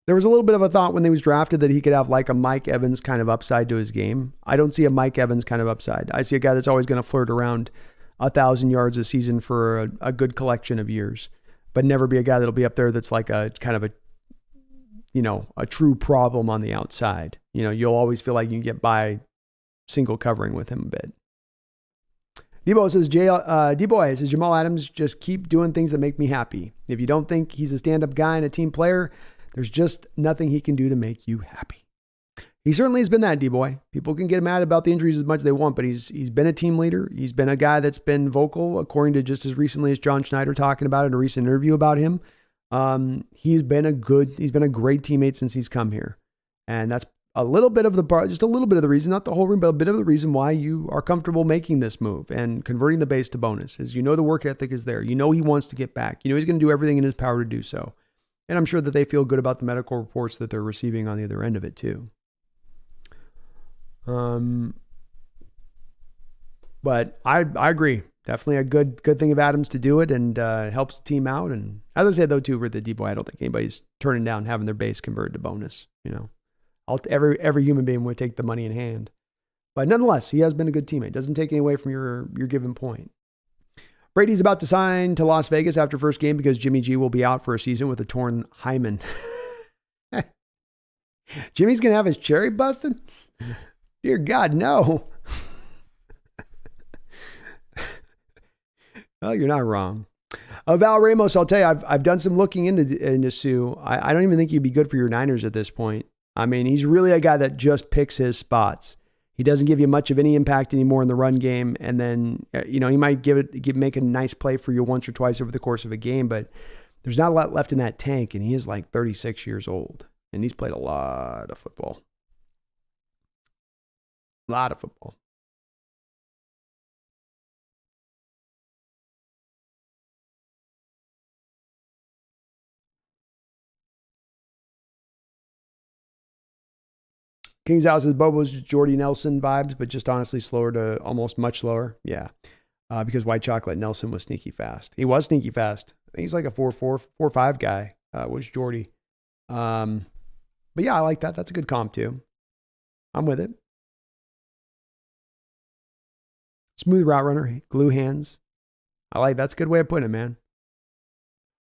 There was a little bit of a thought when he was drafted that he could have like a Mike Evans kind of upside to his game. I don't see a Mike Evans kind of upside. I see a guy that's always going to flirt around 1,000 yards a season for a good collection of years, but never be a guy that'll be up there that's like a kind of a true problem on the outside. You know, you'll always feel like you can get by single covering with him a bit. D-Boy says, Jamal Adams, just keep doing things that make me happy. If you don't think he's a stand-up guy and a team player, there's just nothing he can do to make you happy. He certainly has been that, D-Boy. People can get mad about the injuries as much as they want, but he's been a team leader. He's been a guy that's been vocal, according to just as recently as John Schneider talking about it in a recent interview about him. He's been a great teammate since he's come here. And that's just a little bit of the reason, not the whole reason, but a bit of the reason why you are comfortable making this move and converting the base to bonus is, you know, the work ethic is there. You know, he wants to get back. You know, he's going to do everything in his power to do so. And I'm sure that they feel good about the medical reports that they're receiving on the other end of it too. But I agree. Definitely a good thing of Adams to do it, and helps the team out. And as I said though too, with the D-Boy, I don't think anybody's turning down having their base converted to bonus. You know, every human being would take the money in hand. But nonetheless, he has been a good teammate. Doesn't take any away from your given point. Brady's about to sign to Las Vegas after first game because Jimmy G will be out for a season with a torn hymen. Jimmy's going to have his cherry busted? Dear God, no. Well, you're not wrong. Val Ramos, I'll tell you, I've done some looking into Sue. I don't even think he'd be good for your Niners at this point. I mean, he's really a guy that just picks his spots. He doesn't give you much of any impact anymore in the run game. And then, he might make a nice play for you once or twice over the course of a game, but there's not a lot left in that tank. And he is like 36 years old and he's played a lot of football. A lot of football. King's House says Bobo's Jordy Nelson vibes, but just honestly slower to almost much slower. Yeah. Because White Chocolate Nelson was sneaky fast. He was sneaky fast. I think he's like a 4.5 guy, was Jordy. But yeah, I like that. That's a good comp too. I'm with it. Smooth route runner, glue hands. I like that's a good way of putting it, man.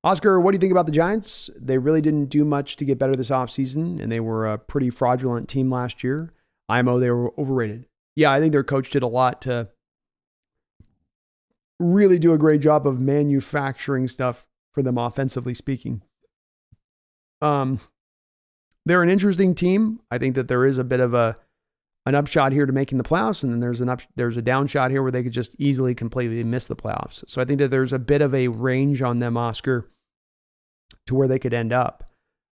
Oscar, what do you think about the Giants? They really didn't do much to get better this offseason, and they were a pretty fraudulent team last year. IMO, they were overrated. Yeah, I think their coach did a lot to really do a great job of manufacturing stuff for them offensively speaking. They're an interesting team. I think that there is a bit of an upshot here to making the playoffs, and then there's a down shot here where they could just easily completely miss the playoffs. So I think that there's a bit of a range on them, Oscar, to where they could end up.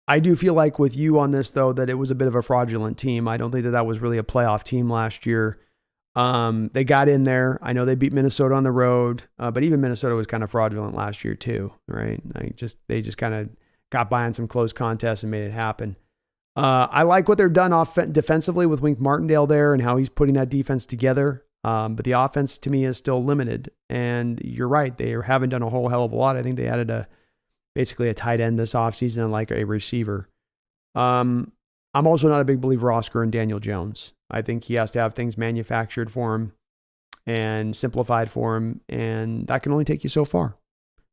I do feel like with you on this, though, that it was a bit of a fraudulent team. I don't think that was really a playoff team last year. They got in there. I know they beat Minnesota on the road, but even Minnesota was kind of fraudulent last year too, right? They just kind of got by on some close contests and made it happen. I like what they're done defensively with Wink Martindale there and how he's putting that defense together. But the offense to me is still limited. And you're right. They haven't done a whole hell of a lot. I think they added basically a tight end this offseason and like a receiver. I'm also not a big believer, Oscar, in Daniel Jones. I think he has to have things manufactured for him and simplified for him. And that can only take you so far.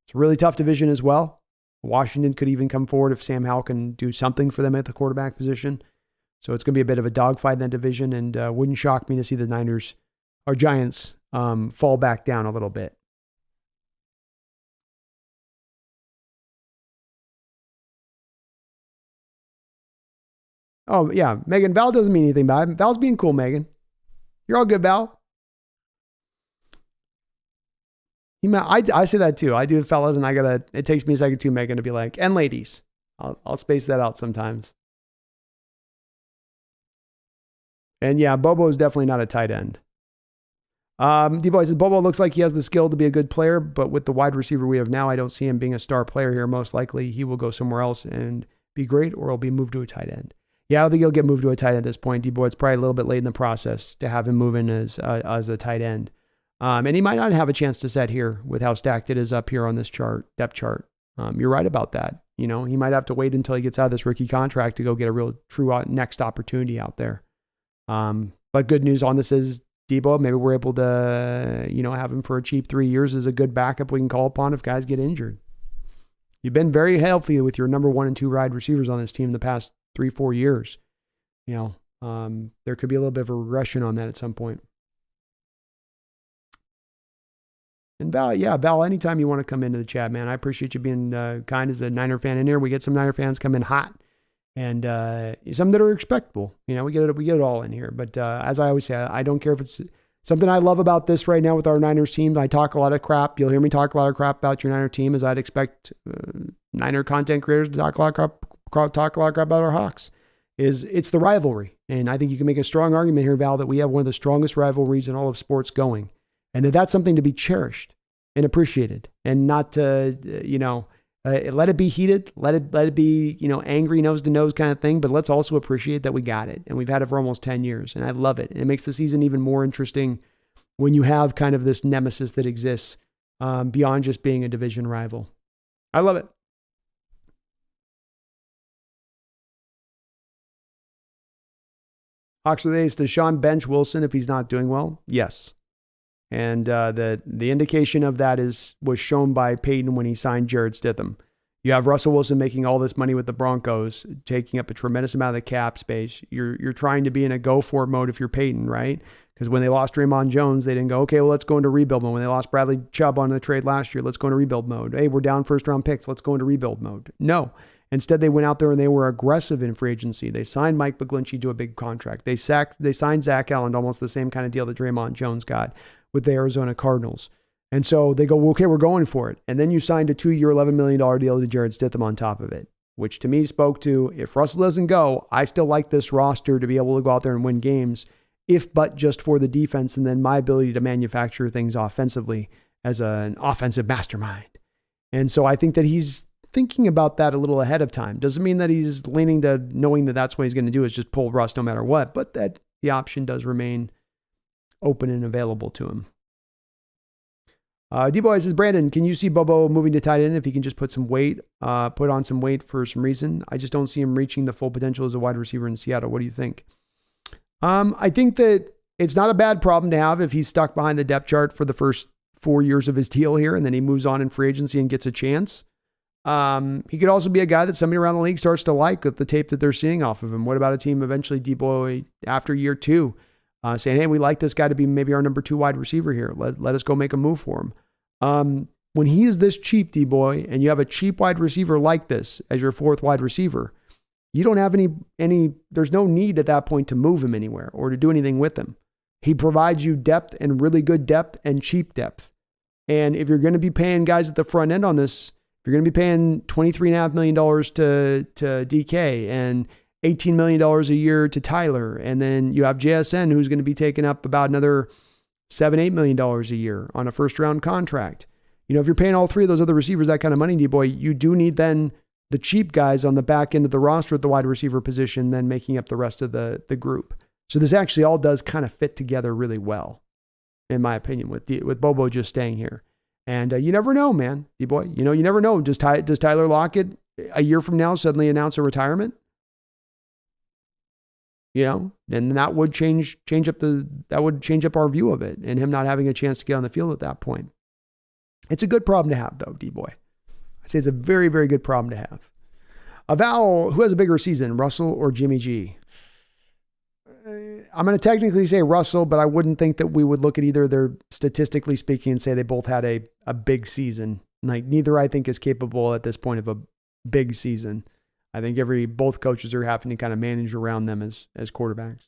It's a really tough division as well. Washington could even come forward if Sam Howell can do something for them at the quarterback position. So it's going to be a bit of a dogfight in that division, and wouldn't shock me to see the Niners or Giants fall back down a little bit. Oh, yeah. Megan, Val doesn't mean anything bad. Val's being cool, Megan. You're all good, Val. I say that too. I do, fellas, and it takes me a second too, Megan, to be like, and ladies. I'll space that out sometimes. And yeah, Bobo is definitely not a tight end. D-Boy says, Bobo looks like he has the skill to be a good player, but with the wide receiver we have now, I don't see him being a star player here. Most likely he will go somewhere else and be great, or he'll be moved to a tight end. Yeah, I don't think he'll get moved to a tight end at this point. D-Boy, it's probably a little bit late in the process to have him move in as a tight end. And he might not have a chance to set here with how stacked it is up here on this chart, depth chart. You're right about that. He might have to wait until he gets out of this rookie contract to go get a real true next opportunity out there. But good news on this is Debo, maybe we're able to, have him for a cheap 3 years as a good backup we can call upon if guys get injured. You've been very healthy with your number 1 and 2 wide receivers on this team the past 3-4 years. There could be a little bit of a regression on that at some point. And Val, anytime you want to come into the chat, man, I appreciate you being kind as a Niner fan in here. We get some Niner fans come in hot and some that are respectable. We get it all in here. But as I always say, I don't care if it's something I love about this right now with our Niners team. I talk a lot of crap. You'll hear me talk a lot of crap about your Niner team, as I'd expect Niner content creators to talk a lot of crap about our Hawks. It's the rivalry. And I think you can make a strong argument here, Val, that we have one of the strongest rivalries in all of sports going. And that's something to be cherished and appreciated, and not to, let it be heated, let it be, angry nose to nose kind of thing. But let's also appreciate that we got it, and we've had it for almost 10 years, and I love it. And it makes the season even more interesting when you have kind of this nemesis that exists beyond just being a division rival. I love it. Oxley, does Sean bench Wilson if he's not doing well? Yes. And the indication of that was shown by Peyton when he signed Jared Stidham. You have Russell Wilson making all this money with the Broncos, taking up a tremendous amount of the cap space. You're trying to be in a go-for mode if you're Peyton, right? Because when they lost Draymond Jones, they didn't go, okay, well, let's go into rebuild mode. When they lost Bradley Chubb on the trade last year, let's go into rebuild mode. Hey, we're down first-round picks. Let's go into rebuild mode. No. Instead, they went out there and they were aggressive in free agency. They signed Mike McGlinchey to a big contract. They signed Zach Allen to almost the same kind of deal that Draymond Jones got with the Arizona Cardinals. And so they go, well, okay, we're going for it. And then you signed a 2-year, $11 million deal to Jared Stidham on top of it, which to me spoke to, if Russell doesn't go, I still like this roster to be able to go out there and win games, if but just for the defense and then my ability to manufacture things offensively as an offensive mastermind. And so I think that he's thinking about that a little ahead of time. Doesn't mean that he's leaning to knowing that that's what he's going to do is just pull Russ no matter what, but that the option does remain open and available to him. D-Boy says, Brandon, can you see Bobo moving to tight end if he can just put on some weight for some reason? I just don't see him reaching the full potential as a wide receiver in Seattle. What do you think? I think that it's not a bad problem to have if he's stuck behind the depth chart for the first 4 years of his deal here, and then he moves on in free agency and gets a chance. He could also be a guy that somebody around the league starts to like with the tape that they're seeing off of him. What about a team eventually, D-Boy, after year 2, saying, hey, we like this guy to be maybe our number 2 wide receiver here. Let us go make a move for him. When he is this cheap, D-Boy, and you have a cheap wide receiver like this as your 4th wide receiver, you don't have there's no need at that point to move him anywhere or to do anything with him. He provides you depth and really good depth and cheap depth. And if you're going to be paying guys at the front end on this, if you're going to be paying $23.5 million to DK and $18 million a year to Tyler, and then you have JSN who's going to be taking up about another $7-8 million a year on a first round contract. You know, if you're paying all 3 of those other receivers that kind of money, D-Boy, you do need then the cheap guys on the back end of the roster at the wide receiver position, then making up the rest of the group. So this actually all does kind of fit together really well, in my opinion, with Bobo just staying here. And you never know, man, D-Boy. You know, you never know. Does Tyler Lockett a year from now suddenly announce a retirement? You know, and that would change up our view of it, and him not having a chance to get on the field at that point. It's a good problem to have, though, D-Boy. I'd say it's a very, very good problem to have. Val, who has a bigger season, Russell or Jimmy G? I'm going to technically say Russell, but I wouldn't think that we would look at either their statistically speaking and say they both had a big season. Like neither I think is capable at this point of a big season. I think both coaches are having to kind of manage around them as quarterbacks.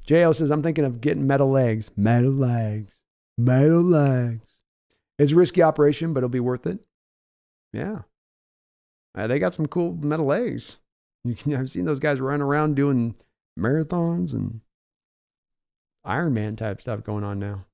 JL says, I'm thinking of getting metal legs. Metal legs. Metal legs. It's a risky operation, but it'll be worth it. Yeah. They got some cool metal legs. I've seen those guys run around doing marathons and Iron Man type stuff going on now.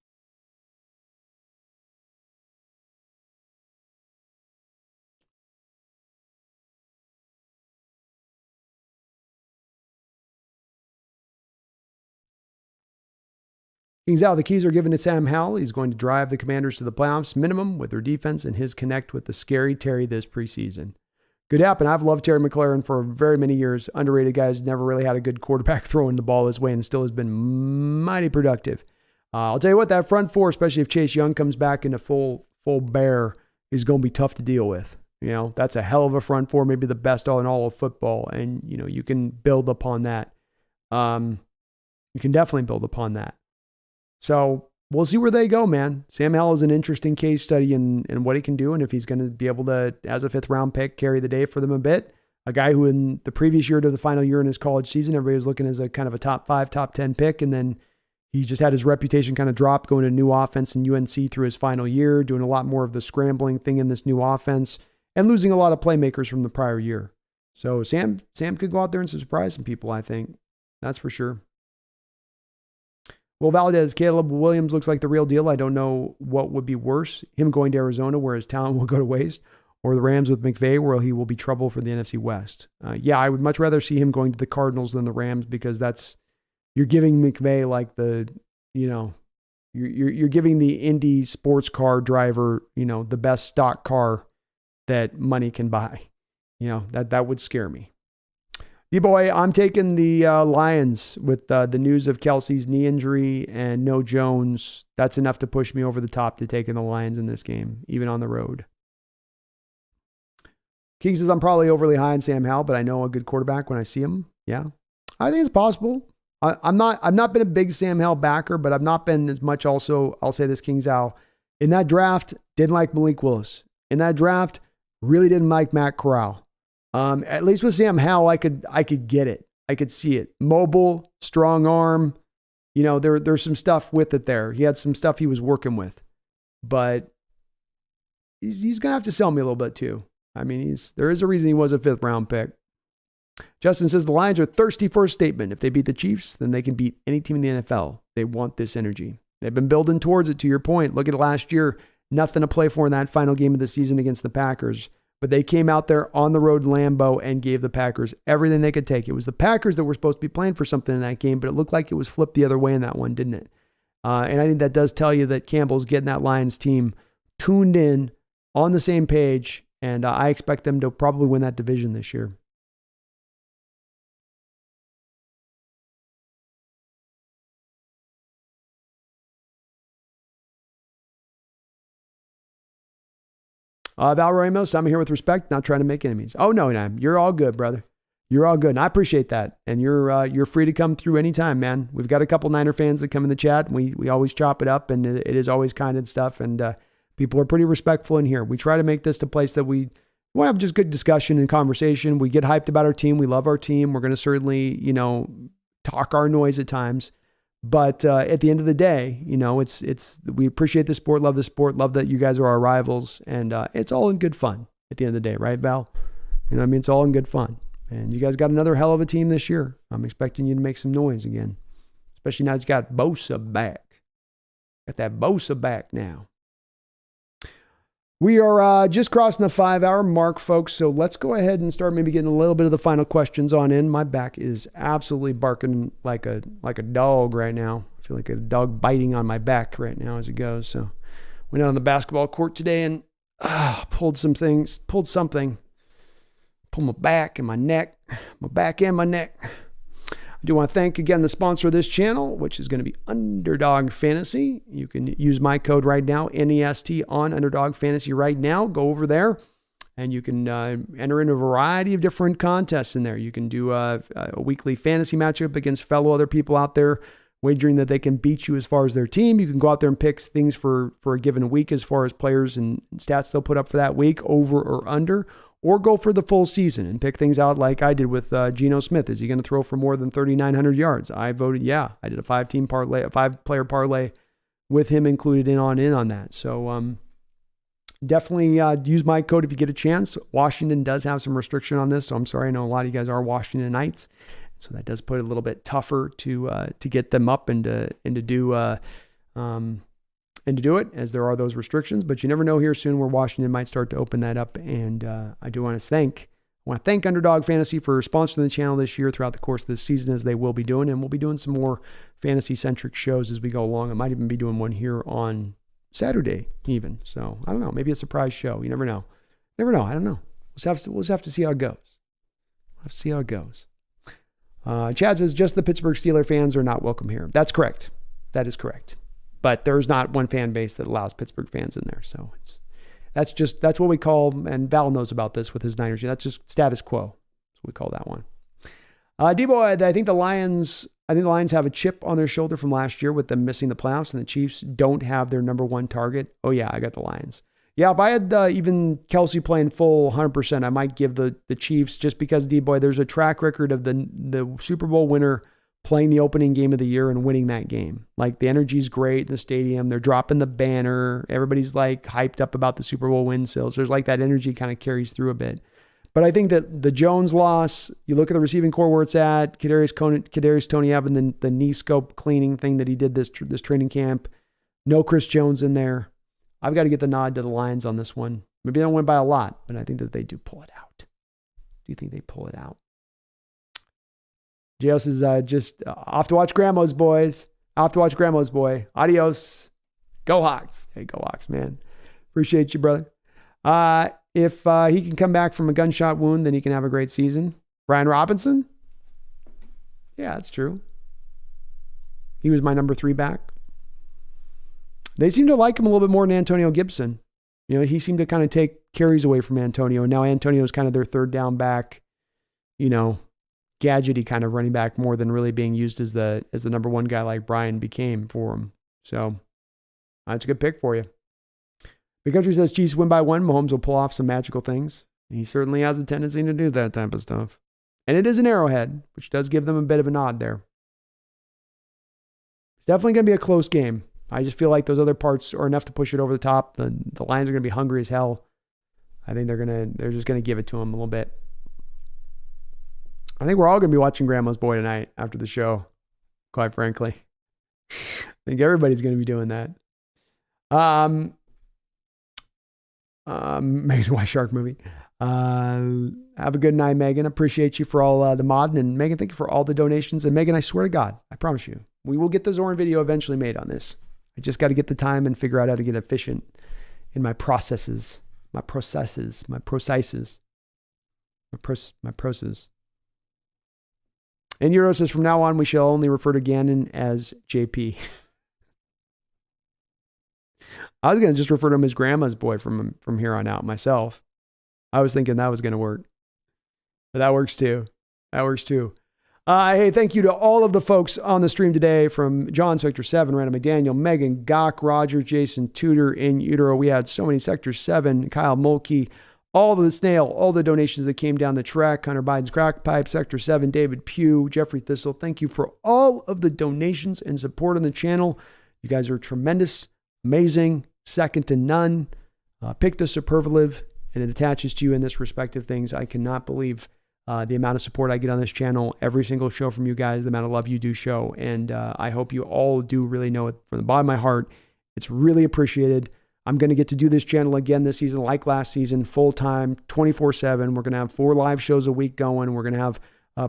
Kings out. The keys are given to Sam Howell. He's going to drive the Commanders to the playoffs minimum with their defense and his connect with the scary Terry this preseason. Could happen. I've loved Terry McLaurin for very many years. Underrated guys, never really had a good quarterback throwing the ball his way and still has been mighty productive. I'll tell you what, that front 4, especially if Chase Young comes back into full bear, is going to be tough to deal with. You know, that's a hell of a front 4, maybe the best in all of football. And, you know, you can build upon that. You can definitely build upon that. So we'll see where they go, man. Sam Howell is an interesting case study in what he can do and if he's going to be able to, as a 5th round pick, carry the day for them a bit. A guy who in the previous year to the final year in his college season, everybody was looking as a kind of a top 5, top 10 pick. And then he just had his reputation kind of drop going to new offense in UNC through his final year, doing a lot more of the scrambling thing in this new offense and losing a lot of playmakers from the prior year. So Sam could go out there and surprise some people, I think. That's for sure. Well, Valdez, Caleb Williams looks like the real deal. I don't know what would be worse, him going to Arizona where his talent will go to waste, or the Rams with McVay where he will be trouble for the NFC West. Yeah, I would much rather see him going to the Cardinals than the Rams because you're giving McVay like you're giving the Indy sports car driver, the best stock car that money can buy. That would scare me. D-Boy, I'm taking the Lions with the news of Kelsey's knee injury and no Jones. That's enough to push me over the top to taking the Lions in this game, even on the road. King says I'm probably overly high on Sam Howell, but I know a good quarterback when I see him. Yeah, I think it's possible. I've not been a big Sam Howell backer, but I've not been as much also, I'll say this, King's Owl, In that draft, didn't like Malik Willis. In that draft, really didn't like Matt Corral. At least with Sam Howell, I could get it. I could see it. Mobile, strong arm. There's some stuff with it there. He had some stuff he was working with. But he's going to have to sell me a little bit too. I mean, there is a reason he was a 5th round pick. Justin says the Lions are thirsty for a statement. If they beat the Chiefs, then they can beat any team in the NFL. They want this energy. They've been building towards it, to your point. Look at last year. Nothing to play for in that final game of the season against the Packers. But they came out there on the road in Lambeau and gave the Packers everything they could take. It was the Packers that were supposed to be playing for something in that game, but it looked like it was flipped the other way in that one, didn't it? And I think that does tell you that Campbell's getting that Lions team tuned in, on the same page, and I expect them to probably win that division this year. Val Ramos, I'm here with respect, not trying to make enemies. Oh, no, you're all good, brother. You're all good, and I appreciate that. And you're free to come through anytime, man. We've got a couple Niner fans that come in the chat, and we always chop it up, and it is always kind and stuff, and people are pretty respectful in here. We try to make this the place that we want to have just good discussion and conversation. We get hyped about our team. We love our team. We're going to certainly, talk our noise at times. But at the end of the day, we appreciate the sport, love that you guys are our rivals, and it's all in good fun at the end of the day, right, Val? It's all in good fun. And you guys got another hell of a team this year. I'm expecting you to make some noise again, especially now that you got Bosa back. Got that Bosa back now. We are just crossing the 5-hour mark, folks, so let's go ahead and start maybe getting a little bit of the final questions on in. My back is absolutely barking like a dog right now. I feel like a dog biting on my back right now as it goes. So went out on the basketball court today and pulled something. Pulled my back and my neck, my back and my neck. I do want to thank again the sponsor of this channel, which is going to be Underdog Fantasy. You can use my code right now, NEST, on Underdog Fantasy right now. Go over there and you can enter in a variety of different contests in there. You can do a weekly fantasy matchup against fellow other people out there, wagering that they can beat you as far as their team. You can go out there and pick things for a given week as far as players and stats they'll put up for that week, over or under. Or go for the full season and pick things out like I did with Geno Smith. Is he going to throw for more than 3,900 yards? I voted, yeah. I did a 5-player parlay with him included in on that. So definitely use my code if you get a chance. Washington does have some restriction on this, so I'm sorry. I know a lot of you guys are Washingtonites, so that does put it a little bit tougher to get them up and to do it, as there are those restrictions. But you never know, here soon where Washington might start to open that up. And I do want to thank Underdog Fantasy for sponsoring the channel this year throughout the course of this season, as they will be doing. And we'll be doing some more fantasy-centric shows as we go along. I might even be doing one here on Saturday even. So I don't know, maybe a surprise show. You never know. I don't know. We'll just have to see how it goes. Chad says, just the Pittsburgh Steelers fans are not welcome here. That's correct. That is correct. But there's not one fan base that allows Pittsburgh fans in there. So that's what we call, and Val knows about this with his Niners. That's just status quo. That's what we call that one. D-Boy, I think the Lions have a chip on their shoulder from last year with them missing the playoffs, and the Chiefs don't have their number one target. Oh yeah, I got the Lions. Yeah, if I had even Kelsey playing full 100%, I might give the Chiefs, just because, D-Boy, there's a track record of the Super Bowl winner playing the opening game of the year and winning that game. Like, the energy's great in the stadium. They're dropping the banner. Everybody's like hyped up about the Super Bowl win still. So there's like that energy kind of carries through a bit. But I think that the Jones loss, you look at the receiving core where it's at, Kadarius Toney having the knee scope cleaning thing that he did this training camp. No Chris Jones in there. I've got to get the nod to the Lions on this one. Maybe they don't win by a lot, but I think that they do pull it out. Do you think they pull it out? JL says, just off to watch Grandma's boys. Off to watch Grandma's boy. Adios. Go Hawks. Hey, go Hawks, man. Appreciate you, brother. If he can come back from a gunshot wound, then he can have a great season. Brian Robinson? Yeah, that's true. He was my number 3 back. They seem to like him a little bit more than Antonio Gibson. You know, he seemed to kind of take carries away from Antonio. And now Antonio is kind of their third down back, gadgety kind of running back, more than really being used as the number one guy like Brian became for him. So that's a good pick for you. Big Country says Chiefs win by 1. Mahomes will pull off some magical things. He certainly has a tendency to do that type of stuff. And it is an Arrowhead, which does give them a bit of a nod there. It's definitely going to be a close game. I just feel like those other parts are enough to push it over the top. The Lions are going to be hungry as hell. I think they're just going to give it to them a little bit. I think we're all going to be watching Grandma's Boy tonight after the show, quite frankly. I think everybody's going to be doing that. Megan's White Shark movie. Have a good night, Megan. Appreciate you for all the modding. And Megan, thank you for all the donations. And Megan, I swear to God, I promise you, we will get the Zorn video eventually made on this. I just got to get the time and figure out how to get efficient in my processes. My processes. And Euro says, from now on, we shall only refer to Gannon as JP. I was going to just refer to him as Grandma's Boy from here on out myself. I was thinking that was going to work. But that works too. Hey, thank you to all of the folks on the stream today, from John Spector 7, Random McDaniel, Megan, Gok, Roger, Jason, Tudor, In Utero. We had so many. Sector 7, Kyle Mulkey, all of the snail, all the donations that came down the track. Hunter Biden's Crack Pipe, Sector 7, David Pugh, Jeffrey Thistle. Thank you for all of the donations and support on the channel. You guys are tremendous, amazing, second to none. Pick the superlative, and it attaches to you in this respective things. I cannot believe the amount of support I get on this channel, every single show from you guys, the amount of love you do show. And I hope you all do really know it from the bottom of my heart. It's really appreciated. I'm going to get to do this channel again this season, like last season, full time, 24/7. We're going to have 4 live shows a week going. We're going to have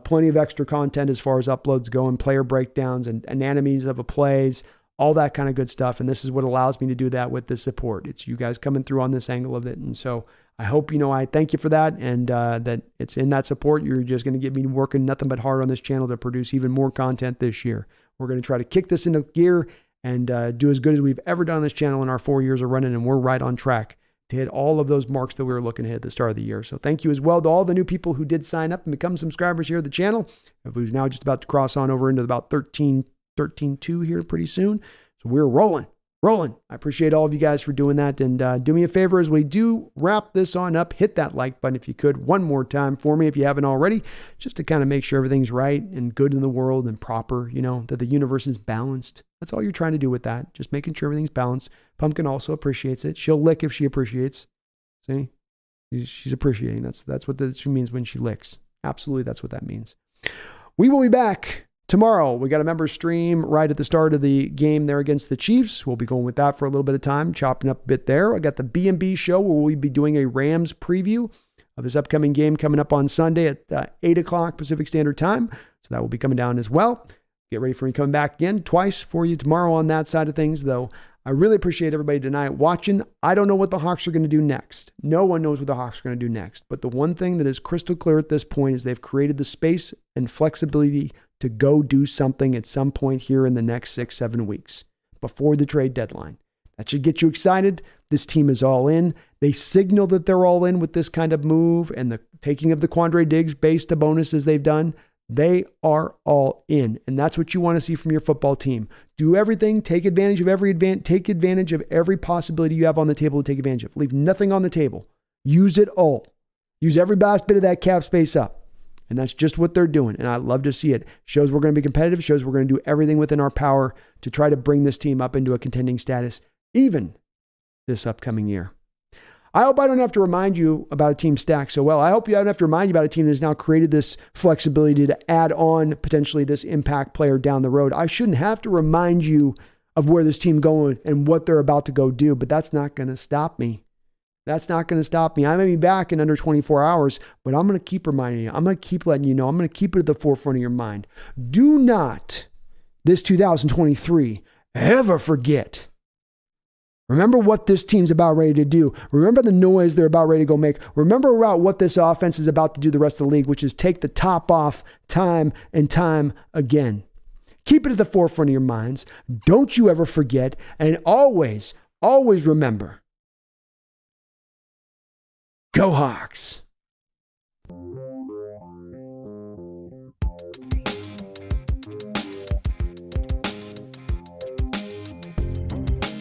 plenty of extra content as far as uploads go, and player breakdowns and anatomies of a plays, all that kind of good stuff. And this is what allows me to do that with the support. It's you guys coming through on this angle of it. And so I hope, I thank you for that, and that it's in that support. You're just going to get me working nothing but hard on this channel to produce even more content this year. We're going to try to kick this into gear and do as good as we've ever done on this channel in our 4 years of running, and we're right on track to hit all of those marks that we were looking to hit at the start of the year. So thank you as well to all the new people who did sign up and become subscribers here at the channel, who's now just about to cross on over into about 13.2 here pretty soon. So we're rolling. I appreciate all of you guys for doing that. And do me a favor as we do wrap this on up, hit that like button if you could one more time for me if you haven't already, just to kind of make sure everything's right and good in the world and proper, that the universe is balanced. That's all you're trying to do with that. Just making sure everything's balanced. Pumpkin also appreciates it. She'll lick if she appreciates. See? She's appreciating. That's what she means when she licks. Absolutely, that's what that means. We will be back tomorrow. We got a member stream right at the start of the game there against the Chiefs. We'll be going with that for a little bit of time, chopping up a bit there. I got the B&B show where we'll be doing a Rams preview of this upcoming game coming up on Sunday at 8 o'clock Pacific Standard Time. So that will be coming down as well. Get ready for me coming back again twice for you tomorrow on that side of things, though. I really appreciate everybody tonight watching. I don't know what the Hawks are going to do next. No one knows what the Hawks are going to do next. But the one thing that is crystal clear at this point is they've created the space and flexibility to go do something at some point here in the next 6-7 weeks before the trade deadline. That should get you excited. This team is all in. They signal that they're all in with this kind of move and the taking of the Quandre Diggs base to bonuses they've done. They are all in. And that's what you want to see from your football team. Do everything. Take advantage of every possibility you have on the table to take advantage of. Leave nothing on the table. Use it all. Use every last bit of that cap space up. And that's just what they're doing. And I love to see it. Shows we're going to be competitive. Shows we're going to do everything within our power to try to bring this team up into a contending status, even this upcoming year. I hope I don't have to remind you about a team stacked so well. I hope I don't have to remind you about a team that has now created this flexibility to add on potentially this impact player down the road. I shouldn't have to remind you of where this team going and what they're about to go do, but that's not going to stop me. That's not going to stop me. I may be back in under 24 hours, but I'm going to keep reminding you. I'm going to keep letting you know. I'm going to keep it at the forefront of your mind. Do not, this 2023, ever forget. Remember what this team's about ready to do. Remember the noise they're about ready to go make. Remember about what this offense is about to do the rest of the league, which is take the top off time and time again. Keep it at the forefront of your minds. Don't you ever forget. And always, always remember. Go Hawks.